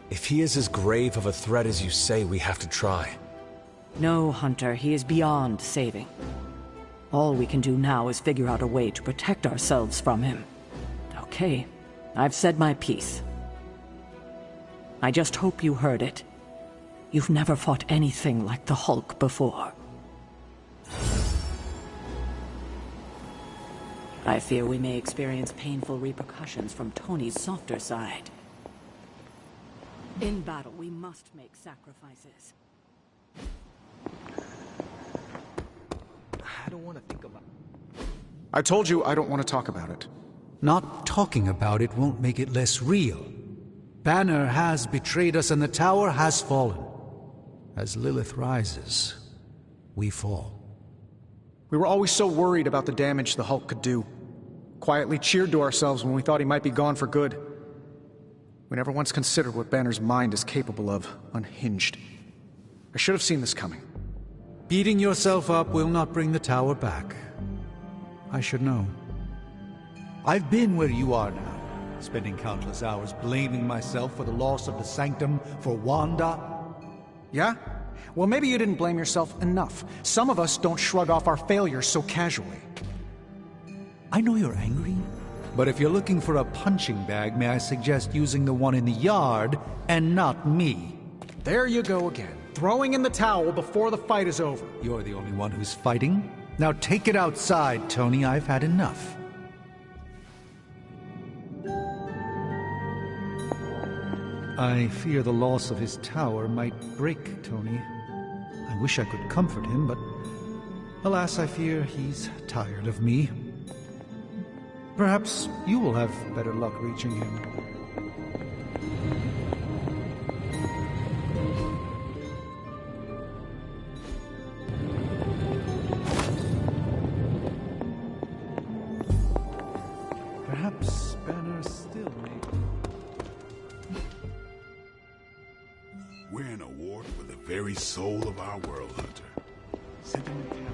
If he is as grave of a threat as you say, we have to try. No, Hunter, he is beyond saving. All we can do now is figure out a way to protect ourselves from him. Okay, I've said my piece. I just hope you heard it. You've never fought anything like the Hulk before. I fear we may experience painful repercussions from Tony's softer side. In battle, we must make sacrifices. I don't want to think about it. I told you I don't want to talk about it. Not talking about it won't make it less real. Banner has betrayed us and the tower has fallen. As Lilith rises, we fall. We were always so worried about the damage the Hulk could do. Quietly cheered to ourselves when we thought he might be gone for good. We never once considered what Banner's mind is capable of, unhinged. I should have seen this coming. Beating yourself up will not bring the tower back. I should know. I've been where you are now, spending countless hours blaming myself for the loss of the Sanctum, for Wanda. Yeah? Well, maybe you didn't blame yourself enough. Some of us don't shrug off our failures so casually. I know you're angry, but if you're looking for a punching bag, may I suggest using the one in the yard and not me? There you go again, throwing in the towel before the fight is over. You're the only one who's fighting. Now take it outside, Tony. I've had enough. I fear the loss of his tower might break Tony. I wish I could comfort him, but alas, I fear he's tired of me. Perhaps you will have better luck reaching him. Perhaps Banner still may... We're in a war for the very soul of our world, Hunter. Sentimentality.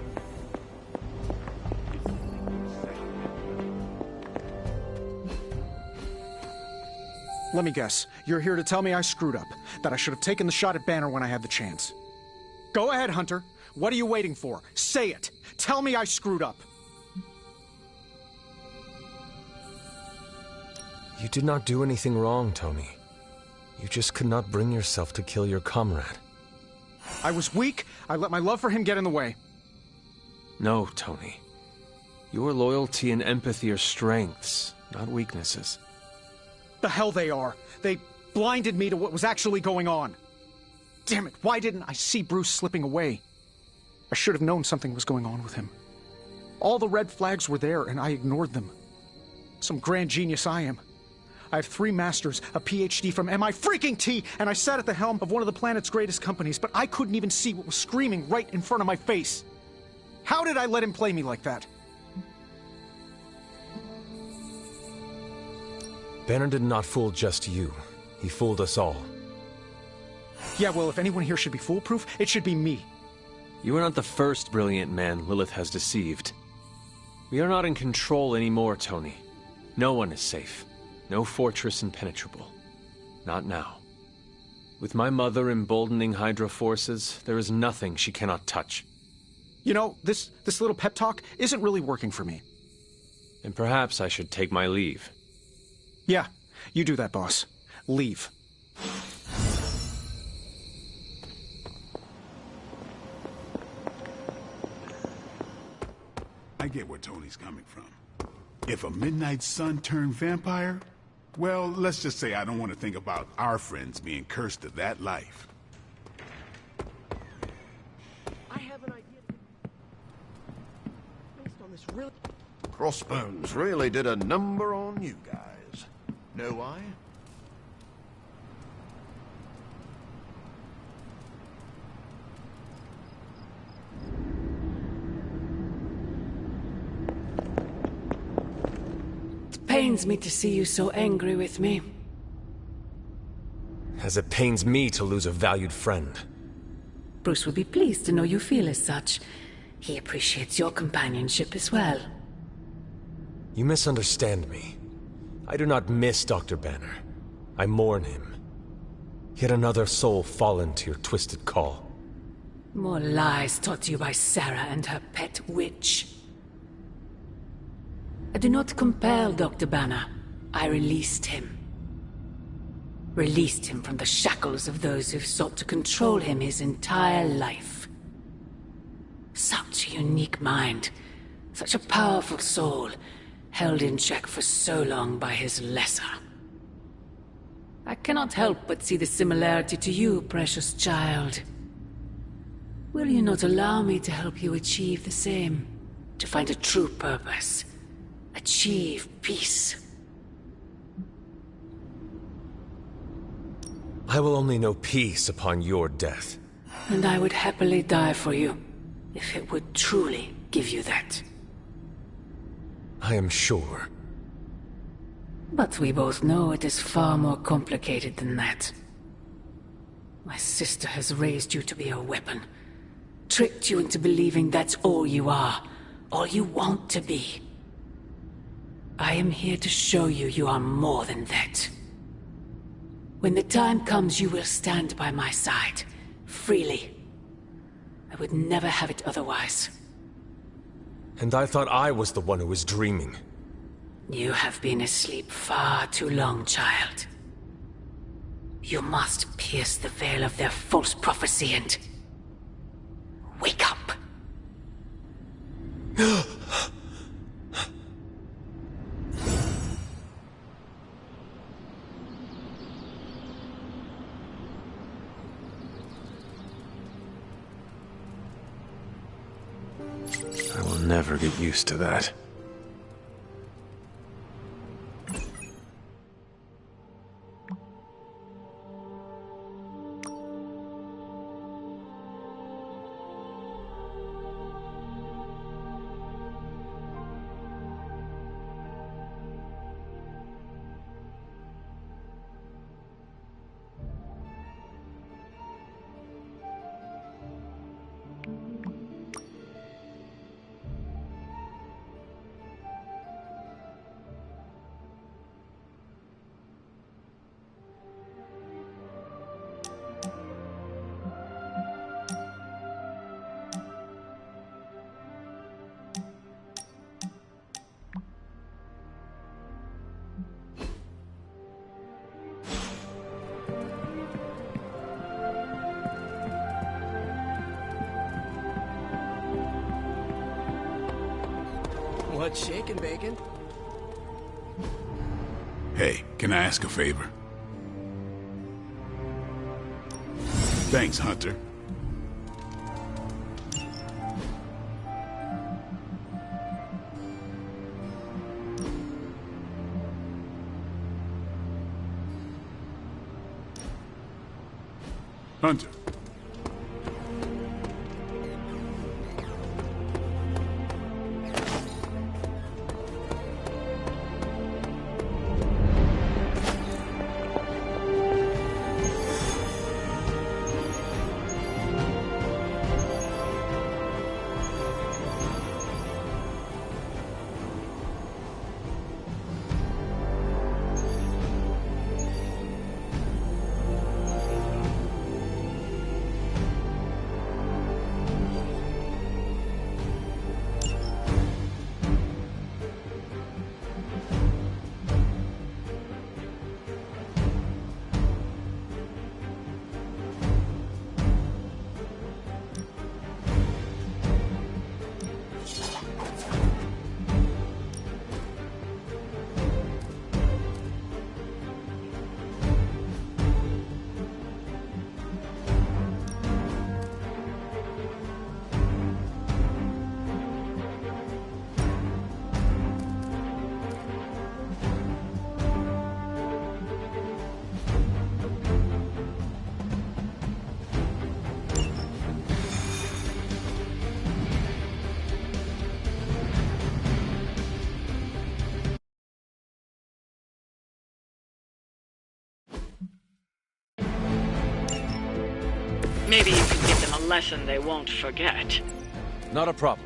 Let me guess. You're here to tell me I screwed up. That I should have taken the shot at Banner when I had the chance. Go ahead, Hunter. What are you waiting for? Say it. Tell me I screwed up. You did not do anything wrong, Tony. You just could not bring yourself to kill your comrade. I was weak. I let my love for him get in the way. No, Tony. Your loyalty and empathy are strengths, not weaknesses. The hell they are. They blinded me to what was actually going on. Damn it, why didn't I see Bruce slipping away? I should have known something was going on with him. All the red flags were there, and I ignored them. Some grand genius I am. I have 3 masters, a PhD from MI-freaking-T, and I sat at the helm of one of the planet's greatest companies, but I couldn't even see what was screaming right in front of my face. How did I let him play me like that? Banner did not fool just you. He fooled us all. Yeah, well, if anyone here should be foolproof, it should be me. You are not the first brilliant man Lilith has deceived. We are not in control anymore, Tony. No one is safe. No fortress impenetrable. Not now. With my mother emboldening Hydra forces, there is nothing she cannot touch. You know, this little pep talk isn't really working for me. And perhaps I should take my leave. Yeah, you do that, boss. Leave. I get where Tony's coming from. If a Midnight Sun turned vampire, well, let's just say I don't want to think about our friends being cursed to that life. I have an idea based on this really... Crossbones really did a number on you guys. Know why? It pains me to see you so angry with me. As it pains me to lose a valued friend. Bruce will be pleased to know you feel as such. He appreciates your companionship as well. You misunderstand me. I do not miss Dr. Banner. I mourn him. Yet another soul fallen to your twisted call. More lies taught to you by Sarah and her pet witch. I do not compel Dr. Banner. I released him. Released him from the shackles of those who've sought to control him his entire life. Such a unique mind, such a powerful soul, held in check for so long by his lesser. I cannot help but see the similarity to you, precious child. Will you not allow me to help you achieve the same? To find a true purpose. Achieve peace. I will only know peace upon your death. And I would happily die for you, if it would truly give you that. I am sure. But we both know it is far more complicated than that. My sister has raised you to be a weapon. Tricked you into believing that's all you are, all you want to be. I am here to show you you are more than that. When the time comes, you will stand by my side, freely. I would never have it otherwise. And I thought I was the one who was dreaming. You have been asleep far too long, child. You must pierce the veil of their false prophecy and... wake up! I will never get used to that. What's shaking, Bacon? Hey, can I ask a favor? Thanks, Hunter. Hunter. Maybe you can give them a lesson they won't forget. Not a problem.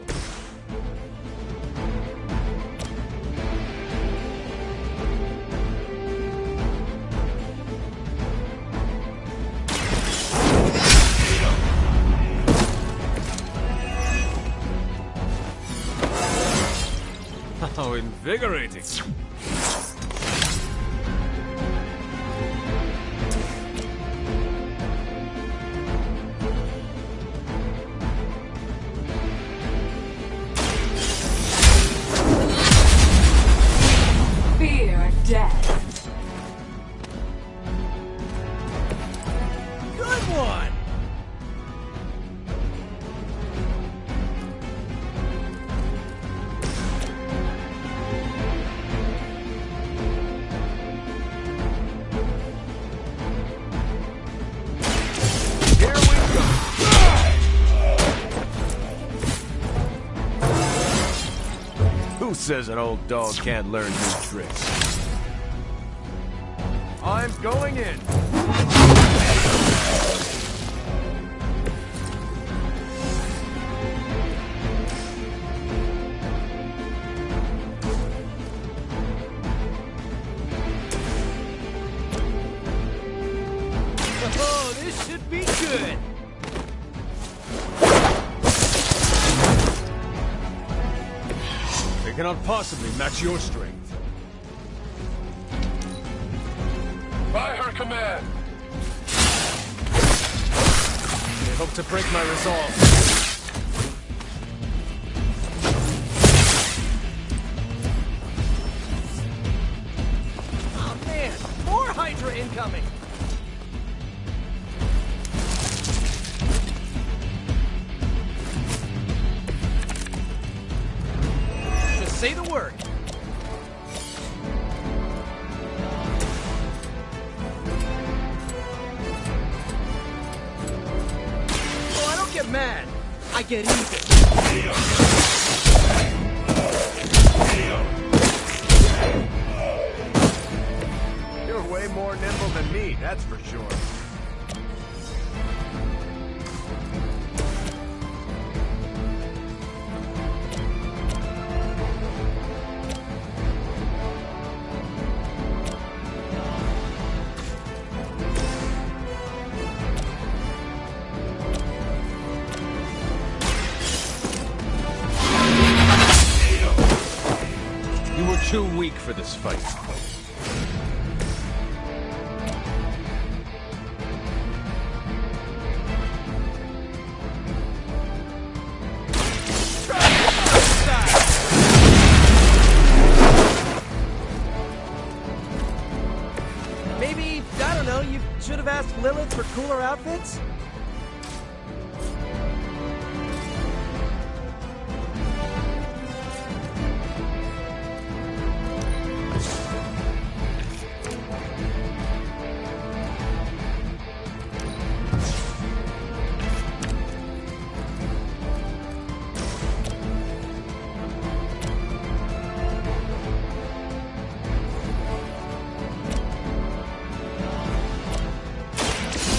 Invigorating. Fear death. Good one! Who says an old dog can't learn new tricks? I'm going in. Oh, this should be good. They cannot possibly match your strength. By her command. They hope to break my resolve. Oh man, more Hydra incoming. Just say the word. Oh, I don't get mad. I get even. You're way more nimble than me, that's for sure. You were too weak for this fight. Maybe, I don't know, you should have asked Lilith for cooler outfits?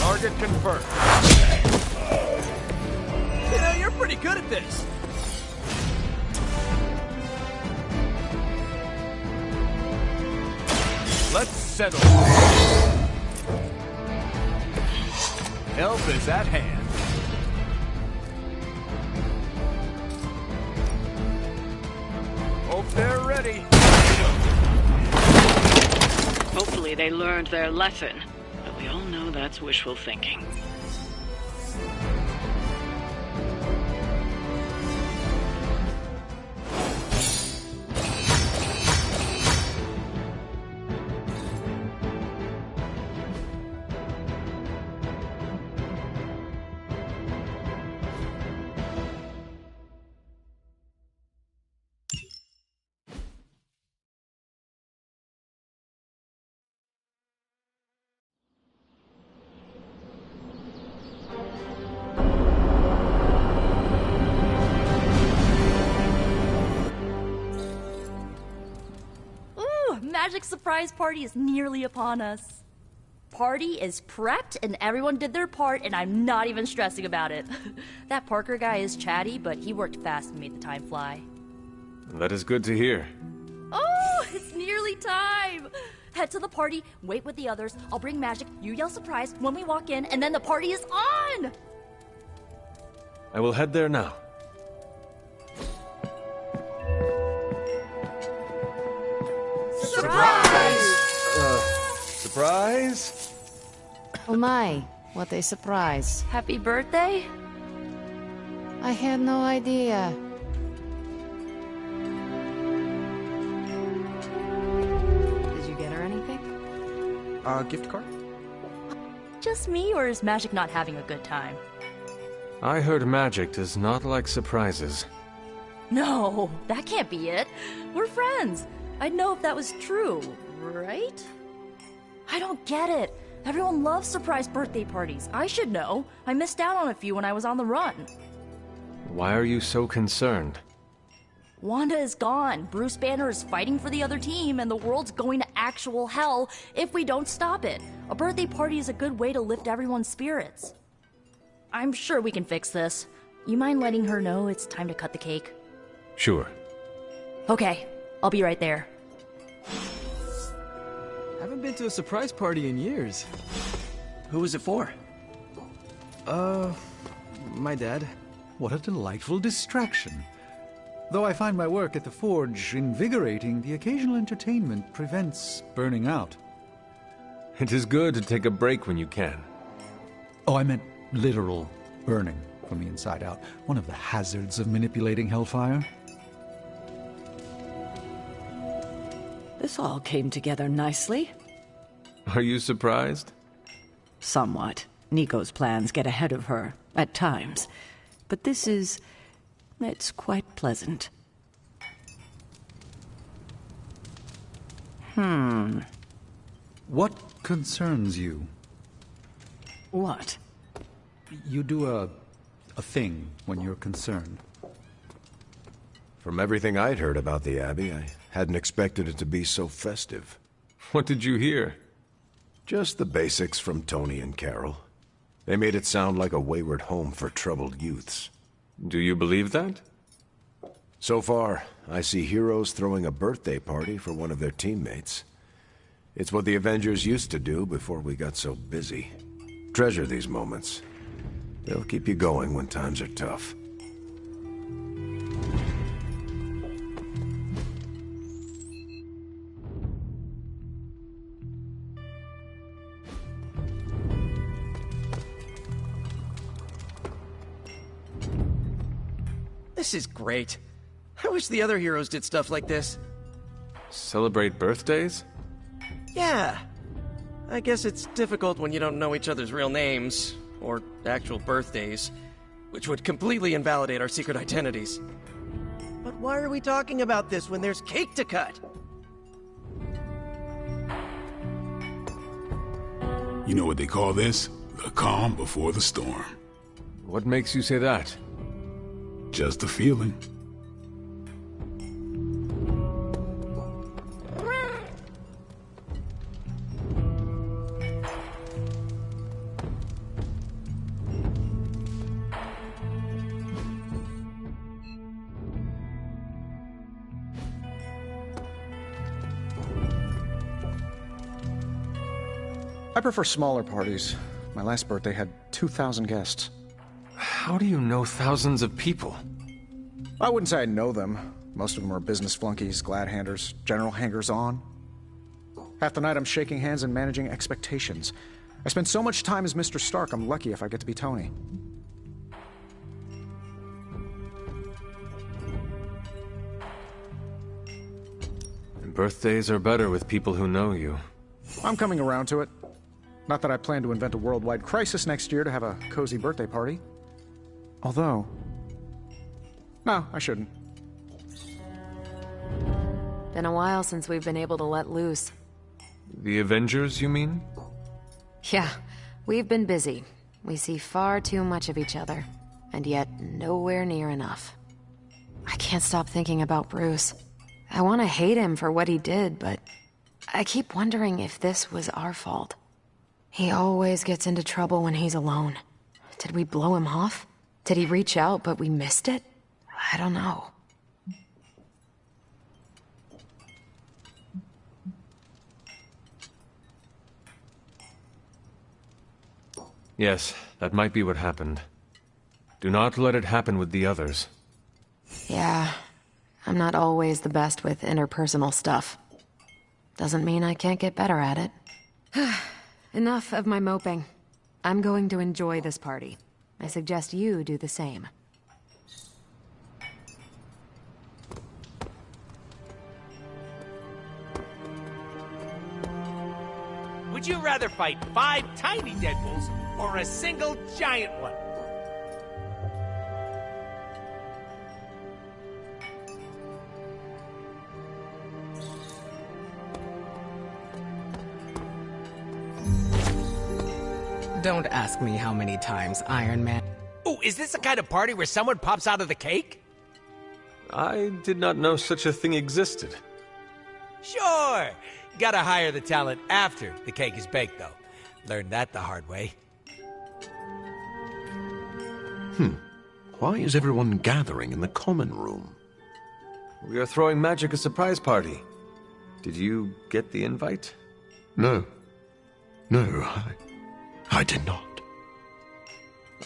Target confirmed. You know, you're pretty good at this. Let's settle. Help is at hand. Hope they're ready. Hopefully they learned their lesson, but we all know that's wishful thinking. Magic surprise party is nearly upon us. Party is prepped and everyone did their part and I'm not even stressing about it. That Parker guy is chatty, but he worked fast and made the time fly. That is good to hear. Oh, it's nearly time! Head to the party, wait with the others, I'll bring magic, you yell surprise when we walk in, and then the party is on! I will head there now. Surprise! Oh my, what a surprise. Happy birthday? I had no idea. Did you get her anything? Gift card? Just me, or is Magic not having a good time? I heard magic does not like surprises. No, that can't be it. We're friends. I'd know if that was true, right? I don't get it. Everyone loves surprise birthday parties. I should know. I missed out on a few when I was on the run. Why are you so concerned? Wanda is gone. Bruce Banner is fighting for the other team, and the world's going to actual hell if we don't stop it. A birthday party is a good way to lift everyone's spirits. I'm sure we can fix this. You mind letting her know it's time to cut the cake? Sure. Okay, I'll be right there. Haven't been to a surprise party in years. Who was it for? My dad. What a delightful distraction. Though I find my work at the Forge invigorating, the occasional entertainment prevents burning out. It is good to take a break when you can. Oh, I meant literal burning from the inside out. One of the hazards of manipulating Hellfire. This all came together nicely. Are you surprised? Somewhat. Nico's plans get ahead of her, at times. But this is... it's quite pleasant. What concerns you? What? You do a thing when you're concerned. From everything I'd heard about the Abbey, I hadn't expected it to be so festive. What did you hear? Just the basics from Tony and Carol. They made it sound like a wayward home for troubled youths. Do you believe that? So far, I see heroes throwing a birthday party for one of their teammates. It's what the Avengers used to do before we got so busy. Treasure these moments. They'll keep you going when times are tough. This is great. I wish the other heroes did stuff like this. Celebrate birthdays? Yeah. I guess it's difficult when you don't know each other's real names, or actual birthdays, which would completely invalidate our secret identities. But why are we talking about this when there's cake to cut? You know what they call this? The calm before the storm. What makes you say that? Just a feeling. I prefer smaller parties. My last birthday had 2,000 guests. How do you know thousands of people? I wouldn't say I know them. Most of them are business flunkies, glad-handers, general hangers-on. Half the night I'm shaking hands and managing expectations. I spend so much time as Mr. Stark, I'm lucky if I get to be Tony. And birthdays are better with people who know you. I'm coming around to it. Not that I plan to invent a worldwide crisis next year to have a cozy birthday party. Although... no, I shouldn't. Been a while since we've been able to let loose. The Avengers, you mean? Yeah, we've been busy. We see far too much of each other, and yet nowhere near enough. I can't stop thinking about Bruce. I want to hate him for what he did, but I keep wondering if this was our fault. He always gets into trouble when he's alone. Did we blow him off? Did he reach out, but we missed it? I don't know. Yes, that might be what happened. Do not let it happen with the others. Yeah, I'm not always the best with interpersonal stuff. Doesn't mean I can't get better at it. Enough of my moping. I'm going to enjoy this party. I suggest you do the same. Would you rather fight 5 tiny Deadpools or a single giant one? Don't ask me how many times Iron Man... Oh, is this the kind of party where someone pops out of the cake? I did not know such a thing existed. Sure! Gotta hire the talent after the cake is baked, though. Learned that the hard way. Why is everyone gathering in the common room? We are throwing Magic a surprise party. Did you get the invite? No. No, I did not.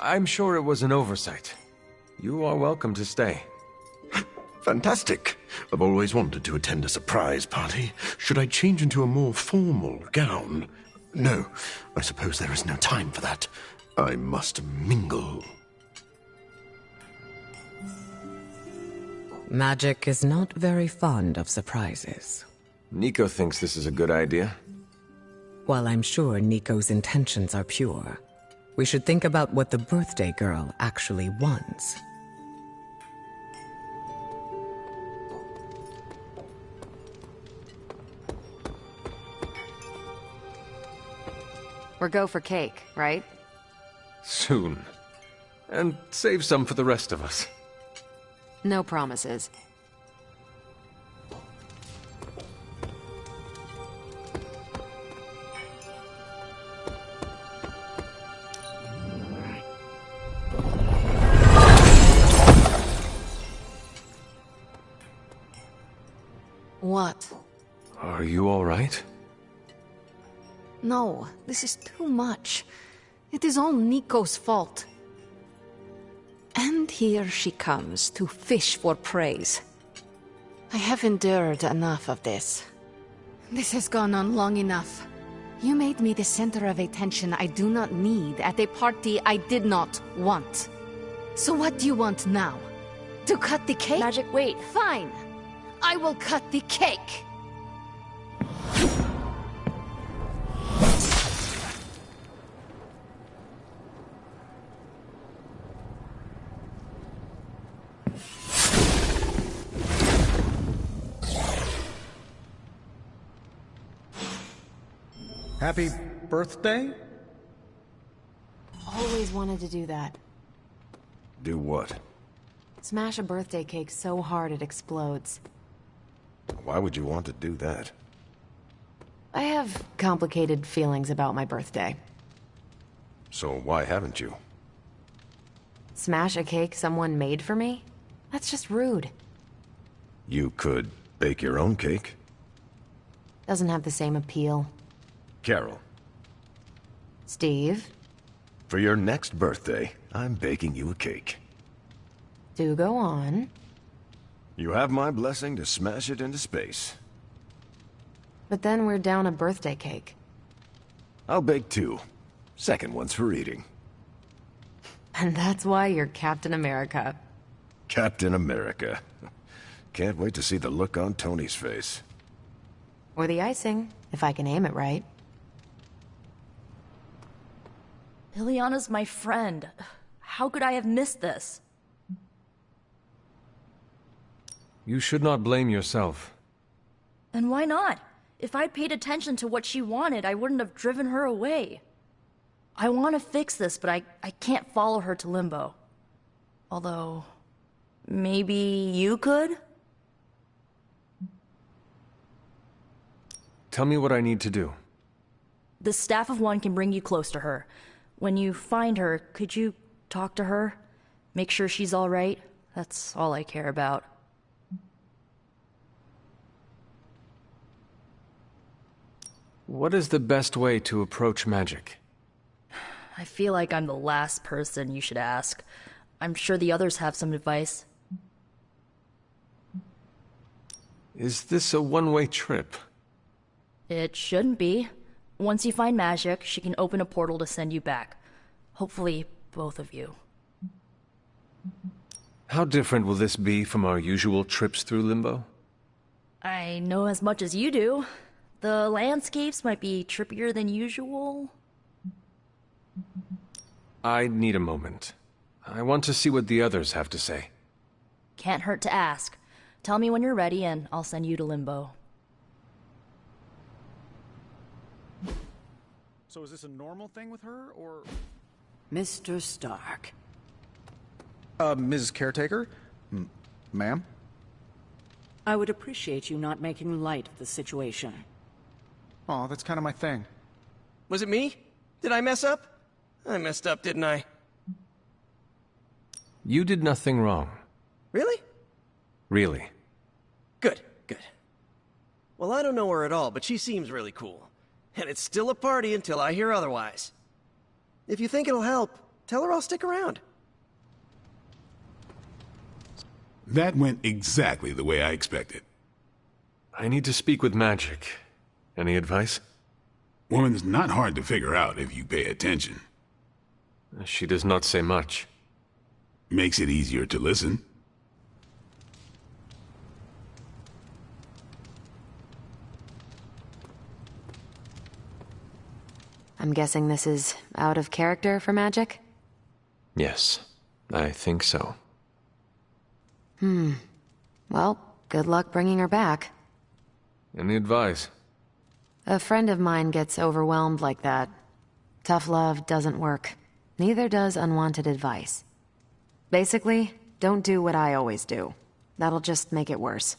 I'm sure it was an oversight. You are welcome to stay. Fantastic. I've always wanted to attend a surprise party. Should I change into a more formal gown? No, I suppose there is no time for that. I must mingle. Magic is not very fond of surprises. Nico thinks this is a good idea. While I'm sure Nico's intentions are pure, we should think about what the birthday girl actually wants. We're go for cake, right? Soon. And save some for the rest of us. No promises. What? Are you all right? No, this is too much. It is all Nico's fault. And here she comes to fish for praise. I have endured enough of this. This has gone on long enough. You made me the center of attention I do not need at a party I did not want. So what do you want now? To cut the cake? Magic, wait. Fine. I will cut the cake. Happy birthday? Always wanted to do that. Do what? Smash a birthday cake so hard it explodes. Why would you want to do that? I have complicated feelings about my birthday. So why haven't you? Smash a cake someone made for me? That's just rude. You could bake your own cake. Doesn't have the same appeal. Carol. Steve? For your next birthday, I'm baking you a cake. Do go on. You have my blessing to smash it into space. But then we're down a birthday cake. I'll bake 2. Second one's for eating. And that's why you're Captain America. Captain America. Can't wait to see the look on Tony's face. Or the icing, if I can aim it right. Liliana's my friend. How could I have missed this? You should not blame yourself. And why not? If I'd paid attention to what she wanted, I wouldn't have driven her away. I want to fix this, but I can't follow her to Limbo. Although, maybe you could? Tell me what I need to do. The Staff of One can bring you close to her. When you find her, could you talk to her? Make sure she's all right? That's all I care about. What is the best way to approach magic? I feel like I'm the last person you should ask. I'm sure the others have some advice. Is this a one-way trip? It shouldn't be. Once you find Magic, she can open a portal to send you back. Hopefully, both of you. How different will this be from our usual trips through Limbo? I know as much as you do. The landscapes might be trippier than usual. I need a moment. I want to see what the others have to say. Can't hurt to ask. Tell me when you're ready and I'll send you to Limbo. So is this a normal thing with her, or...? Mr. Stark. Mrs. Caretaker? Ma'am? I would appreciate you not making light of the situation. Oh, that's kind of my thing. Was it me? Did I mess up? I messed up, didn't I? You did nothing wrong. Really? Really. Good, good. Well, I don't know her at all, but she seems really cool. And it's still a party until I hear otherwise. If you think it'll help, tell her I'll stick around. That went exactly the way I expected. I need to speak with Magic. Any advice? Woman's not hard to figure out if you pay attention. She does not say much. Makes it easier to listen. I'm guessing this is out of character for Magic? Yes, I think so. Well, good luck bringing her back. Any advice? A friend of mine gets overwhelmed like that. Tough love doesn't work. Neither does unwanted advice. Basically, don't do what I always do. That'll just make it worse.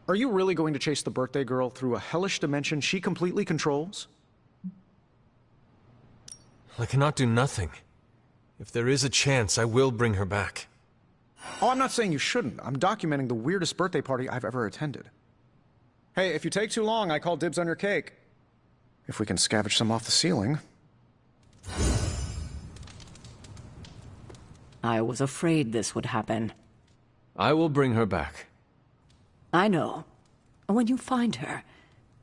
Are you really going to chase the birthday girl through a hellish dimension she completely controls? I cannot do nothing. If there is a chance, I will bring her back. Oh, I'm not saying you shouldn't. I'm documenting the weirdest birthday party I've ever attended. Hey, if you take too long, I call dibs on your cake. If we can scavenge some off the ceiling. I was afraid this would happen. I will bring her back. I know. When you find her,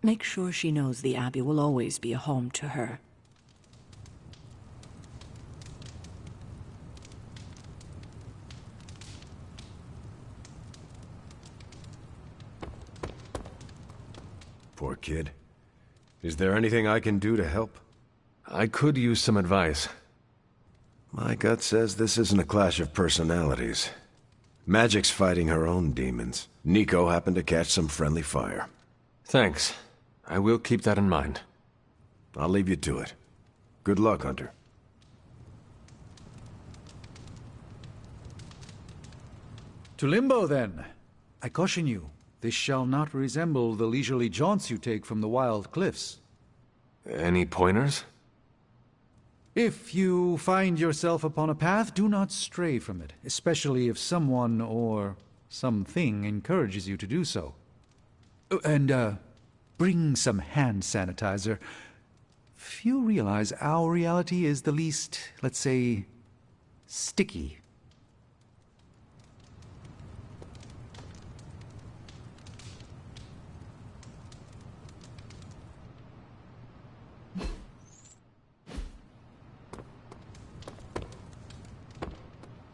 make sure she knows the Abbey will always be a home to her. Poor kid. Is there anything I can do to help? I could use some advice. My gut says this isn't a clash of personalities. Magic's fighting her own demons. Nico happened to catch some friendly fire. Thanks. I will keep that in mind. I'll leave you to it. Good luck, Hunter. To Limbo, then. I caution you, this shall not resemble the leisurely jaunts you take from the wild cliffs. Any pointers? If you find yourself upon a path, do not stray from it, especially if someone or something encourages you to do so. And, bring some hand sanitizer. Few realize our reality is the least, let's say, sticky.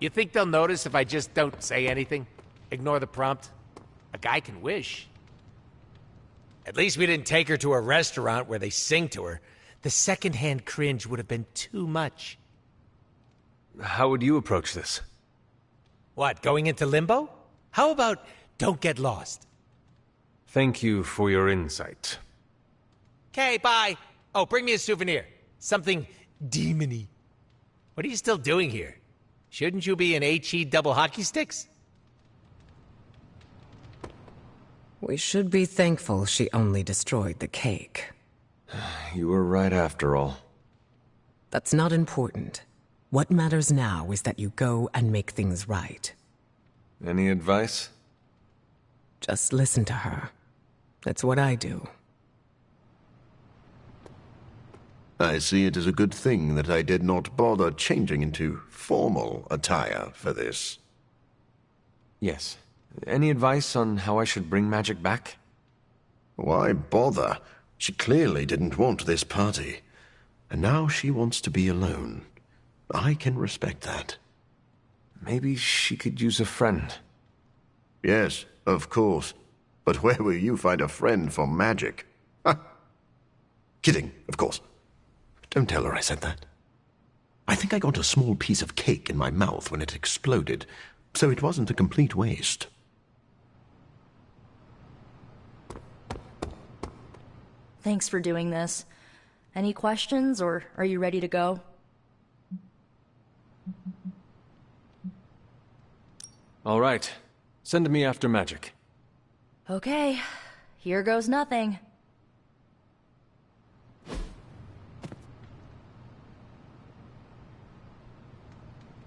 You think they'll notice if I just don't say anything? Ignore the prompt? A guy can wish. At least we didn't take her to a restaurant where they sing to her. The secondhand cringe would have been too much. How would you approach this? What, going into limbo? How about don't get lost? Thank you for your insight. Okay, bye. Oh, bring me a souvenir. Something demony. What are you still doing here? Shouldn't you be in HE double hockey sticks? We should be thankful she only destroyed the cake. You were right after all. That's not important. What matters now is that you go and make things right. Any advice? Just listen to her. That's what I do. I see it as a good thing that I did not bother changing into formal attire for this. Yes. Any advice on how I should bring magic back? Why bother? She clearly didn't want this party. And now she wants to be alone. I can respect that. Maybe she could use a friend. Yes, of course. But where will you find a friend for magic? Kidding, of course. Don't tell her I said that. I think I got a small piece of cake in my mouth when it exploded, so it wasn't a complete waste. Thanks for doing this. Any questions, or are you ready to go? All right. Send me after magic. Okay, here goes nothing.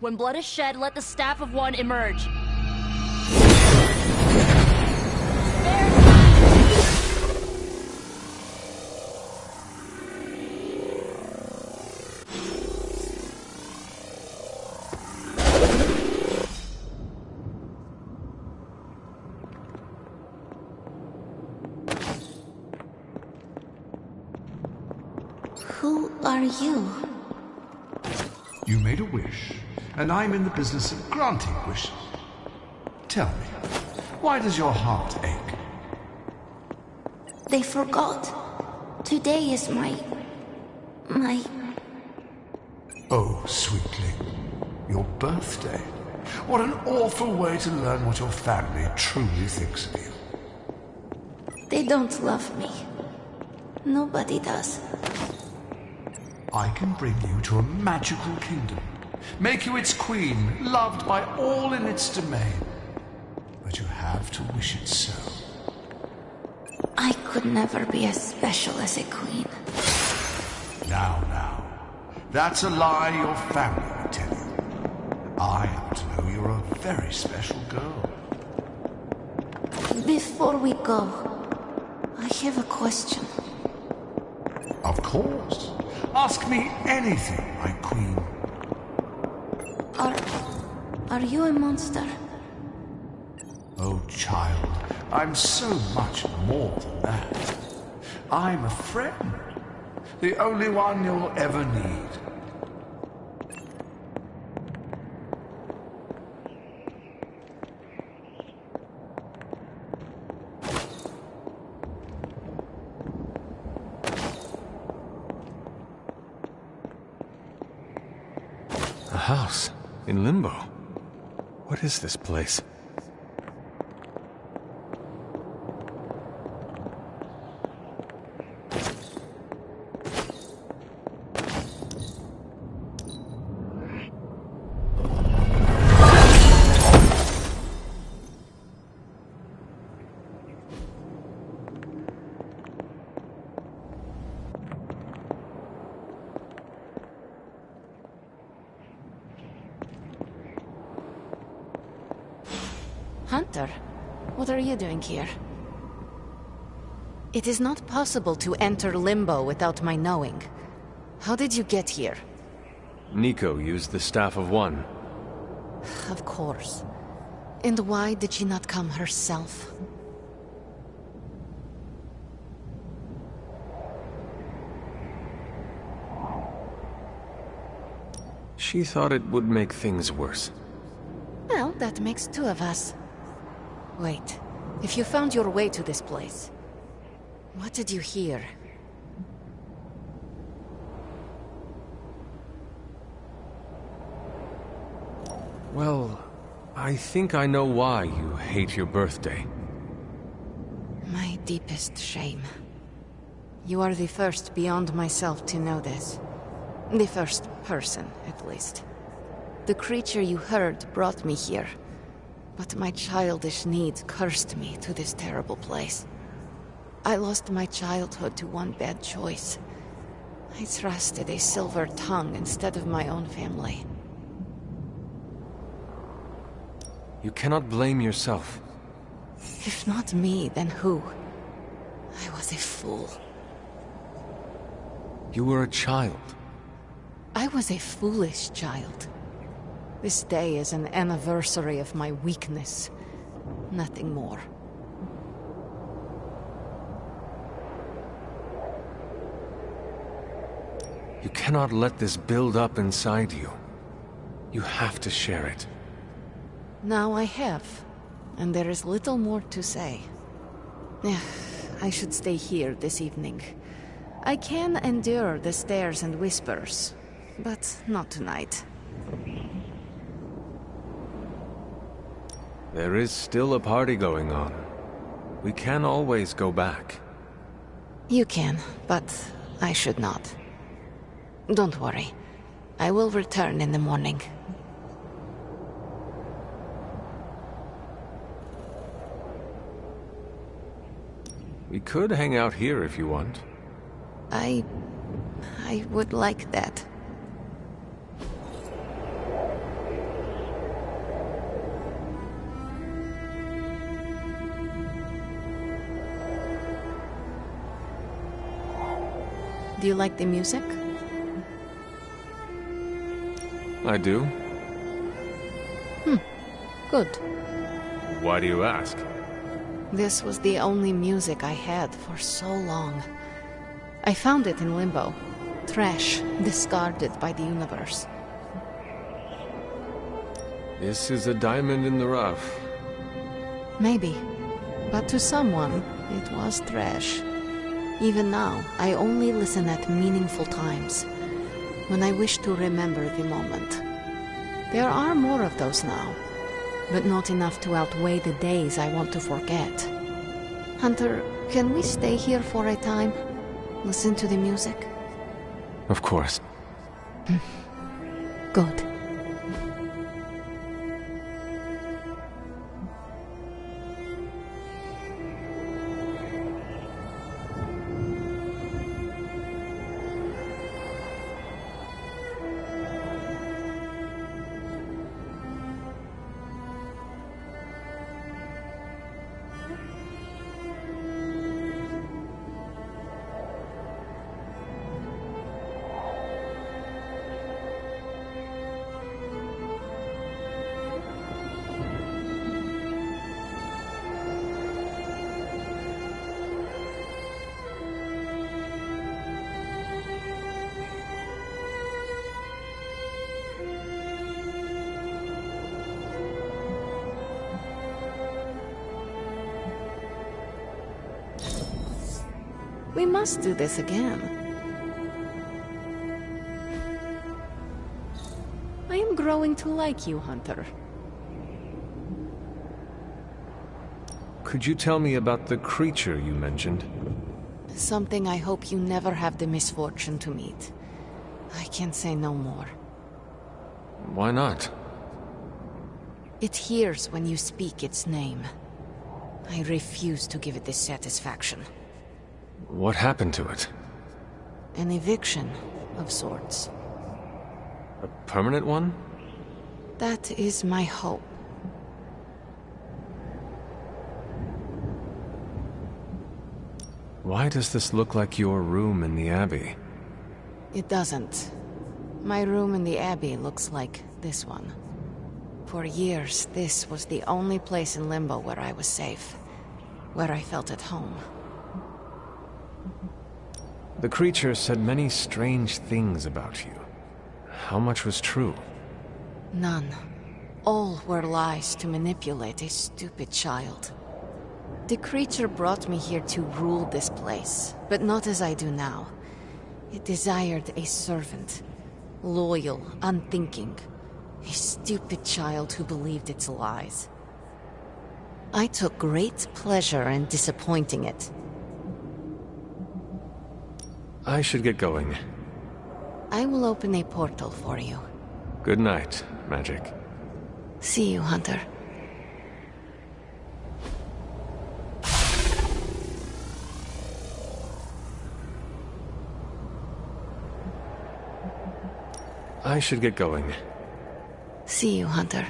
When blood is shed, let the staff of one emerge. Who are you? You made a wish, and I'm in the business of granting wishes. Tell me, why does your heart ache? They forgot. Today is my... Oh, sweetling, your birthday. What an awful way to learn what your family truly thinks of you. They don't love me. Nobody does. I can bring you to a magical kingdom, make you its queen, loved by all in its domain. But you have to wish it so. I could never be as special as a queen. Now. That's a lie your family would tell you. I happen to know you're a very special girl. Before we go, I have a question. Of course. Ask me anything, my queen. Are you a monster? Oh, child, I'm so much more than that. I'm a friend. The only one you'll ever need. A house in Limbo. What is this place? Hunter, what are you doing here? It is not possible to enter Limbo without my knowing. How did you get here? Nico used the Staff of One. Of course. And why did she not come herself? She thought it would make things worse. Well, that makes two of us. Wait, if you found your way to this place, what did you hear? Well, I think I know why you hate your birthday. My deepest shame. You are the first beyond myself to know this. The first person, at least. The creature you heard brought me here. But my childish needs cursed me to this terrible place. I lost my childhood to one bad choice. I trusted a silver tongue instead of my own family. You cannot blame yourself. If not me, then who? I was a fool. You were a child. I was a foolish child. This day is an anniversary of my weakness. Nothing more. You cannot let this build up inside you. You have to share it. Now I have, and there is little more to say. I should stay here this evening. I can endure the stares and whispers, but not tonight. There is still a party going on. We can always go back. You can, but I should not. Don't worry. I will return in the morning. We could hang out here if you want. I would like that. Do you like the music? I do. Good. Why do you ask? This was the only music I had for so long. I found it in Limbo. Trash, discarded by the universe. This is a diamond in the rough. Maybe. But to someone, it was trash. Even now, I only listen at meaningful times, when I wish to remember the moment. There are more of those now, but not enough to outweigh the days I want to forget. Hunter, can we stay here for a time? Listen to the music? Of course. Good. We must do this again. I am growing to like you, Hunter. Could you tell me about the creature you mentioned? Something I hope you never have the misfortune to meet. I can say no more. Why not? It hears when you speak its name. I refuse to give it this satisfaction. What happened to it? An eviction of sorts. A permanent one? That is my hope. Why does this look like your room in the Abbey? It doesn't. My room in the Abbey looks like this one. For years, this was the only place in Limbo where I was safe. Where I felt at home. The creature said many strange things about you. How much was true? None. All were lies to manipulate a stupid child. The creature brought me here to rule this place, but not as I do now. It desired a servant. Loyal, unthinking. A stupid child who believed its lies. I took great pleasure in disappointing it. I should get going. I will open a portal for you. Good night, Magic. See you, Hunter. I should get going. See you, Hunter.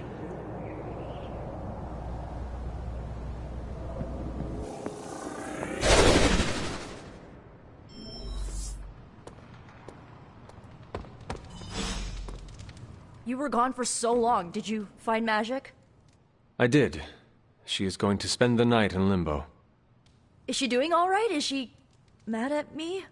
You were gone for so long. Did you find Magic? I did. She is going to spend the night in Limbo. Is she doing all right? Is she mad at me?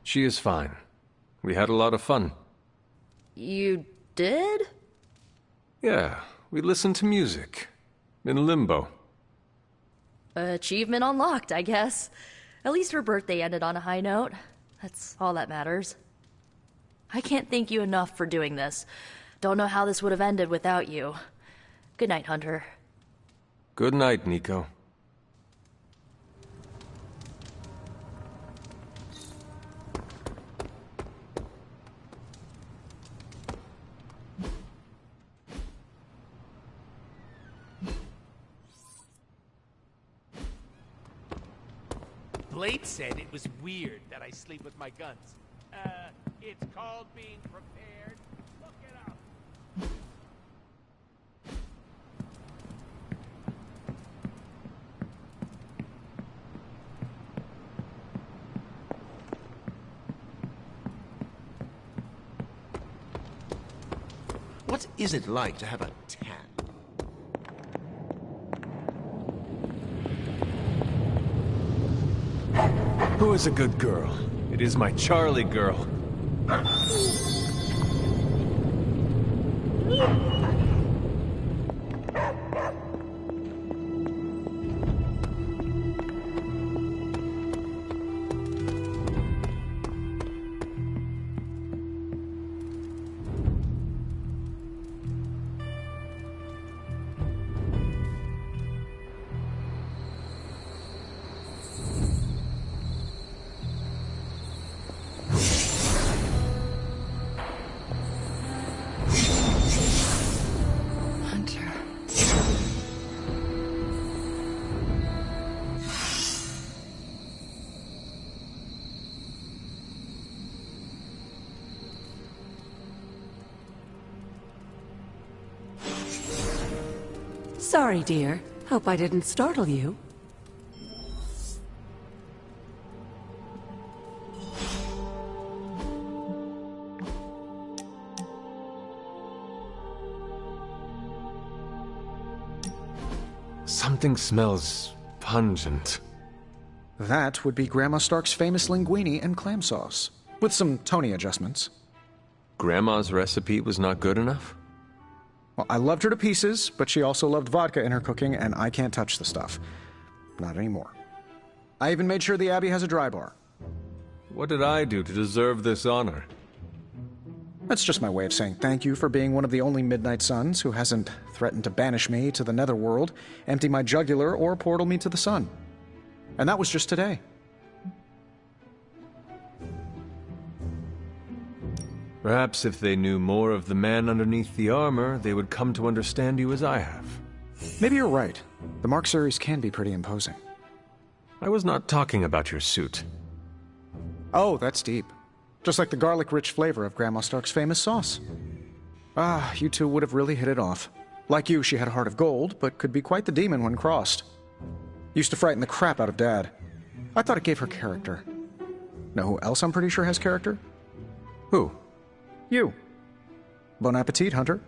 She is fine. We had a lot of fun. You did? Yeah, we listened to music. In Limbo. Achievement unlocked, I guess. At least her birthday ended on a high note. That's all that matters. I can't thank you enough for doing this. Don't know how this would have ended without you. Good night, Hunter. Good night, Nico. Blade said it was weird that I sleep with my guns. It's called being prepared. Look it up. What is it like to have a tan? Who is a good girl? It is my Charlie girl. Sorry, dear. Hope I didn't startle you. Something smells pungent. That would be Grandma Stark's famous linguine and clam sauce, with some Tony adjustments. Grandma's recipe was not good enough? Well, I loved her to pieces, but she also loved vodka in her cooking, and I can't touch the stuff. Not anymore. I even made sure the Abbey has a dry bar. What did I do to deserve this honor? That's just my way of saying thank you for being one of the only Midnight Suns who hasn't threatened to banish me to the Netherworld, empty my jugular, or portal me to the sun. And that was just today. Perhaps if they knew more of the man underneath the armor, they would come to understand you as I have. Maybe you're right. The Mark series can be pretty imposing. I was not talking about your suit. Oh, that's deep. Just like the garlic-rich flavor of Grandma Stark's famous sauce. Ah, you two would have really hit it off. Like you, she had a heart of gold, but could be quite the demon when crossed. Used to frighten the crap out of Dad. I thought it gave her character. Know who else I'm pretty sure has character? Who? You. Bon appetit, Hunter.